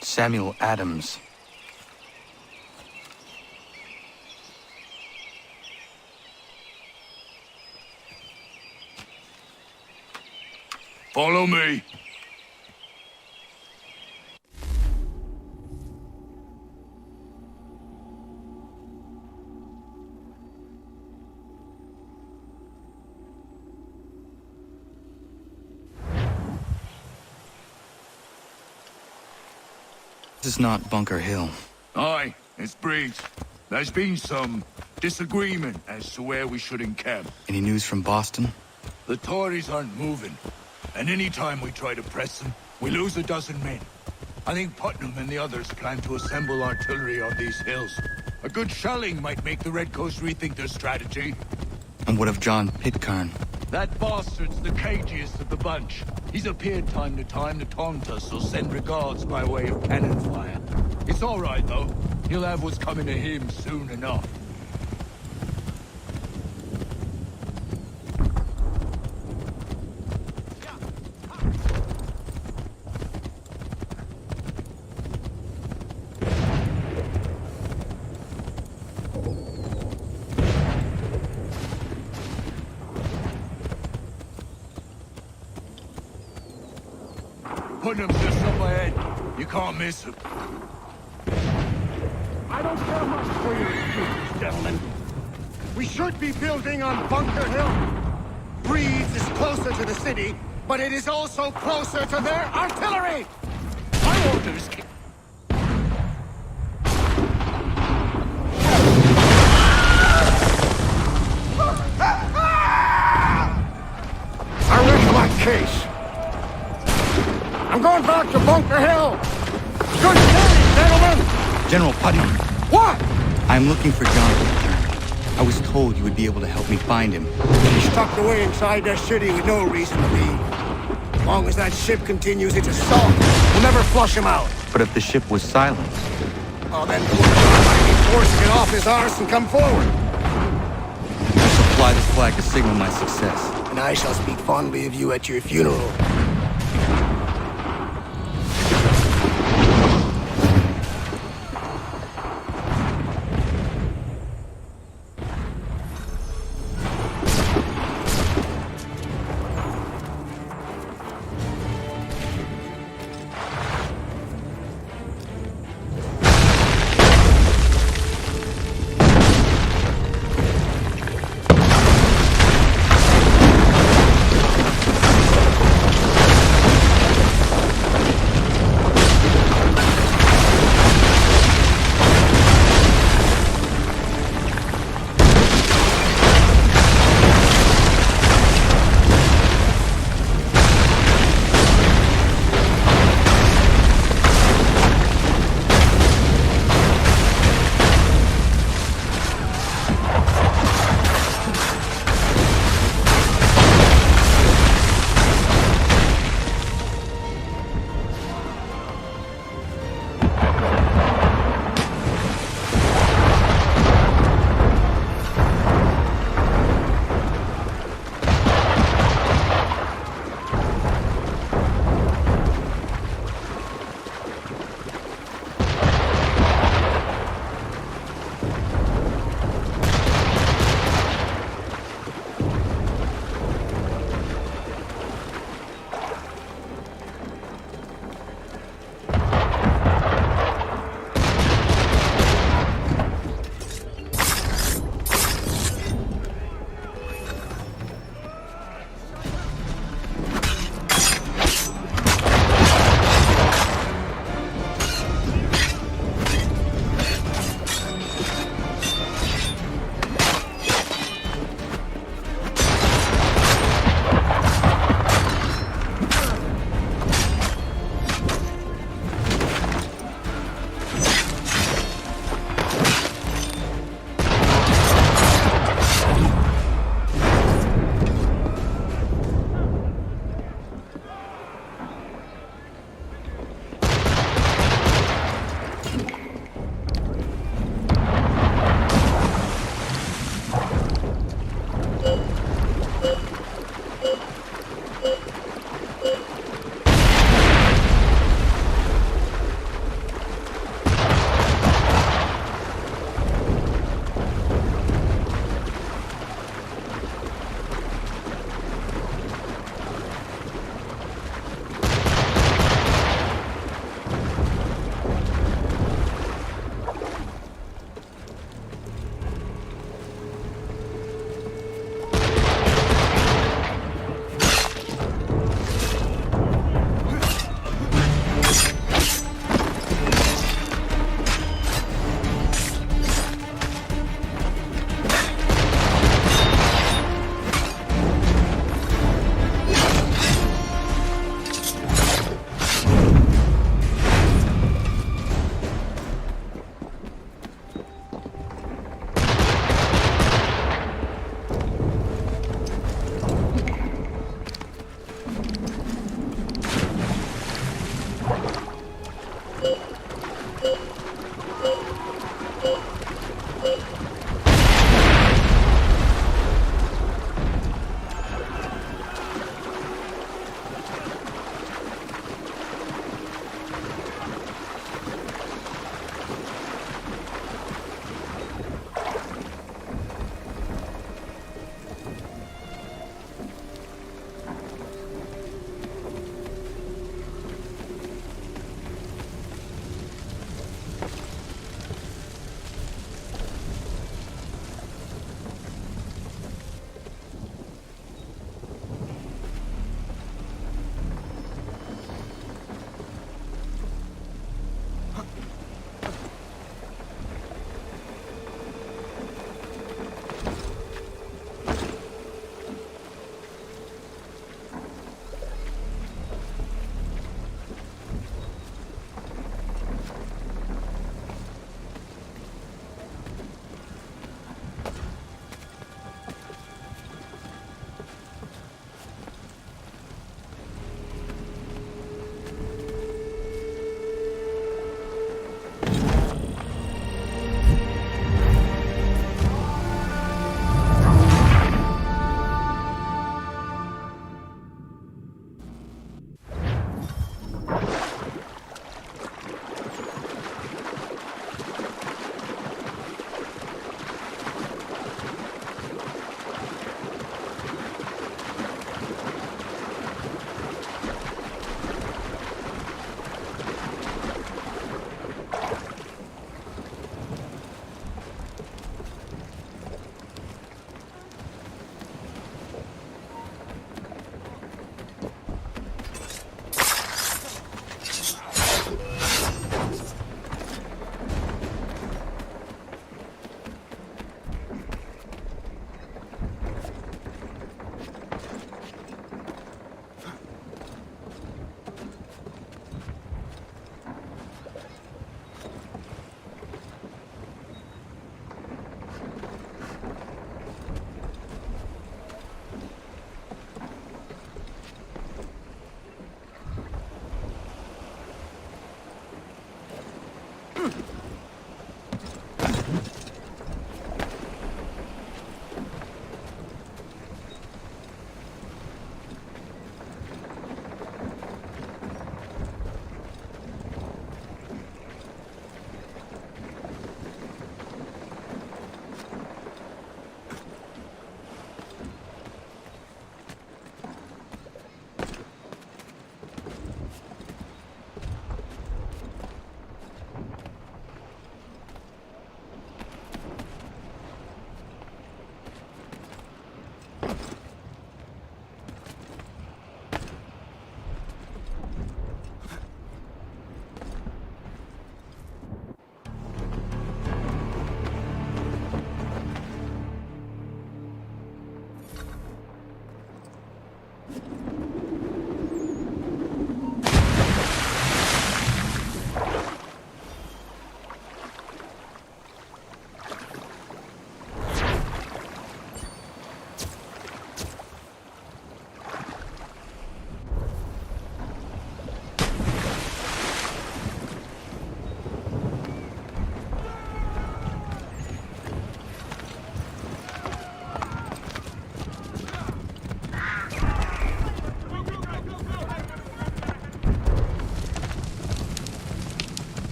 Samuel Adams. Follow me. This is not Bunker Hill. Aye, it's Briggs. There's been some disagreement as to where we should encamp. Any news from Boston? The Tories aren't moving, and any time we try to press them, we lose a dozen men. I think Putnam and the others plan to assemble artillery on these hills. A good shelling might make the Redcoats rethink their strategy. And what of John Pitcairn? That bastard's the cagiest of the bunch. He's appeared time to taunt us or send regards by way of cannon fire. It's all right, though. He'll have what's coming to him soon enough. Putnam's just up ahead. You can't miss him. I don't care much for your excuses, gentlemen. We should be building on Bunker Hill. Breeze is closer to the city, but it is also closer to their artillery! My orders... I rest my case. I'm going back to Bunker Hill! Good day, gentlemen! General Putnam. What? I'm looking for John Pitcairn. I was told you would be able to help me find him. He's tucked away inside their city with no reason to be. As long as that ship continues its assault, we'll never flush him out. But if the ship was silenced? Oh, then poor John might be forced to get off his arse and come forward. I shall fly this flag to signal my success. And I shall speak fondly of you at your funeral.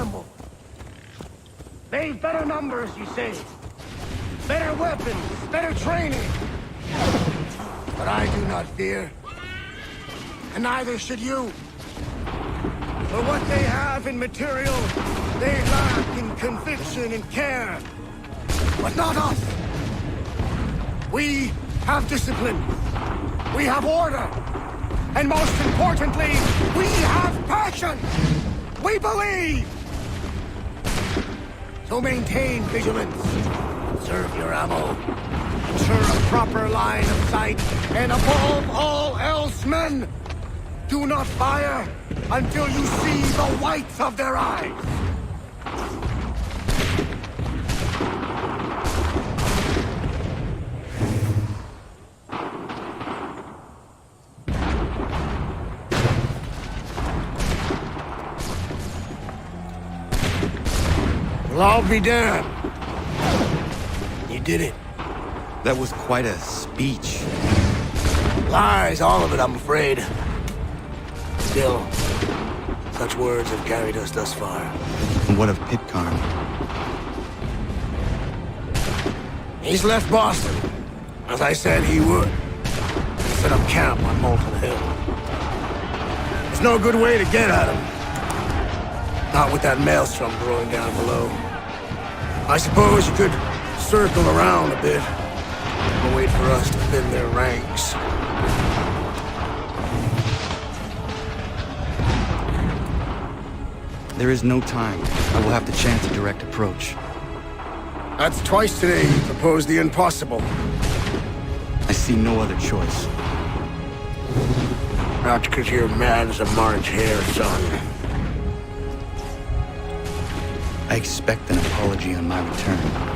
assemble. They've better numbers, you say. Better weapons, better training. But I do not fear. And neither should you. For what they have in material, they lack in conviction and care. But not us. We have discipline. We have order. And most importantly, we have passion. We believe. So maintain vigilance. Conserve your ammo. Ensure a proper line of sight. And above all else, men, do not fire until you see the whites of their eyes. Well, I'll be damned. You did it. That was quite a speech. Lies, all of it, I'm afraid. Still, such words have carried us thus far. And what of Pitcairn? He's left Boston, as I said he would. He set up camp on Molten Hill. There's no good way to get at him. Not with that maelstrom brewing down below. I suppose you could circle around a bit and wait for us to thin their ranks. There is no time. I will have to chance a direct approach. That's twice today you proposed the impossible. I see no other choice. Not because you're mad as a March hare, son. I expect an apology on my return.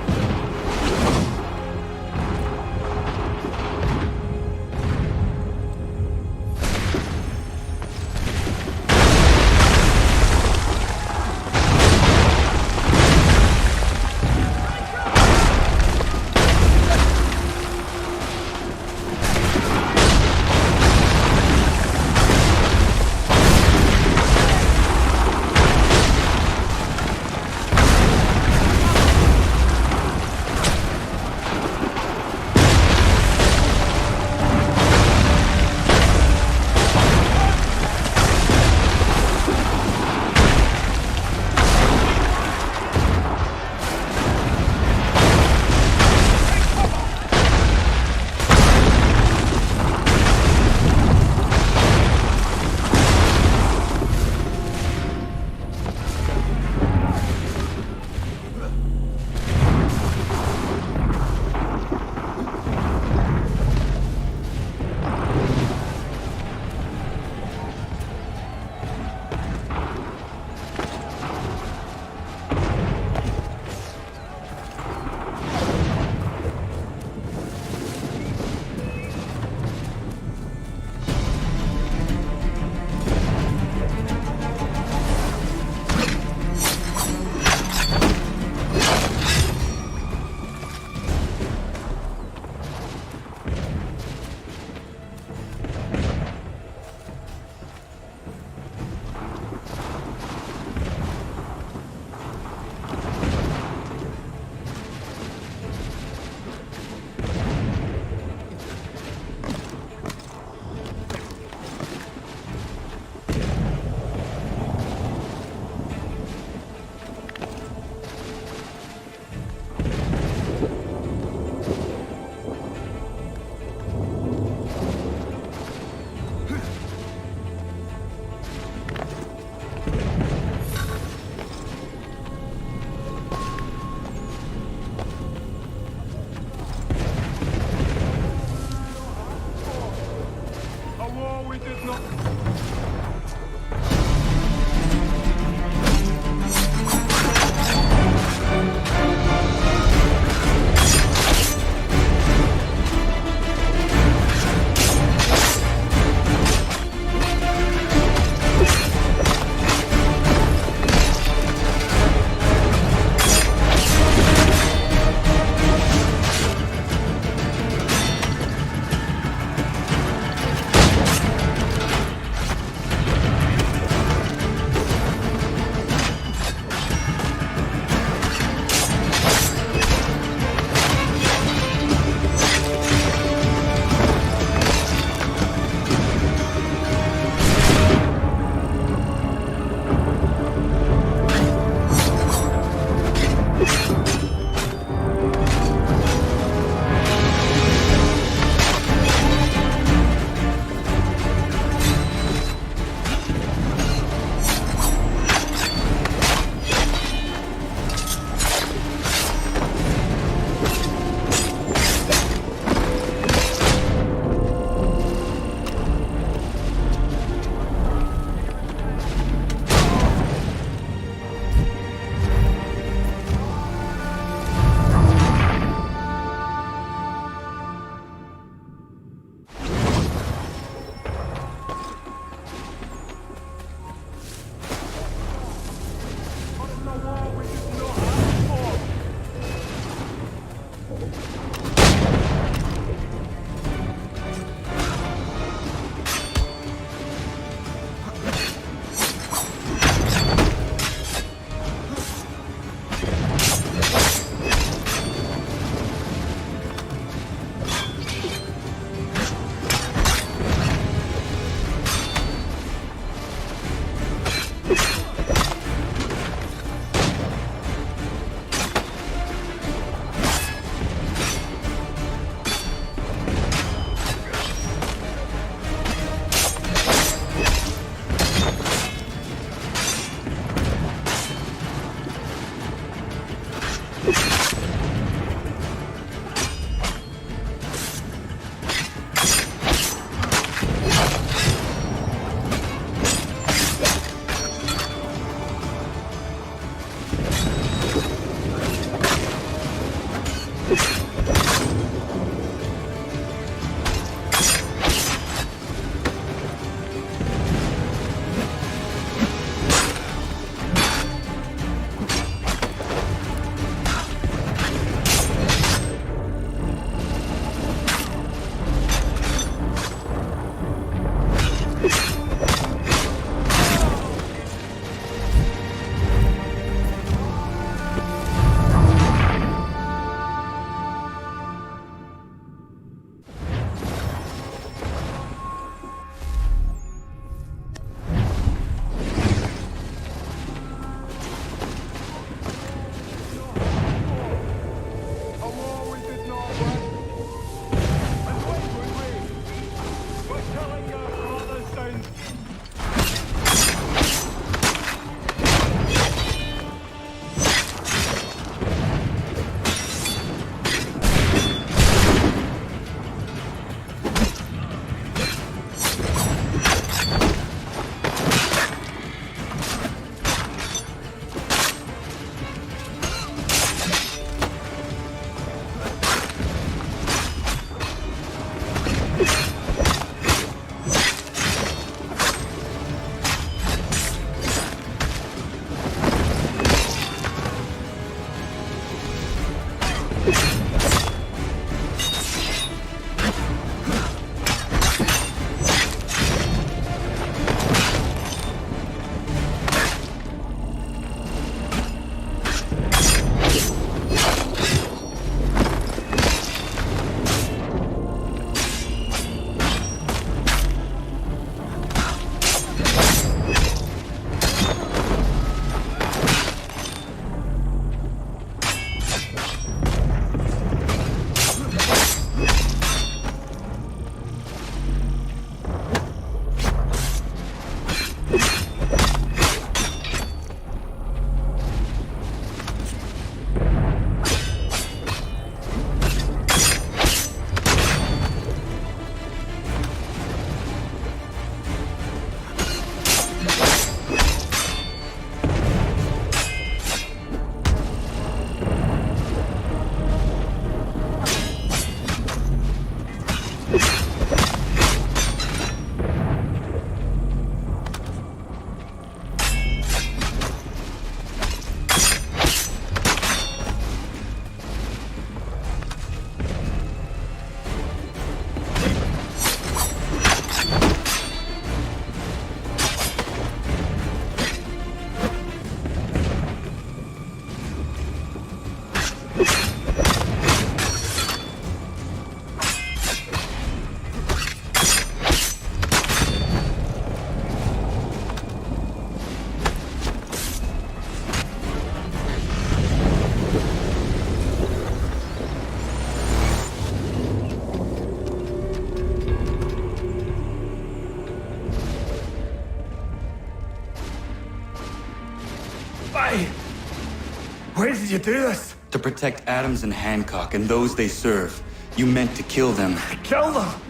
Why did you do this? To protect Adams and Hancock and those they serve. You meant to kill them. Kill them?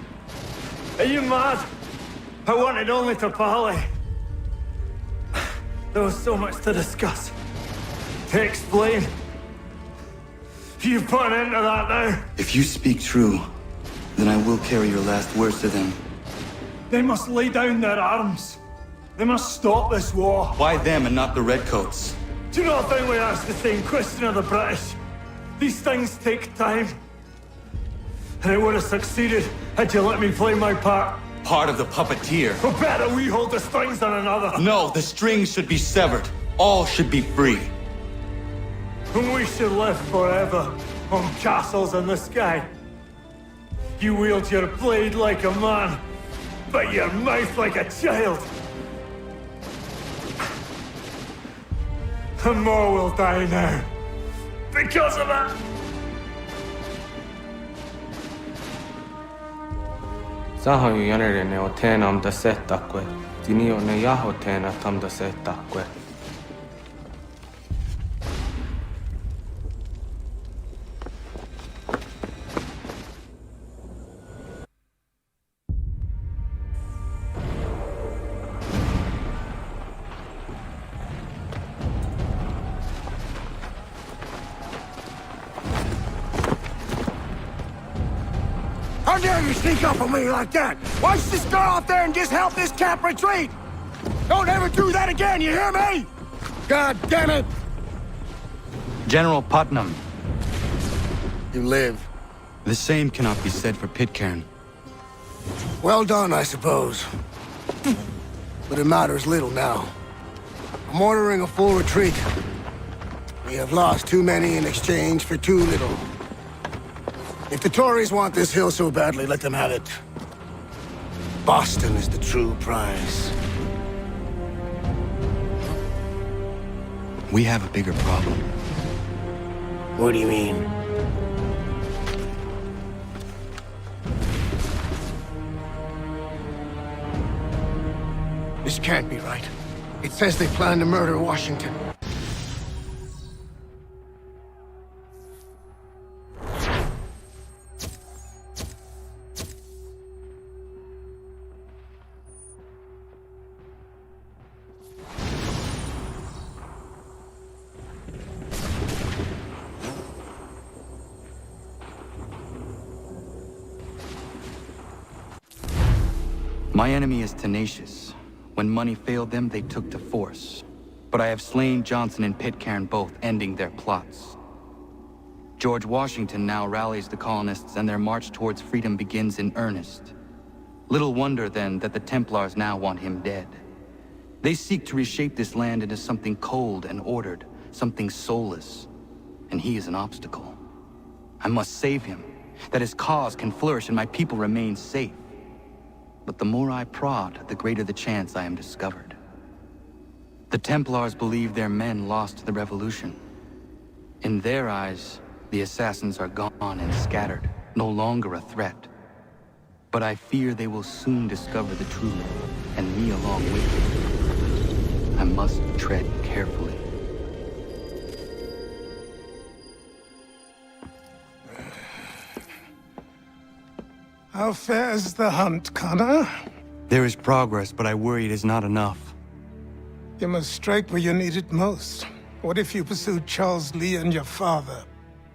Are you mad? I wanted only to parley. There was so much to discuss. To explain. You put an end to that now. If you speak true, then I will carry your last words to them. They must lay down their arms. They must stop this war. Why them and not the Redcoats? Do you not think we asked the same question of the British? These things take time. And it would have succeeded had you let me play my part. Part of the puppeteer. Or better, we hold the strings on another. No, the strings should be severed. All should be free. And we should live forever on castles in the sky. You wield your blade like a man, but your mouth like a child. And more will die now. Because of that. Sahoju jänerene o teenam da settakwe. Tinio ne jaho teena tam da settakwe. How dare you sneak up on me like that? Why don't you just go out there and just help this camp retreat? Don't ever do that again, you hear me? God damn it! General Putnam. You live. The same cannot be said for Pitcairn. Well done, I suppose. But it matters little now. I'm ordering a full retreat. We have lost too many in exchange for too little. If the Tories want this hill so badly, let them have it. Boston is the true prize. We have a bigger problem. What do you mean? This can't be right. It says they plan to murder Washington. My enemy is tenacious. When money failed them, they took to force. But I have slain Johnson and Pitcairn both, ending their plots. George Washington now rallies the colonists and their march towards freedom begins in earnest. Little wonder, then, that the Templars now want him dead. They seek to reshape this land into something cold and ordered, something soulless. And he is an obstacle. I must save him, that his cause can flourish and my people remain safe. But the more I prod, the greater the chance I am discovered. The Templars believe their men lost the revolution. In their eyes, the assassins are gone and scattered, no longer a threat. But I fear they will soon discover the truth, and me along with them. I must tread carefully. How fares the hunt, Connor? There is progress, but I worry it is not enough. You must strike where you need it most. What if you pursued Charles Lee and your father?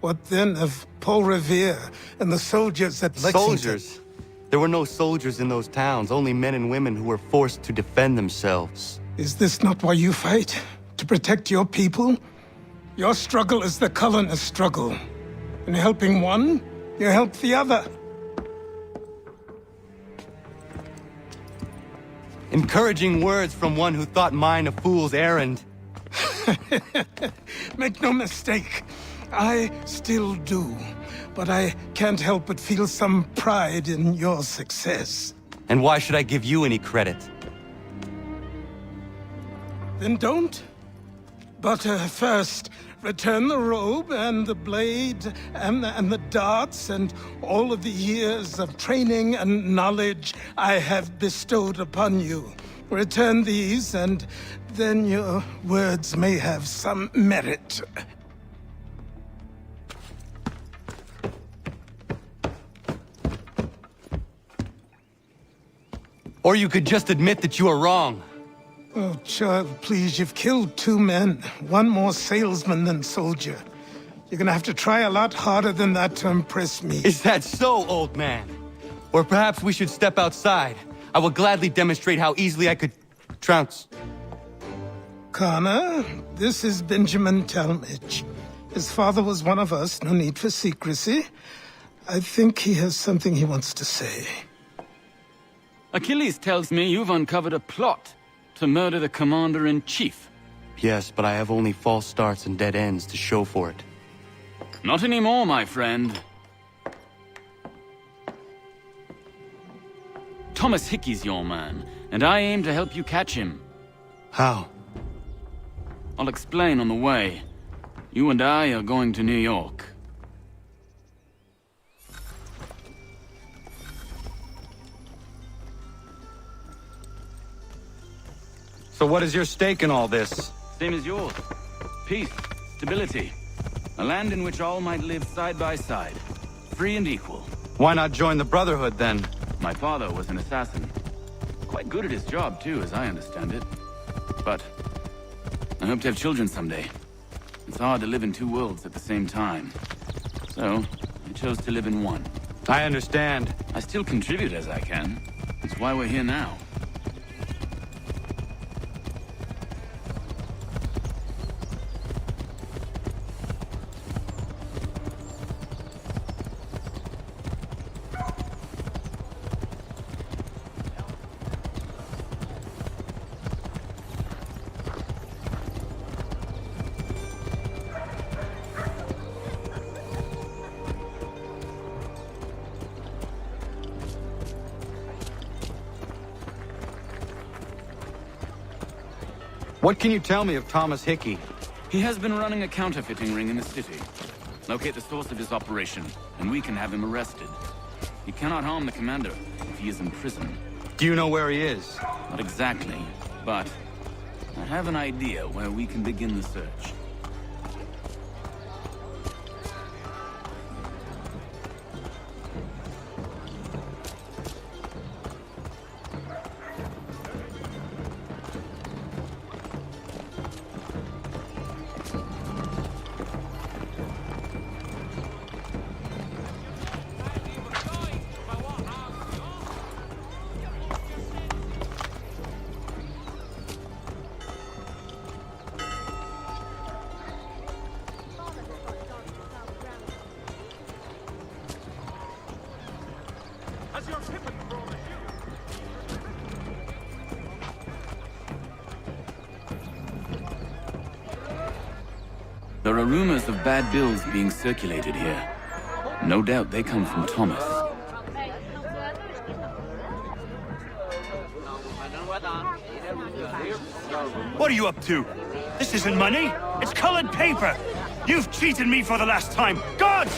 What then of Paul Revere and the soldiers at Lexington? Soldiers? There were no soldiers in those towns, only men and women who were forced to defend themselves. Is this not why you fight? To protect your people? Your struggle is the colonist struggle. In helping one, you help the other. Encouraging words from one who thought mine a fool's errand. Make no mistake, I still do. But I can't help but feel some pride in your success. And why should I give you any credit? Then don't. But first, return the robe and the blade and the darts and all of the years of training and knowledge I have bestowed upon you. Return these, and then your words may have some merit. Or you could just admit that you are wrong. Oh, child, please, you've killed 2 men. One more salesman than soldier. You're gonna have to try a lot harder than that to impress me. Is that so, old man? Or perhaps we should step outside. I will gladly demonstrate how easily I could trounce. Connor, this is Benjamin Talmadge. His father was one of us, no need for secrecy. I think he has something he wants to say. Achilles tells me you've uncovered a plot to murder the commander-in-chief. Yes, but I have only false starts and dead ends to show for it. Not anymore, my friend. Thomas Hickey's your man, and I aim to help you catch him. How? I'll explain on the way. You and I are going to New York. So what is your stake in all this? Same as yours. Peace, stability. A land in which all might live side by side. Free and equal. Why not join the Brotherhood, then? My father was an assassin. Quite good at his job, too, as I understand it. But I hope to have children someday. It's hard to live in 2 worlds at the same time. So, I chose to live in one. I understand. I still contribute as I can. That's why we're here now. What can you tell me of Thomas Hickey? He has been running a counterfeiting ring in the city. Locate the source of his operation, and we can have him arrested. He cannot harm the commander if he is in prison. Do you know where he is? Not exactly, but I have an idea where we can begin the search. There are rumors of bad bills being circulated here. No doubt they come from Thomas. What are you up to? This isn't money. It's colored paper. You've cheated me for the last time. God!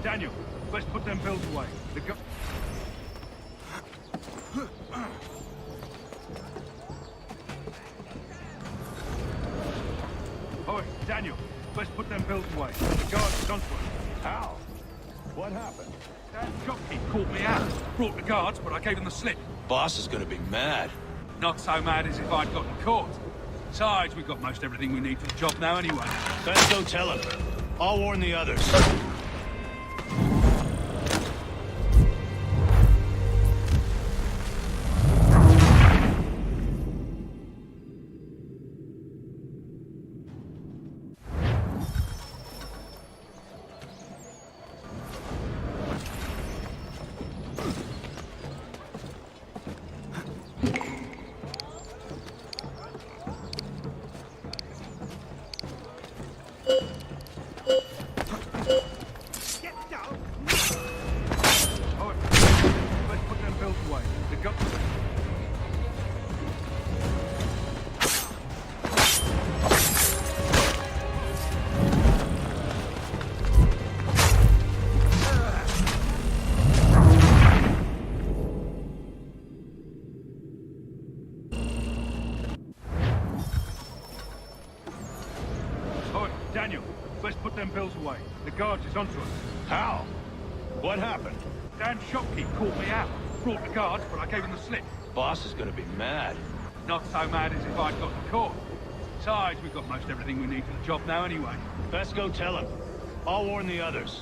Daniel, let's put them bills away. Daniel, let's put them bills away. The guards is onto us. How? What happened? That shopkeep caught me out. Brought the guards, but I gave them the slip. Boss is gonna be mad. Not so mad as if I'd gotten caught. Besides, we've got most everything we need for the job now anyway. Best go tell him. I'll warn the others. Daniel, let's put them bills away. The guards is onto us. How? What happened? Dan shopkeep caught me out. Brought the guards, but I gave him the slip. Boss is gonna be mad. Not so mad as if I'd gotten caught. Besides, we've got most everything we need for the job now anyway. Best go tell him. I'll warn the others.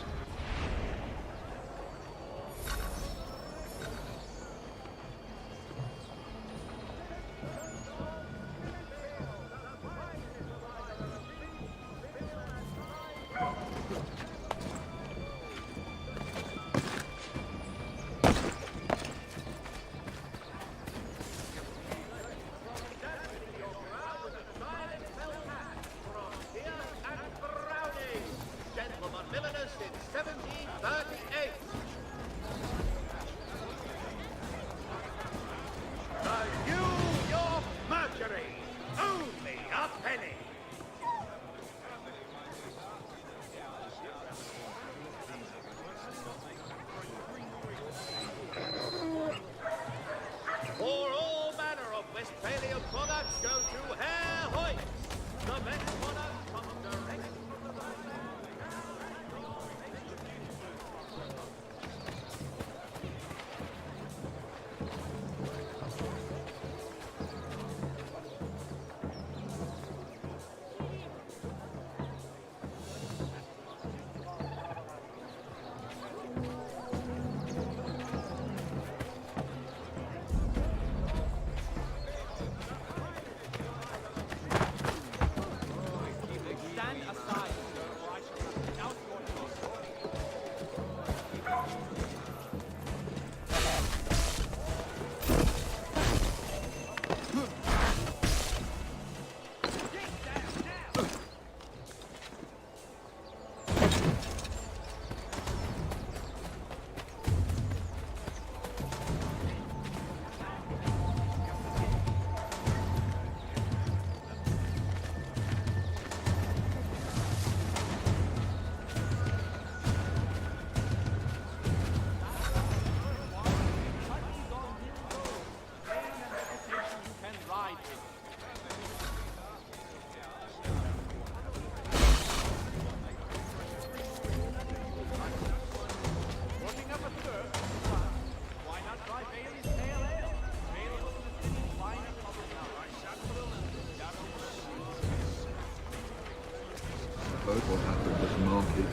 What happened at the market.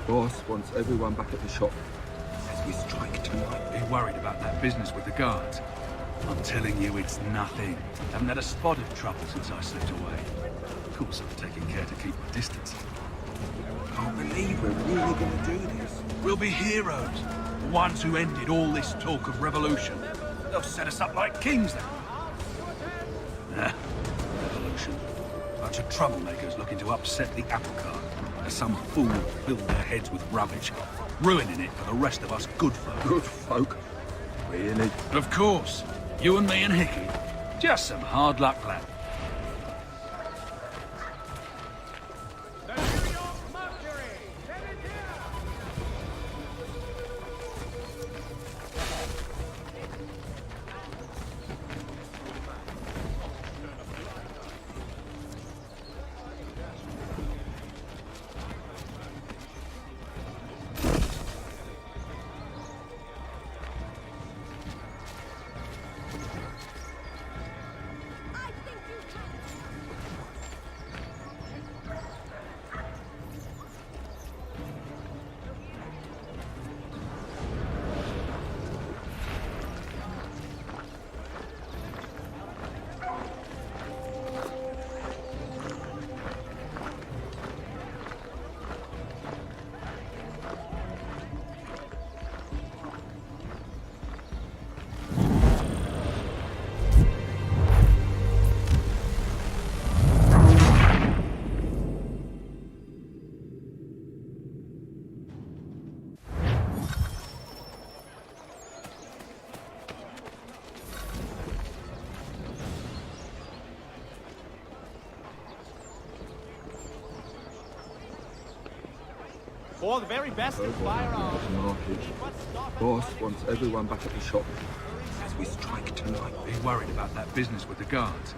Boss wants everyone back at the shop. Says we strike tonight. Be worried about that business with the guards. I'm telling you, it's nothing. Haven't had a spot of trouble since I slipped away. Of course, I'm taking care to keep my distance. Can't believe we're really going to do this. We'll be heroes. The ones who ended all this talk of revolution. They'll set us up like kings then. Nah, revolution. Bunch of troublemakers looking to upset the apple cart. As some fool filled their heads with rubbish, ruining it for the rest of us good folk. Good folk? Really? Of course. You and me and Hickey. Just some hard luck lad. For the very best in firearms. Boss wants everyone back at the shop as we strike tonight. Be worried about that business with the guards.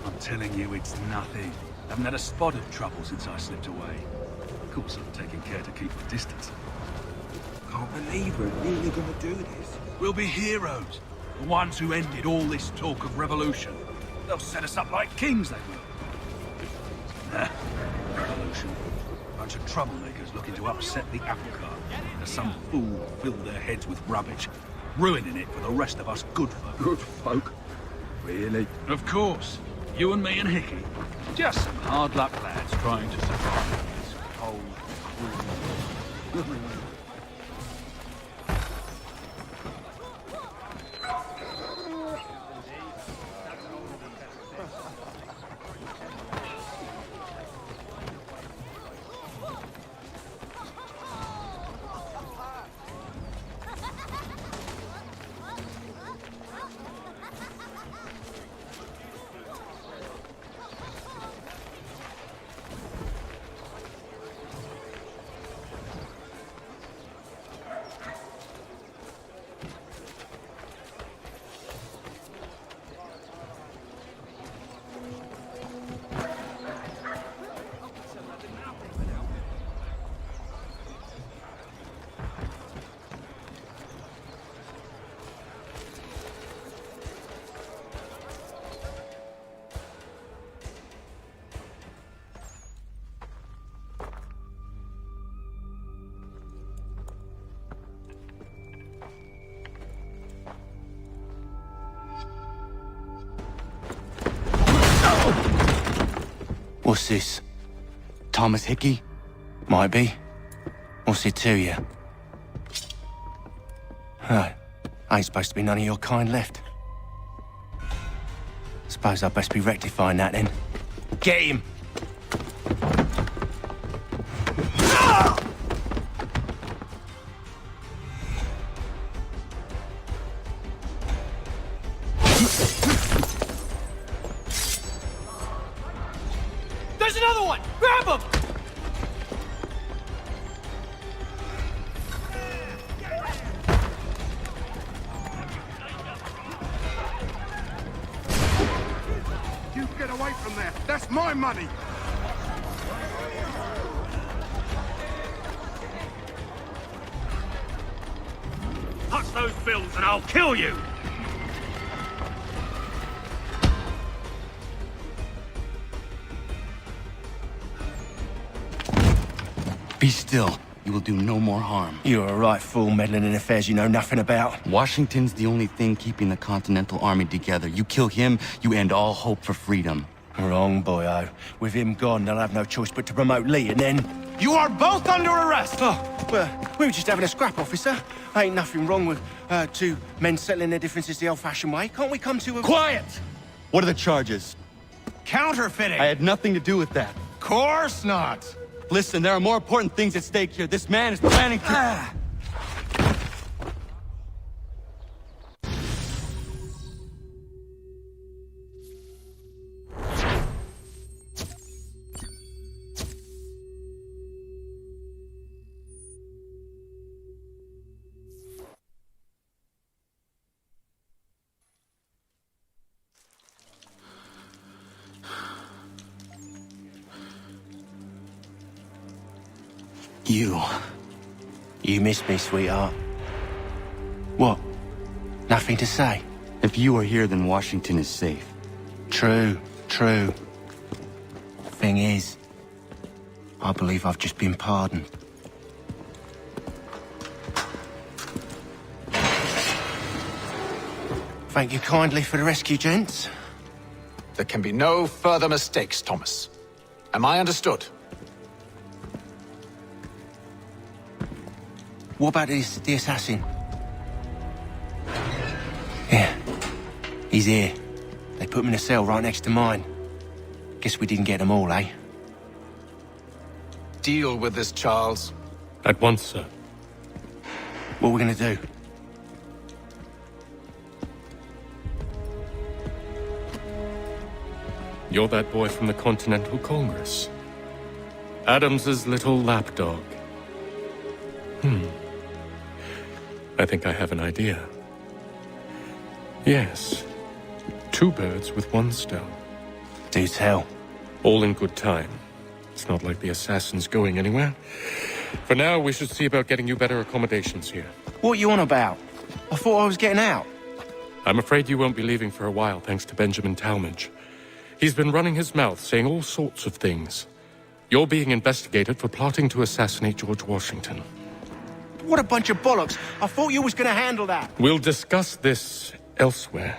I'm telling you, it's nothing. Haven't had a spot of trouble since I slipped away. Of course, I'm taking care to keep my distance. Can't believe we're really gonna do this. We'll be heroes. The ones who ended all this talk of revolution. They'll set us up like kings, they will. Nah, revolution. Bunch of troublemakers looking to upset the apple cart. As some fool filled their heads with rubbish, ruining it for the rest of us good folk. Good folk? Really? Of course. You and me and Hickey. Just some hard luck lads trying to survive in this cold, cruel world. What's this? Thomas Hickey? Might be. What's it to you? Right. Ain't supposed to be none of your kind left. Suppose I'd best be rectifying that then. Get him! There's another one! Grab him! You get away from there! That's my money! Touch those bills and I'll kill you! Be still. You will do no more harm. You're a right fool meddling in affairs you know nothing about. Washington's the only thing keeping the Continental Army together. You kill him, you end all hope for freedom. Wrong, boyo. With him gone, they'll have no choice but to promote Lee, and then... You are both under arrest! Oh, well, we were just having a scrap, officer. Ain't nothing wrong with two men settling their differences the old-fashioned way. Can't we come to a... Quiet! What are the charges? Counterfeiting! I had nothing to do with that. Course not! Listen, there are more important things at stake here. This man is planning to... You miss me, sweetheart. What? Nothing to say? If you are here, then Washington is safe. True. Thing is, I believe I've just been pardoned. Thank you kindly for the rescue, gents. There can be no further mistakes, Thomas. Am I understood? What about the assassin? Yeah, he's here. They put him in a cell right next to mine. Guess we didn't get them all, eh? Deal with this, Charles. At once, sir. What are we gonna do? You're that boy from the Continental Congress. Adams's little lapdog. I think I have an idea. Yes. 2 birds with 1 stone. Do tell. All in good time. It's not like the assassin's going anywhere. For now, we should see about getting you better accommodations here. What you on about? I thought I was getting out. I'm afraid you won't be leaving for a while, thanks to Benjamin Talmadge. He's been running his mouth, saying all sorts of things. You're being investigated for plotting to assassinate George Washington. What a bunch of bollocks. I thought you was gonna handle that. We'll discuss this elsewhere.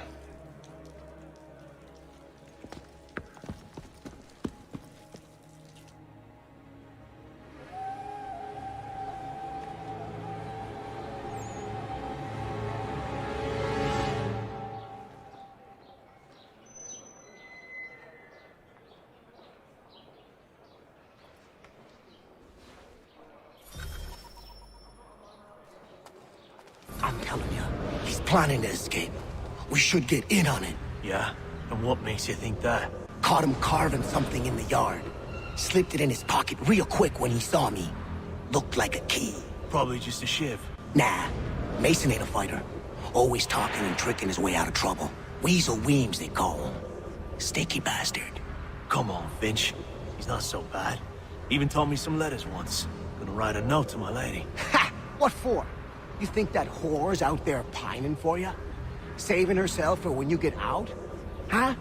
I'm telling you, he's planning to escape. We should get in on it. Yeah? And what makes you think that? Caught him carving something in the yard. Slipped it in his pocket real quick when he saw me. Looked like a key. Probably just a shiv. Nah, Mason ain't a fighter. Always talking and tricking his way out of trouble. Weasel Weems, they call him. Sticky bastard. Come on, Finch. He's not so bad. Even taught me some letters once. Gonna write a note to my lady. Ha! What for? You think that whore's out there pining for you? Saving herself for when you get out? Huh?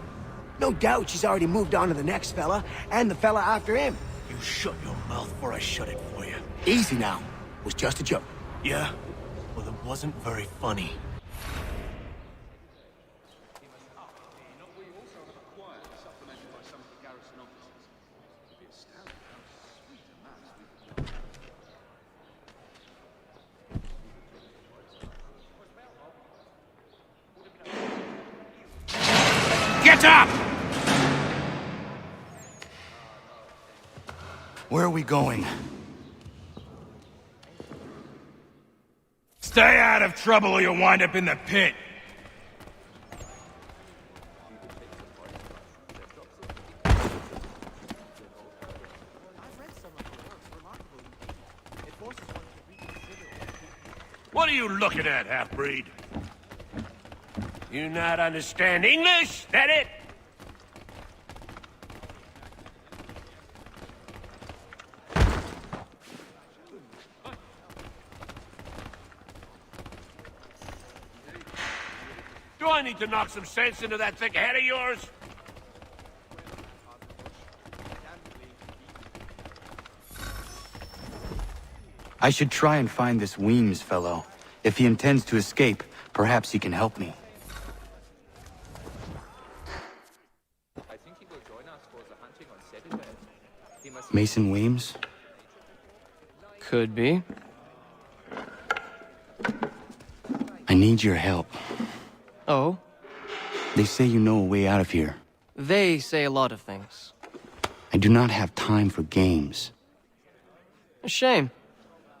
No doubt she's already moved on to the next fella, and the fella after him. You shut your mouth before I shut it for you. Easy now. Was just a joke. Yeah? Well, it wasn't very funny. Get up! Where are we going? Stay out of trouble or you'll wind up in the pit. What are you looking at, half-breed? You not understand English? That it? Do I need to knock some sense into that thick head of yours? I should try and find this Weems fellow. If he intends to escape, perhaps he can help me. Mason Weems? Could be. I need your help. Oh? They say you know a way out of here. They say a lot of things. I do not have time for games. A shame,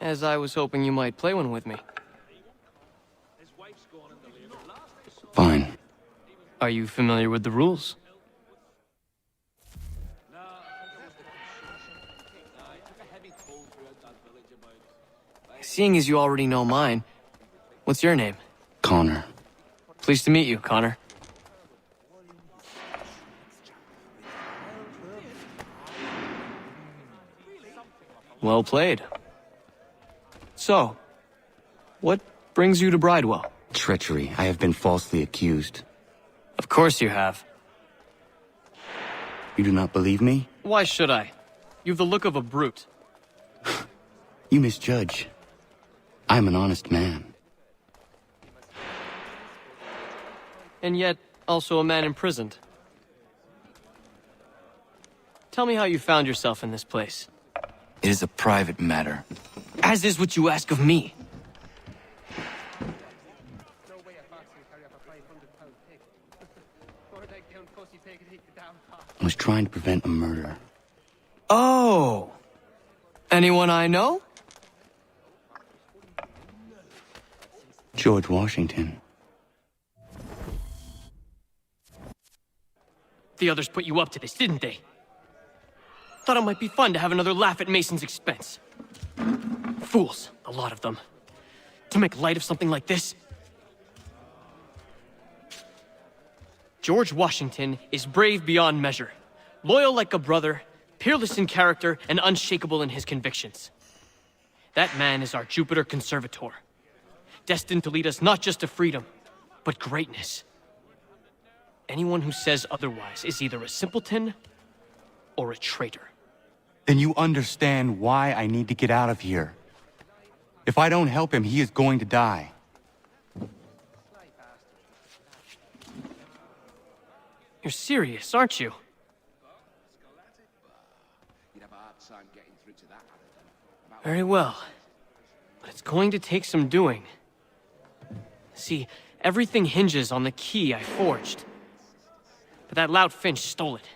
as I was hoping you might play one with me. Fine. Are you familiar with the rules? Seeing as you already know mine, what's your name? Connor. Pleased to meet you, Connor. Well played. So, what brings you to Bridewell? Treachery. I have been falsely accused. Of course you have. You do not believe me? Why should I? You've the look of a brute. You misjudge. I'm an honest man. And yet, also a man imprisoned. Tell me how you found yourself in this place. It is a private matter. As is what you ask of me. I was trying to prevent a murder. Oh! Anyone I know? George Washington. The others put you up to this, didn't they? Thought it might be fun to have another laugh at Mason's expense. Fools, a lot of them. To make light of something like this. George Washington is brave beyond measure, loyal like a brother, peerless in character, and unshakable in his convictions. That man is our Jupiter Conservator, destined to lead us not just to freedom, but greatness. Anyone who says otherwise is either a simpleton or a traitor. Then you understand why I need to get out of here. If I don't help him, he is going to die. You're serious, aren't you? Very well. But it's going to take some doing. See, everything hinges on the key I forged. But that loud Finch stole it.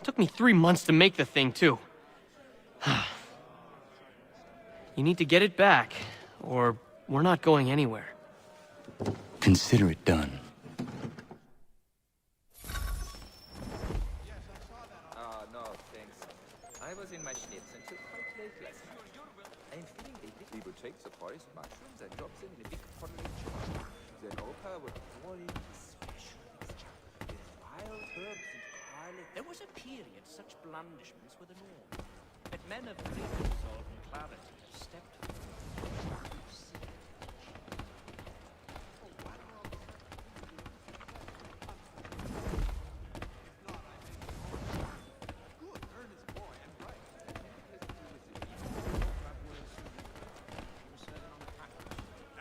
Took me 3 months to make the thing, too. You need to get it back, or we're not going anywhere. Consider it done. No, thanks. I was in my schnitz and took quite late last night. I'm feeling a bit. We would take the forest mushrooms and drop them in a big porridge. Then Oka would pour in a special mixture with wild herbs and garlic. There was a period such blandishments were the norm. But men of great resolve and clarity have stepped forward.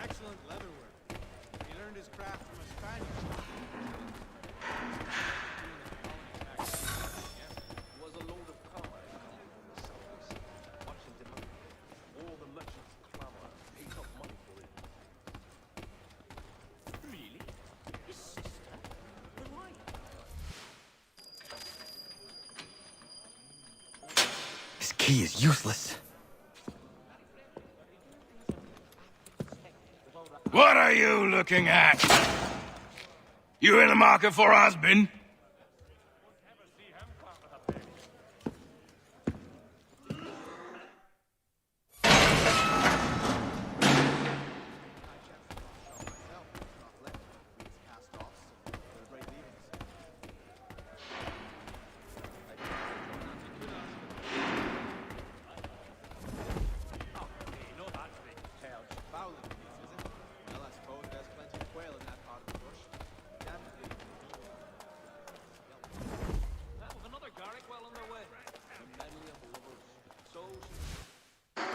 Excellent leatherwork. He learned his craft from a Spaniard. Was a load of power. Watching them all the merchants clamor, pay top money for it. Really? His sister? But why? This key is useless. What are you looking at? You in the market for a husband?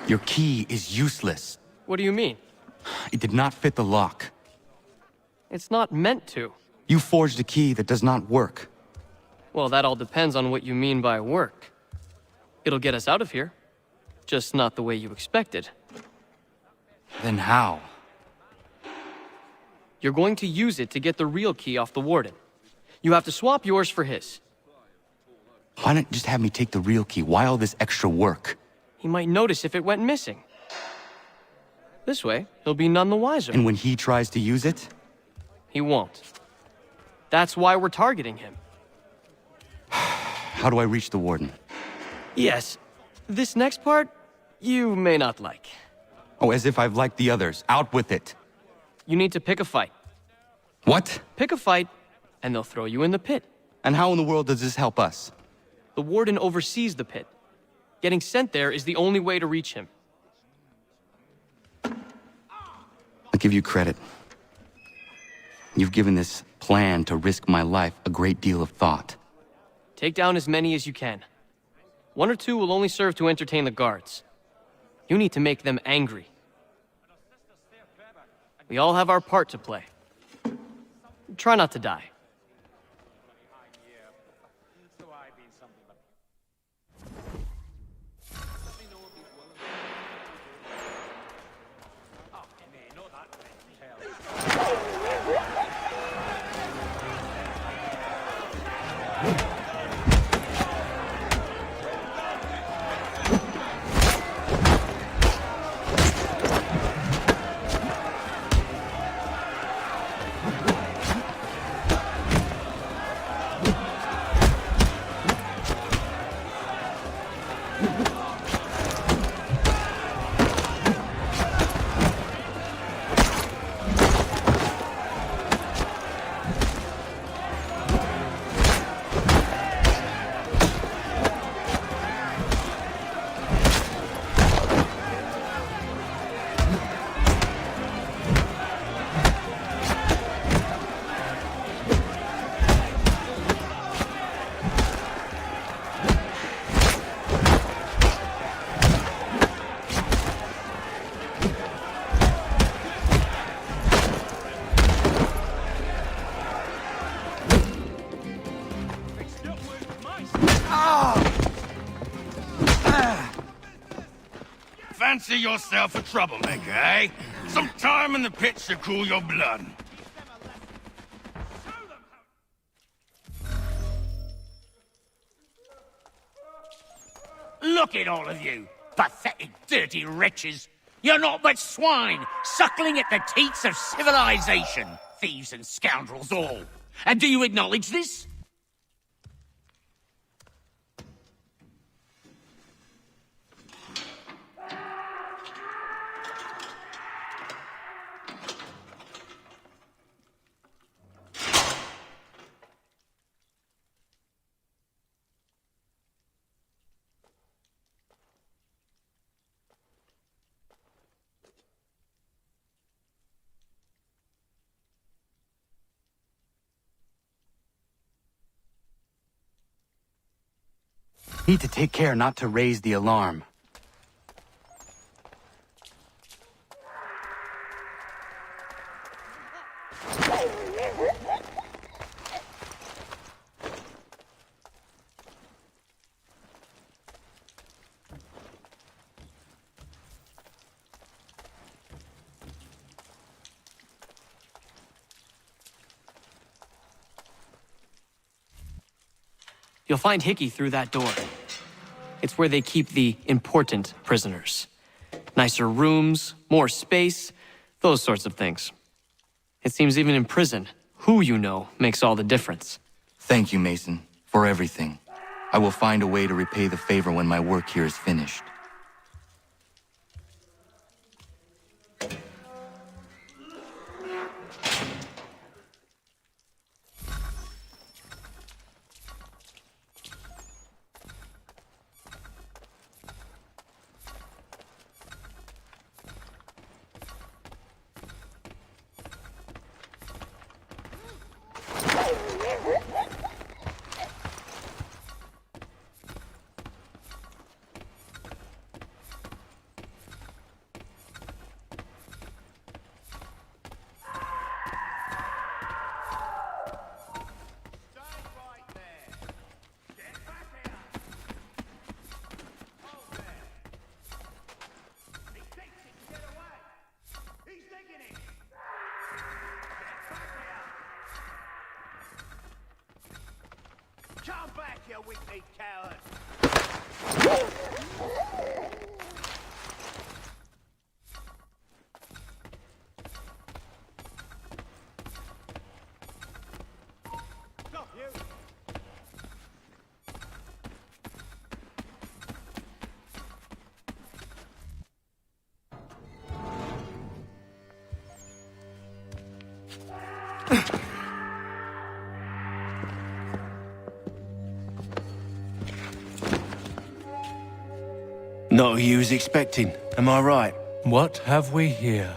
Your key is useless. What do you mean? It did not fit the lock. It's not meant to. You forged a key that does not work. Well, that all depends on what you mean by work. It'll get us out of here. Just not the way you expected. Then how? You're going to use it to get the real key off the warden. You have to swap yours for his. Why not just have me take the real key? Why all this extra work? He might notice if it went missing. This way, he'll be none the wiser. And when he tries to use it? He won't. That's why we're targeting him. How do I reach the warden? Yes. This next part, you may not like. Oh, as if I've liked the others. Out with it. You need to pick a fight. What? Pick a fight, and they'll throw you in the pit. And how in the world does this help us? The warden oversees the pit. Getting sent there is the only way to reach him. I'll give you credit. You've given this plan to risk my life a great deal of thought. Take down as many as you can. 1 or 2 will only serve to entertain the guards. You need to make them angry. We all have our part to play. Try not to die. fancy yourself a troublemaker, eh? Some time in the pits to cool your blood. Look at all of you, pathetic, dirty wretches. You're not but swine, suckling at the teats of civilization. Thieves and scoundrels all. And do you acknowledge this? Need to take care not to raise the alarm. You'll find Hickey through that door. It's where they keep the important prisoners. Nicer rooms, more space, those sorts of things. It seems even in prison, who you know makes all the difference. Thank you, Mason, for everything. I will find a way to repay the favor when my work here is finished. Come back, you weak-kneed coward! Stop, you! Not who you was expecting, am I right? What have we here?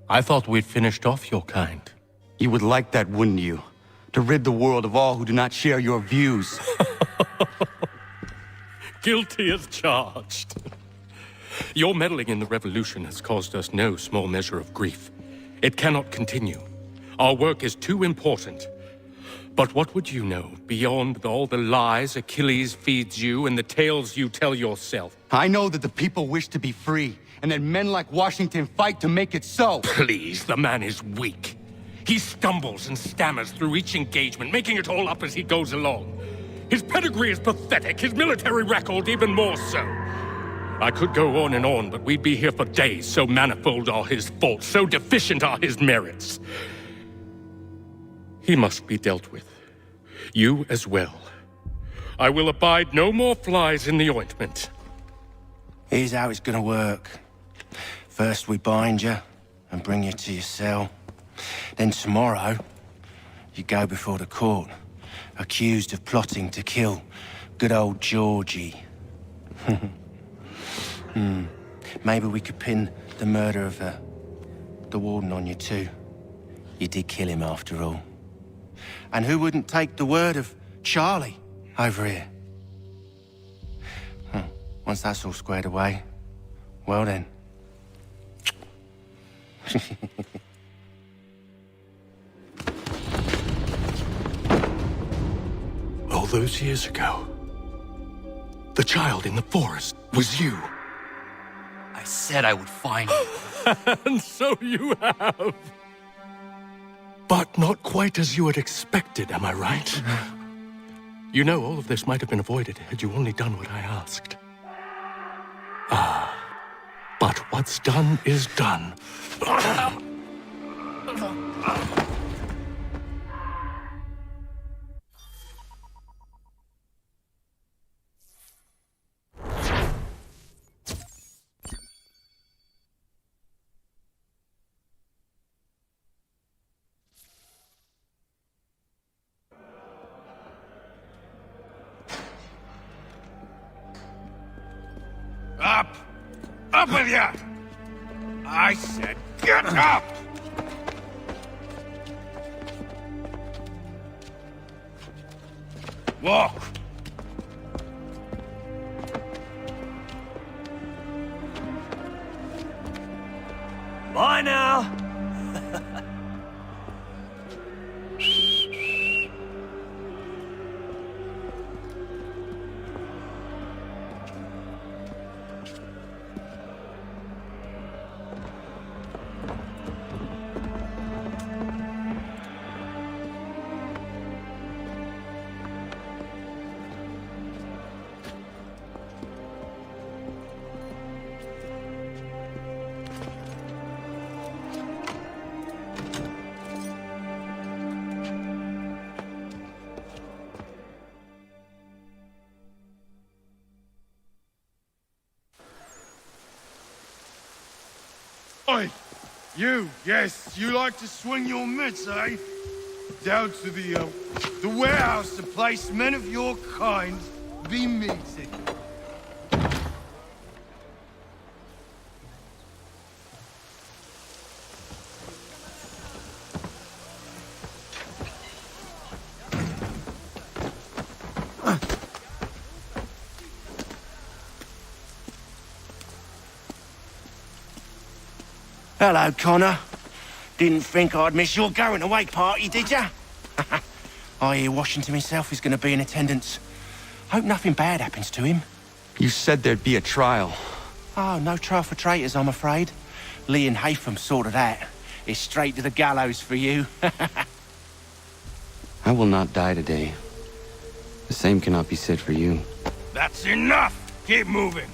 I thought we'd finished off your kind. You would like that, wouldn't you? To rid the world of all who do not share your views. Guilty as charged. Your meddling in the revolution has caused us no small measure of grief. It cannot continue. Our work is too important. But what would you know beyond all the lies Achilles feeds you and the tales you tell yourself? I know that the people wish to be free, and that men like Washington fight to make it so. Please, the man is weak. He stumbles and stammers through each engagement, making it all up as he goes along. His pedigree is pathetic, his military record even more so. I could go on, but we'd be here for days, so manifold are his faults, so deficient are his merits. He must be dealt with. You as well. I will abide no more flies in the ointment. Here's how it's gonna work. First we bind you and bring you to your cell. Then tomorrow, you go before the court, accused of plotting to kill good old Georgie. Maybe we could pin the murder of the warden on you too. You did kill him after all. And who wouldn't take the word of Charlie over here? Once that's all squared away, well then. All those years ago, the child in the forest was you. I said I would find you. And so you have. But not quite as you had expected, am I right? You know, all of this might have been avoided had you only done what I asked. But what's done is done. Up! Up with ya! I said get up! Walk! Bye now. Oi! You, yes, you like to swing your mitts, eh? Down to the warehouse to place men of your kind be meeting. Hello, Connor. Didn't think I'd miss your going-away party, did ya? I hear Washington himself is going to be in attendance. Hope nothing bad happens to him. You said there'd be a trial. Oh, no trial for traitors, I'm afraid. Lee and Haytham sorted that. It's straight to the gallows for you. I will not die today. The same cannot be said for you. That's enough! Keep moving!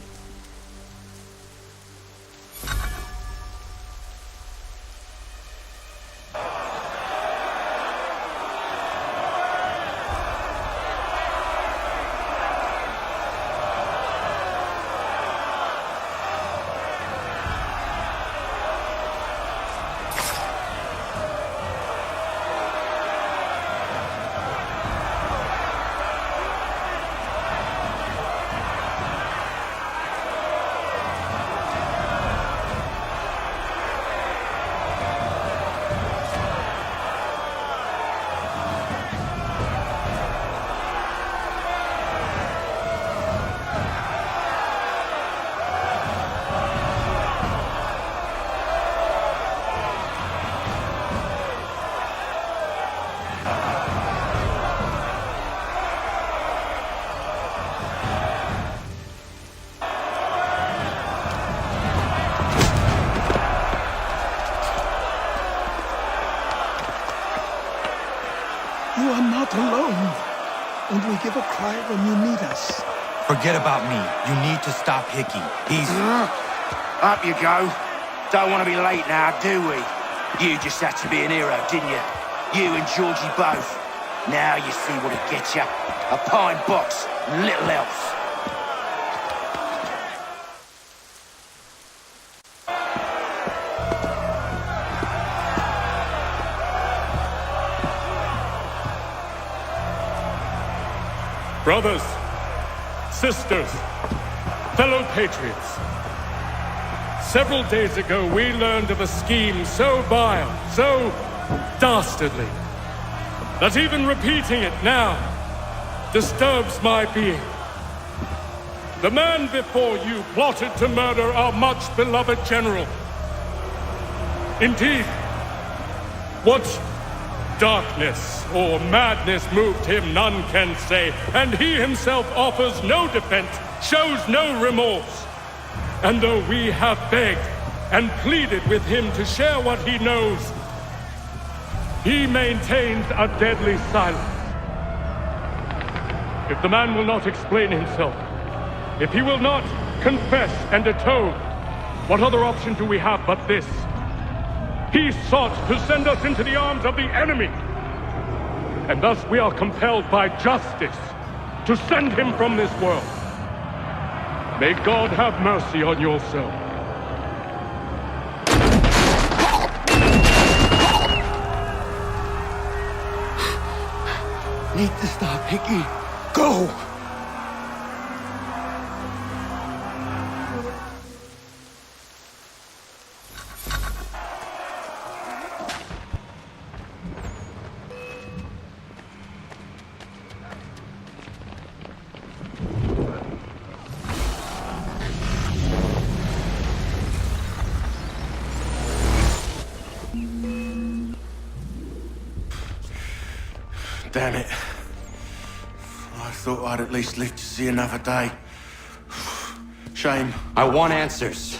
You are not alone. And we give a cry when you need us. Forget about me. You need to stop Hickey. He's... Up you go. Don't want to be late now, do we? You just had to be an hero, didn't you? You and Georgie both. Now you see what it gets you. A pine box, little else. Brothers, sisters, fellow patriots. Several days ago, we learned of a scheme so vile, so dastardly, that even repeating it now disturbs my being. The man before you plotted to murder our much-beloved general. Indeed, what Darkness or madness moved him, none can say, and he himself offers no defense, shows no remorse. And though we have begged and pleaded with him to share what he knows, he maintains a deadly silence. If the man will not explain himself, if he will not confess and atone, what other option do we have but this? He sought to send us into the arms of the enemy. And thus we are compelled by justice to send him from this world. May God have mercy on your soul. Need to stop, Hickey. Go! Damn it. I thought I'd at least live to see another day. Shame. I want answers.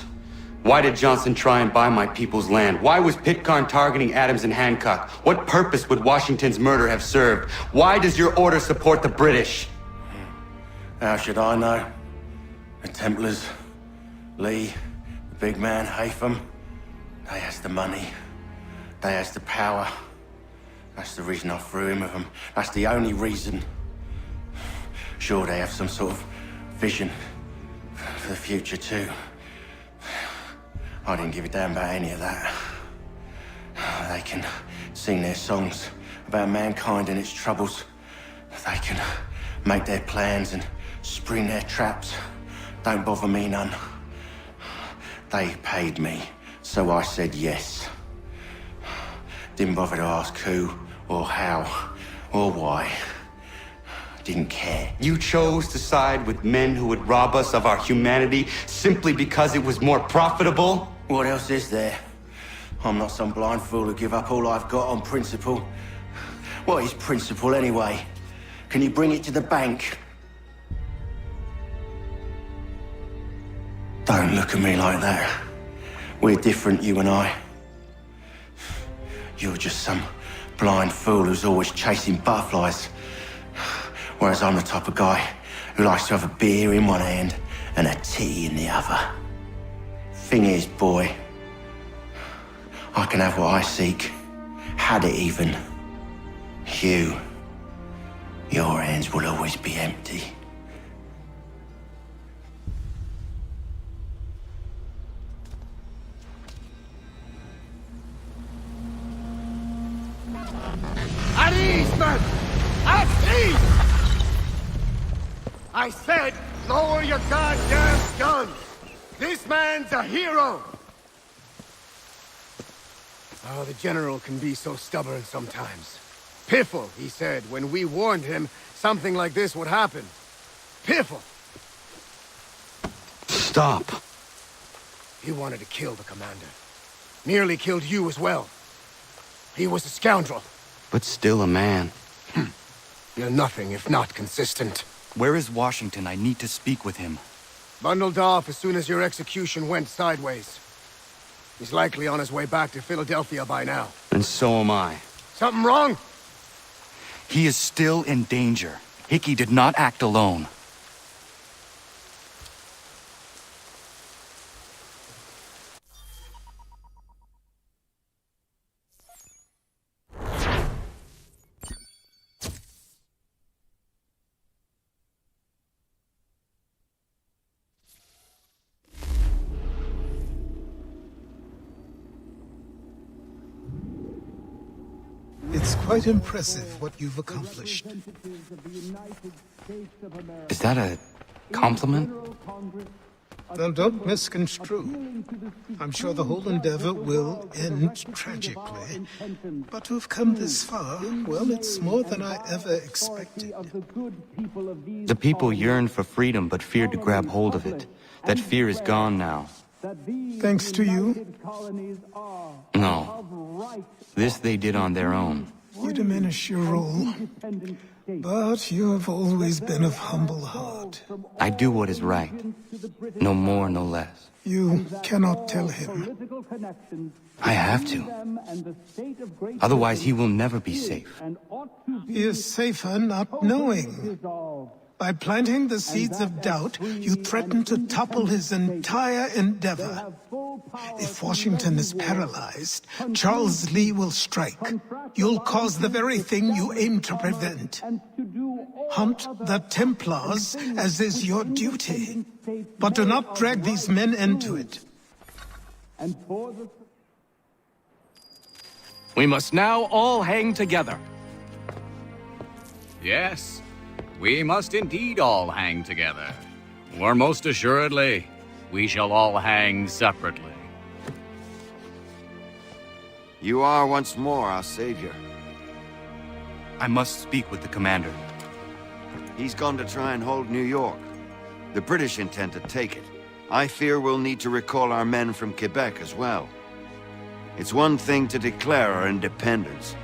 Why did Johnson try and buy my people's land? Why was Pitcairn targeting Adams and Hancock? What purpose would Washington's murder have served? Why does your order support the British? How should I know? The Templars, Lee, the big man, Haytham, they has the money. They has the power. That's the reason I threw in with them. That's the only reason. Sure, they have some sort of vision for the future too. I didn't give a damn about any of that. They can sing their songs about mankind and its troubles. They can make their plans and spring their traps. Don't bother me none. They paid me, so I said yes. Didn't bother to ask who, or how, or why. Didn't care. You chose to side with men who would rob us of our humanity simply because it was more profitable? What else is there? I'm not some blind fool to give up all I've got on principle. What is principle anyway? Can you bring it to the bank? Don't look at me like that. We're different, you and I. You're just some blind fool who's always chasing butterflies. Whereas I'm the type of guy who likes to have a beer in one hand and a tea in the other. Thing is, boy, I can have what I seek. Had it even. Your hands will always be empty. At ease, men! At ease! I said, lower your goddamn guns! This man's a hero! Oh, the General can be so stubborn sometimes. Piffle, he said, when we warned him something like this would happen. Piffle! Stop. He wanted to kill the commander. Nearly killed you as well. He was a scoundrel. But still a man. You're nothing if not consistent. Where is Washington? I need to speak with him. Bundled off as soon as your execution went sideways. He's likely on his way back to Philadelphia by now. And so am I. Something wrong? He is still in danger. Hickey did not act alone. It's quite impressive what you've accomplished. Is that a compliment? Now, don't misconstrue. I'm sure the whole endeavor will end tragically. But to have come this far, well, it's more than I ever expected. The people yearned for freedom but feared to grab hold of it. That fear is gone now. Thanks to you? No. This they did on their own. You to diminish your role, but you have always been of humble heart. I do what is right. No more, no less. You cannot tell him. I have to. Otherwise, he will never be safe. He is safer not knowing. By planting the seeds of doubt, you threaten to topple his entire endeavor. If Washington is paralyzed, Charles Lee will strike. You'll cause the very thing you aim to prevent. Hunt the Templars, as is your duty. But do not drag these men into it. We must now all hang together. Yes, we must indeed all hang together. Or most assuredly, we shall all hang separately. You are once more our savior. I must speak with the commander. He's gone to try and hold New York. The British intend to take it. I fear we'll need to recall our men from Quebec as well. It's one thing to declare our independence.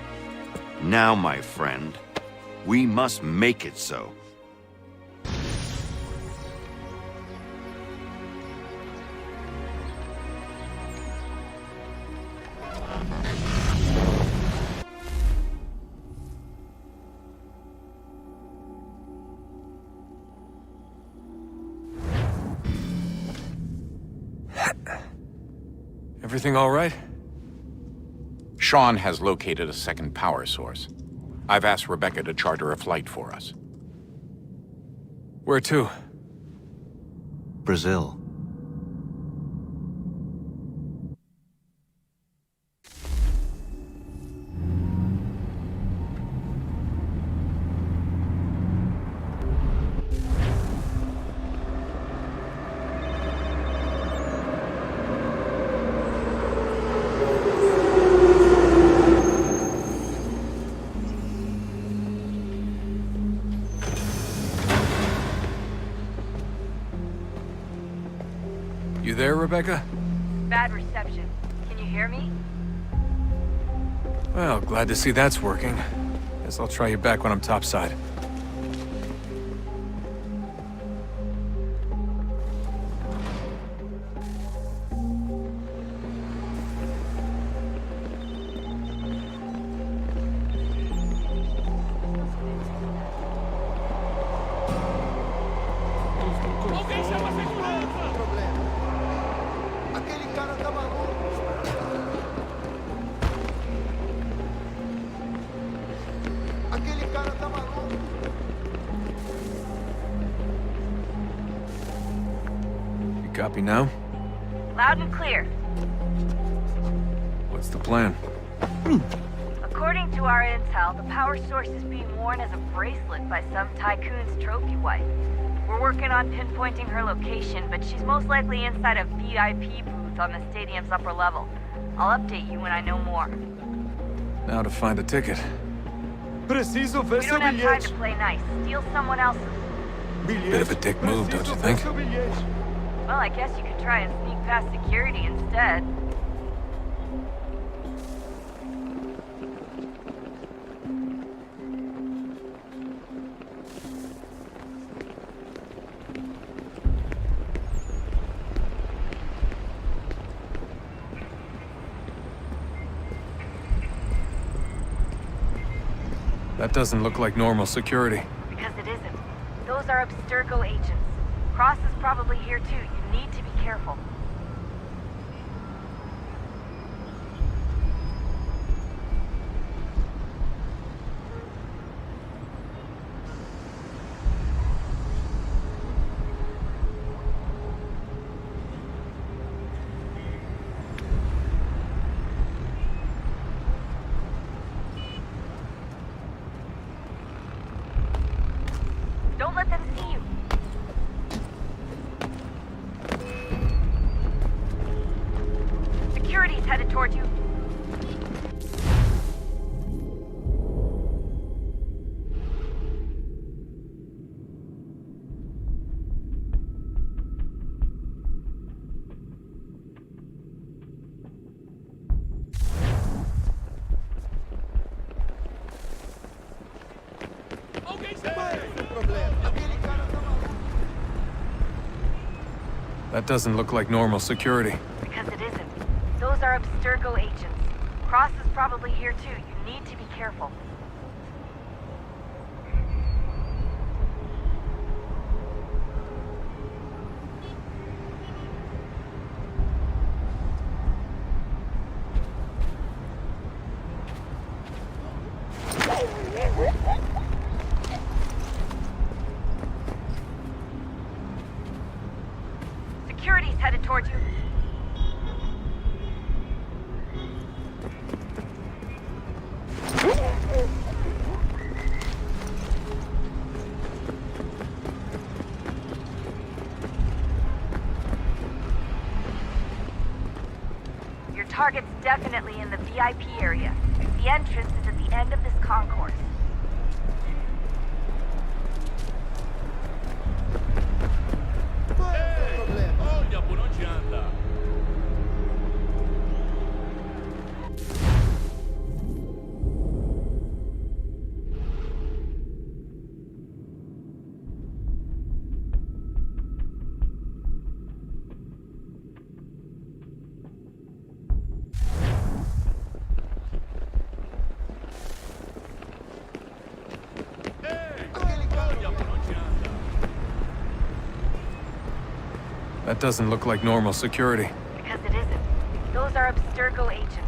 Now, my friend, we must make it so. Everything all right? Sean has located a second power source. I've asked Rebecca to charter a flight for us. Where to? Brazil. You there, Rebecca? Bad reception. Can you hear me? Well, glad to see that's working. Guess I'll try you back when I'm topside. Copy now? Loud and clear. What's the plan? According to our intel, the power source is being worn as a bracelet by some tycoon's trophy wife. We're working on pinpointing her location, but she's most likely inside a VIP booth on the stadium's upper level. I'll update you when I know more. Now to find a ticket. We don't have time to play nice. Steal someone else's. Bit of a dick move, don't you think? Well, I guess you could try and sneak past security instead. That doesn't look like normal security. Because it isn't. Those are Abstergo agents. Cross is probably here too. You need to be careful. Don't let them see you. That doesn't look like normal security. Because it isn't. Those are Abstergo agents. Cross is probably here too. You need to be careful. Security's headed towards you. Your target's definitely in the VIP area. The entrance is at the end of this concourse. Olha por onde anda. That doesn't look like normal security. Because it isn't. Those are Abstergo agents.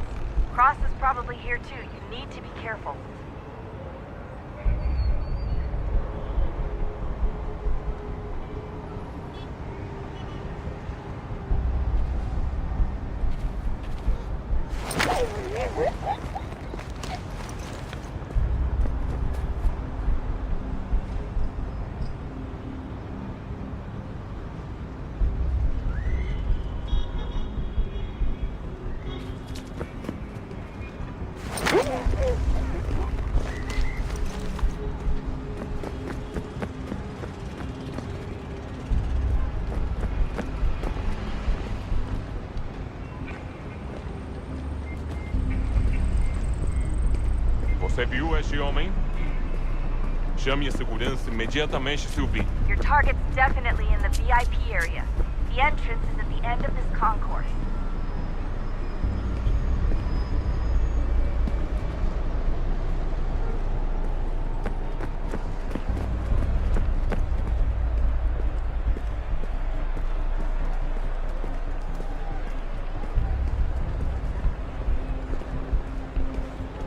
Cross is probably here too. You need to be careful. Você viu este homem? Chame a segurança imediatamente se o vir. Your target's definitely in the VIP area. The entrance is at the end of this concourse.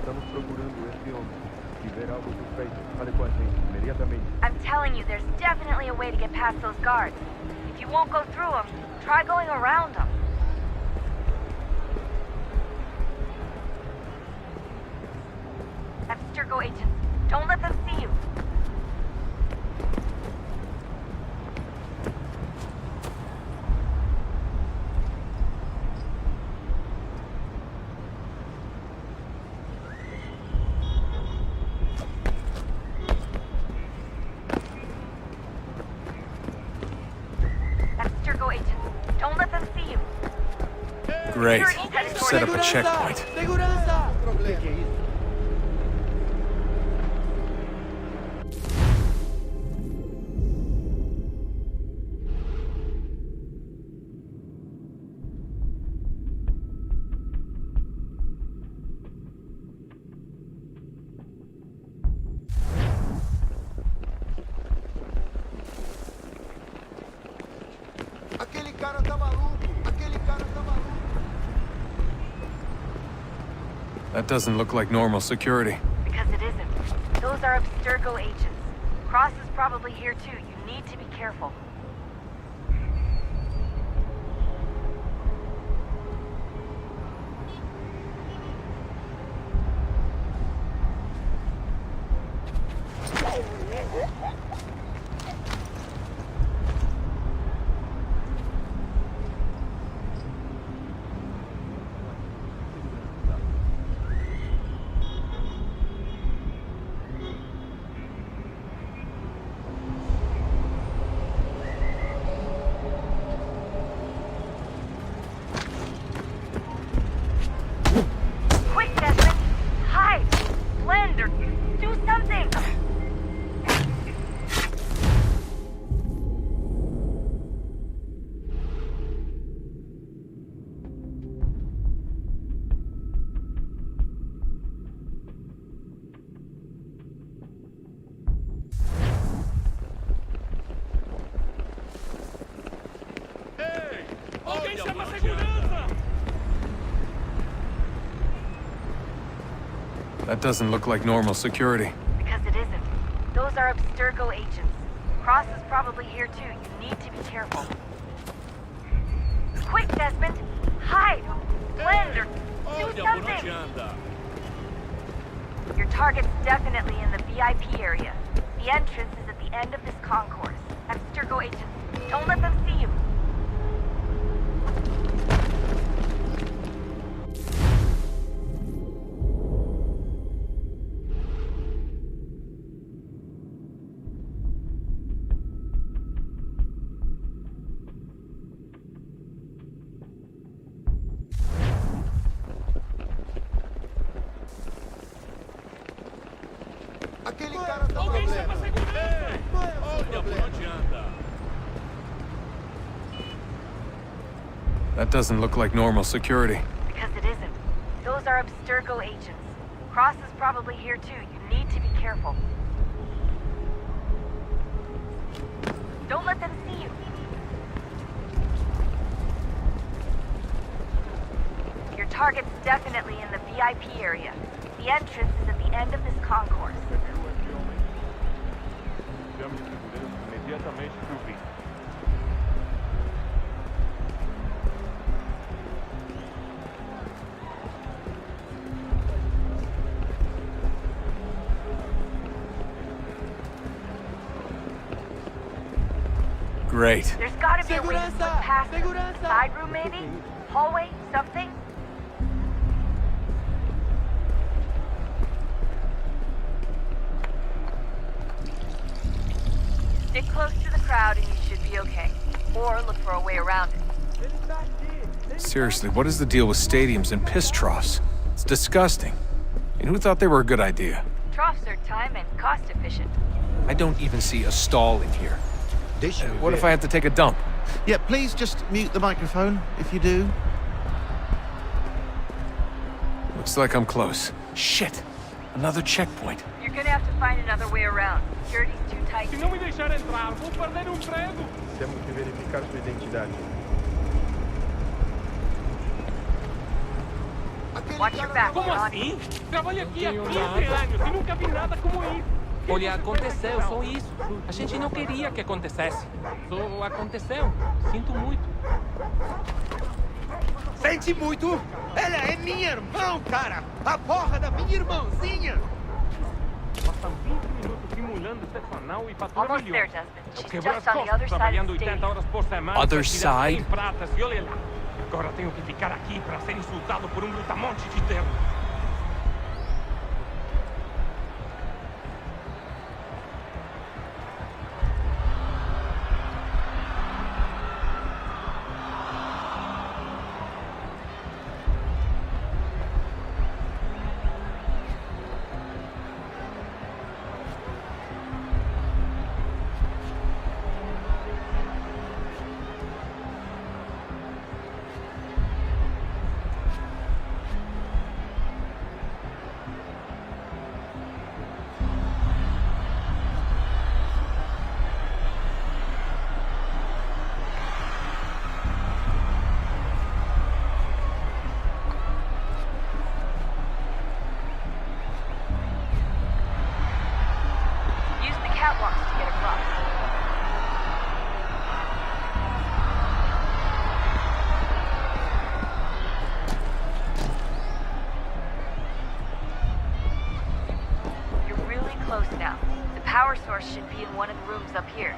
Estamos procurando este homem. Se ver algo suspeito, fale com a gente imediatamente. I'm telling you, there's definitely a way to get past those guards. If you won't go through them, try going around them. Abstergo agents, don't let them see you. Abstergo agents, don't let them see you. Great. Set up a checkpoint. That doesn't look like normal security. Because it isn't. Those are Abstergo agents. Cross is probably here too. You need to be careful. That doesn't look like normal security. Because it isn't. Those are Abstergo agents. Cross is probably here too. You need to be careful. Quick, Desmond! Hide! Blend or do something! Your target's definitely in the VIP area. The entrance is at the end of this concourse. Abstergo agents, don't let them see you. That doesn't look like normal security. Because it isn't. Those are Abstergo agents. Cross is probably here too. You need to be careful. Don't let them see you. Your target's definitely in the VIP area. The entrance is at the end of this concourse. Great. There's gotta be a way to slip past them. Side room maybe? Hallway? Something? Stick close to the crowd and you should be okay. Or look for a way around it. Seriously, what is the deal with stadiums and piss troughs? It's disgusting. And who thought they were a good idea? Troughs are time and cost efficient. I don't even see a stall in here. What if I have to take a dump? Yeah, please just mute the microphone if you do. Looks like I'm close. Shit! Another checkpoint. You're gonna have to find another way around. Security's too tight. Se não me deixar entrar, vou perder o emprego. Temos que verificar sua identidade. Watch your back, Como assim? Trabalho aqui há 15 anos e nunca vi nada como isso. Olha, aconteceu só isso. A gente não queria que acontecesse. Só aconteceu. Sinto muito. Sente muito? Ela é minha irmã, cara! A porra da minha irmãzinha! Passam 20 minutos simulando sexo anal e fatura Almost there, milhões. Desmond. Eu She's quebro just as on the costas other side of trabalhando the 80 stadium. horas por semana. Other pra tirar side? 100 pratas e olha lá. Agora tenho que ficar aqui para ser insultado por brutamonte de terra. Catwalks to get across. You're really close now. The power source should be in one of the rooms up here.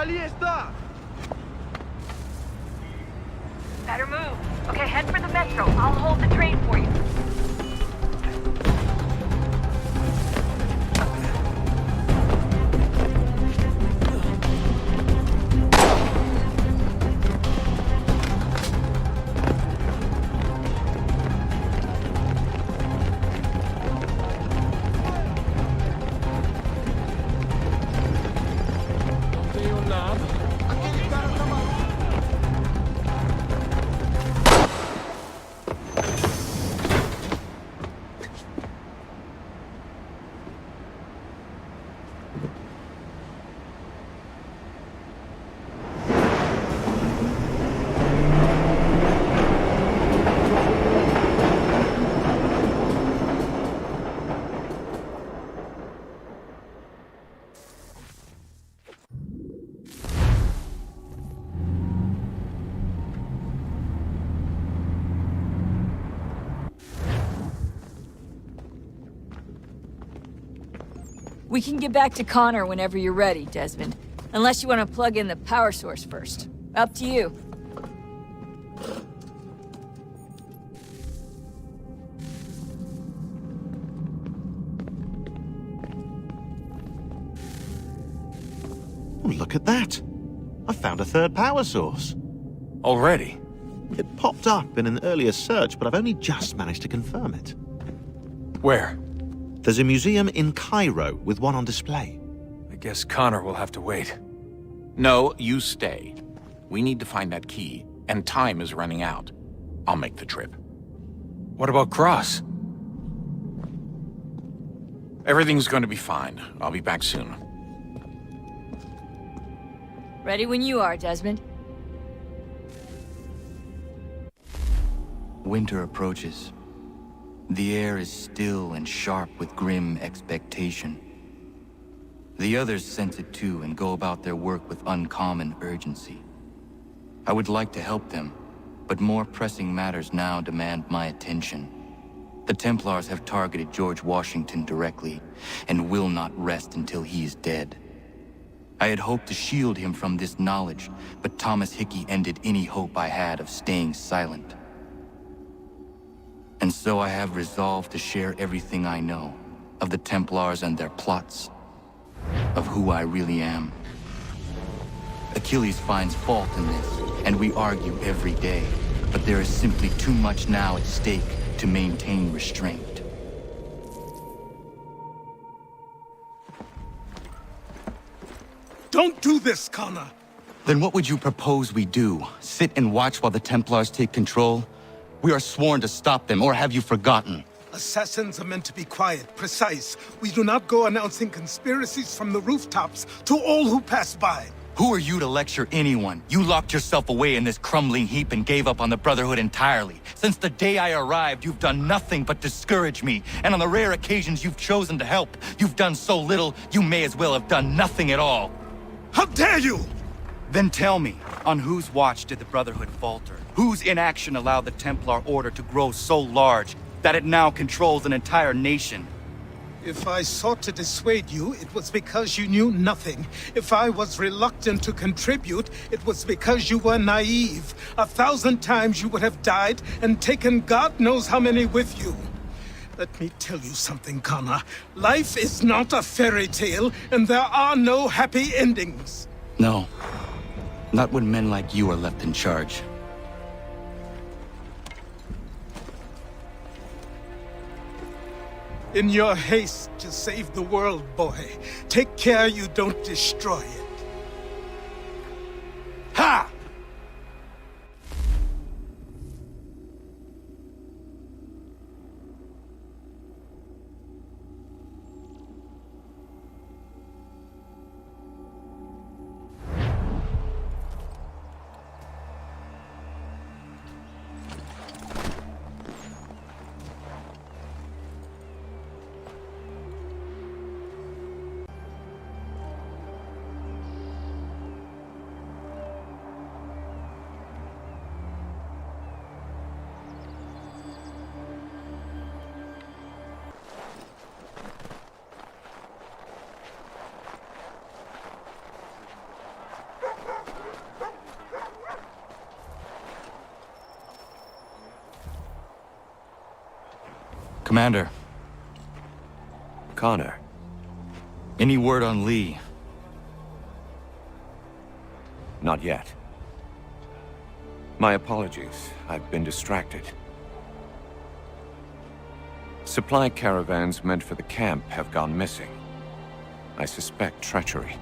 allí está! Better move. Okay, head for the metro. I'll hold the train for you. We can get back to Connor whenever you're ready, Desmond. Unless you want to plug in the power source first. Up to you. Oh, look at that. I found a third power source. Already? It popped up in an earlier search, but I've only just managed to confirm it. Where? There's a museum in Cairo with one on display. I guess Connor will have to wait. No, you stay. We need to find that key, and time is running out. I'll make the trip. What about Cross? Everything's going to be fine. I'll be back soon. Ready when you are, Desmond. Winter approaches. The air is still and sharp with grim expectation. The others sense it too and go about their work with uncommon urgency. I would like to help them, but more pressing matters now demand my attention. The Templars have targeted George Washington directly, and will not rest until he is dead. I had hoped to shield him from this knowledge, but Thomas Hickey ended any hope I had of staying silent. And so I have resolved to share everything I know of the Templars and their plots, of who I really am. Achilles finds fault in this, and we argue every day, but there is simply too much now at stake to maintain restraint. Don't do this, Connor! Then what would you propose we do? Sit and watch while the Templars take control? We are sworn to stop them, or have you forgotten? Assassins are meant to be quiet, precise. We do not go announcing conspiracies from the rooftops to all who pass by. Who are you to lecture anyone? You locked yourself away in this crumbling heap and gave up on the Brotherhood entirely. Since the day I arrived, you've done nothing but discourage me. And on the rare occasions you've chosen to help, you've done so little, you may as well have done nothing at all. How dare you! Then tell me, on whose watch did the Brotherhood falter? Whose inaction allowed the Templar Order to grow so large that it now controls an entire nation? If I sought to dissuade you, it was because you knew nothing. If I was reluctant to contribute, it was because you were naive. 1,000 times you would have died and taken God knows how many with you. Let me tell you something, Connor. Life is not a fairy tale, and there are no happy endings. No. Not when men like you are left in charge. In your haste to save the world, boy, take care you don't destroy it. Ha! Commander. Connor. Any word on Lee? Not yet. My apologies. I've been distracted. Supply caravans meant for the camp have gone missing. I suspect treachery.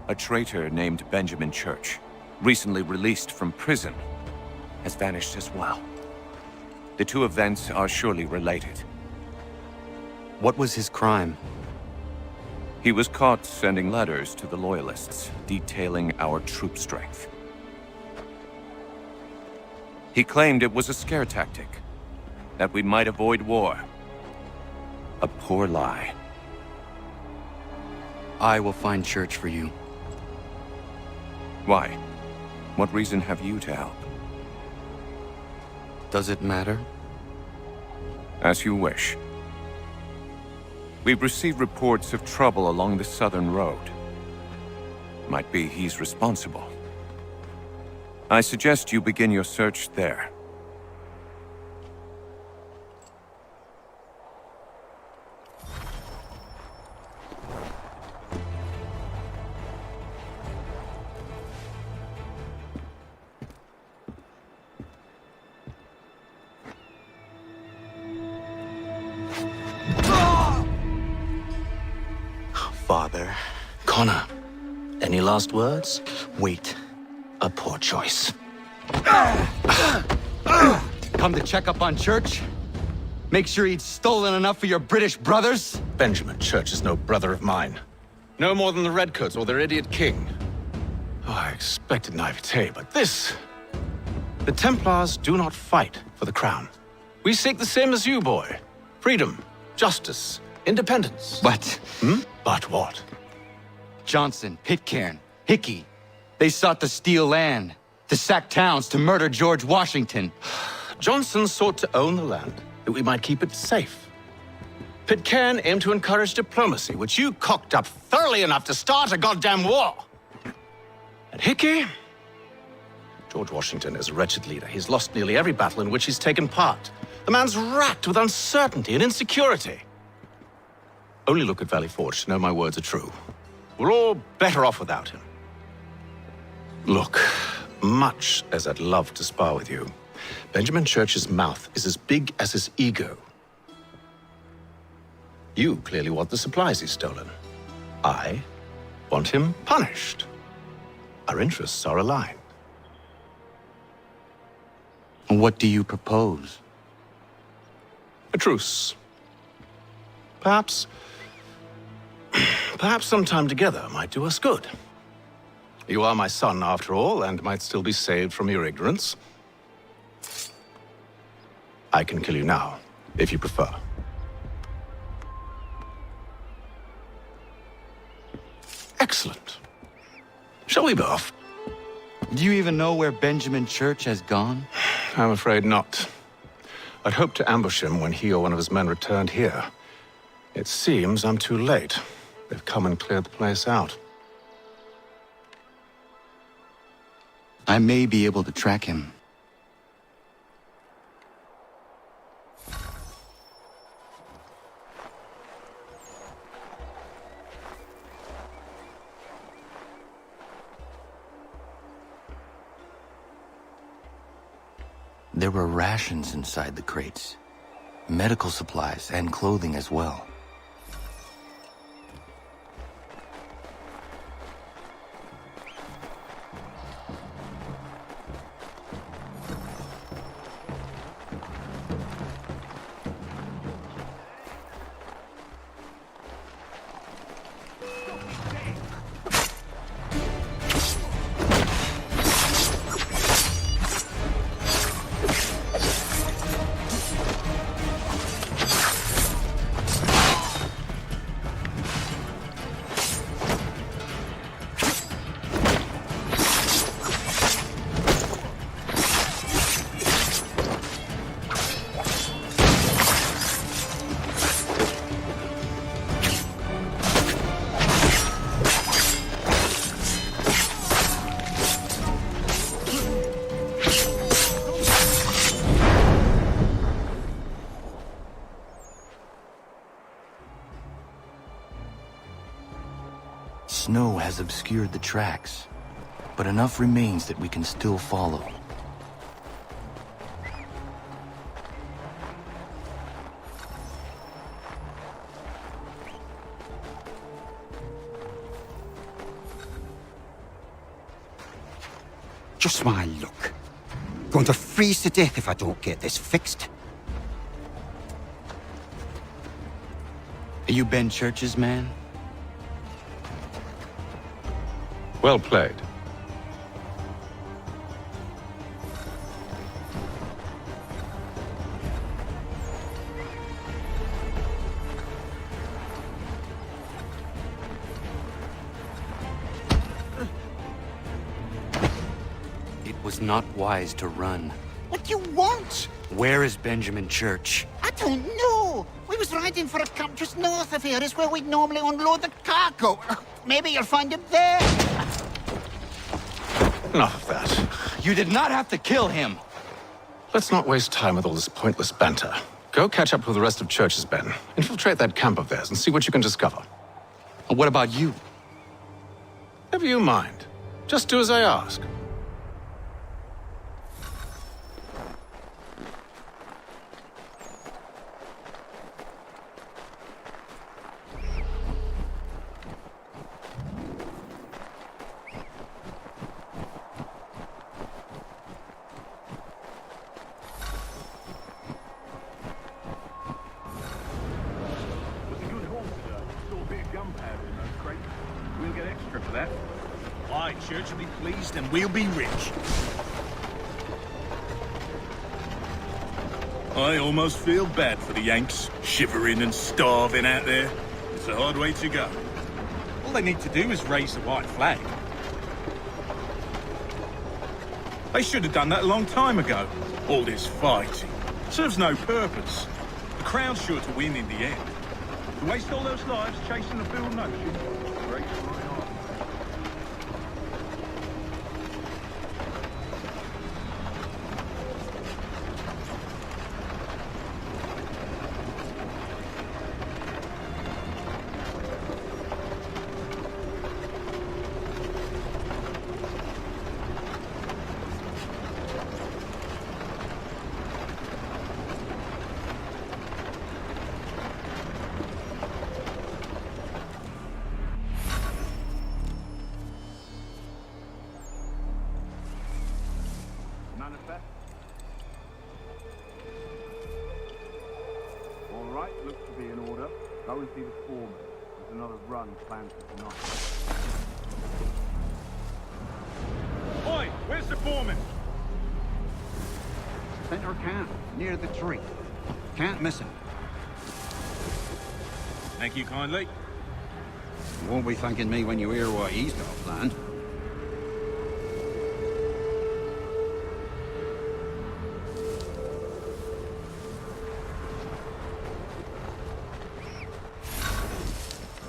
A traitor named Benjamin Church, recently released from prison, has vanished as well. The two events are surely related. What was his crime? He was caught sending letters to the Loyalists, detailing our troop strength. He claimed it was a scare tactic, that we might avoid war. A poor lie. I will find Church for you. Why? What reason have you to help? Does it matter? As you wish. We've received reports of trouble along the southern road. Might be he's responsible. I suggest you begin your search there. Father. Connor, any last words? Wait. A poor choice. Come to check up on Church? Make sure he'd stolen enough for your British brothers? Benjamin Church is no brother of mine. No more than the Redcoats or their idiot king. Oh, I expected naivete, but this... The Templars do not fight for the crown. We seek the same as you, boy. Freedom, justice, independence. But... But what? Johnson, Pitcairn, Hickey. They sought to steal land, to sack towns, to murder George Washington. Johnson sought to own the land, that we might keep it safe. Pitcairn aimed to encourage diplomacy, which you cocked up thoroughly enough to start a goddamn war. And Hickey? George Washington is a wretched leader. He's lost nearly every battle in which he's taken part. The man's racked with uncertainty and insecurity. Only look at Valley Forge to know my words are true. We're all better off without him. Look, much as I'd love to spar with you, Benjamin Church's mouth is as big as his ego. You clearly want the supplies he's stolen. I want him punished. Our interests are aligned. What do you propose? A truce. Perhaps some time together might do us good. You are my son, after all, and might still be saved from your ignorance. I can kill you now, if you prefer. Excellent. Shall we be off? Do you even know where Benjamin Church has gone? I'm afraid not. I'd hoped to ambush him when he or one of his men returned here. It seems I'm too late. They've come and cleared the place out. I may be able to track him. There were rations inside the crates, medical supplies and clothing as well. has obscured the tracks, but enough remains that we can still follow. Just my luck. Going to freeze to death if I don't get this fixed. Are you Ben Church's man? Well played. It was not wise to run. What do you want? Where is Benjamin Church? I don't know. We was riding for a camp just north of here. It's where we'd normally unload the cargo. Maybe you'll find him there. Enough of that. You did not have to kill him. Let's not waste time with all this pointless banter. Go catch up with the rest of Church's men. Infiltrate that camp of theirs and see what you can discover. And what about you? Never you mind. Just do as I ask. We'll get extra for that. Aye, Church will be pleased and we'll be rich. I almost feel bad for the Yanks, shivering and starving out there. It's a hard way to go. All they need to do is raise the white flag. They should have done that a long time ago. All this fighting serves no purpose. The Crown's sure to win in the end. To waste all those lives chasing a fool notion breaks my heart. Manifest. All right, looks to be in order. Go and see the foreman. There's another run planned for tonight. Oi, where's the foreman? Center camp, near the tree. Can't miss him. Thank you kindly. You won't be thanking me when you hear what he's got planned.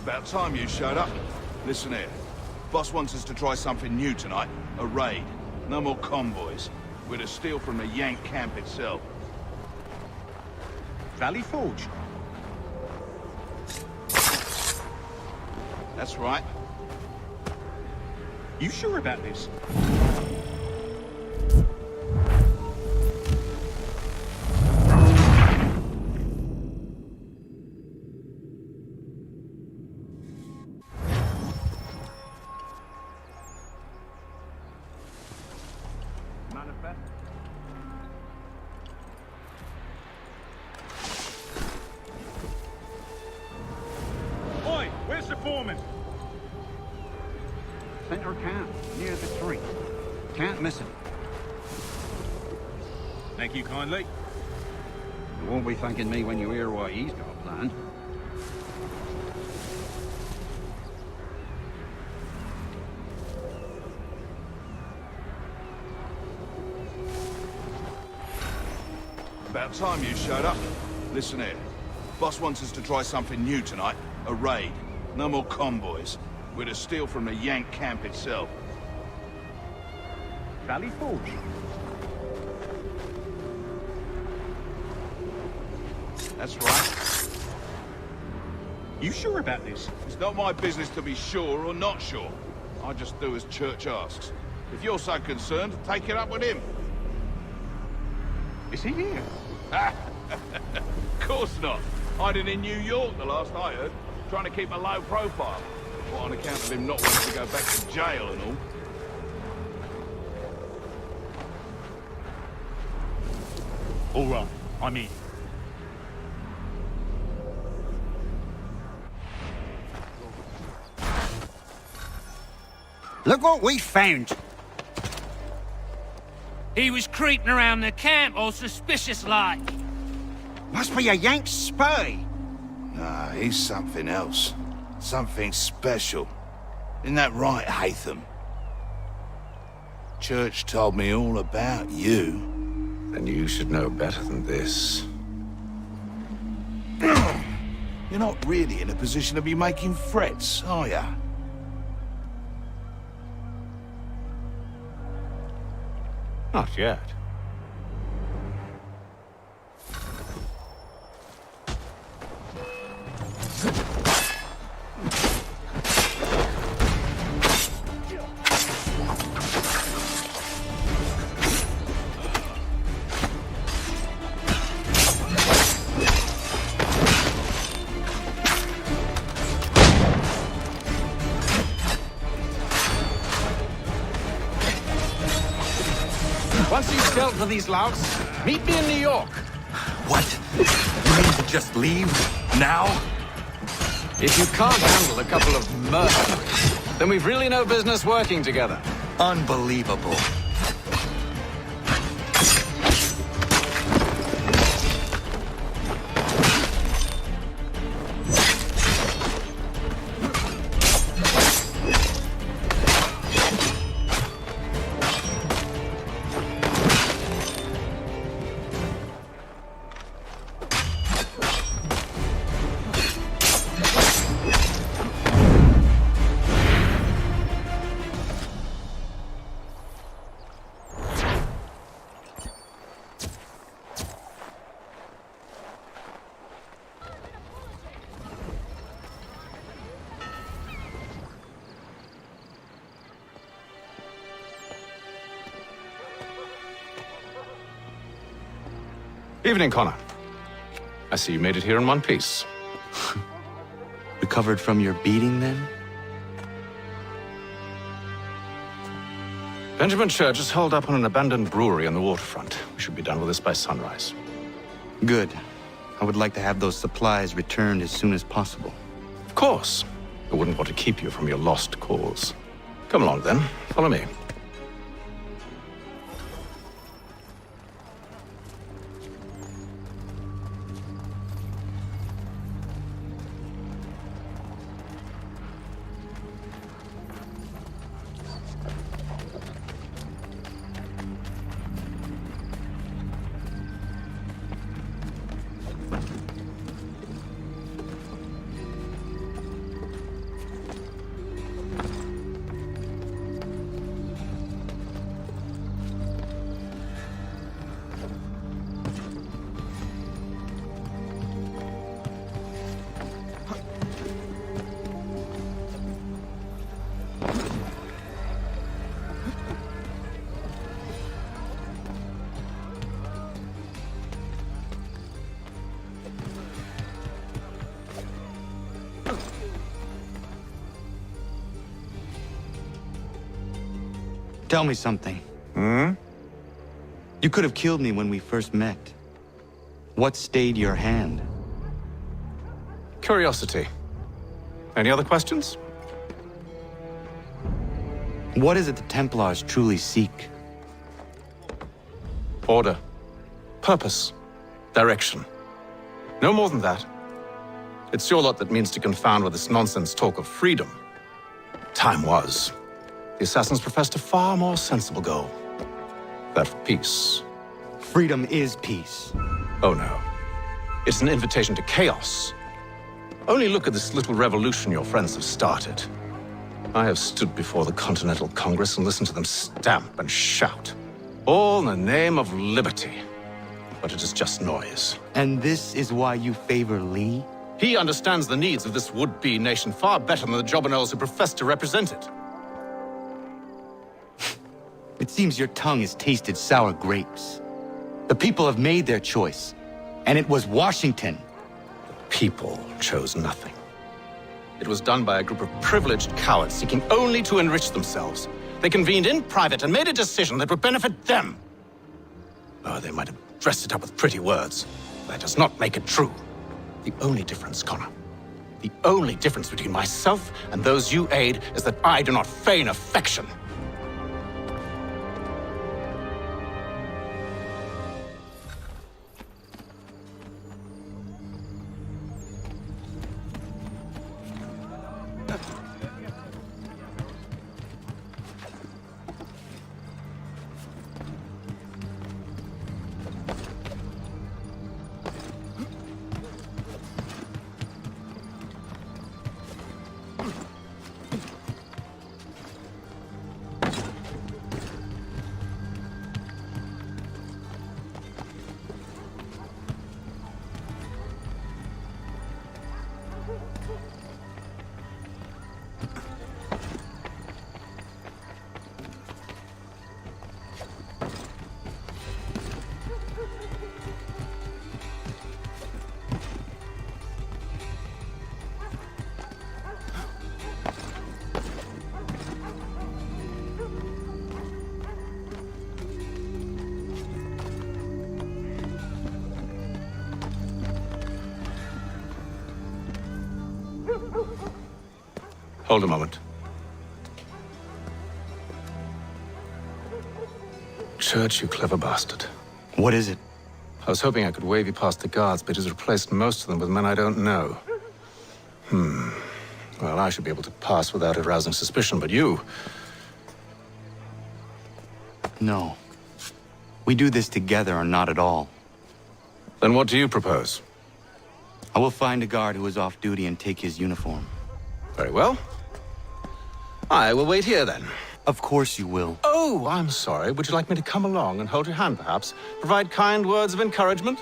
About time you showed up. Listen here. Boss wants us to try something new tonight. A raid. No more convoys. We're to steal from the Yank camp itself. Valley Forge? That's right. You sure about this? Manifest. Oi, where's the foreman? Center camp, near the tree. Can't miss him. Thank you kindly. You won't be thanking me when you hear what he's got planned. About time you showed up. Listen here. Boss wants us to try something new tonight. A raid. No more convoys. We're to steal from the Yank camp itself. Valley Forge? That's right. You sure about this? It's not my business to be sure or not sure. I just do as Church asks. If you're so concerned, take it up with him. Is he here? Of course not. Hiding in New York, the last I heard. Trying to keep a low profile. What, on account of him not wanting to go back to jail and all. All right, I'm in. Look what we found. He was creeping around the camp all suspicious-like. Must be a Yank spy. Nah, he's something else. Something special. Isn't that right, Haytham? Church told me all about you. Then you should know better than this. You're not really in a position to be making threats, are ya? Not yet. Once you've dealt with these louts, meet me in New York. What? You mean to just leave? Now? If you can't handle a couple of mercenaries, then we've really no business working together. Unbelievable. Evening, Connor. I see you made it here in one piece. Recovered from your beating, then? Benjamin Church is holed up on an abandoned brewery on the waterfront. We should be done with this by sunrise. Good. I would like to have those supplies returned as soon as possible. Of course. I wouldn't want to keep you from your lost cause. Come along, then. Follow me. Tell me something. You could have killed me when we first met. What stayed your hand? Curiosity. Any other questions? What is it the Templars truly seek? Order. Purpose. Direction. No more than that. It's your lot that means to confound with this nonsense talk of freedom. Time was. The assassins professed a far more sensible goal. That of peace. Freedom is peace. Oh no. It's an invitation to chaos. Only look at this little revolution your friends have started. I have stood before the Continental Congress and listened to them stamp and shout. All in the name of liberty. But it is just noise. And this is why you favor Lee? He understands the needs of this would-be nation far better than the jobberknolls who profess to represent it. It seems your tongue has tasted sour grapes. The people have made their choice, and it was Washington. The people chose nothing. It was done by a group of privileged cowards seeking only to enrich themselves. They convened in private and made a decision that would benefit them. Oh, they might have dressed it up with pretty words. That does not make it true. The only difference, Connor, the only difference between myself and those you aid is that I do not feign affection. Hold a moment. Church, you clever bastard. What is it? I was hoping I could wave you past the guards, but he's replaced most of them with men I don't know. Well, I should be able to pass without arousing suspicion, but you... No. We do this together or not at all. Then what do you propose? I will find a guard who is off duty and take his uniform. Very well. I will wait here, then. Of course you will. Oh, I'm sorry. Would you like me to come along and hold your hand, perhaps? Provide kind words of encouragement?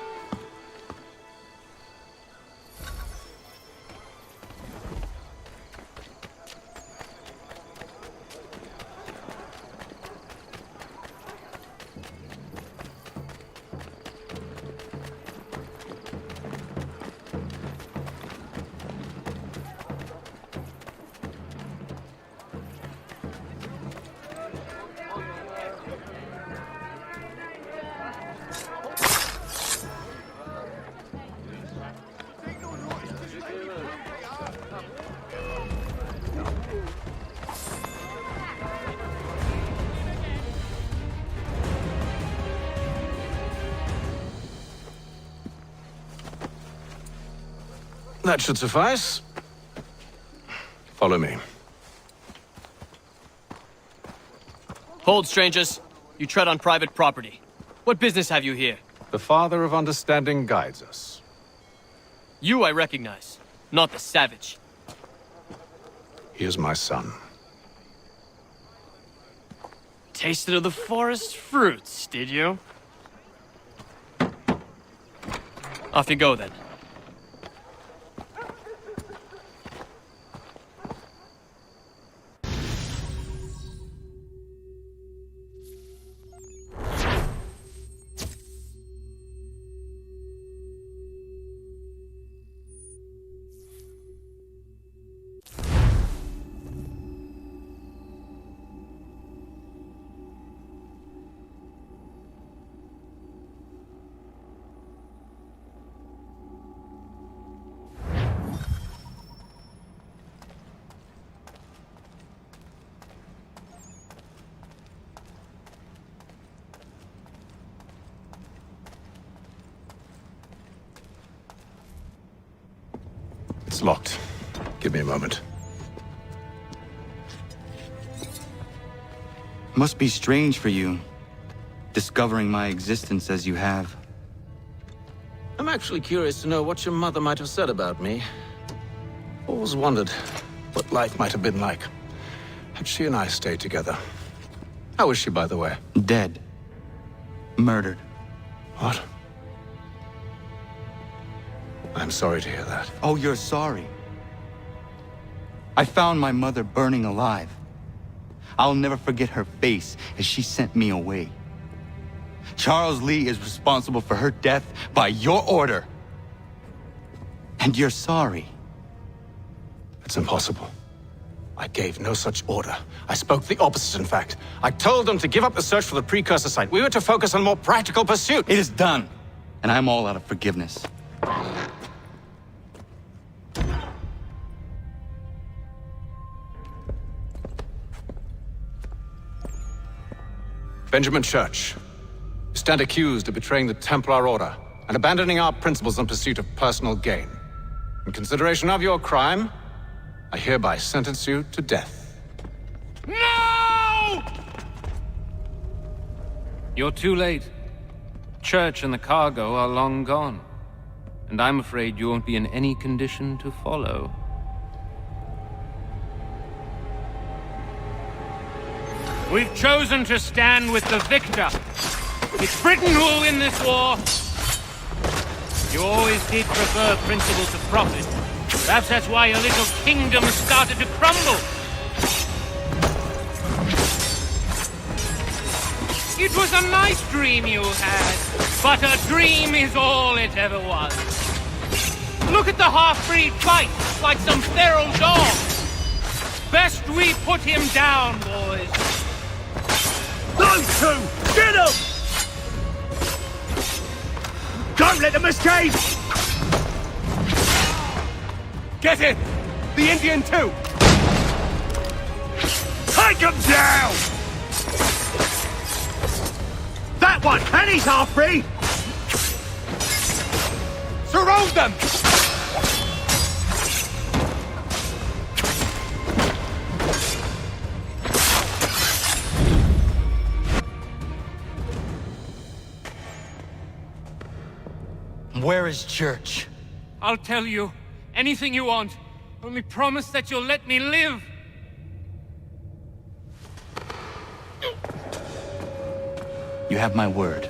That should suffice. Follow me. Hold, strangers. You tread on private property. What business have you here? The Father of Understanding guides us. You I recognize, not the savage. He is my son. Tasted of the forest fruits, did you? Off you go, then. It's locked. Give me a moment. Must be strange for you, discovering my existence as you have. I'm actually curious to know what your mother might have said about me. Always wondered what life might have been like had she and I stayed together. How is she, by the way? Dead. Murdered. What? I'm sorry to hear that. Oh, you're sorry. I found my mother burning alive. I'll never forget her face as she sent me away. Charles Lee is responsible for her death by your order. And you're sorry. It's impossible. I gave no such order. I spoke the opposite, in fact. I told them to give up the search for the precursor site. We were to focus on more practical pursuit. It is done, and I'm all out of forgiveness. Benjamin Church, you stand accused of betraying the Templar Order and abandoning our principles in pursuit of personal gain. In consideration of your crime, I hereby sentence you to death. No! You're too late. Church and the cargo are long gone. And I'm afraid you won't be in any condition to follow. We've chosen to stand with the victor. It's Britain who will win this war. You always did prefer principles of profit. Perhaps that's why your little kingdom started to crumble. It was a nice dream you had, but a dream is all it ever was. Look at the half-breed fight, like some feral dog. Best we put him down, boys. Those two! Get them! Don't let them escape! Get it! The Indian too! Take him down! That one! And he's half-breed! Surround them! Where is Church? I'll tell you. Anything you want. Only promise that you'll let me live. You have my word.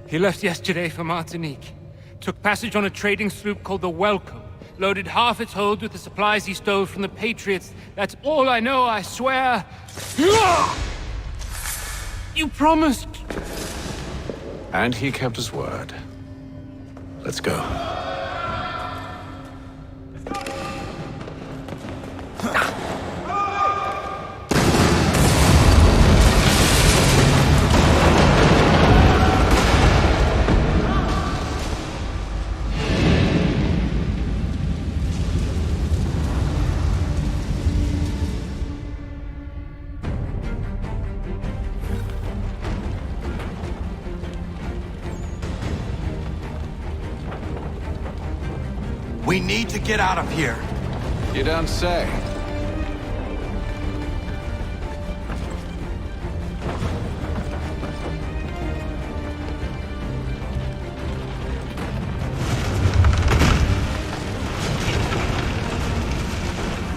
He left yesterday for Martinique. Took passage on a trading sloop called the Welcome. Loaded half its hold with the supplies he stole from the Patriots. That's all I know, I swear. You promised. And he kept his word. Let's go. We need to get out of here. You don't say.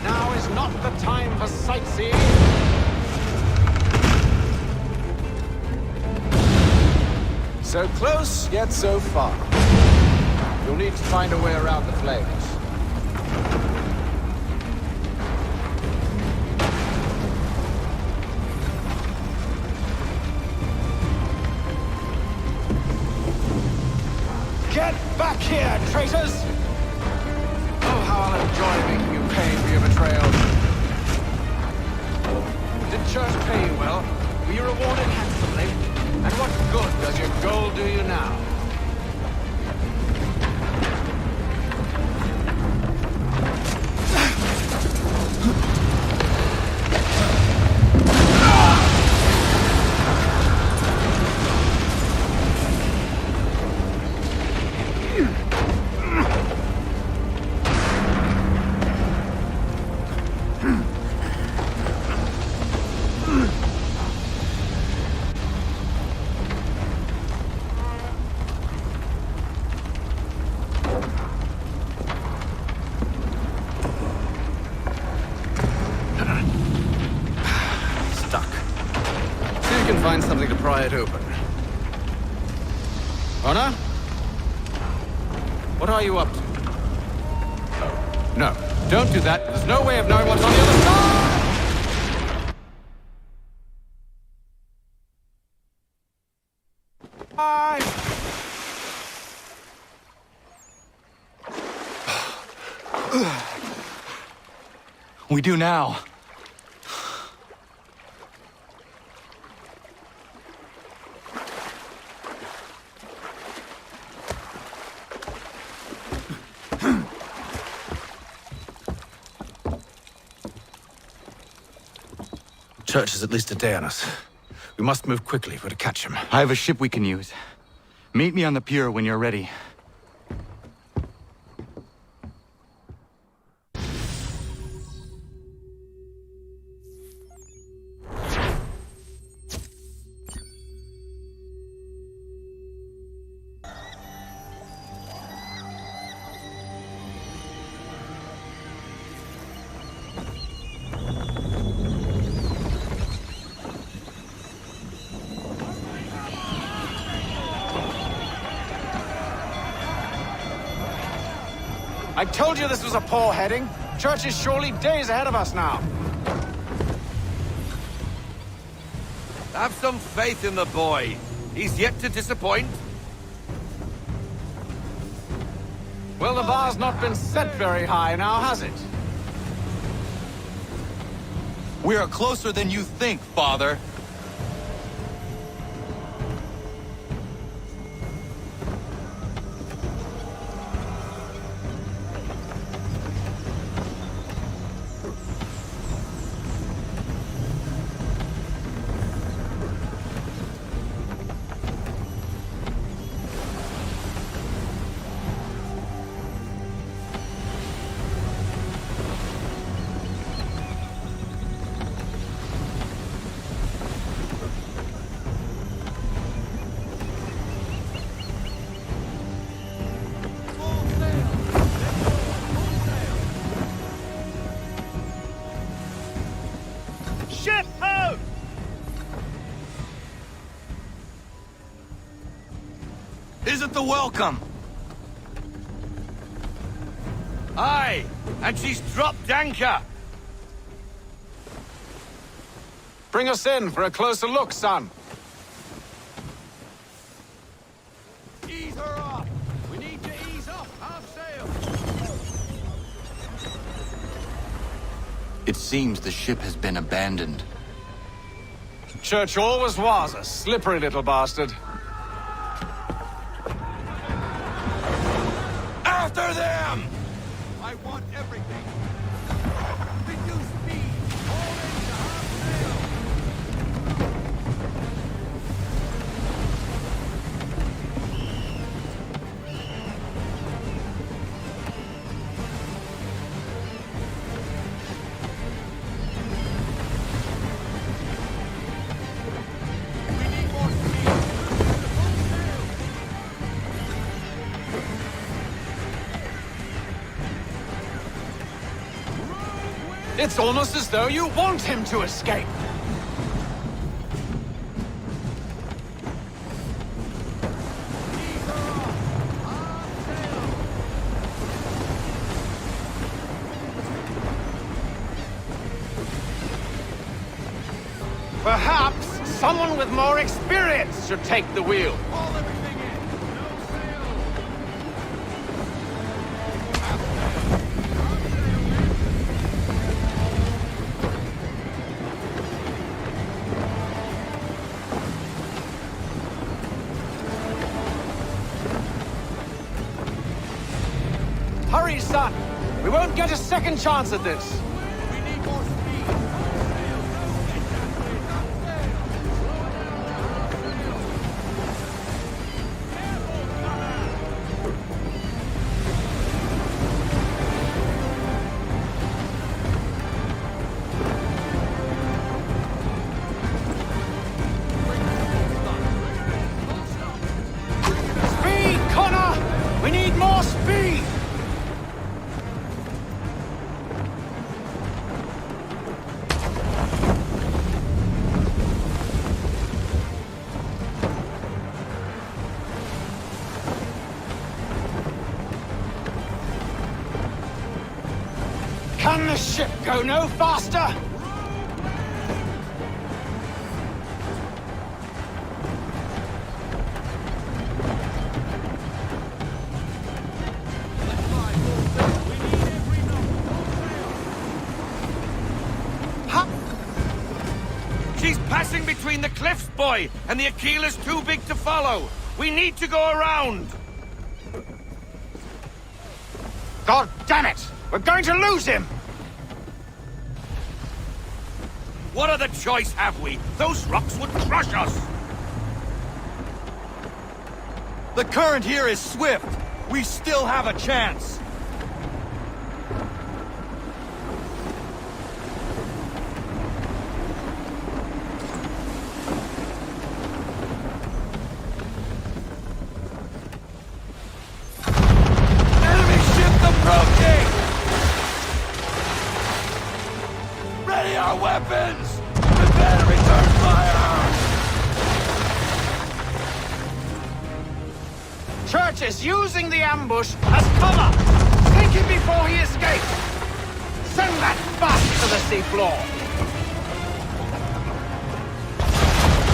Now is not the time for sightseeing. So close, yet so far. You'll need to find a way around the flames. Get back here, traitors! Oh, how I'll enjoy making you pay for your betrayal. Did Church pay you well? Were you rewarded handsomely? And what good does your gold do you now? Find something to pry it open. Honor? What are you up to? Oh, no. Don't do that. There's no way of knowing what's on the other side! We do now. Church is at least a day on us. We must move quickly if we're to catch him. I have a ship we can use. Meet me on the pier when you're ready. I told you this was a poor heading. Church is surely days ahead of us now. Have some faith in the boy. He's yet to disappoint. Well, the bar's not been set very high now, has it? We are closer than you think, Father. Ship out! Isn't the welcome? Aye, and she's dropped anchor. Bring us in for a closer look, son. Ease her off. We need to ease off half sail. It seems the ship has been abandoned. Church always was a slippery little bastard. After them! I want everything. Reduce speed. All into half sail. It's almost as though you want him to escape. Perhaps someone with more experience should take the wheel. Hurry, son! We won't get a second chance at this! Speed, Connor! We need more speed! Can the ship go no faster? crossing between the cliffs, boy, and the Aquila's too big to follow. We need to go around. God damn it! We're going to lose him! What other choice have we? Those rocks would crush us! The current here is swift. We still have a chance. Enemy ship approaching! Ready our weapons! Prepare to return fire! Church is using the ambush as cover! Sink him before he escapes! Send that bastard to the seafloor!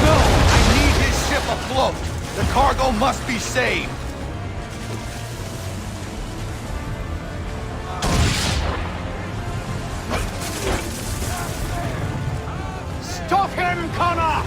No! I need his ship afloat! The cargo must be saved! Stop him, Connor!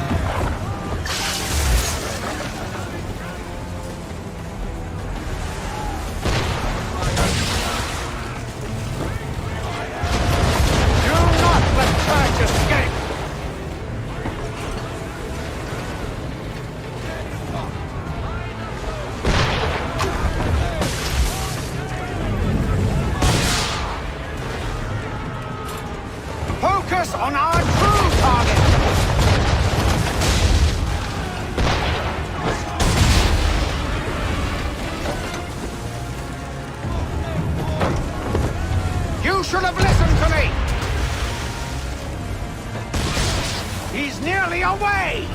Focus on our true target! You should have listened to me! He's nearly away!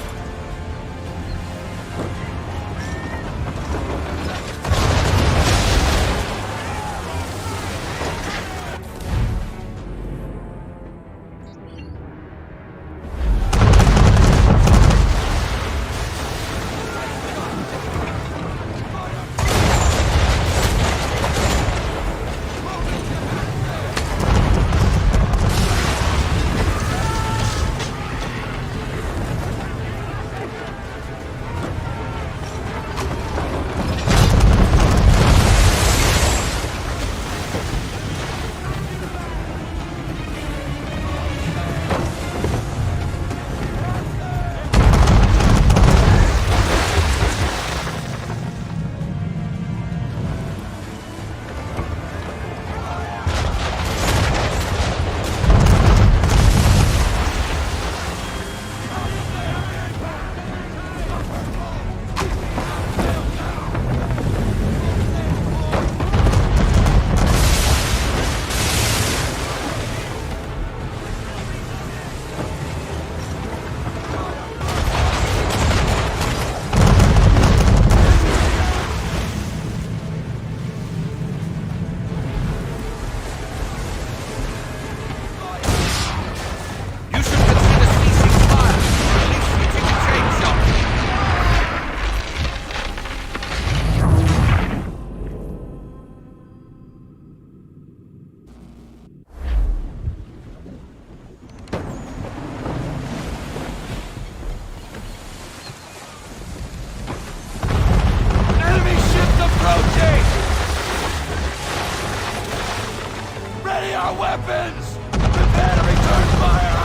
Weapons! Prepare to return fire!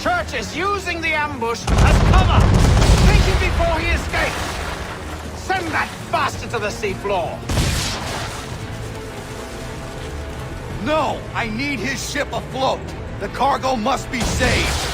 Church is using the ambush as cover! Sink him before he escapes! Send that bastard to the seafloor! No! I need his ship afloat! The cargo must be saved!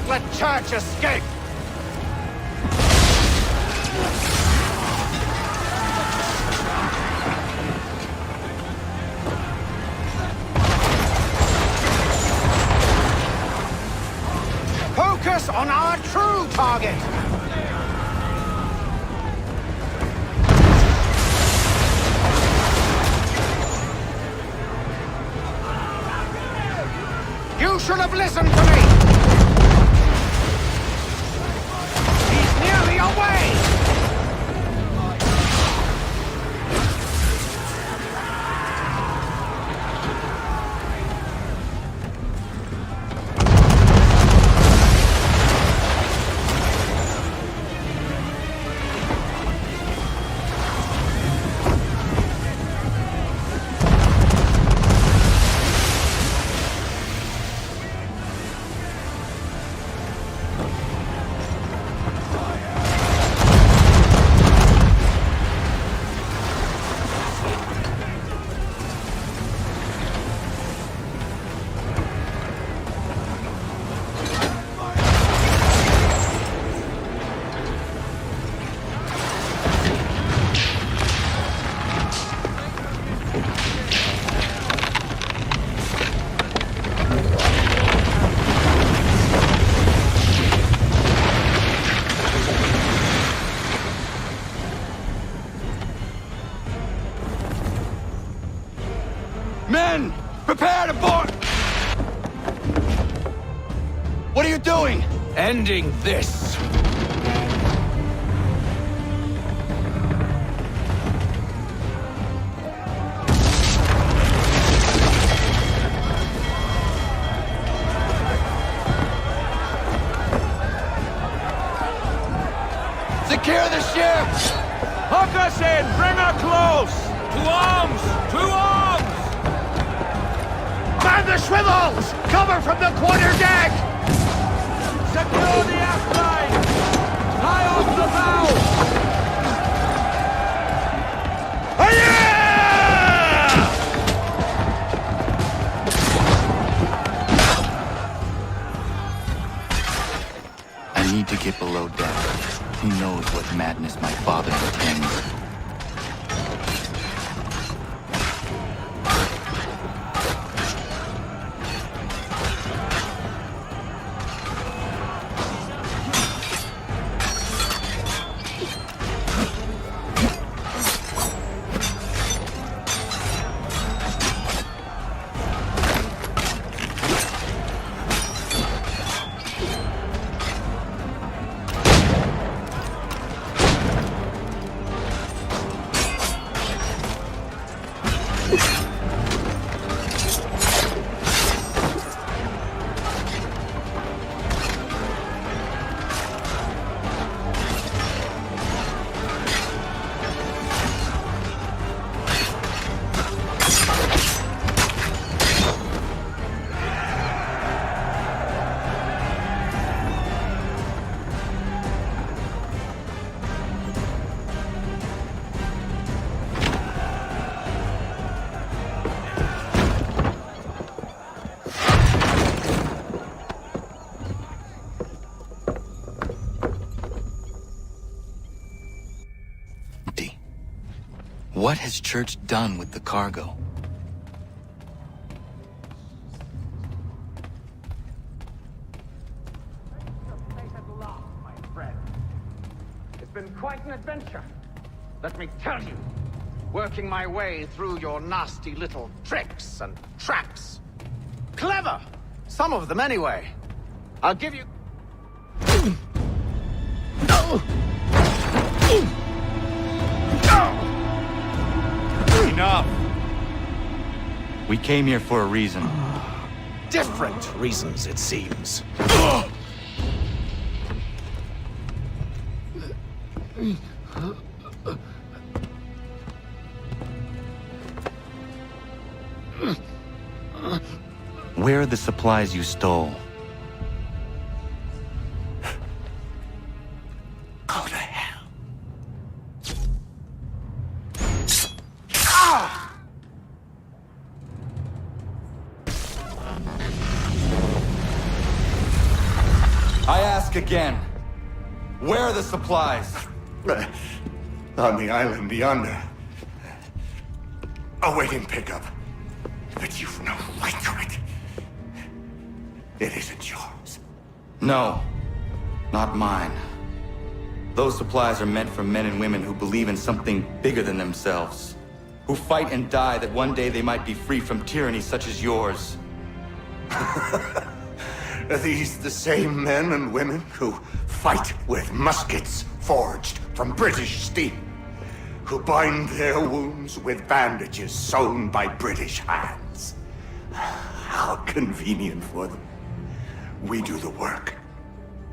Let Church escape! Focus on our true target! should have listened to me! He's nearly away! Men! Prepare to board! What are you doing? Ending this. Secure the ship! Hook us in! Bring her close! To arms! To arms! Man the swivels! Cover from the quarterdeck! Secure the aft line! Tie off the bow! I need to get below deck. Who knows what madness my father intends? What has Church done with the cargo? It's been quite an adventure. Let me tell you. Working my way through your nasty little tricks and traps. Clever! Some of them anyway. I'll give you... Enough! We came here for a reason. Different reasons, it seems. Where are the supplies you stole? Go to hell. I ask again. Where are the supplies? On the island yonder. Awaiting pickup. But you've no right to it. It isn't yours. No, not mine. Those supplies are meant for men and women who believe in something bigger than themselves. Who fight and die that one day they might be free from tyranny such as yours. Are these the same men and women who fight with muskets forged from British steel? Who bind their wounds with bandages sewn by British hands? How convenient for them. We do the work.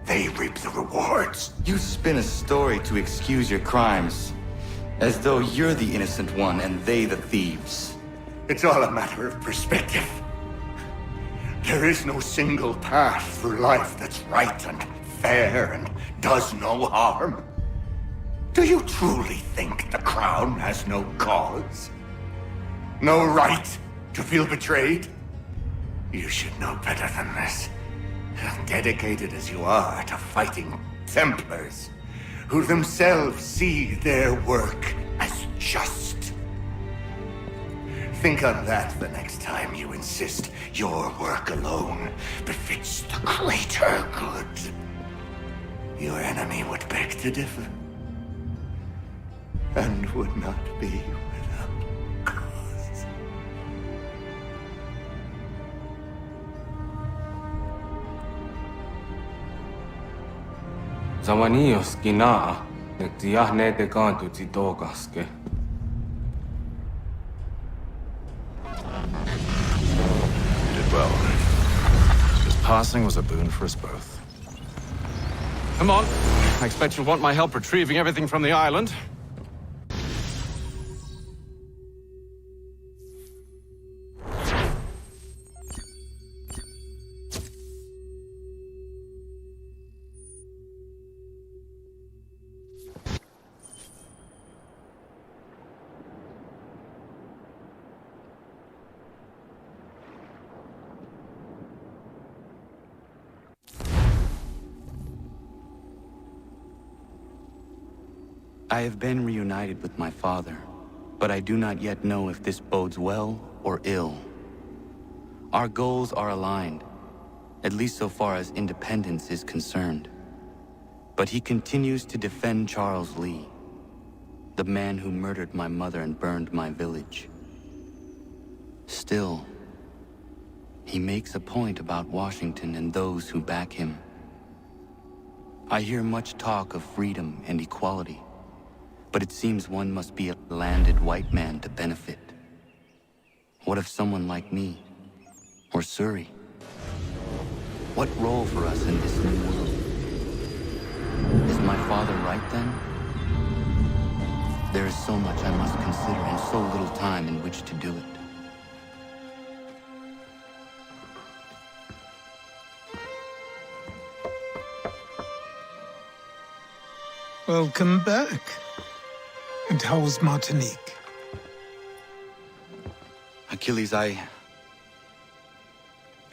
They reap the rewards. You spin a story to excuse your crimes, as though you're the innocent one and they the thieves. It's all a matter of perspective. There is no single path through life that's right and fair and does no harm. Do you truly think the Crown has no cause? No right to feel betrayed? You should know better than this. Dedicated as you are to fighting Templars, who themselves see their work as just. Think on that the next time you insist your work alone befits the greater good. Your enemy would beg to differ, and would not be without cause. Zawanios kinaa, nektiahne te kantu titokaske. You did well. His passing was a boon for us both. Come on. I expect you'll want my help retrieving everything from the island. I have been reunited with my father, but I do not yet know if this bodes well or ill. Our goals are aligned, at least so far as independence is concerned. But he continues to defend Charles Lee, the man who murdered my mother and burned my village. Still, he makes a point about Washington and those who back him. I hear much talk of freedom and equality, but it seems one must be a landed white man to benefit. What of someone like me? Or Surrey? What role for us in this new world? Is my father right then? There is so much I must consider and so little time in which to do it. Welcome back. And how was Martinique? Achilles, I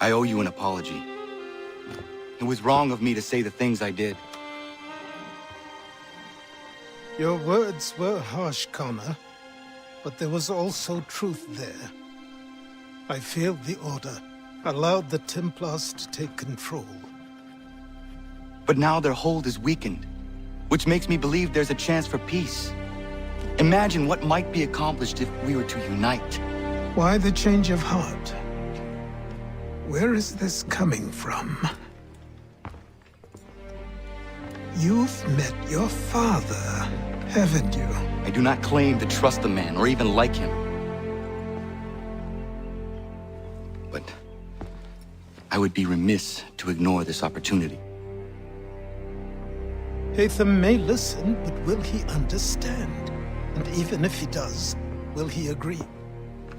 owe you an apology. It was wrong of me to say the things I did. Your words were harsh, Connor, but there was also truth there. I failed the Order, allowed the Templars to take control. But now their hold is weakened, which makes me believe there's a chance for peace. Imagine what might be accomplished if we were to unite. Why the change of heart? Where is this coming from? You've met your father, haven't you? I do not claim to trust the man or even like him. But I would be remiss to ignore this opportunity. Haytham may listen, but will he understand? And even if he does, will he agree?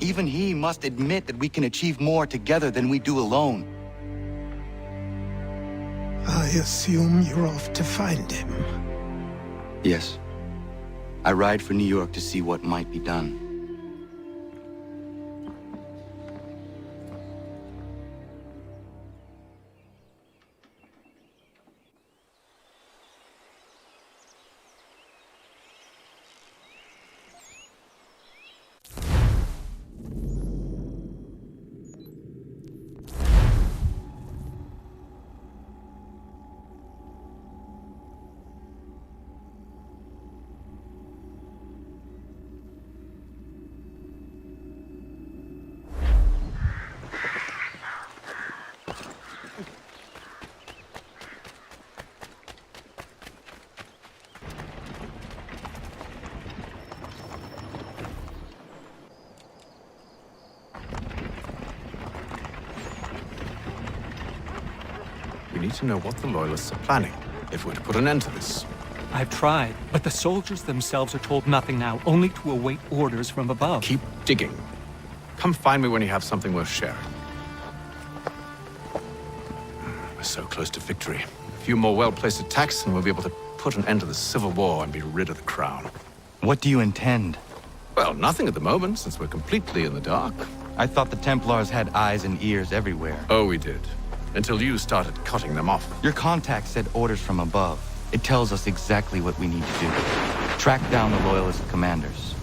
Even he must admit that we can achieve more together than we do alone. I assume you're off to find him. Yes. I ride for New York to see what might be done. We need to know what the Loyalists are planning, if we're to put an end to this. I've tried, but the soldiers themselves are told nothing now, only to await orders from above. Keep digging. Come find me when you have something worth sharing. We're so close to victory. A few more well-placed attacks and we'll be able to put an end to the Civil War and be rid of the Crown. What do you intend? Well, nothing at the moment, since we're completely in the dark. I thought the Templars had eyes and ears everywhere. Oh, we did. Until you started cutting them off. Your contact said orders from above. It tells us exactly what we need to do. Track down the Loyalist commanders.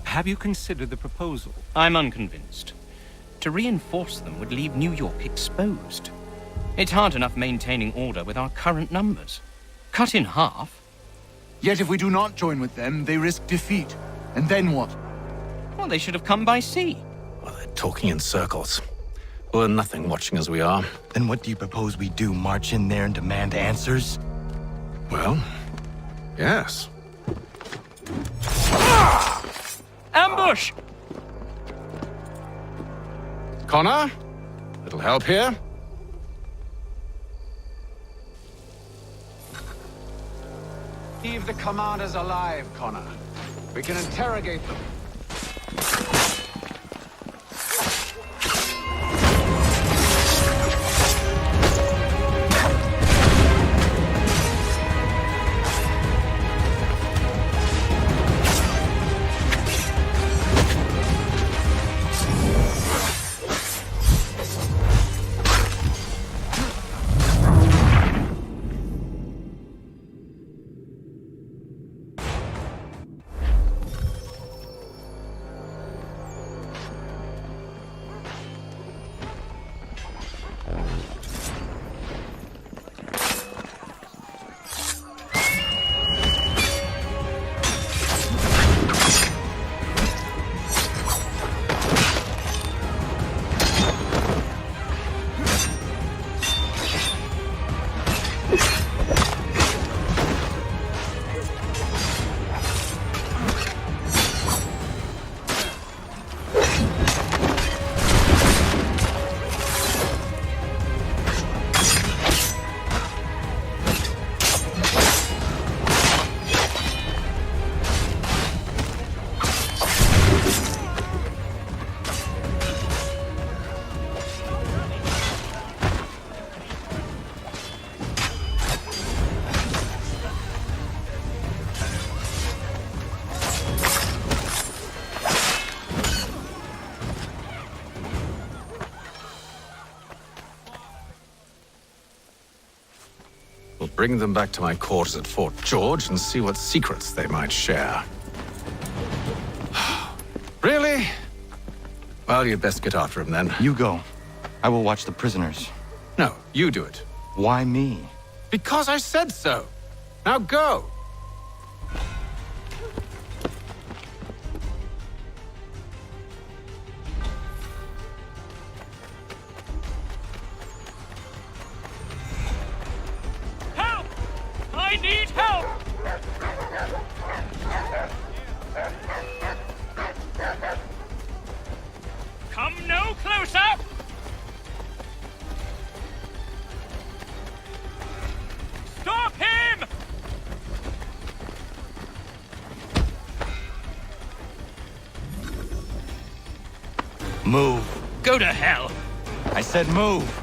Have you considered the proposal? I'm unconvinced. To reinforce them would leave New York exposed. It's hard enough maintaining order with our current numbers. Cut in half. Yet if we do not join with them, they risk defeat. And then what? Well, they should have come by sea. Well, they're talking in circles. We're nothing watching as we are. Then what do you propose we do? March in there and demand answers? Well, yes. Ambush! Connor? Little help here? Leave the commanders alive, Connor. We can interrogate them. bring them back to my quarters at Fort George and see what secrets they might share. Really? Well, you'd best get after him then. You go. I will watch the prisoners. No, you do it. Why me? Because I said so. Now go. Help! I need help! Come no closer! Stop him! Move. Go to hell! I said move.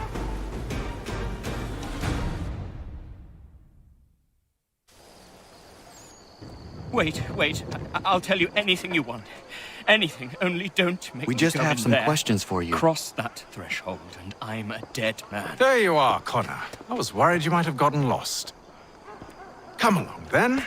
Wait. I'll tell you anything you want. Anything, only don't make We me just go have in some there. questions for you. Cross that threshold, and I'm a dead man. There you are, Connor. I was worried you might have gotten lost. Come along, then.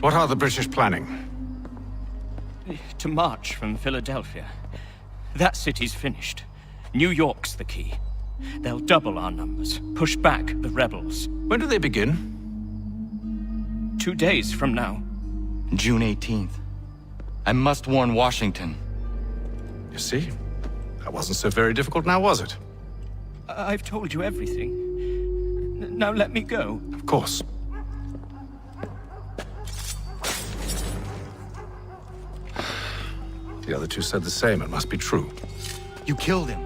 What are the British planning? To march from Philadelphia. That city's finished. New York's the key. They'll double our numbers, push back the rebels. When do they begin? 2 days from now. June 18th. I must warn Washington. You see? That wasn't so very difficult now, was it? I've told you everything. Now let me go. Of course. The other two said the same. It must be true. You killed him.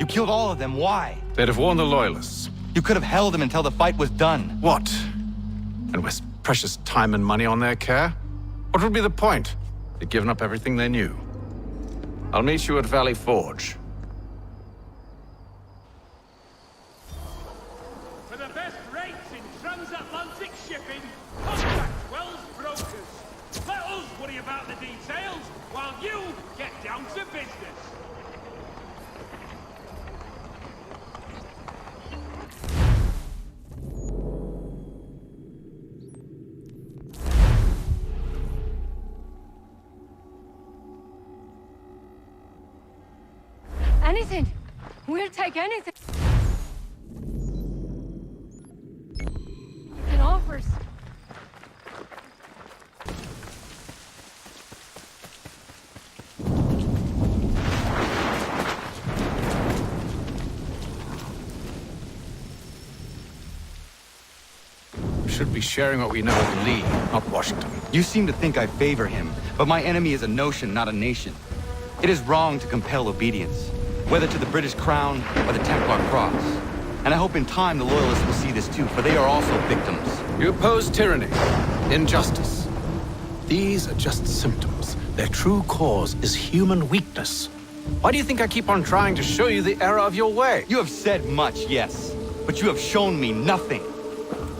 You killed all of them. Why? They'd have warned the Loyalists. You could have held him until the fight was done. What? And waste precious time and money on their care? What would be the point? They'd given up everything they knew. I'll meet you at Valley Forge. For the best rates in transatlantic shipping, contact Wells Brokers. Let us worry about the details while you get down to business. Anything. We'll take anything. It offers. We should be sharing what we know with Lee, not Washington. You seem to think I favor him, but my enemy is a notion, not a nation. It is wrong to compel obedience, whether to the British Crown or the Templar Cross. And I hope in time the Loyalists will see this too, for they are also victims. You oppose tyranny, injustice. These are just symptoms. Their true cause is human weakness. Why do you think I keep on trying to show you the error of your way? You have said much, yes, but you have shown me nothing.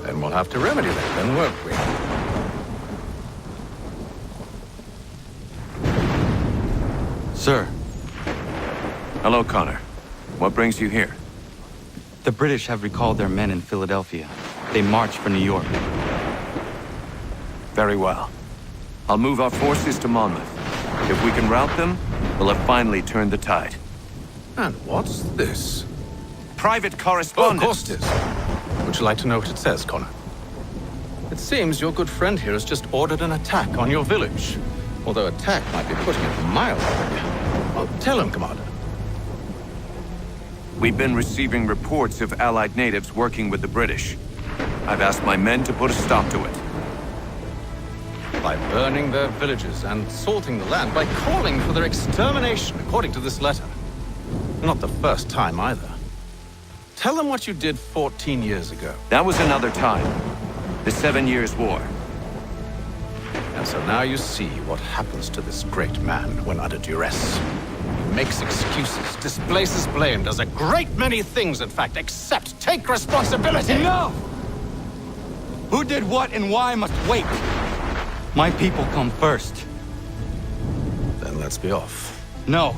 Then we'll have to remedy that, then, won't we? Sir, Hello, Connor. What brings you here? The British have recalled their men in Philadelphia. They march for New York. Very well. I'll move our forces to Monmouth. If we can rout them, we'll have finally turned the tide. And what's this? Private Oh, correspondence. of course it is. Would you like to know what it says, Connor? It seems your good friend here has just ordered an attack on your village. Although attack might be putting it mild. Well, tell him, Commander. We've been receiving reports of Allied natives working with the British. I've asked my men to put a stop to it. By burning their villages and salting the land, by calling for their extermination, according to this letter. Not the first time, either. Tell them what you did 14 years ago. That was another time. The 7 Years' War. And so now you see what happens to this great man when under duress. He makes excuses, displaces blame, does a great many things, in fact, except take responsibility. No! Who did what and why must wait. My people come first. Then let's be off. No.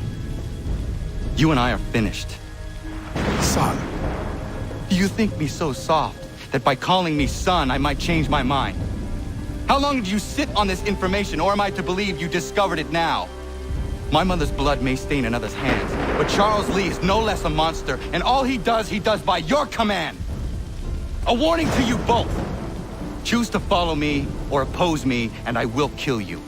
You and I are finished. Son. Do you think me so soft that by calling me son, I might change my mind? How long did you sit on this information, or am I to believe you discovered it now? My mother's blood may stain another's hands, but Charles Lee is no less a monster, and all he does by your command. A warning to you both. Choose to follow me or oppose me, and I will kill you.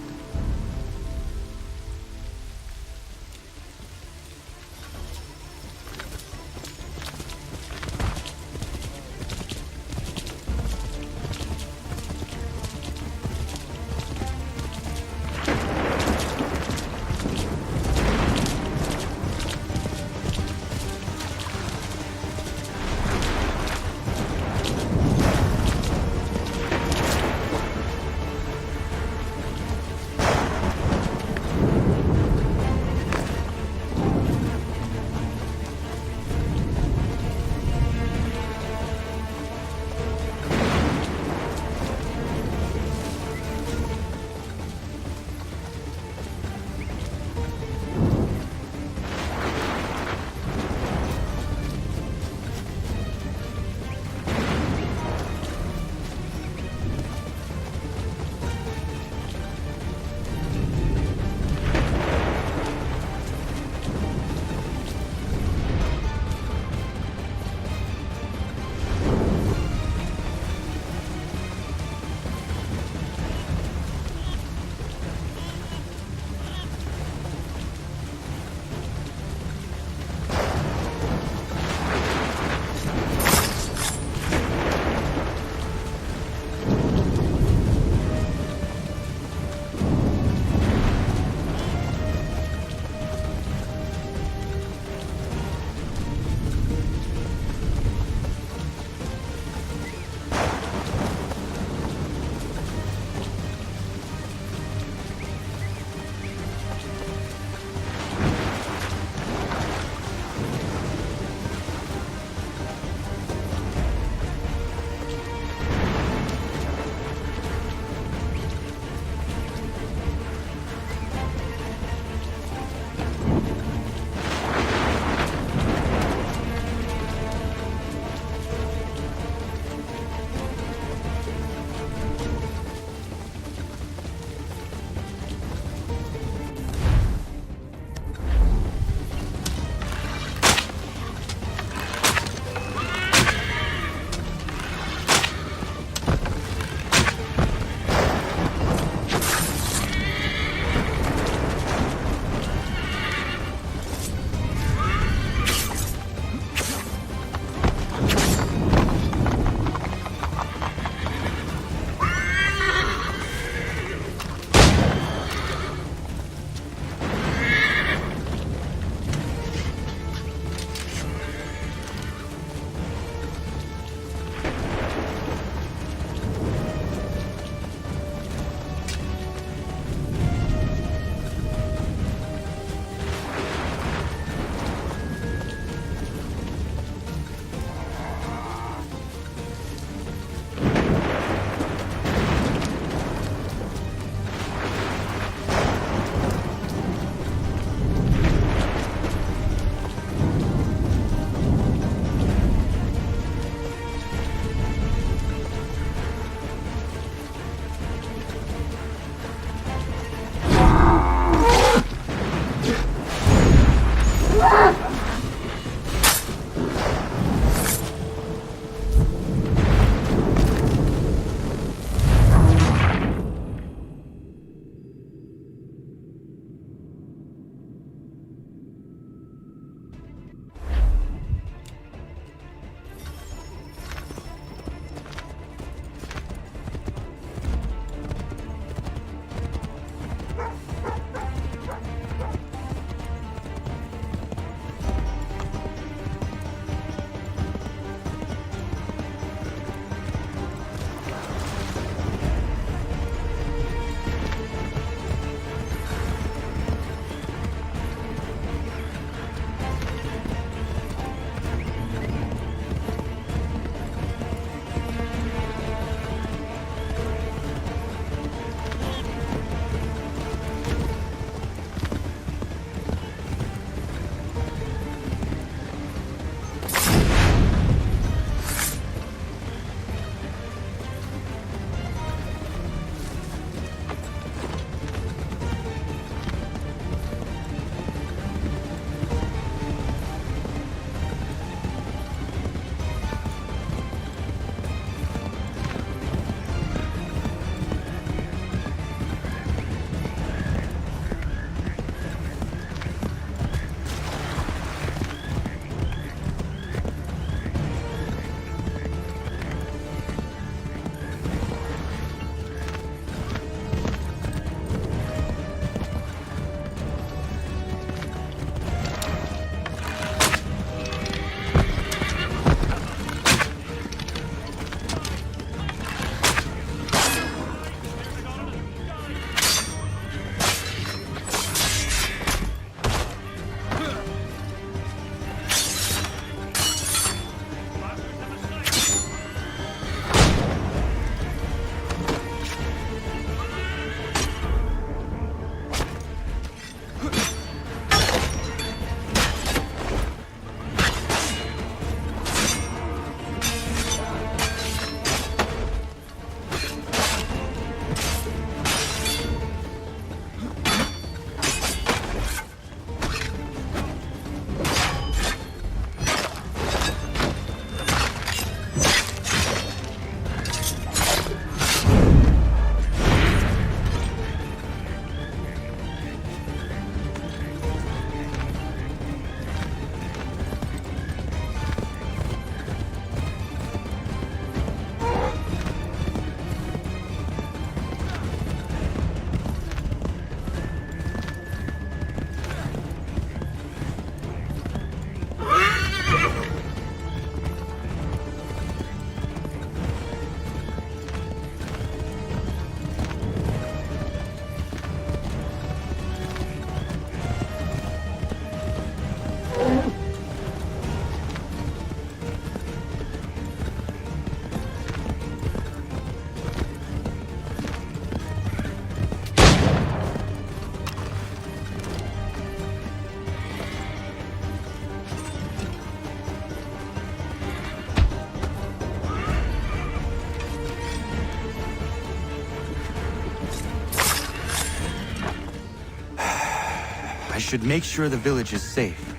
I should make sure the village is safe.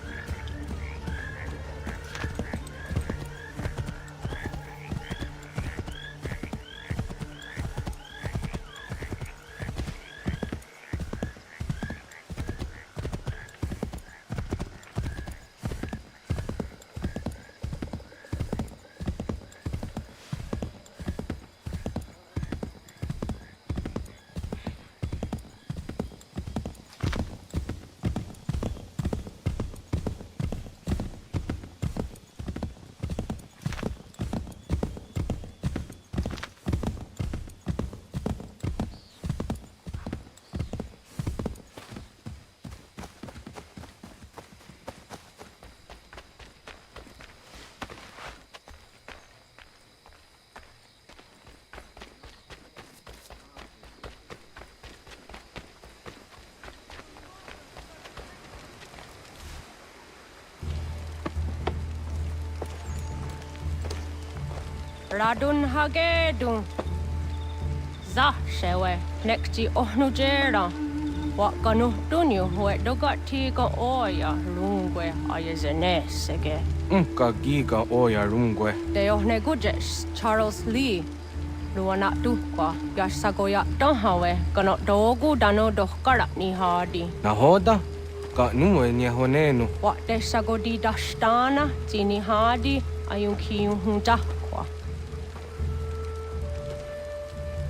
Ratonhnhaké dun. Za shewe nekti ohnujera. Wakanu dunyu huetogati ka oya rungwe ayazenesege. Unka giga oya rungwe. De ohne gujes Charles Lee. Luana tukwa yasagoya donhawe kano dogu dano dohkara ni hadi. Nahoda? Ka numwe ni honenu. Wa de sagodi dashtana tini hadi ayunki hunta.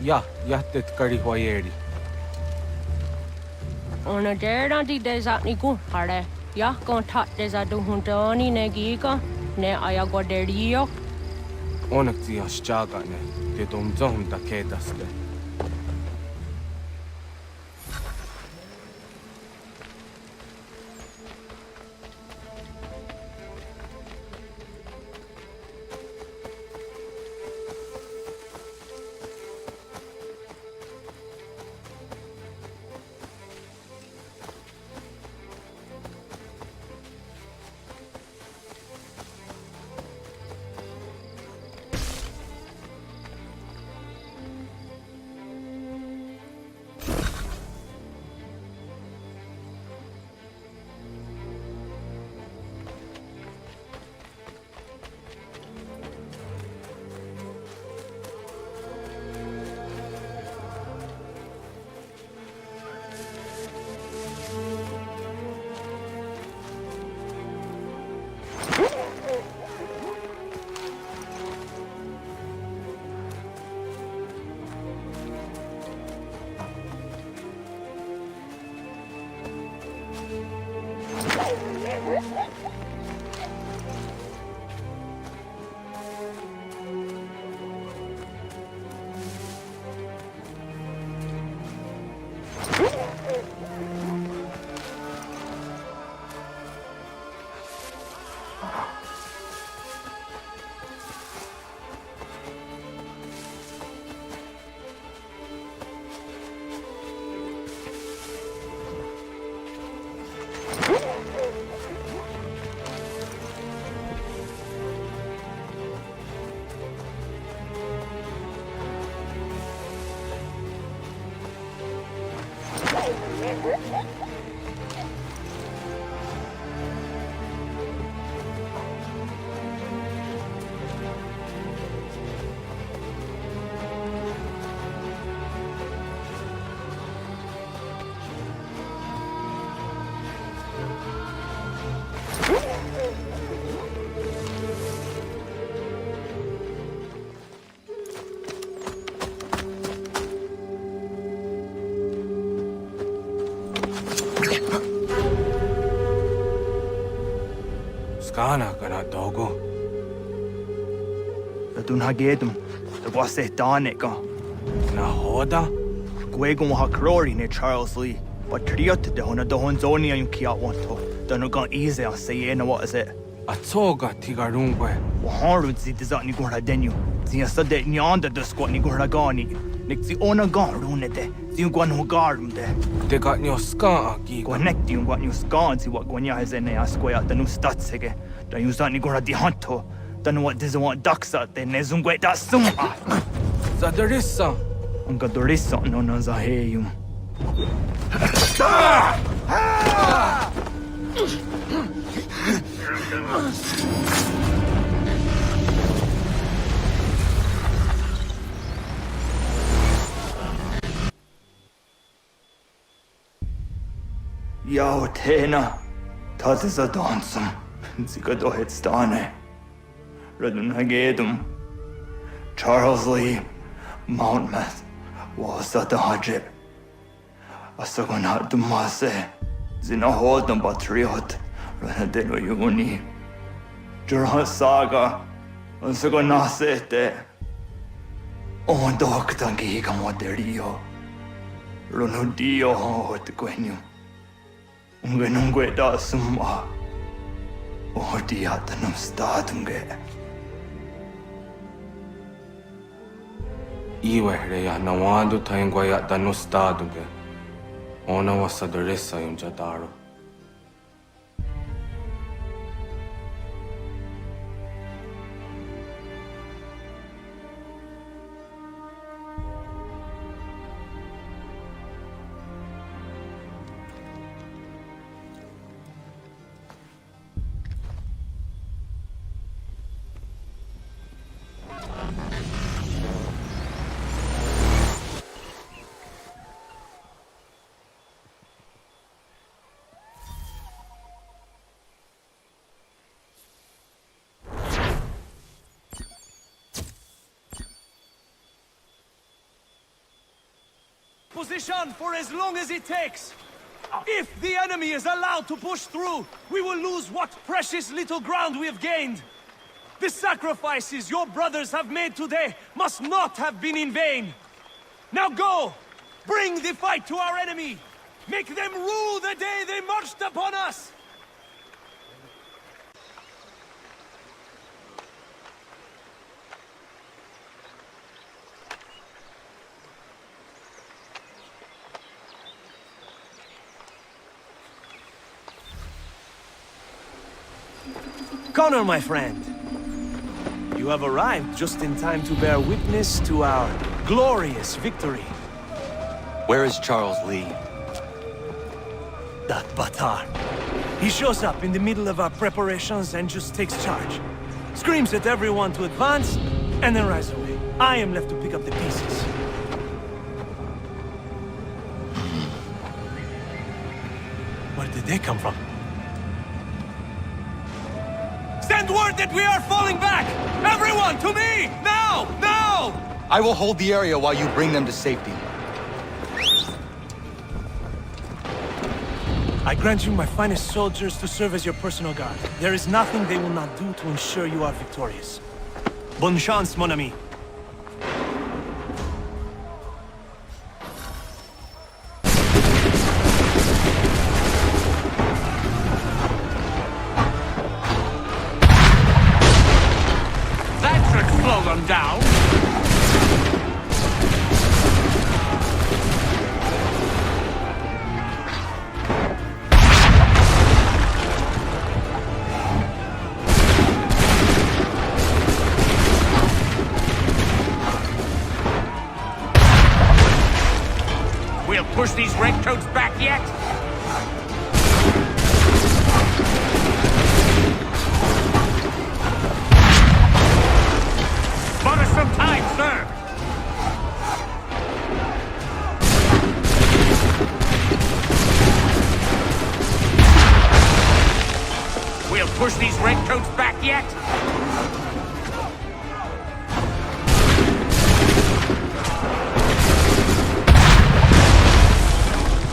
Ja, jättet karihoyeri. Ona dera di desa ni ku hare. Ya kontak desa du huntoni ne giga ne ayagoderio. Onak ti asjagane. Te domzom da kedaste. Skana kana dogo. Ratonhnhaké dum. The wase danika. Nahoda? Gwegon ha krori ne Charles Lee. But triot de hona dohon zoni ayun kia wanto. Dano gan easy on say na what is it? Atsoga tigarungwe. Waharud zi dizat ni gora denyu. Zia sade nyanda de squat ni gora gani. Nik zi ona gan runete. Zi gwan ho garum de. De got nyo ska aki. Gwanek di gwan nyo ska zi wat gwanya hezene asquaya danu statsege. Dan yu zat ni gora di hanto. Danu what diza want daksa de ne zungwe da sum. Zadarissa. Unga dorissa no na zaheyum. Yao Tena, Tatisa Donsum, Zikadohitstane, Ratonhnhaké, Charles Lee, Mountmouth, Wasatahajib, Asagonat Dumase, Zinahodam Patriot, Ranadelo Yuni, Jurhan Saga, Asagonasete, Ondoktangi Gamoderio, Ronudio Hotquenu. Ungenungue da summa. Odiatanum statunge. Iwe reya nawando taingwaya danu statunge. Ona wasadoresa yung jataro. Position for as long as it takes. If the enemy is allowed to push through, we will lose what precious little ground we have gained. The sacrifices your brothers have made today must not have been in vain. Now go! Bring the fight to our enemy! Make them rue the day they marched upon us! Connor, my friend, you have arrived just in time to bear witness to our glorious victory. Where is Charles Lee? That Batar. He shows up in the middle of our preparations and just takes charge. Screams at everyone to advance, and then rides away. I am left to pick up the pieces. Where did they come from? Send word that we are falling back! Everyone, to me! Now! Now! I will hold the area while you bring them to safety. I grant you my finest soldiers to serve as your personal guard. There is nothing they will not do to ensure you are victorious. Bonne chance, mon ami. Them down. We'll push these redcoats back yet. Some time, sir! We'll push these redcoats back yet?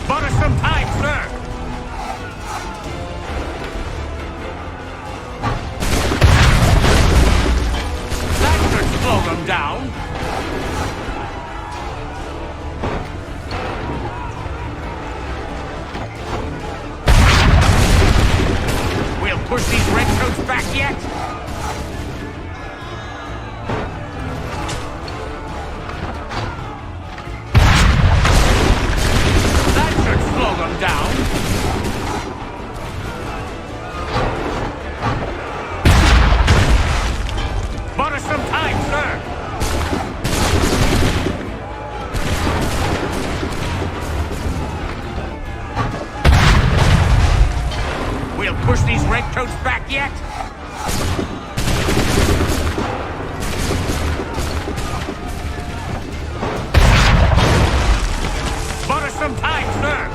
Bought us some time, sir! Slow them down. We'll push these redcoats back yet? That should slow them down. Bought us some time, sir! we'll push these redcoats back yet? Bought us some time, sir!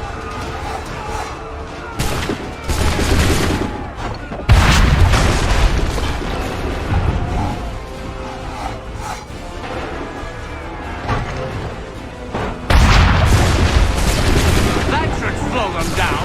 That should slow them down.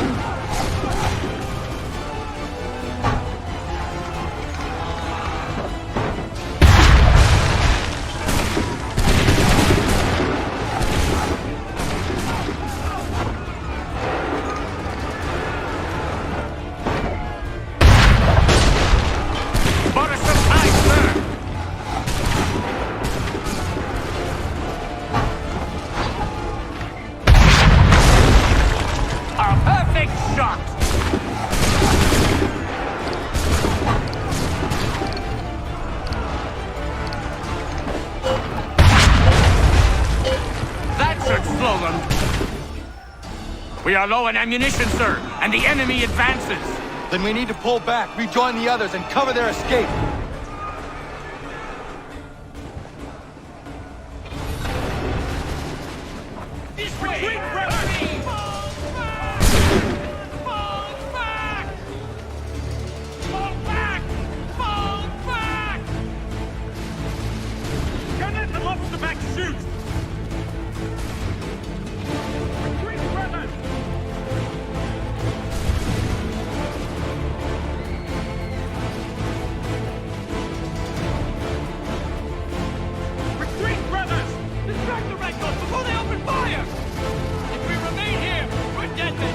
We are low on ammunition, sir, and the enemy advances. Then we need to pull back, rejoin the others, and cover their escape. This way! Retreat, brother! Fall back! Fall back! Fall back! Cannon the lobster back shoot! Retreat, brother! Retreat, brothers! Distract the redcoats before they open fire! If we remain here, we're dead men!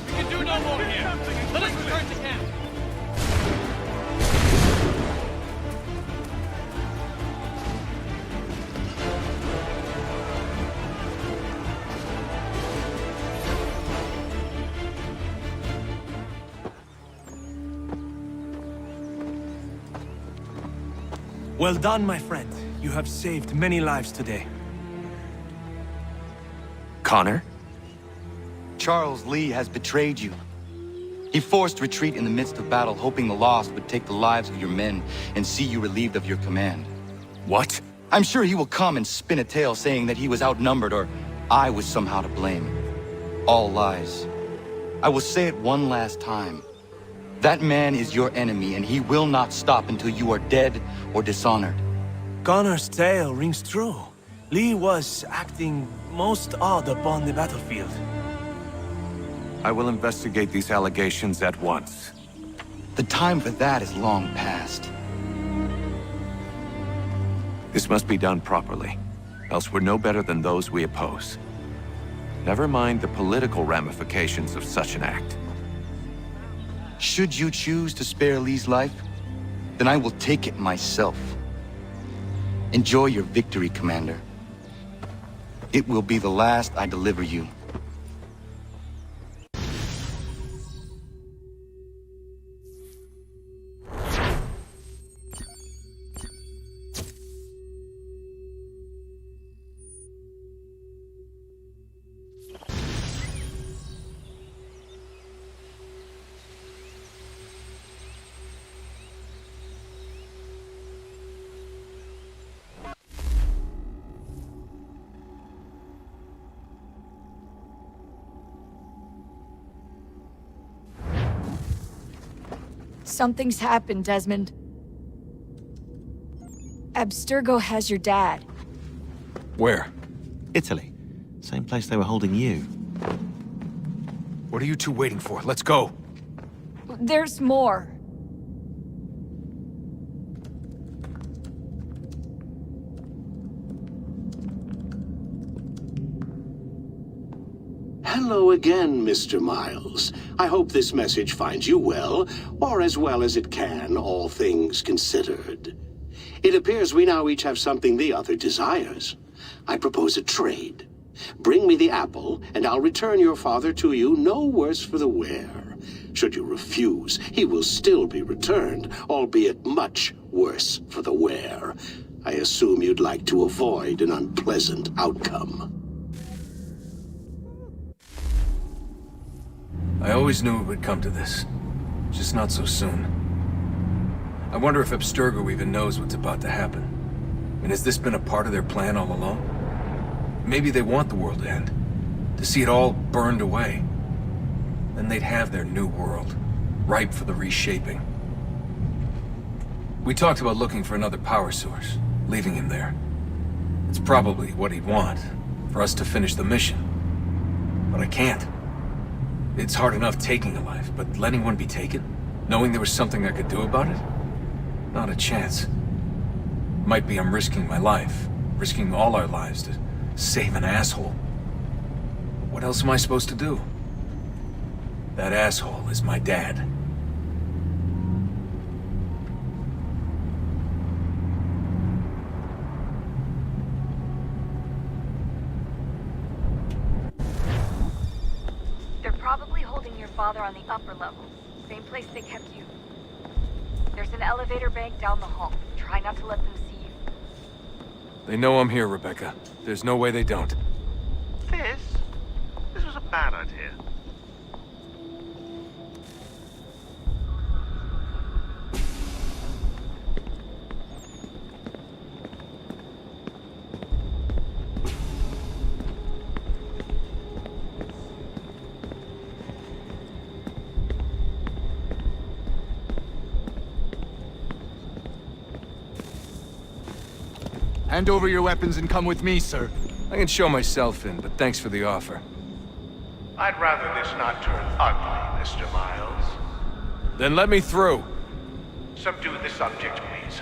We can do no more here. Let us return to camp. Well done, my friend. You have saved many lives today. Connor? Charles Lee has betrayed you. He forced retreat in the midst of battle, hoping the lost would take the lives of your men and see you relieved of your command. What? I'm sure he will come and spin a tale saying that he was outnumbered or I was somehow to blame. All lies. I will say it one last time. That man is your enemy, and he will not stop until you are dead or dishonored. Connor's tale rings true. Lee was acting most odd upon the battlefield. I will investigate these allegations at once. The time for that is long past. This must be done properly, else we're no better than those we oppose. Never mind the political ramifications of such an act. Should you choose to spare Lee's life, then I will take it myself. Enjoy your victory, Commander. It will be the last I deliver you. Something's happened, Desmond. Abstergo has your dad. Where? Italy. Same place they were holding you. What are you two waiting for? Let's go. There's more. Hello again, Mr. Miles. I hope this message finds you well, or as well as it can, all things considered. It appears we now each have something the other desires. I propose a trade. Bring me the apple, and I'll return your father to you no worse for the wear. Should you refuse, he will still be returned, albeit much worse for the wear. I assume you'd like to avoid an unpleasant outcome. I always knew it would come to this. Just not so soon. I wonder if Abstergo even knows what's about to happen. And has this been a part of their plan all along? Maybe they want the world to end. To see it all burned away. Then they'd have their new world, ripe for the reshaping. We talked about looking for another power source, leaving him there. It's probably what he'd want, for us to finish the mission. But I can't. It's hard enough taking a life, but letting one be taken? Knowing there was something I could do about it? Not a chance. Might be I'm risking my life, risking all our lives to save an asshole. What else am I supposed to do? That asshole is my dad. They're probably holding your father on the upper level. Same place they kept you. There's an elevator bank down the hall. Try not to let them see you. They know I'm here, Rebecca. There's no way they don't. This was a bad idea. Hand over your weapons and come with me, sir. I can show myself in, but thanks for the offer. I'd rather this not turn ugly, Mr. Miles. Then let me through. Subdue the subject, please.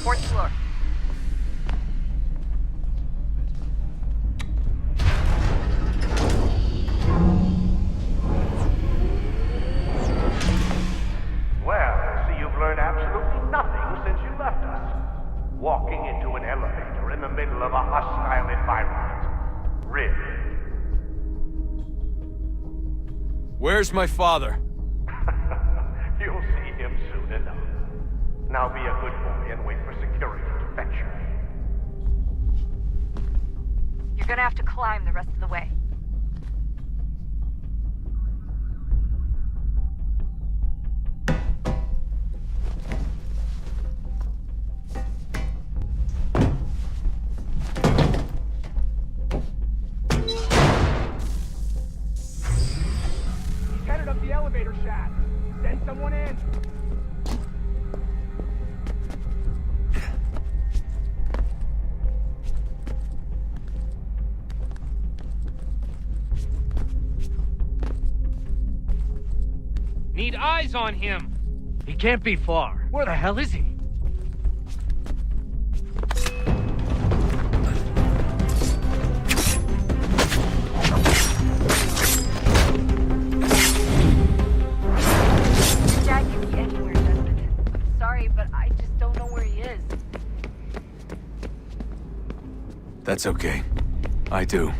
Fourth floor. Well, I see you've learned absolutely nothing since you left us. Walking into an elevator in the middle of a hostile environment. Really? Where's my father? You'll see him soon enough. Now be a good boy and wait for security to fetch you. You're gonna have to climb the rest of the way. He's headed up the elevator shaft. Send someone in. Need eyes on him. He can't be far. Where the hell is he? Dad can be anywhere, Desmond. I'm sorry, but I just don't know where he is. That's okay. I do.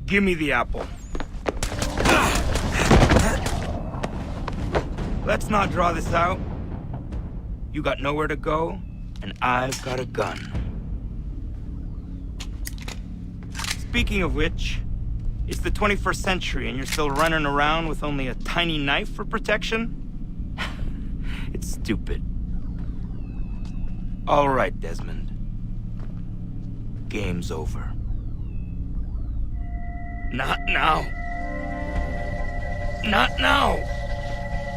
Give me the apple. Let's not draw this out. You got nowhere to go, and I've got a gun. Speaking of which, it's the 21st century and you're still running around with only a tiny knife for protection? It's stupid. All right, Desmond. Game's over. Not now. Not now.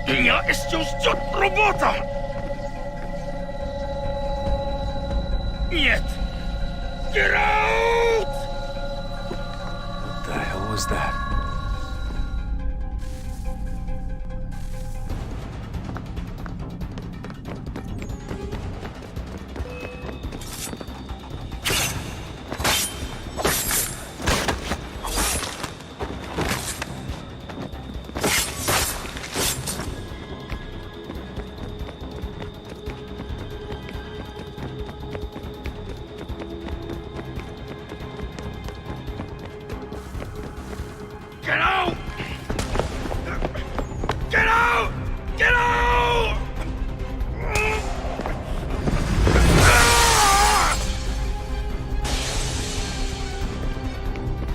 Я еще ждет работа. Нет. Get out! What the hell was that? Get out! Get out! Get out!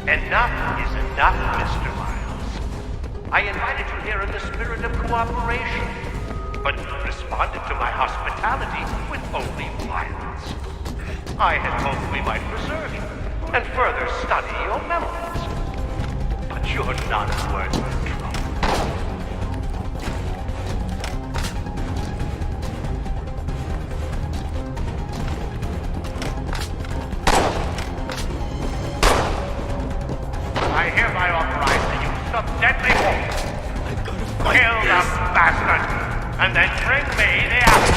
Enough is enough, Mr. Miles. I invited you here in the spirit of cooperation, but you responded to my hospitality with only violence. I had hoped we might preserve you and further study your memories. But you're not worth the trouble. I hereby authorize the use of deadly force. Kill the bastard, and then bring me the apple.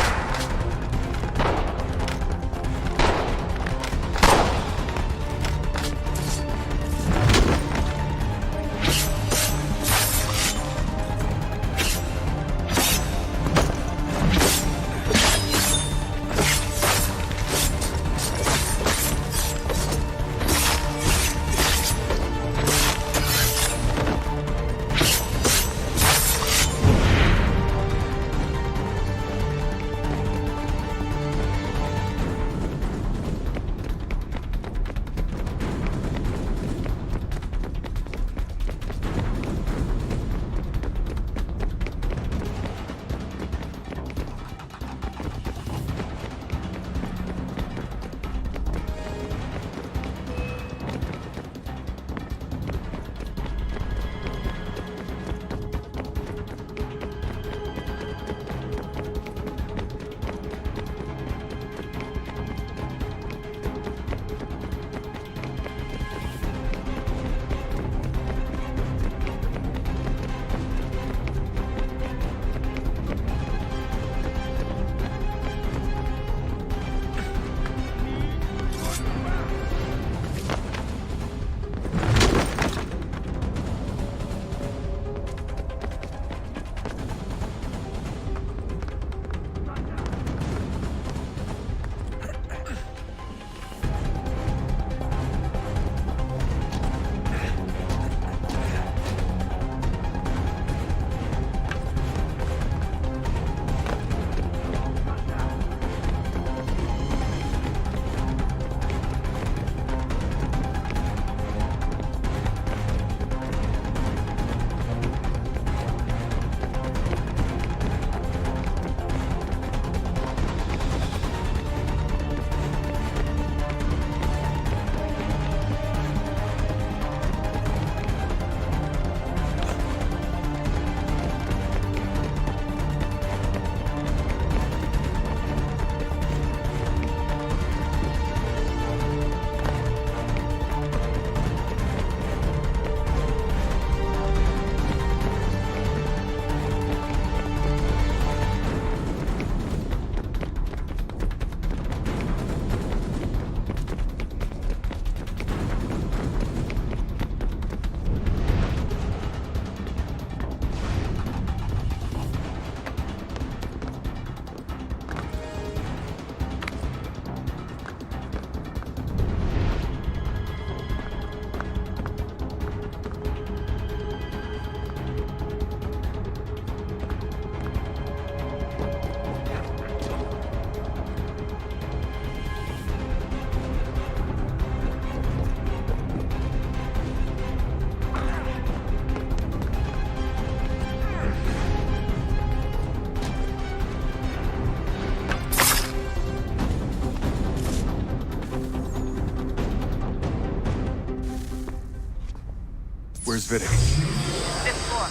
Where's Vidic? Fifth floor.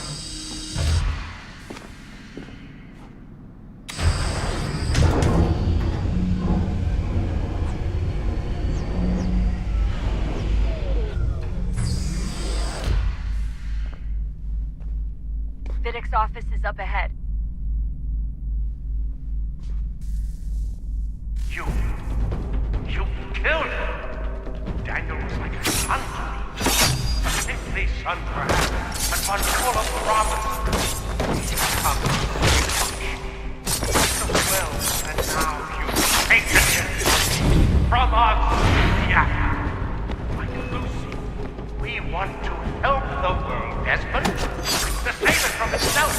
Vidic's office is up ahead. You killed him! Daniel was like a son to me. A sickly son, perhaps, but one full of promise. He's come to so well, and now you've taken him from us. Yeah. Like Lucy, we want to help the world, Desmond. To save it from itself.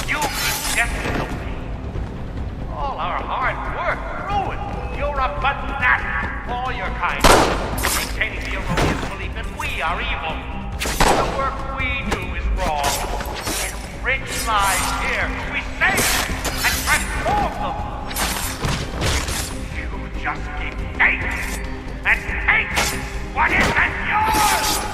You definitely. All our hard work ruined. You're a fanatic. All your kind. Maintaining the erroneous belief that we are evil. The work we do is wrong. Enrich lives here. We save them and transform them. You just keep taking and taking what isn't yours!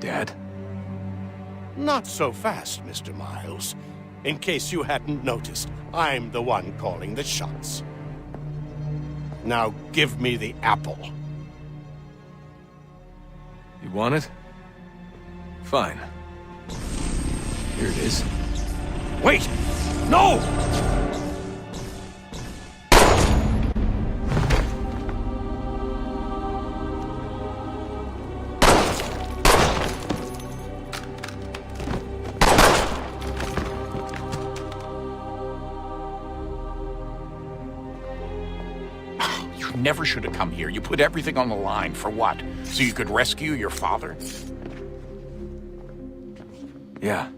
Dad? Not so fast, Mr. Miles. In case you hadn't noticed, I'm the one calling the shots. Now give me the apple. You want it? Fine. Here it is. Wait! No! Never should have come here. You put everything on the line. For what? So you could rescue your father? Yeah.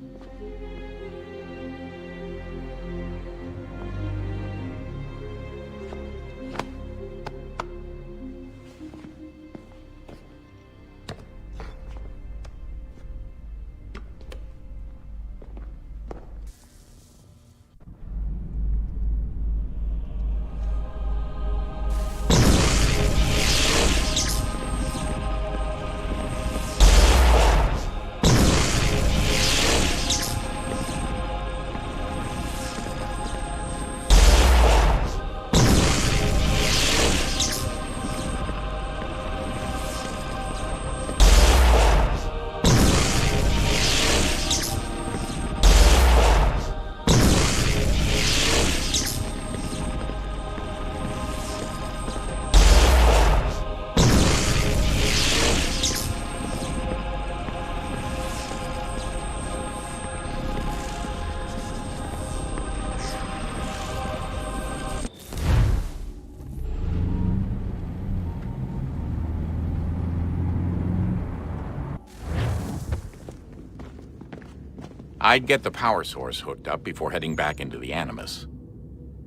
I'd get the power source hooked up before heading back into the Animus.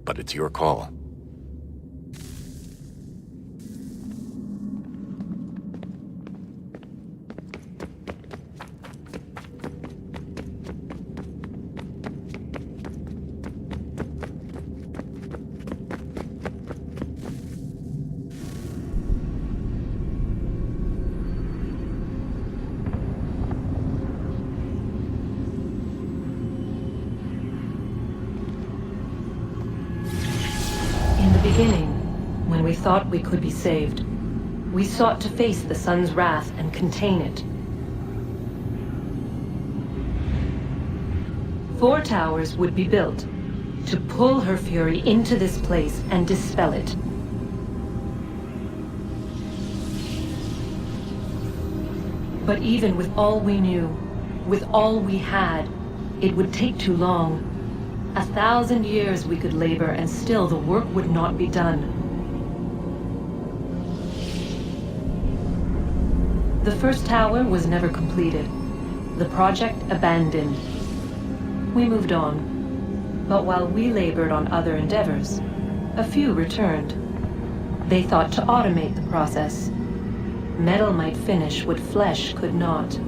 But it's your call. When we thought we could be saved, we sought to face the sun's wrath and contain it. 4 towers would be built to pull her fury into this place and dispel it. But even with all we knew, with all we had, it would take too long. 1,000 years we could labor and still the work would not be done. The first tower was never completed. The project abandoned. We moved on. But while we labored on other endeavors, a few returned. They thought to automate the process. Metal might finish what flesh could not.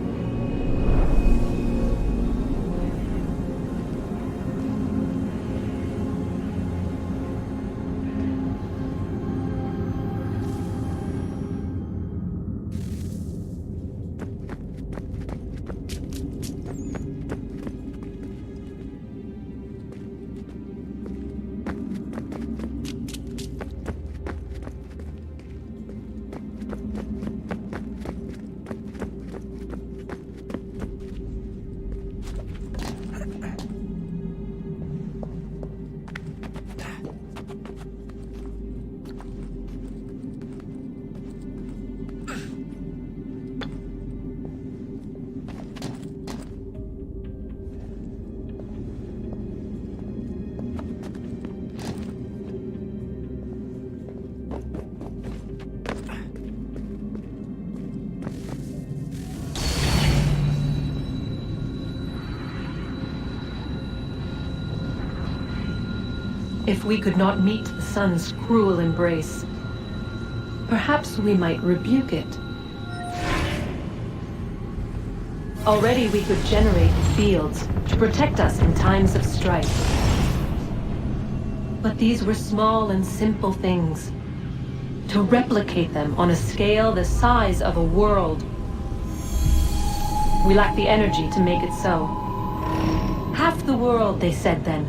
If we could not meet the sun's cruel embrace, perhaps we might rebuke it. Already we could generate fields to protect us in times of strife. But these were small and simple things. To replicate them on a scale the size of a world, we lack the energy to make it so. Half the world, they said then.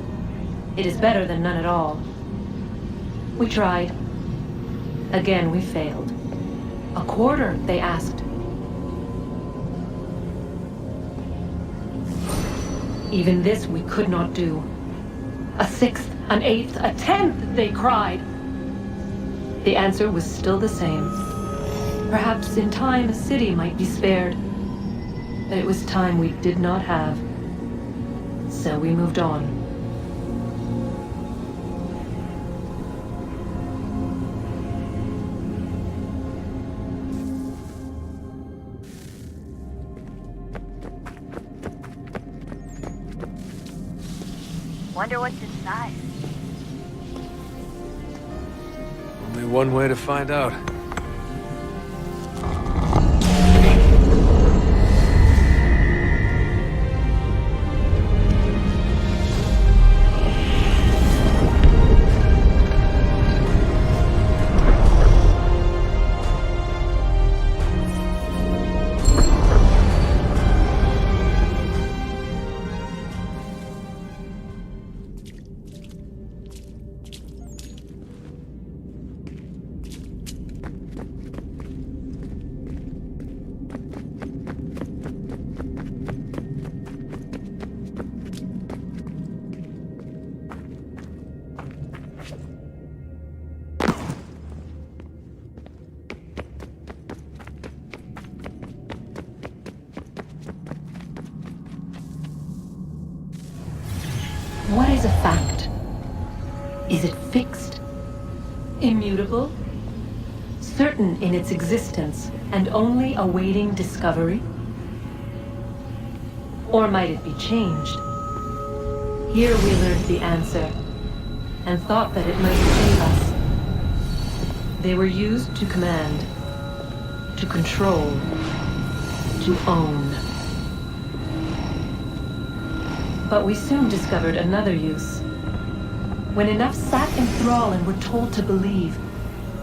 It is better than none at all. We tried. Again, we failed. A quarter, they asked. Even this we could not do. A sixth, an eighth, a tenth, they cried. The answer was still the same. Perhaps in time a city might be spared. But it was time we did not have. So we moved on. Wonder what's inside. Only one way to find out. What is a fact? Is it fixed? Immutable? Certain in its existence and only awaiting discovery? Or might it be changed? Here we learned the answer, and thought that it might save us. They were used to command, to control, to own. But we soon discovered another use. When enough sat in thrall and were told to believe,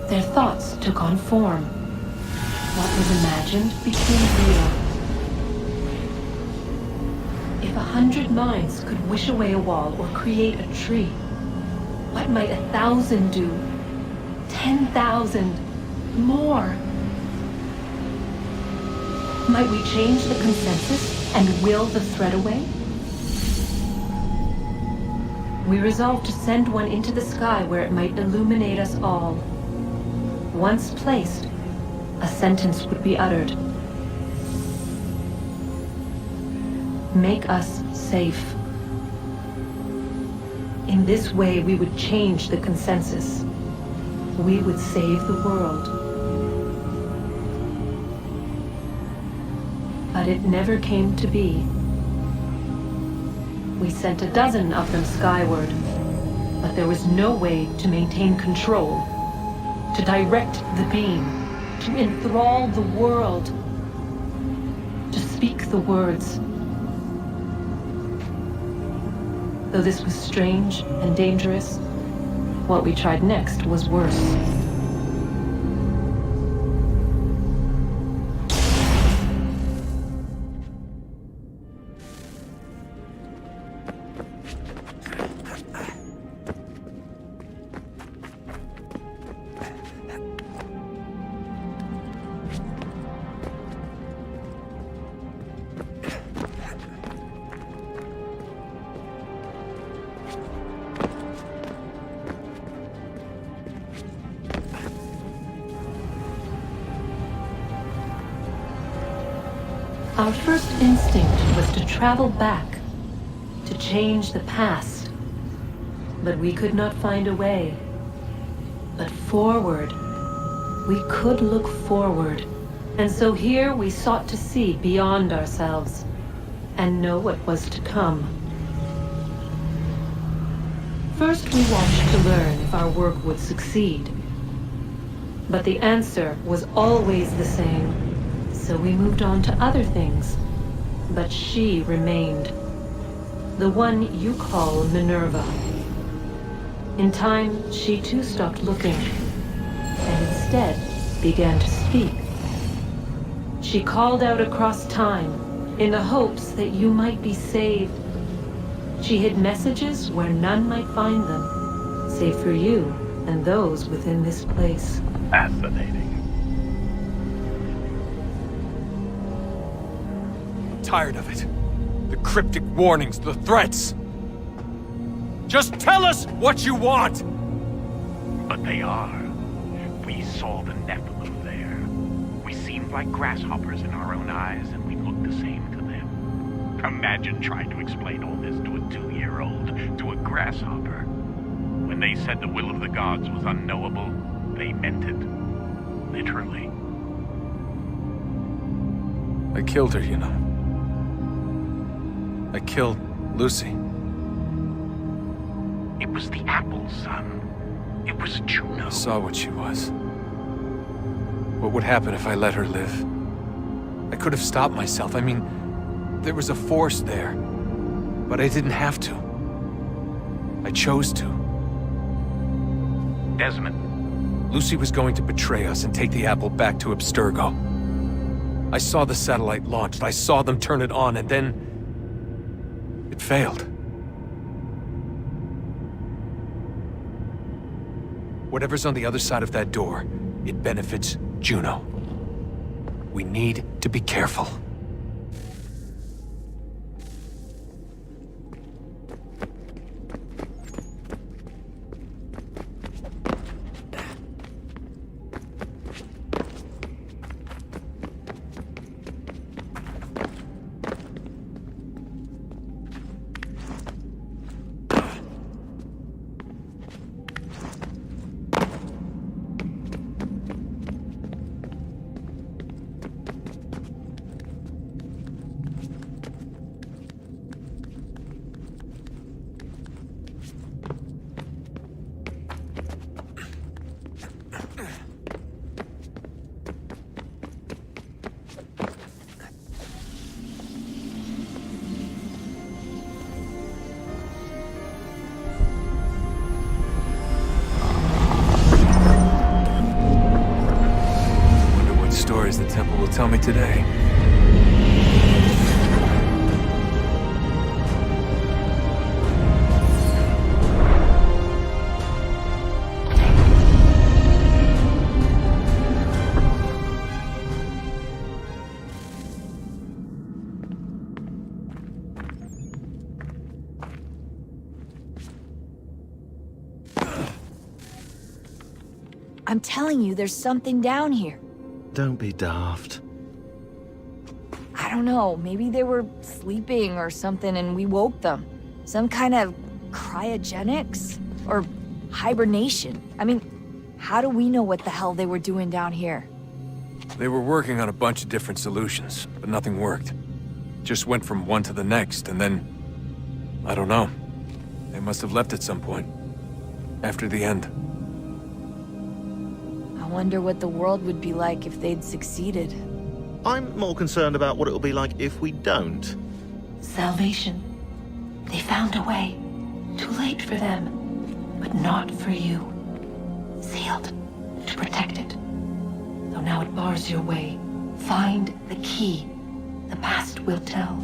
their thoughts took on form. What was imagined became real. If 100 minds could wish away a wall or create a tree, what might 1,000 do? 10,000? More? Might we change the consensus and will the thread away? We resolved to send one into the sky where it might illuminate us all. Once placed, a sentence would be uttered. Make us safe. In this way, we would change the consensus. We would save the world. But it never came to be. We sent a dozen of them skyward, but there was no way to maintain control, to direct the beam, to enthrall the world, to speak the words. Though this was strange and dangerous, what we tried next was worse. Our first instinct was to travel back, to change the past. But we could not find a way. But forward, we could look forward. And so here we sought to see beyond ourselves, and know what was to come. First we watched to learn if our work would succeed. But the answer was always the same. So we moved on to other things. But she remained. The one you call Minerva. In time, she too stopped looking, and instead began to speak. She called out across time, in the hopes that you might be saved. She hid messages where none might find them, save for you and those within this place. Fascinating. Tired of it. The cryptic warnings, the threats. Just tell us what you want! But they are. We saw the Nephilim there. We seemed like grasshoppers in our own eyes, and we looked the same to them. Imagine trying to explain all this to a 2-year-old, to a grasshopper. When they said the will of the gods was unknowable, they meant it. Literally. I killed her, you know. I killed Lucy. It was the apple, son. It was Juno. I saw what she was. What would happen if I let her live? I could have stopped myself. I mean, there was a force there. But I didn't have to. I chose to. Desmond. Lucy was going to betray us and take the apple back to Abstergo. I saw the satellite launched. I saw them turn it on, and then it failed. Whatever's on the other side of that door, it benefits Juno. We need to be careful. The temple will tell me today. I'm telling you, there's something down here. Don't be daft. I don't know, maybe they were sleeping or something and we woke them. Some kind of cryogenics? Or hibernation? I mean, how do we know what the hell they were doing down here? They were working on a bunch of different solutions, but nothing worked. Just went from one to the next, and then... I don't know. They must have left at some point. After the end. I wonder what the world would be like if they'd succeeded. I'm more concerned about what it'll be like if we don't. Salvation. They found a way. Too late for them, but not for you. Sealed to protect it. Though now it bars your way. Find the key. The past will tell.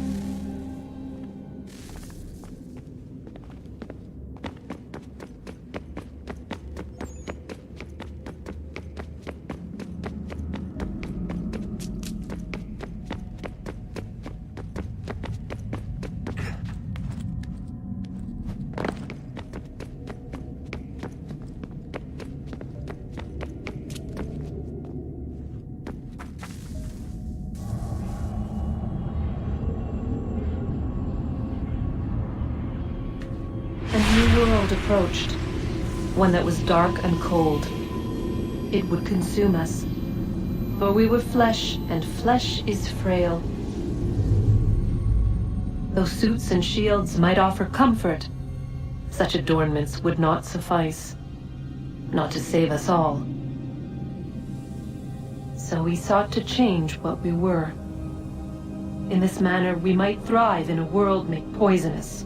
Approached. One that was dark and cold. It would consume us. For we were flesh, and flesh is frail. Though suits and shields might offer comfort, such adornments would not suffice. Not to save us all. So we sought to change what we were. In this manner, we might thrive in a world made poisonous.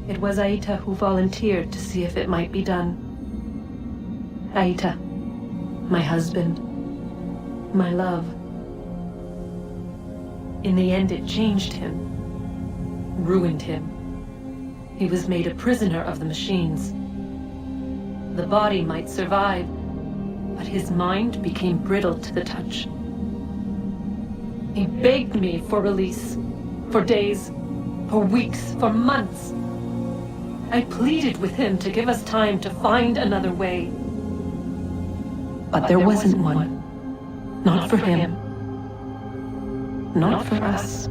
It was Aita who volunteered to see if it might be done. Aita, my husband, my love. In the end, it changed him, ruined him. He was made a prisoner of the machines. The body might survive, but his mind became brittle to the touch. He begged me for release, for days, for weeks, for months. I pleaded with him to give us time to find another way. But there wasn't one. Not for him. Not for us.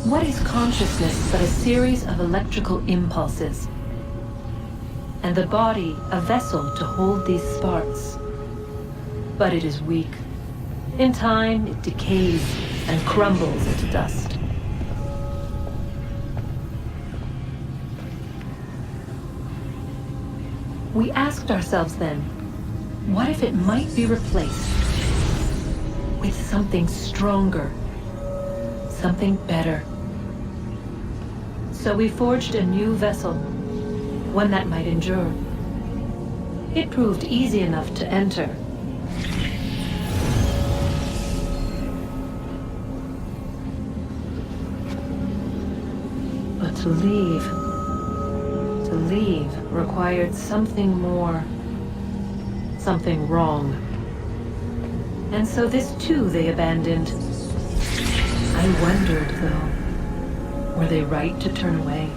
What is consciousness but a series of electrical impulses? And the body a vessel to hold these sparks. But it is weak. In time, it decays and crumbles into dust. We asked ourselves then, what if it might be replaced with something stronger, something better? So we forged a new vessel, one that might endure. It proved easy enough to enter. But to leave required something more, something wrong. And so this too they abandoned. I wondered, though, were they right to turn away?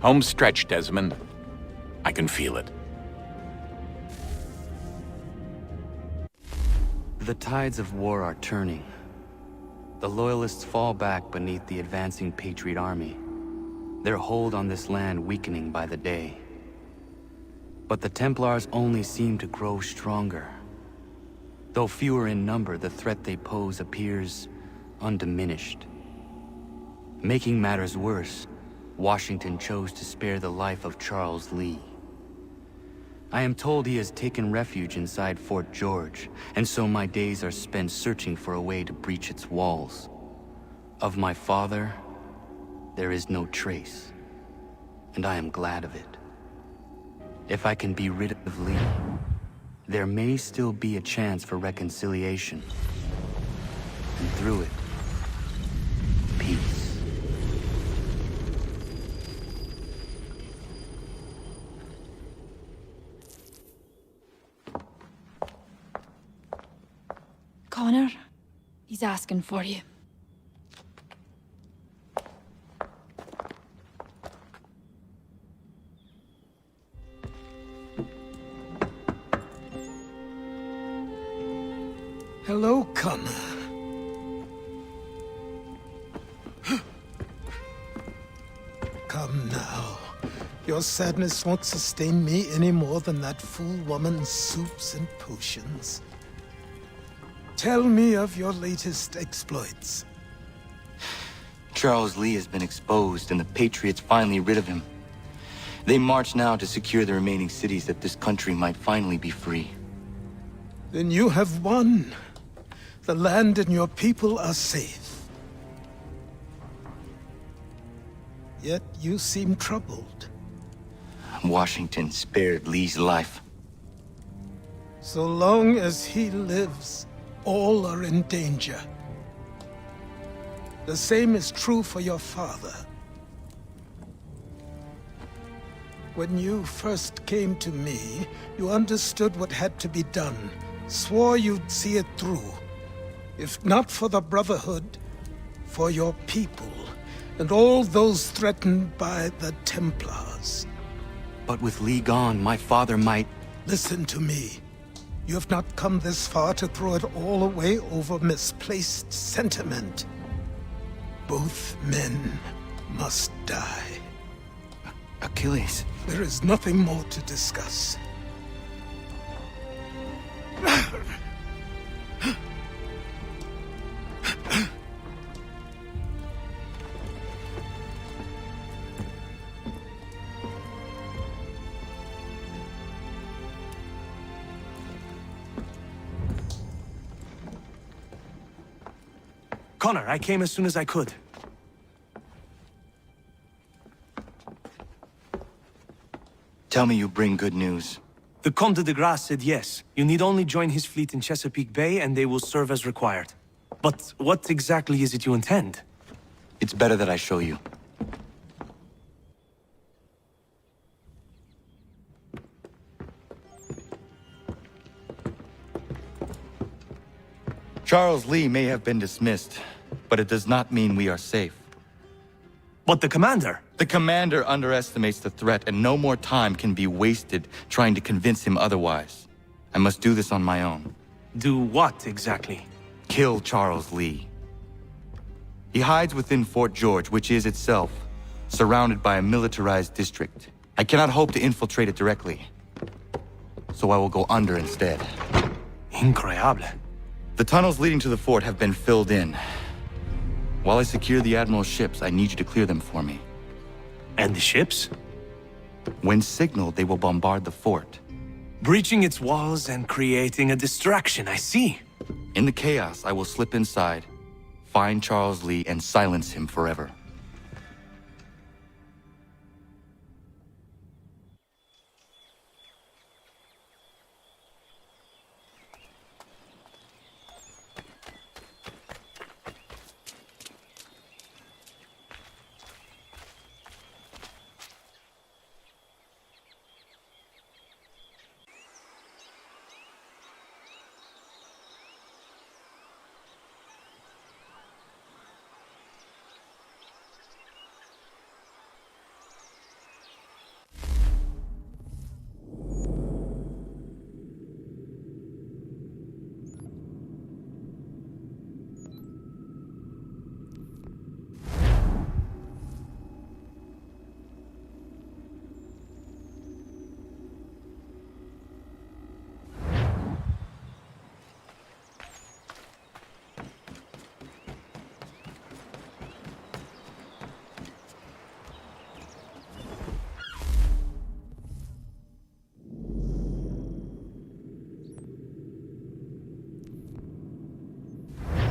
Home stretch, Desmond. I can feel it. The tides of war are turning. The Loyalists fall back beneath the advancing Patriot army, their hold on this land weakening by the day. But the Templars only seem to grow stronger. Though fewer in number, the threat they pose appears undiminished. Making matters worse, Washington chose to spare the life of Charles Lee. I am told he has taken refuge inside Fort George, and so my days are spent searching for a way to breach its walls. Of my father, there is no trace, and I am glad of it. If I can be rid of Lee, there may still be a chance for reconciliation. And through it, peace. Connor, he's asking for you. Hello, Connor. Come now. Your sadness won't sustain me any more than that fool woman's soups and potions. Tell me of your latest exploits. Charles Lee has been exposed, and the Patriots finally rid of him. They march now to secure the remaining cities that this country might finally be free. Then you have won. The land and your people are safe. Yet you seem troubled. Washington spared Lee's life. So long as he lives, all are in danger. The same is true for your father. When you first came to me, you understood what had to be done, swore you'd see it through. If not for the Brotherhood, for your people, and all those threatened by the Templars. But with Lee gone, my father might... Listen to me. You have not come this far to throw it all away over misplaced sentiment. Both men must die. Achilles. There is nothing more to discuss. Connor, I came as soon as I could. Tell me you bring good news. The Comte de Grasse said yes. You need only join his fleet in Chesapeake Bay and they will serve as required. But what exactly is it you intend? It's better that I show you. Charles Lee may have been dismissed, but it does not mean we are safe. But the commander? The commander underestimates the threat, and no more time can be wasted trying to convince him otherwise. I must do this on my own. Do what, exactly? Kill Charles Lee. He hides within Fort George, which is itself surrounded by a militarized district. I cannot hope to infiltrate it directly, so I will go under instead. Incroyable. The tunnels leading to the fort have been filled in. While I secure the Admiral's ships, I need you to clear them for me. And the ships? When signaled, they will bombard the fort. Breaching its walls and creating a distraction, I see. In the chaos, I will slip inside, find Charles Lee, and silence him forever.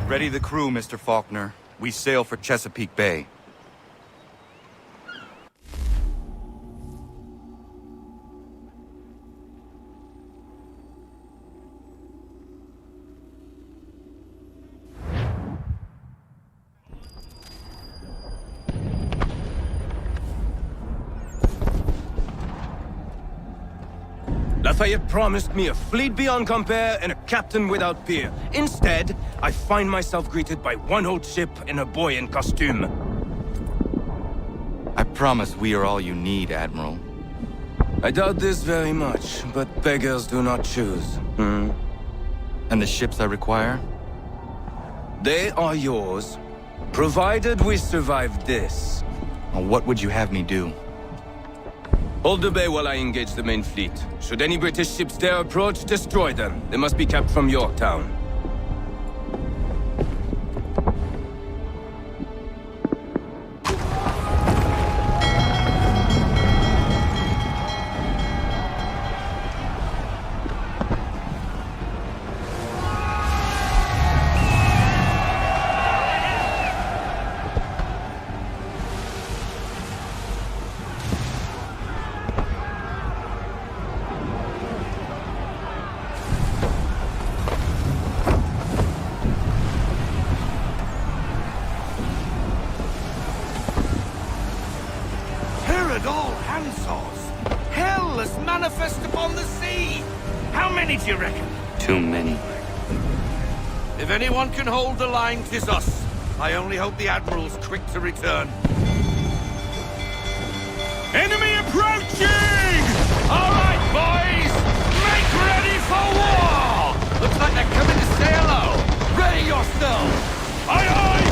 Ready the crew, Mr. Faulkner. We sail for Chesapeake Bay. Lafayette promised me a fleet beyond compare and a captain without peer. Instead, I find myself greeted by one old ship and a boy in costume. I promise we are all you need, Admiral. I doubt this very much, but beggars do not choose. And the ships I require? They are yours, provided we survive this. What would you have me do? Hold the bay while I engage the main fleet. Should any British ships dare approach, destroy them. They must be kept from Yorktown. Too many. If anyone can hold the line, 'tis us. I only hope the Admiral's quick to return. Enemy approaching! All right, boys! Make ready for war! Looks like they're coming to say hello. Ready yourselves! Aye, aye!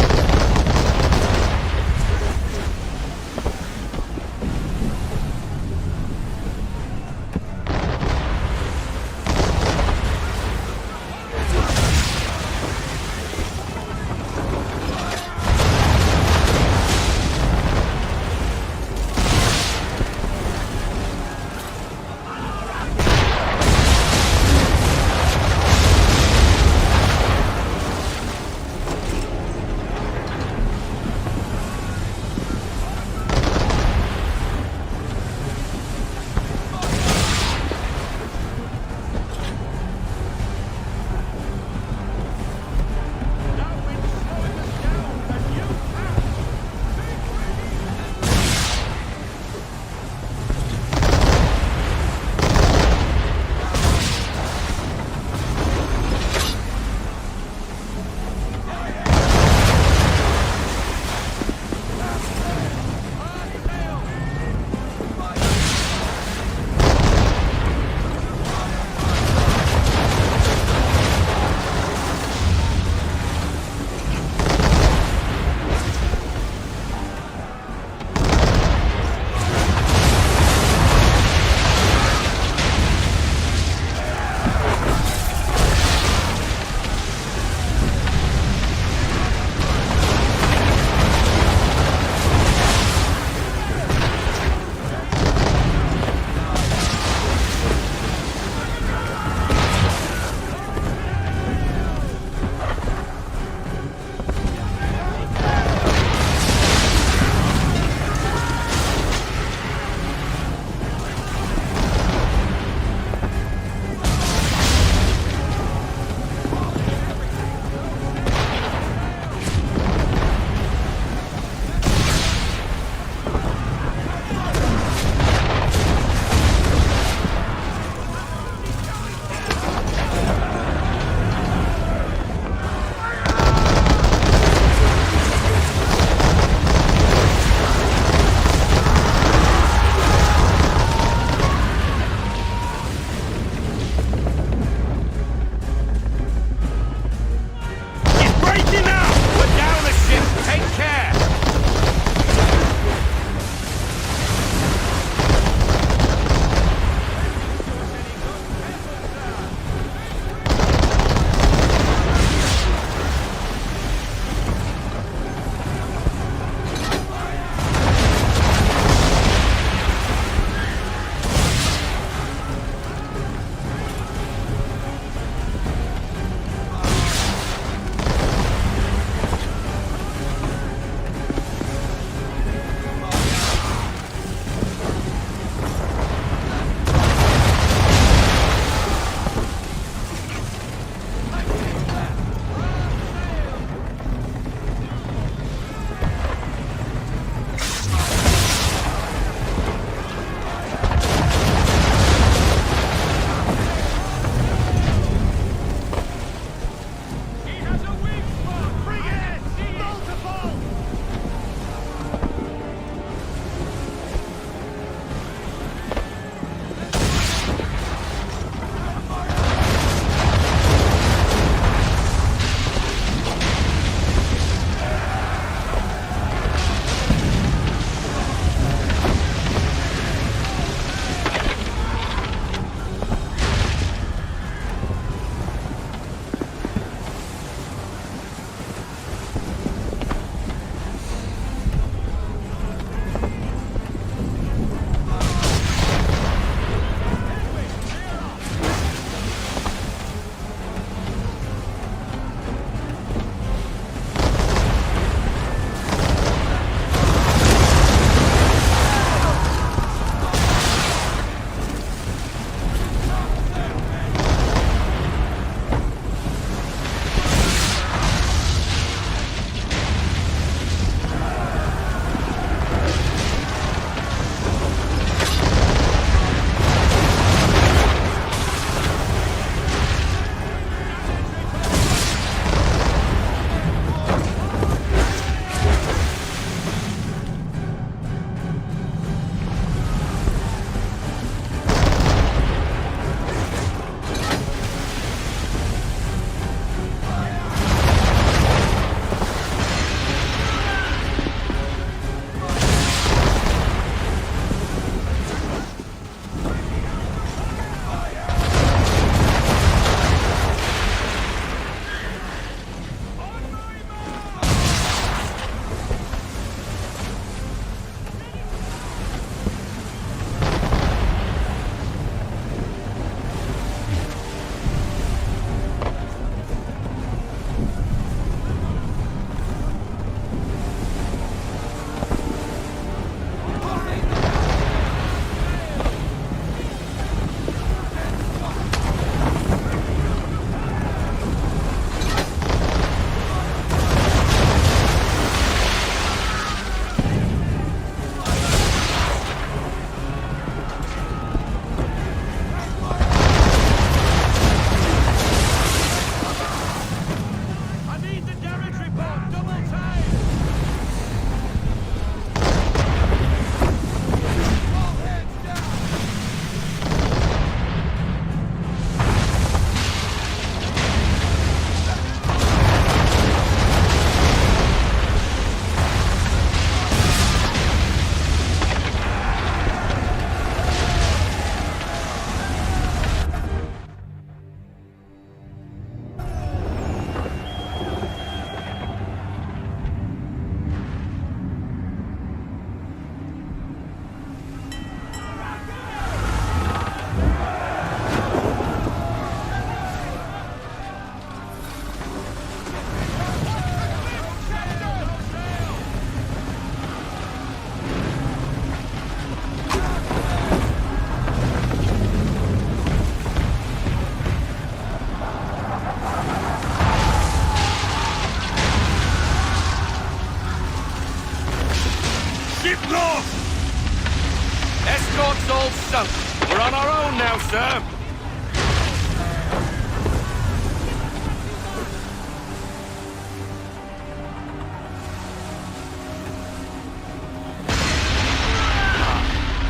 It's all sunk. We're on our own now, sir.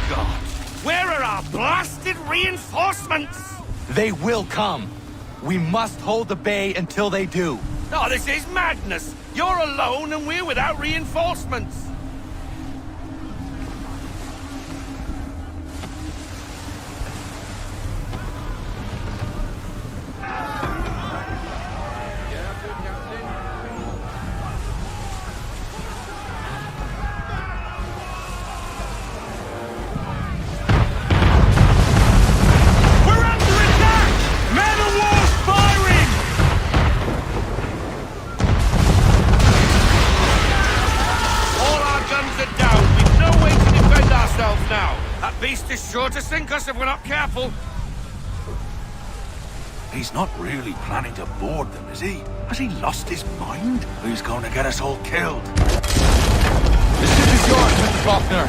God. Where are our blasted reinforcements? They will come. We must hold the bay until they do. Oh, this is madness. You're alone and we're without reinforcements. Sure to sink us if we're not careful. He's not really planning to board them, is he? Has he lost his mind? He's going to get us all killed. The ship is yours, Mr. Faulkner.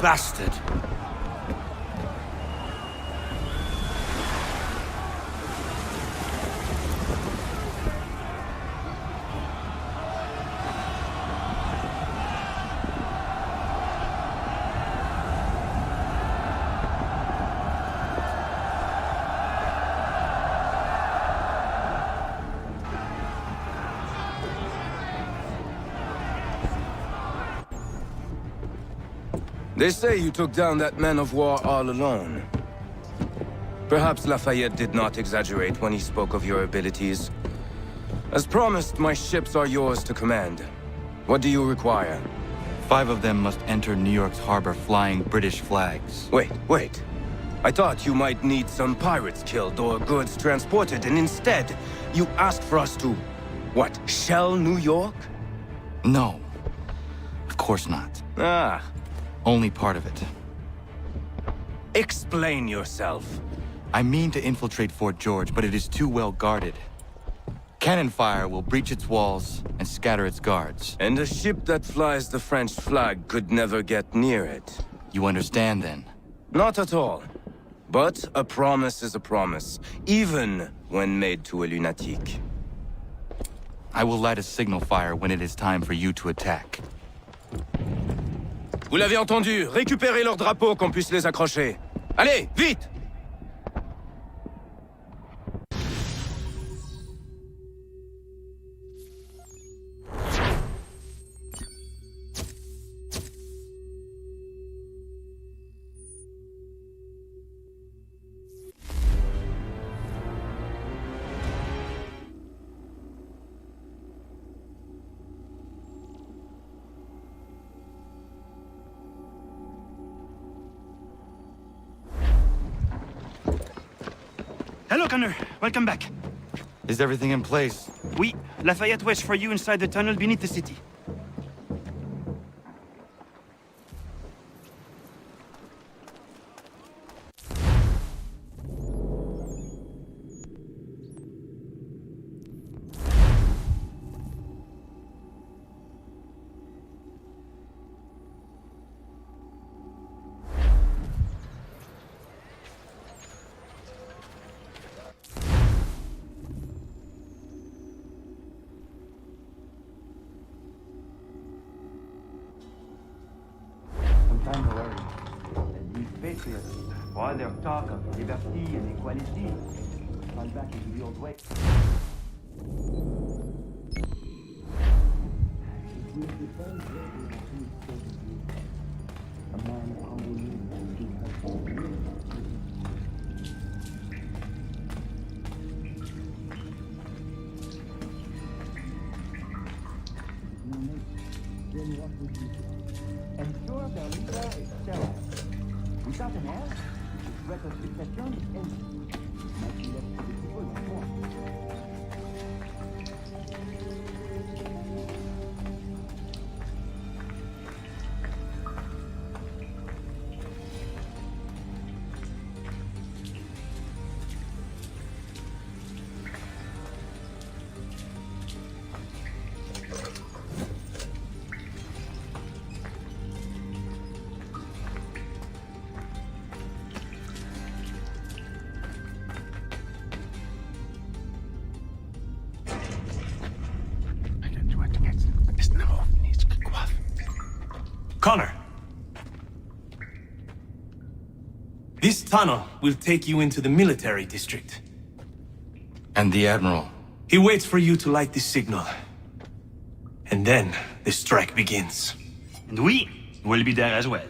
Bastard. They say you took down that man of war all alone. Perhaps Lafayette did not exaggerate when he spoke of your abilities. As promised, my ships are yours to command. What do you require? 5 of them must enter New York's harbor flying British flags. Wait. I thought you might need some pirates killed or goods transported, and instead, you asked for us to... what, shell New York? No. Of course not. Ah. Only part of it. Explain yourself. I mean to infiltrate Fort George, but it is too well guarded. Cannon fire will breach its walls and scatter its guards. And a ship that flies the French flag could never get near it. You understand, then? Not at all. But a promise is a promise, even when made to a lunatic. I will light a signal fire when it is time for you to attack. Vous l'avez entendu, récupérez leurs drapeaux qu'on puisse les accrocher. Allez, vite! Hello, Connor. Welcome back. Is everything in place? Oui. Lafayette waits for you inside the tunnel beneath the city. While their talk of liberty and equality, fall back into the old way. Ensure their leader is sterile. Without an heir, the threat of succession is endless. Might be left to the people once more. Connor. This tunnel will take you into the military district. And the Admiral? He waits for you to light this signal. And then the strike begins. And we will be there as well.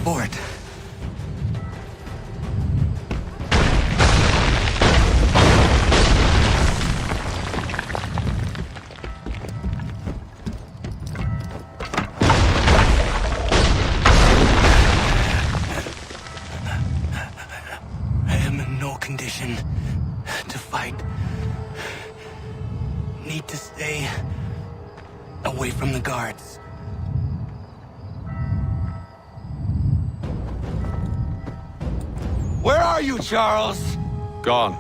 Abort. I am in no condition to fight. Need to stay away from the guards. Where are you, Charles? Gone.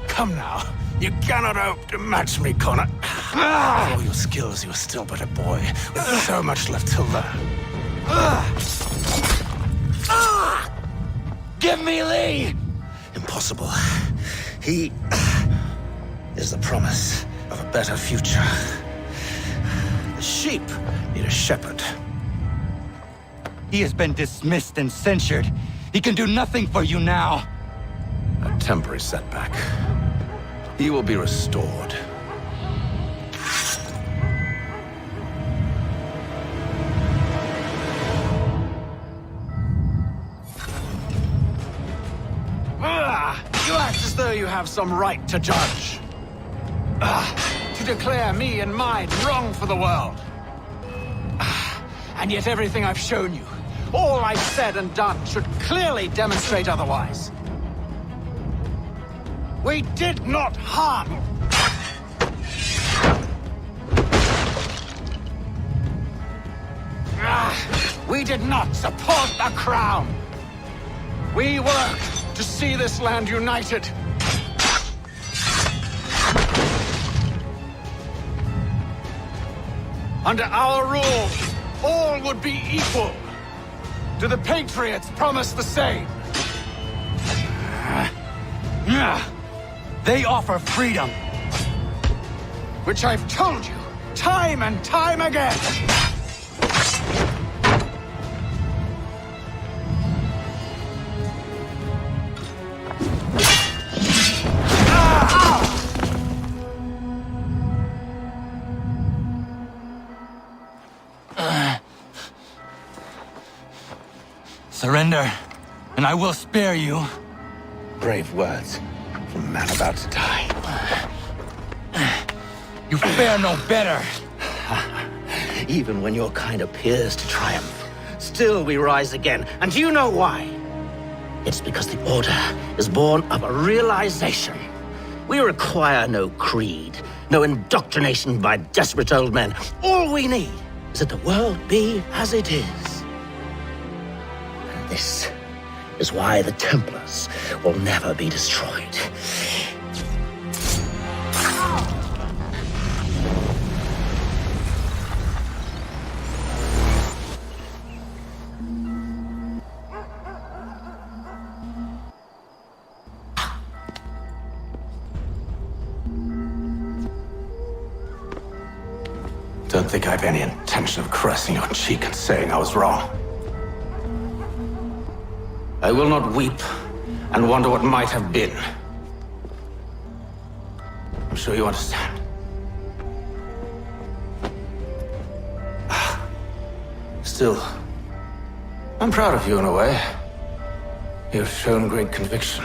Come now. You cannot hope to match me, Connor. For all your skills, you are still but a boy, with so much left to learn. Give me Lee! Impossible. He is the promise of a better future. The sheep need a shepherd. He has been dismissed and censured. He can do nothing for you now. A temporary setback. He will be restored. You act as though you have some right to judge. To declare me and mine wrong for the world. And yet everything I've shown you, all I've said and done, should clearly demonstrate otherwise. We did not harm you. We did not support the crown. We worked to see this land united. Under our rule, all would be equal. Do the Patriots promise the same? They offer freedom. Which I've told you, time and time again. Surrender, and I will spare you. Brave words from a man about to die. You fare no better. Even when your kind appears to triumph, still we rise again. And do you know why? It's because the Order is born of a realization. We require no creed, no indoctrination by desperate old men. All we need is that the world be as it is. And this is why the Templars will never be destroyed. Don't think I have any intention of caressing your cheek and saying I was wrong. I will not weep and wonder what might have been. I'm sure you understand. Still, I'm proud of you in a way. You've shown great conviction,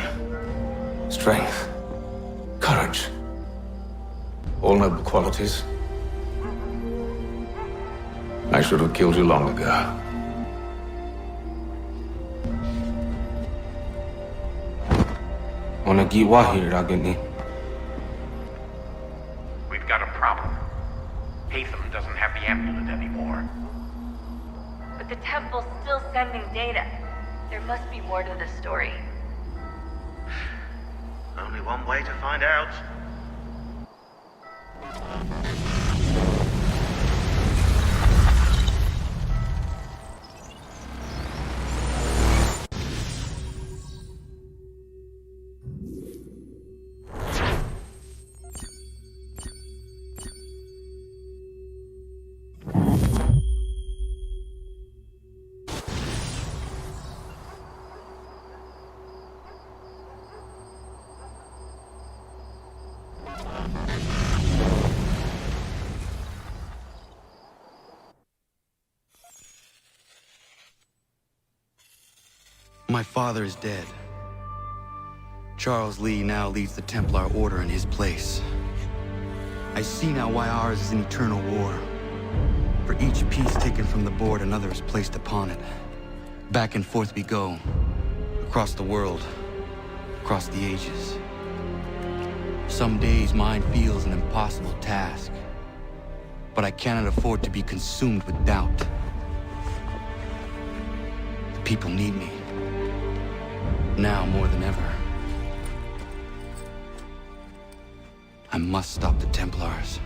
strength, courage. All noble qualities. I should have killed you long ago. We've got a problem. Haytham doesn't have the amulet anymore. But the temple's still sending data. There must be more to this story. Only one way to find out. My father is dead. Charles Lee now leads the Templar Order in his place. I see now why ours is an eternal war. For each piece taken from the board, another is placed upon it. Back and forth we go. Across the world. Across the ages. Some days mine feels an impossible task. But I cannot afford to be consumed with doubt. The people need me. Now more than ever. I must stop the Templars.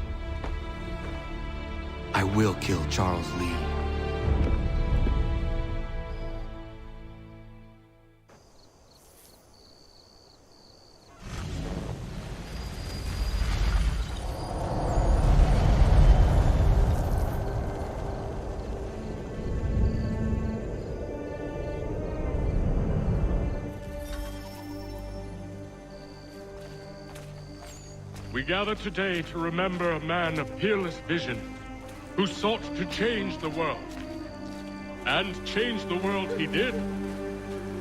I will kill Charles Lee. We gather today to remember a man of peerless vision, who sought to change the world. And change the world he did.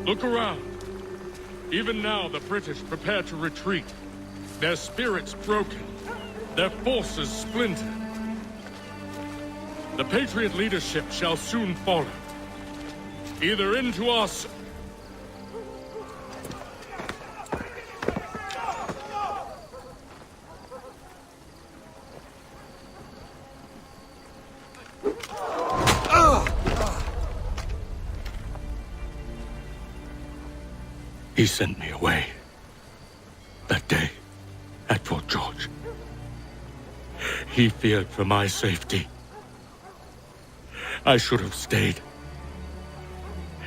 Look around. Even now the British prepare to retreat, their spirits broken, their forces splintered. The Patriot leadership shall soon follow, either into us He sent me away. That day, at Fort George. He feared for my safety. I should have stayed.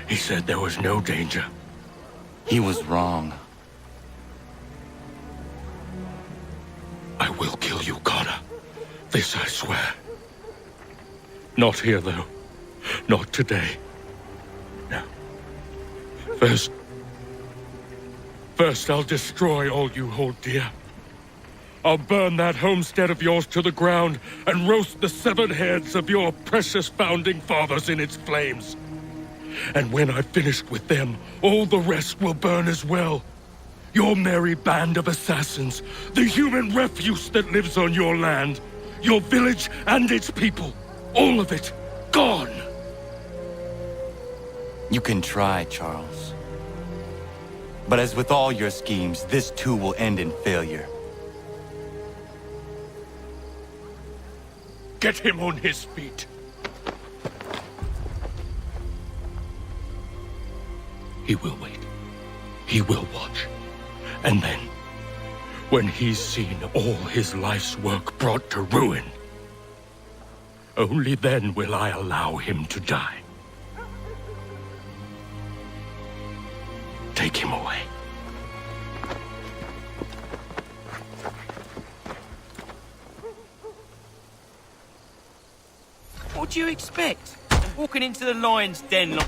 He said there was no danger. He was wrong. I will kill you, Connor. This I swear. Not here, though. Not today. No. First, I'll destroy all you hold dear. I'll burn that homestead of yours to the ground and roast the severed heads of your precious founding fathers in its flames. And when I've finished with them, all the rest will burn as well. Your merry band of assassins, the human refuse that lives on your land, your village and its people, all of it, gone. You can try, Charles. But as with all your schemes, this too will end in failure. Get him on his feet. He will wait. He will watch. And then, when he's seen all his life's work brought to ruin, only then will I allow him to die. Take him away. What do you expect? Walking into the lion's den like...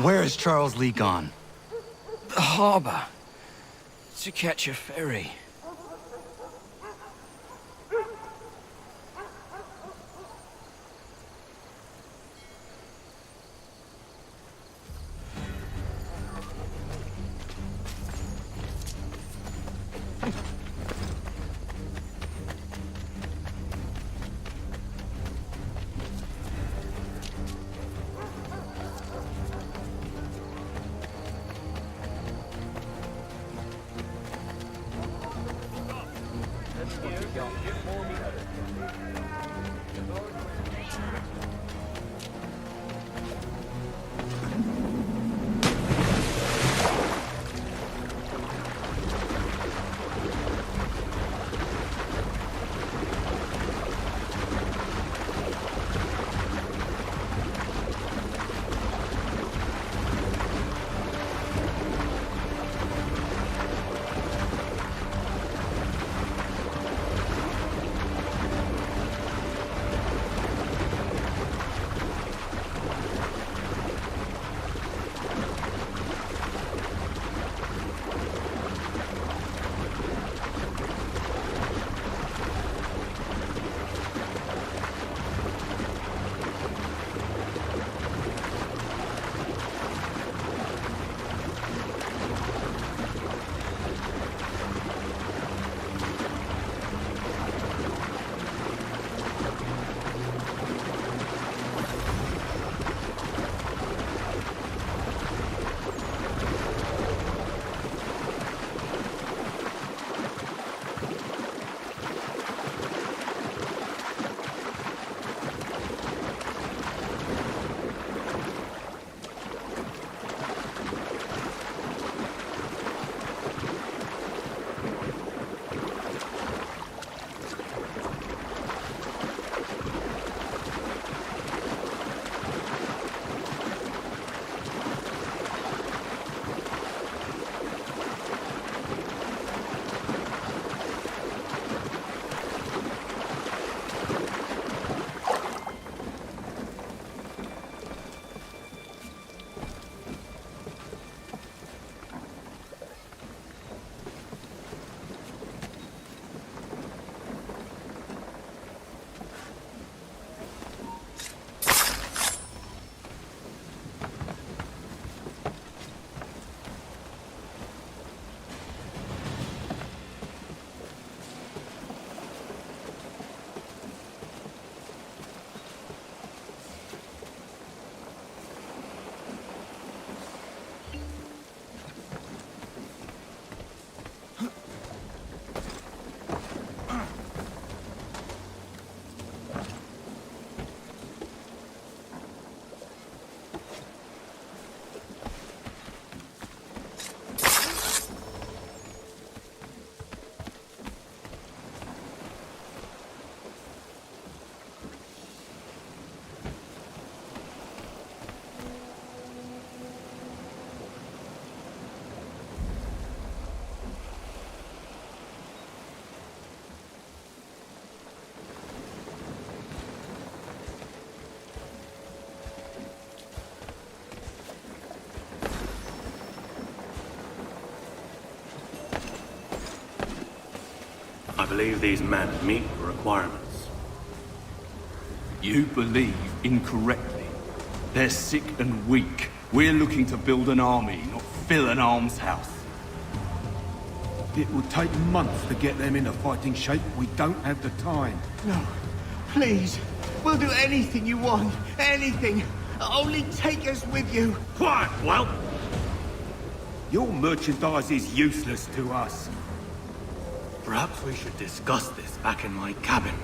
Where is Charles Lee gone? The harbor. To catch a ferry. I believe these men meet the requirements. You believe incorrectly. They're sick and weak. We're looking to build an army, not fill an almshouse. It will take months to get them into fighting shape. We don't have the time. No. Please. We'll do anything you want. Anything. Only take us with you. Quiet, whelp! Your merchandise is useless to us. Perhaps we should discuss this back in my cabin.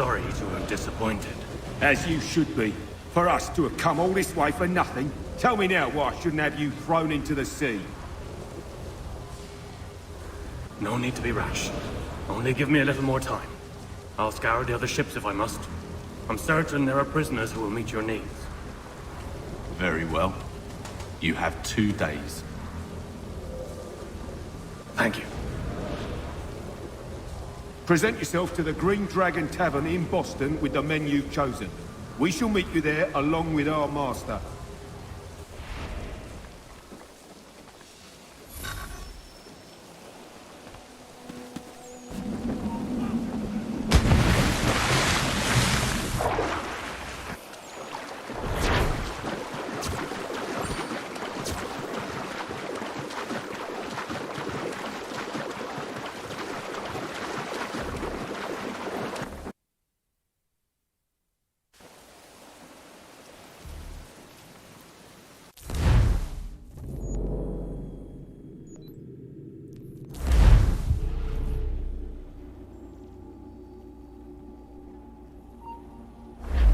sorry to have disappointed. As you should be. For us to have come all this way for nothing. Tell me now why I shouldn't have you thrown into the sea. No need to be rash. Only give me a little more time. I'll scour the other ships if I must. I'm certain there are prisoners who will meet your needs. Very well. You have 2 days. Thank you. Present yourself to the Green Dragon Tavern in Boston with the men you've chosen. We shall meet you there along with our master.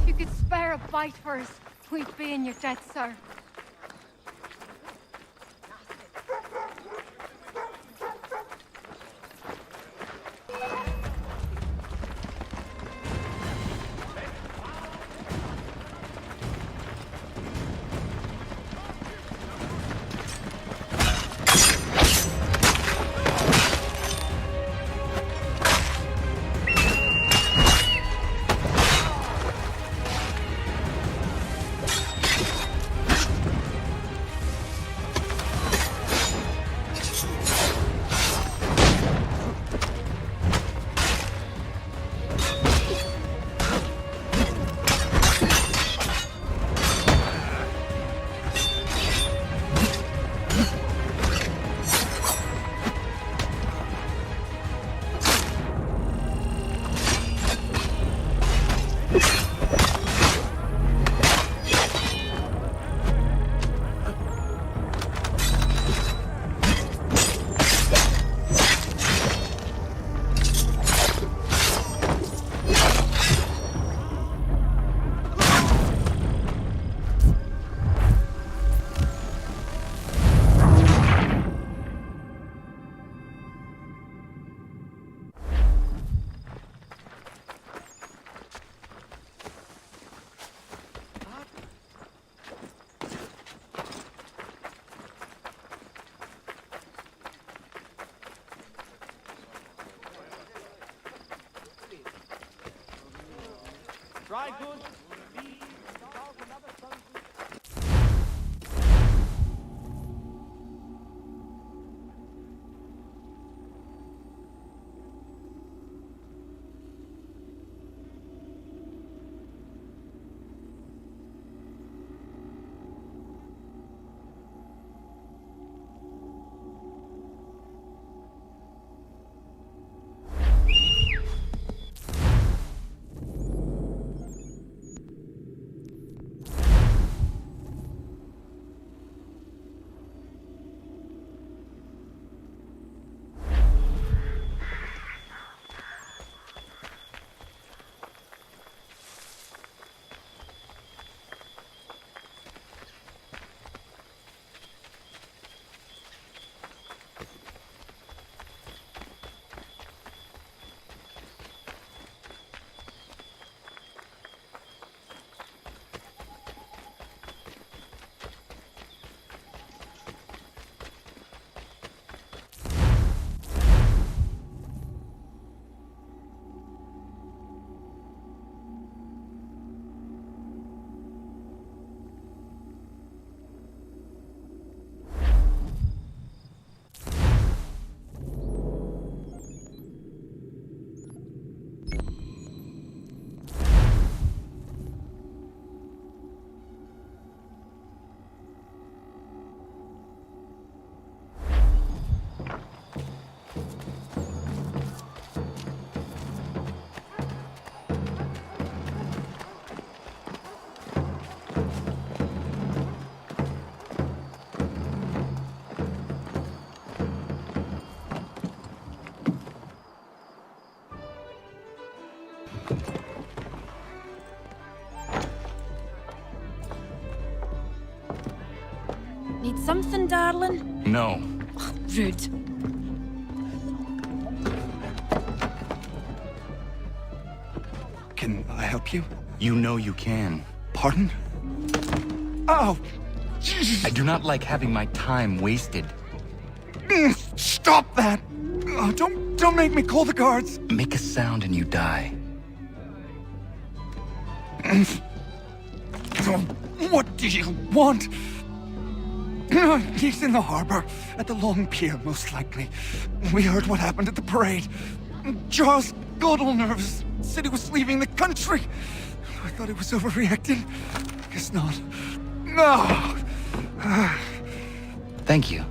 If you could spare a bite for us, we'd be in your debt, sir. Dry goods. Need something, darling? No. Rude. Can I help you? You know you can. Pardon? Oh! Jesus. I do not like having my time wasted. Stop that! Oh, don't make me call the guards! Make a sound and you die. What do you want? He's in the harbor, at the Long Pier, most likely. We heard what happened at the parade. Charles got all nervous, said he was leaving the country. I thought he was overreacting. Guess not. No! Thank you.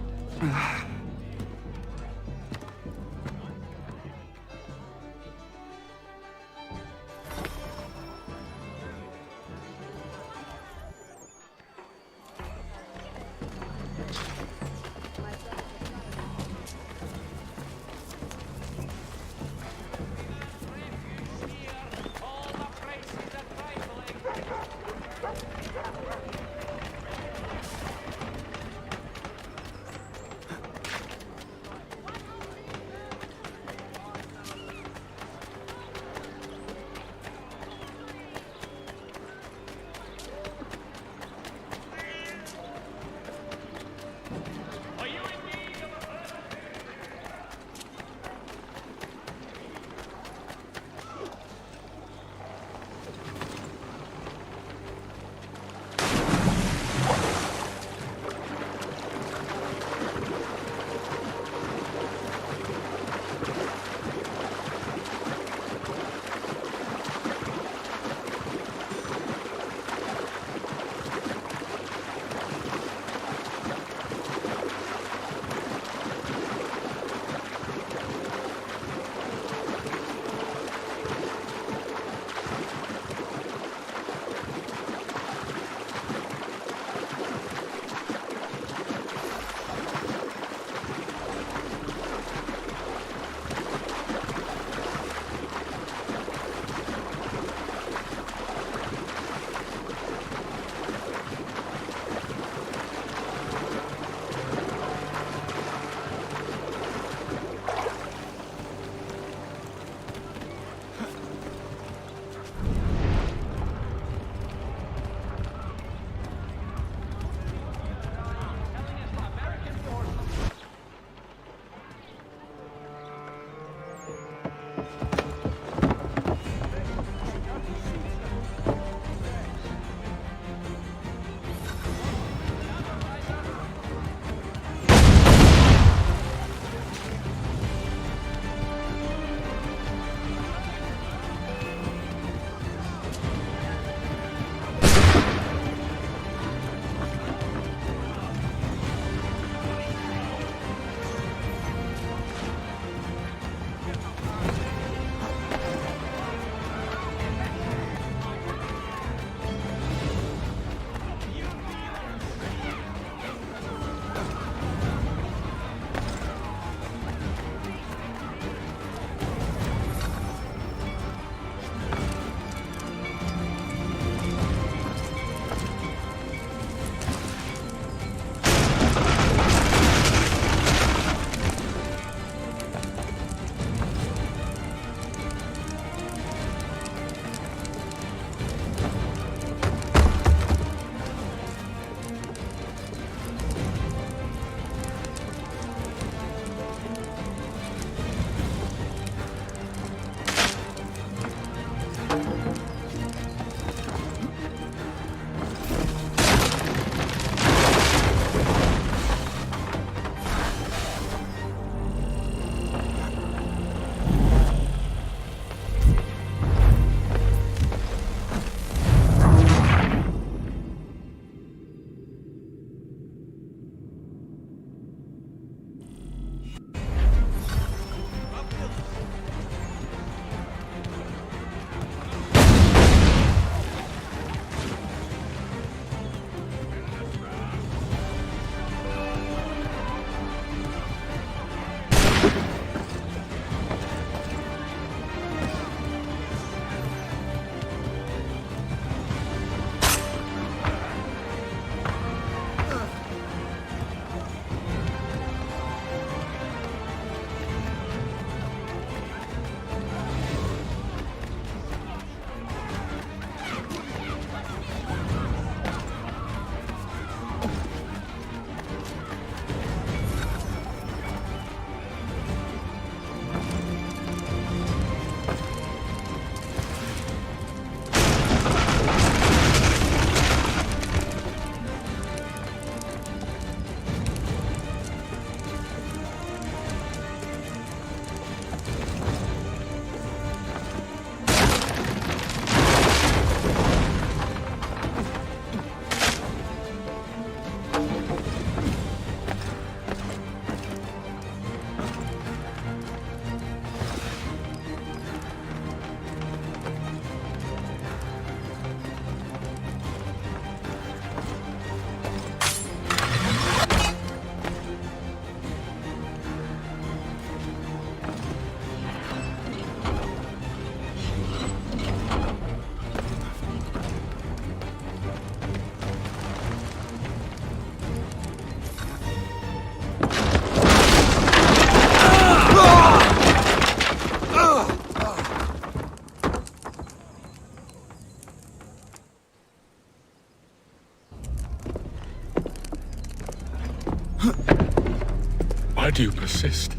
Why do you persist?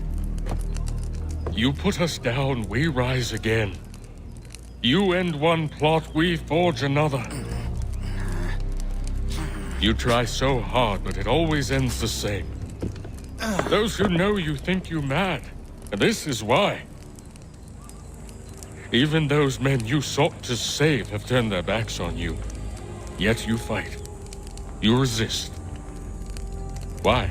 You put us down, we rise again. You end one plot, we forge another. You try so hard, but it always ends the same. Those who know you think you mad, and this is why. Even those men you sought to save have turned their backs on you. Yet you fight. You resist. Why?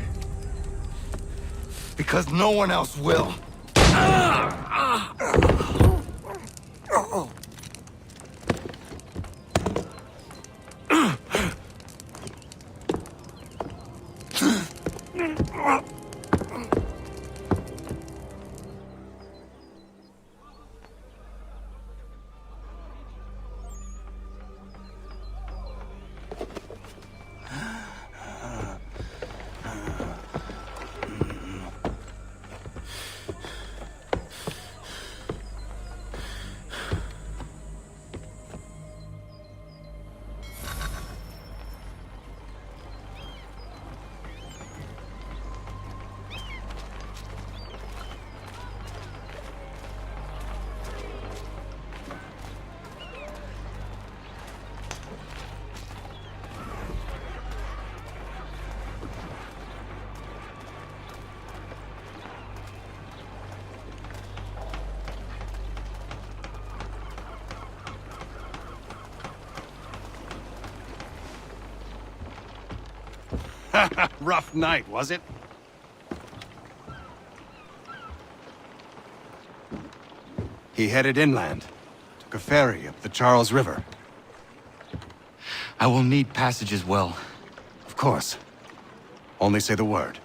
Because no one else will. Rough night, was it? He headed inland. Took a ferry up the Charles River. I will need passage as well. Of course. Only say the word.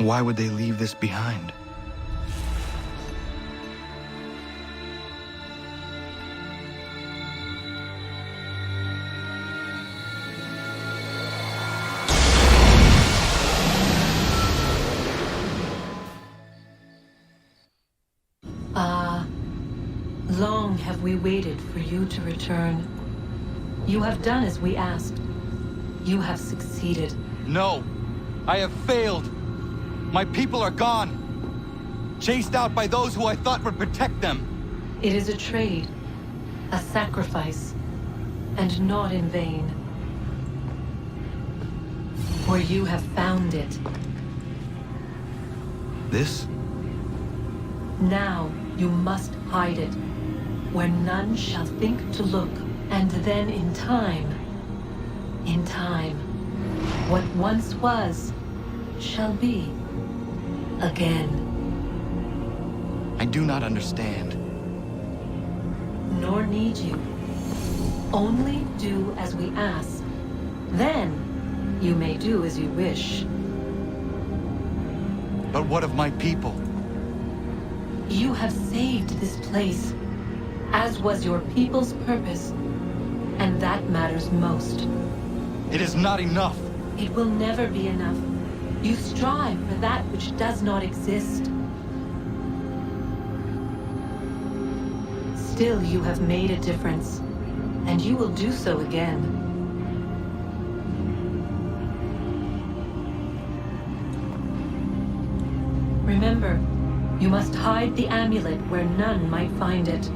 Why would they leave this behind? Long have we waited for you to return. You have done as we asked. You have succeeded. No! I have failed! My people are gone! Chased out by those who I thought would protect them! It is a trade, a sacrifice, and not in vain. For you have found it. This? Now you must hide it, where none shall think to look, and then in time, what once was, shall be again. I do not understand. Nor need you. Only do as we ask. Then, you may do as you wish. But what of my people? You have saved this place, as was your people's purpose, and that matters most. It is not enough. It will never be enough. You strive for that which does not exist. Still, you have made a difference, and you will do so again. Remember, you must hide the amulet where none might find it.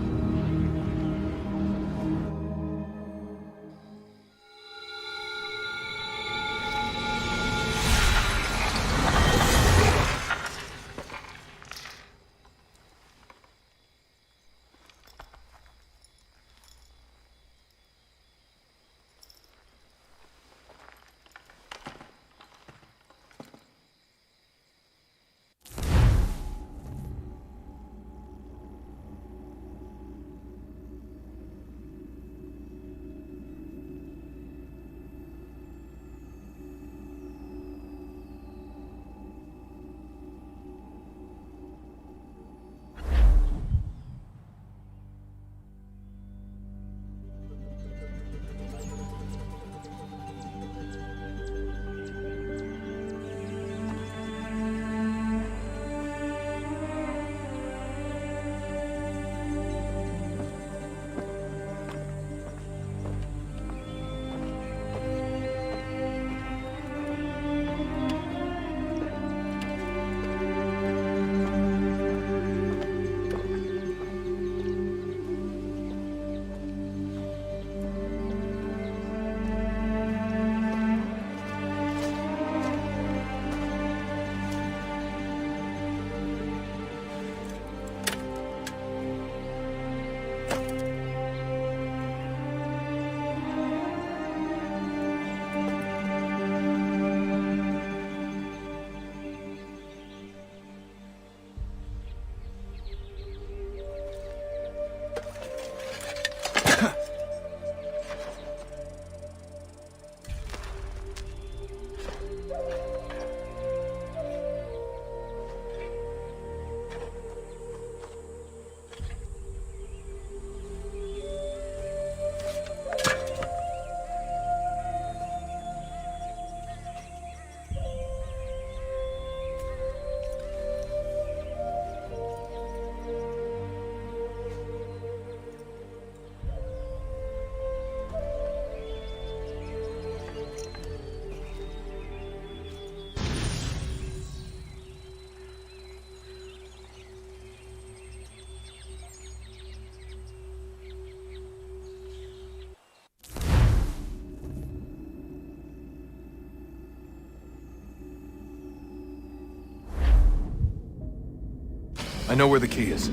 I know where the key is.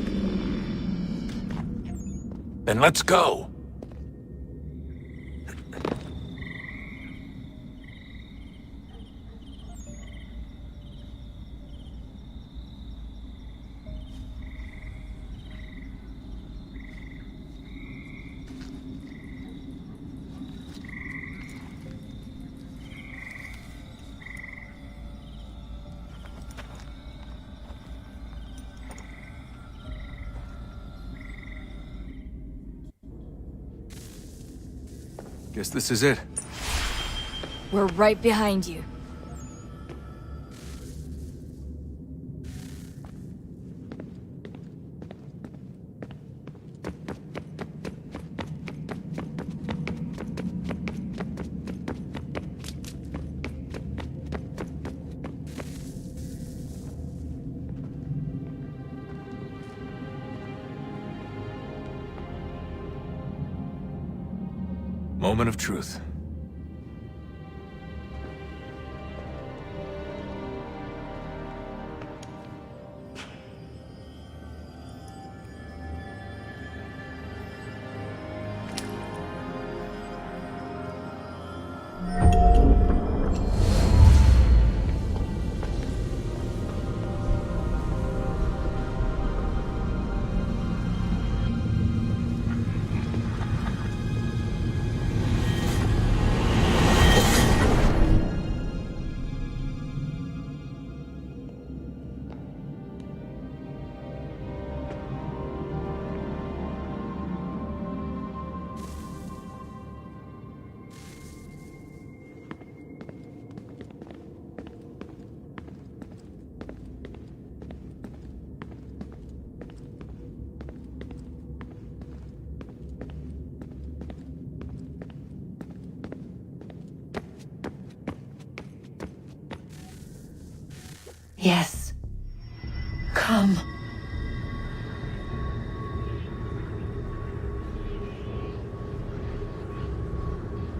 Then let's go! Guess this is it. We're right behind you. Moment of truth. Yes. Come.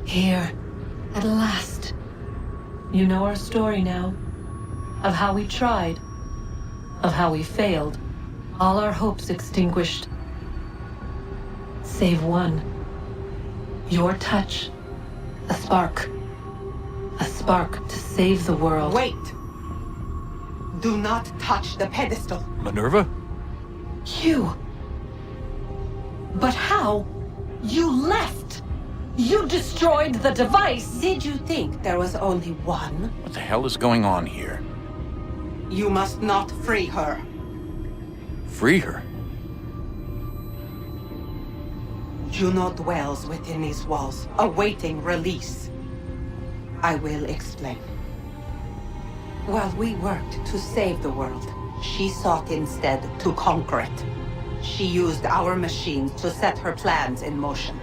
Here, at last. You know our story now. Of how we tried. Of how we failed. All our hopes extinguished. Save one. Your touch. A spark. A spark to save the world. Wait! Do not touch the pedestal. Minerva? You. But how? You left! You destroyed the device! Did you think there was only one? What the hell is going on here? You must not free her. Free her? Juno dwells within these walls, awaiting release. I will explain. While we worked to save the world, she sought instead to conquer it. She used our machines to set her plans in motion.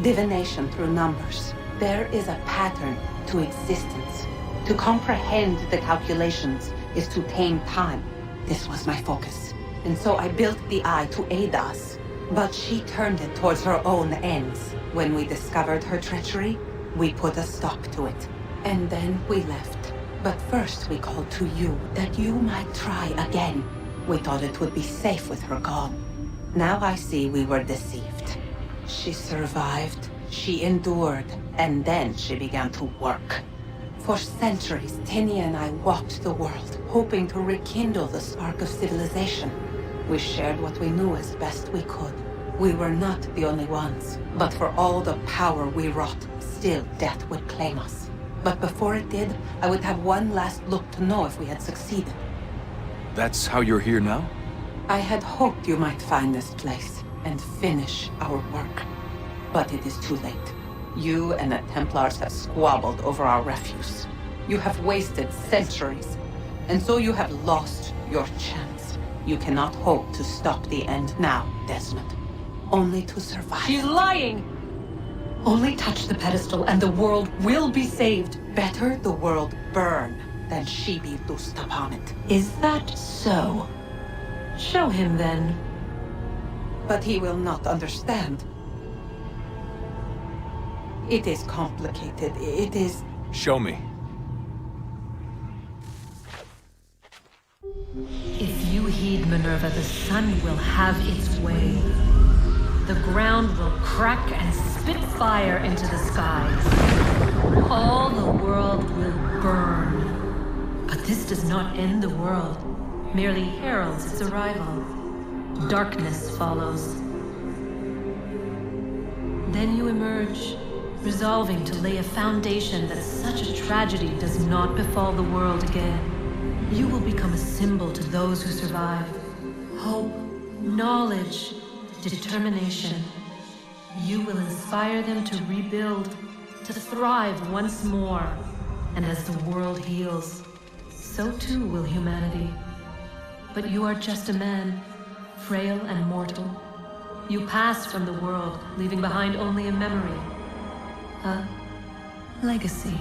Divination through numbers. There is a pattern to existence. To comprehend the calculations is to tame time. This was my focus. And so I built the eye to aid us. But she turned it towards her own ends. When we discovered her treachery, we put a stop to it. And then we left. But first we called to you, that you might try again. We thought it would be safe with her gone. Now I see we were deceived. She survived, she endured, and then she began to work. For centuries, Tinia and I walked the world, hoping to rekindle the spark of civilization. We shared what we knew as best we could. We were not the only ones, but for all the power we wrought, still death would claim us. But before it did, I would have one last look to know if we had succeeded. That's how you're here now? I had hoped you might find this place and finish our work. But it is too late. You and the Templars have squabbled over our refuse. You have wasted centuries, and so you have lost your chance. You cannot hope to stop the end now, Desmond. Only to survive. She's lying! Only touch the pedestal and the world will be saved. Better the world burn than she be loosed upon it. Is that so? Show him then. But he will not understand. It is complicated. It is... Show me. If you heed Minerva, the sun will have its way. The ground will crack and spit fire into the skies. All the world will burn. But this does not end the world, merely heralds its arrival. Darkness follows. Then you emerge, resolving to lay a foundation that such a tragedy does not befall the world again. You will become a symbol to those who survive. Hope, knowledge, determination. You will inspire them to rebuild, to thrive once more. And as the world heals, so too will humanity. But you are just a man, frail and mortal. You pass from the world, leaving behind only a memory. A legacy.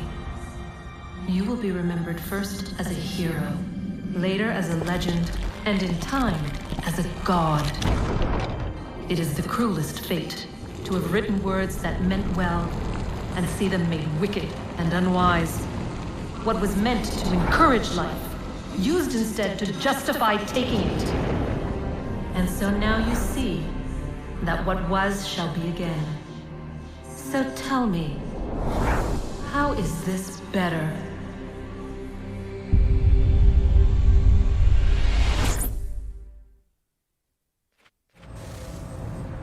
You will be remembered first as a hero, later as a legend, and in time, as a god. It is the cruelest fate to have written words that meant well, and see them made wicked and unwise. What was meant to encourage life, used instead to justify taking it. And so now you see that what was shall be again. So tell me, how is this better?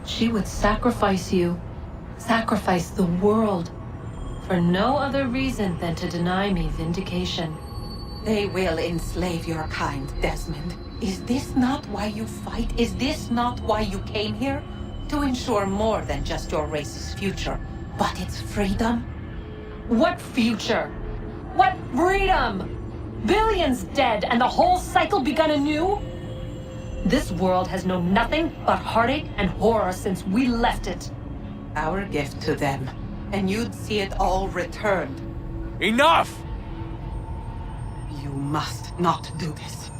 She would sacrifice you, sacrifice the world, for no other reason than to deny me vindication. They will enslave your kind, Desmond. Is this not why you fight? Is this not why you came here? To ensure more than just your race's future, but its freedom? What future? What freedom? Billions dead and the whole cycle begun anew? This world has known nothing but heartache and horror since we left it. Our gift to them, and you'd see it all returned. Enough! You must not do this.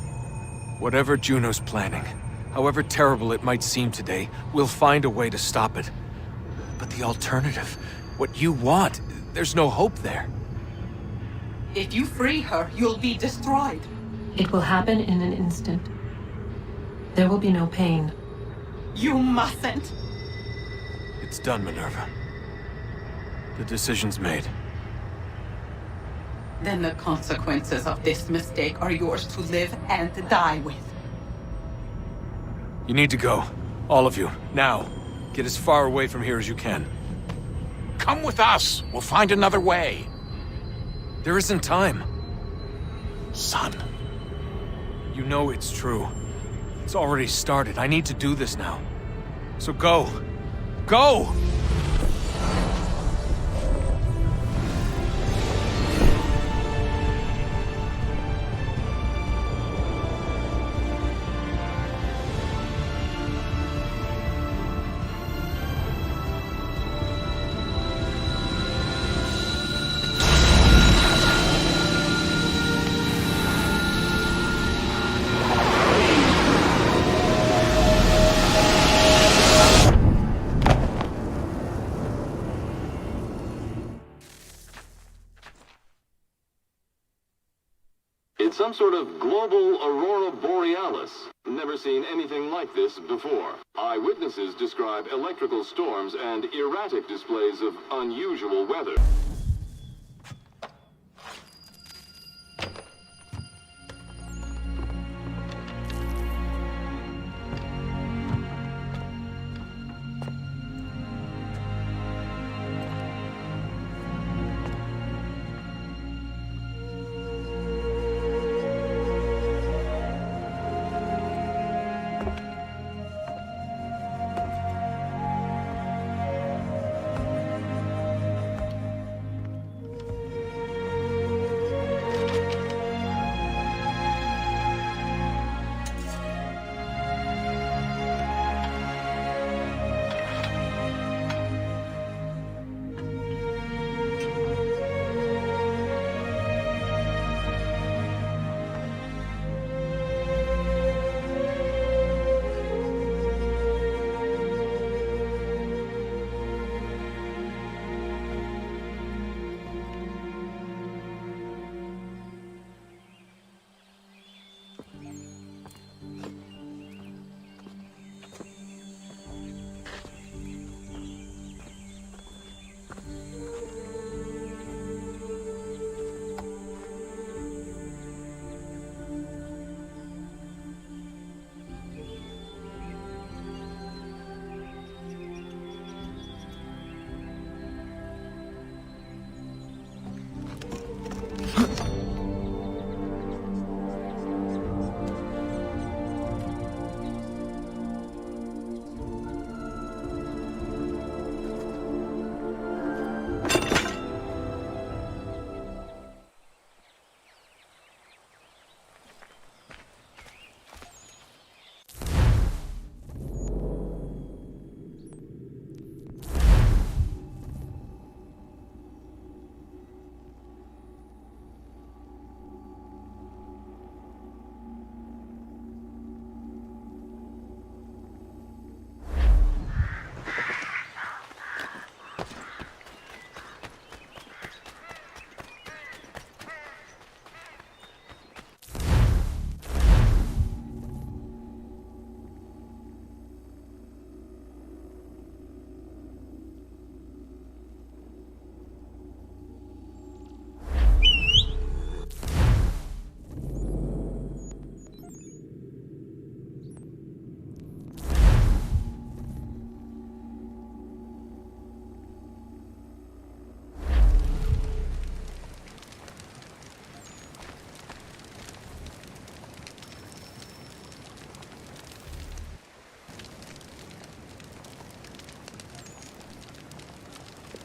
Whatever Juno's planning, however terrible it might seem today, we'll find a way to stop it. But the alternative, what you want, there's no hope there. If you free her, you'll be destroyed. It will happen in an instant. There will be no pain. You mustn't! It's done, Minerva. The decision's made. Then the consequences of this mistake are yours to live and die with. You need to go. All of you. Now. Get as far away from here as you can. Come with us. We'll find another way. There isn't time. Son. You know it's true. It's already started. I need to do this now. So go. Go! It's some sort of global aurora borealis. Never seen anything like this before. Eyewitnesses describe electrical storms and erratic displays of unusual weather.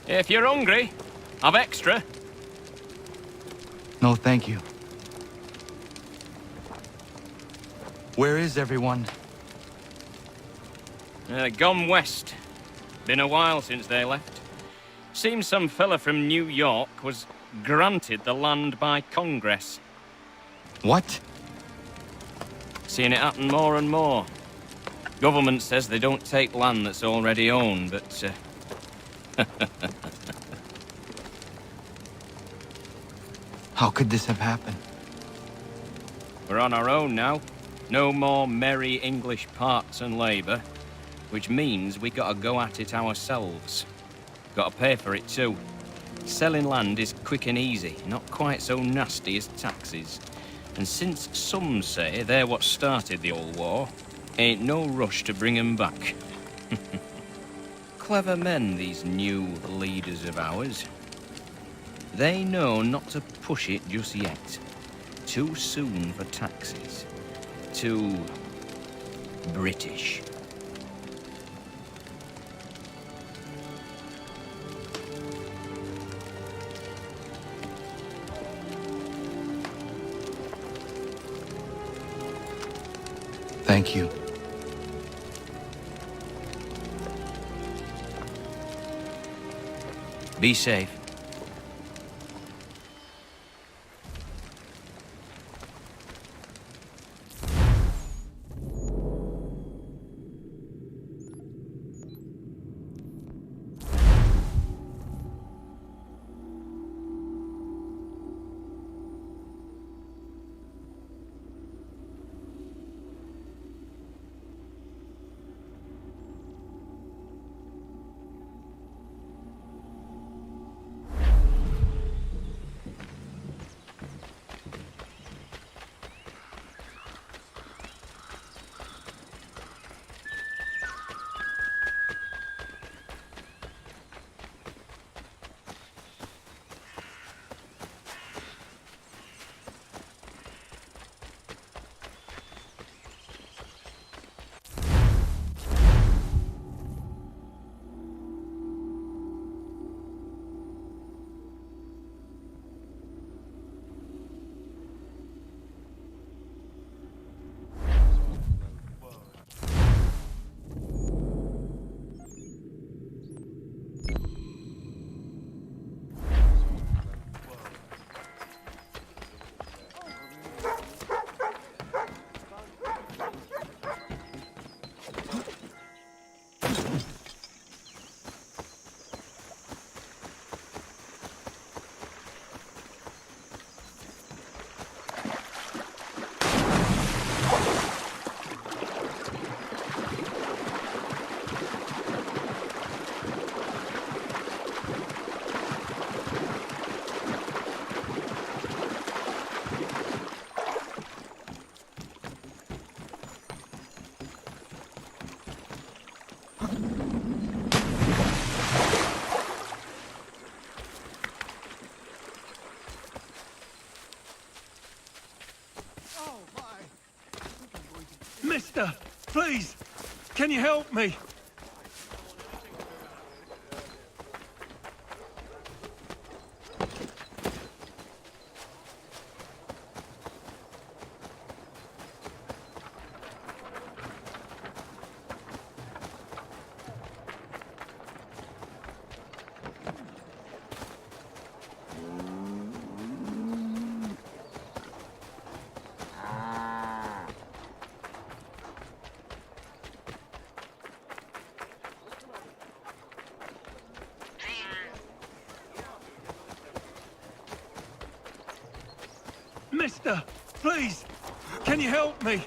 If you're hungry, I've extra. No, thank you. Where is everyone? Gone west. Been a while since they left. Seems some fella from New York was granted the land by Congress. What? Seeing it happen more and more. Government says they don't take land that's already owned, but... How could this have happened? We're on our own now. No more merry English parts and labour. Which means we gotta go at it ourselves. Gotta pay for it too. Selling land is quick and easy, not quite so nasty as taxes. And since some say they're what started the old war, ain't no rush to bring 'em back. Clever men, these new leaders of ours. They know not to push it just yet. Too soon for taxes. Too... British. Thank you. Be safe. Mister, please, can you help me? Mister, please, can you help me?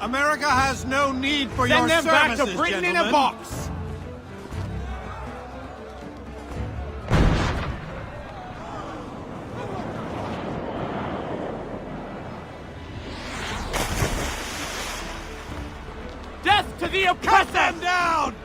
America has no need for Send your them back services, to Britain in a gentlemen. box! Death to the oppressor! Cut them down!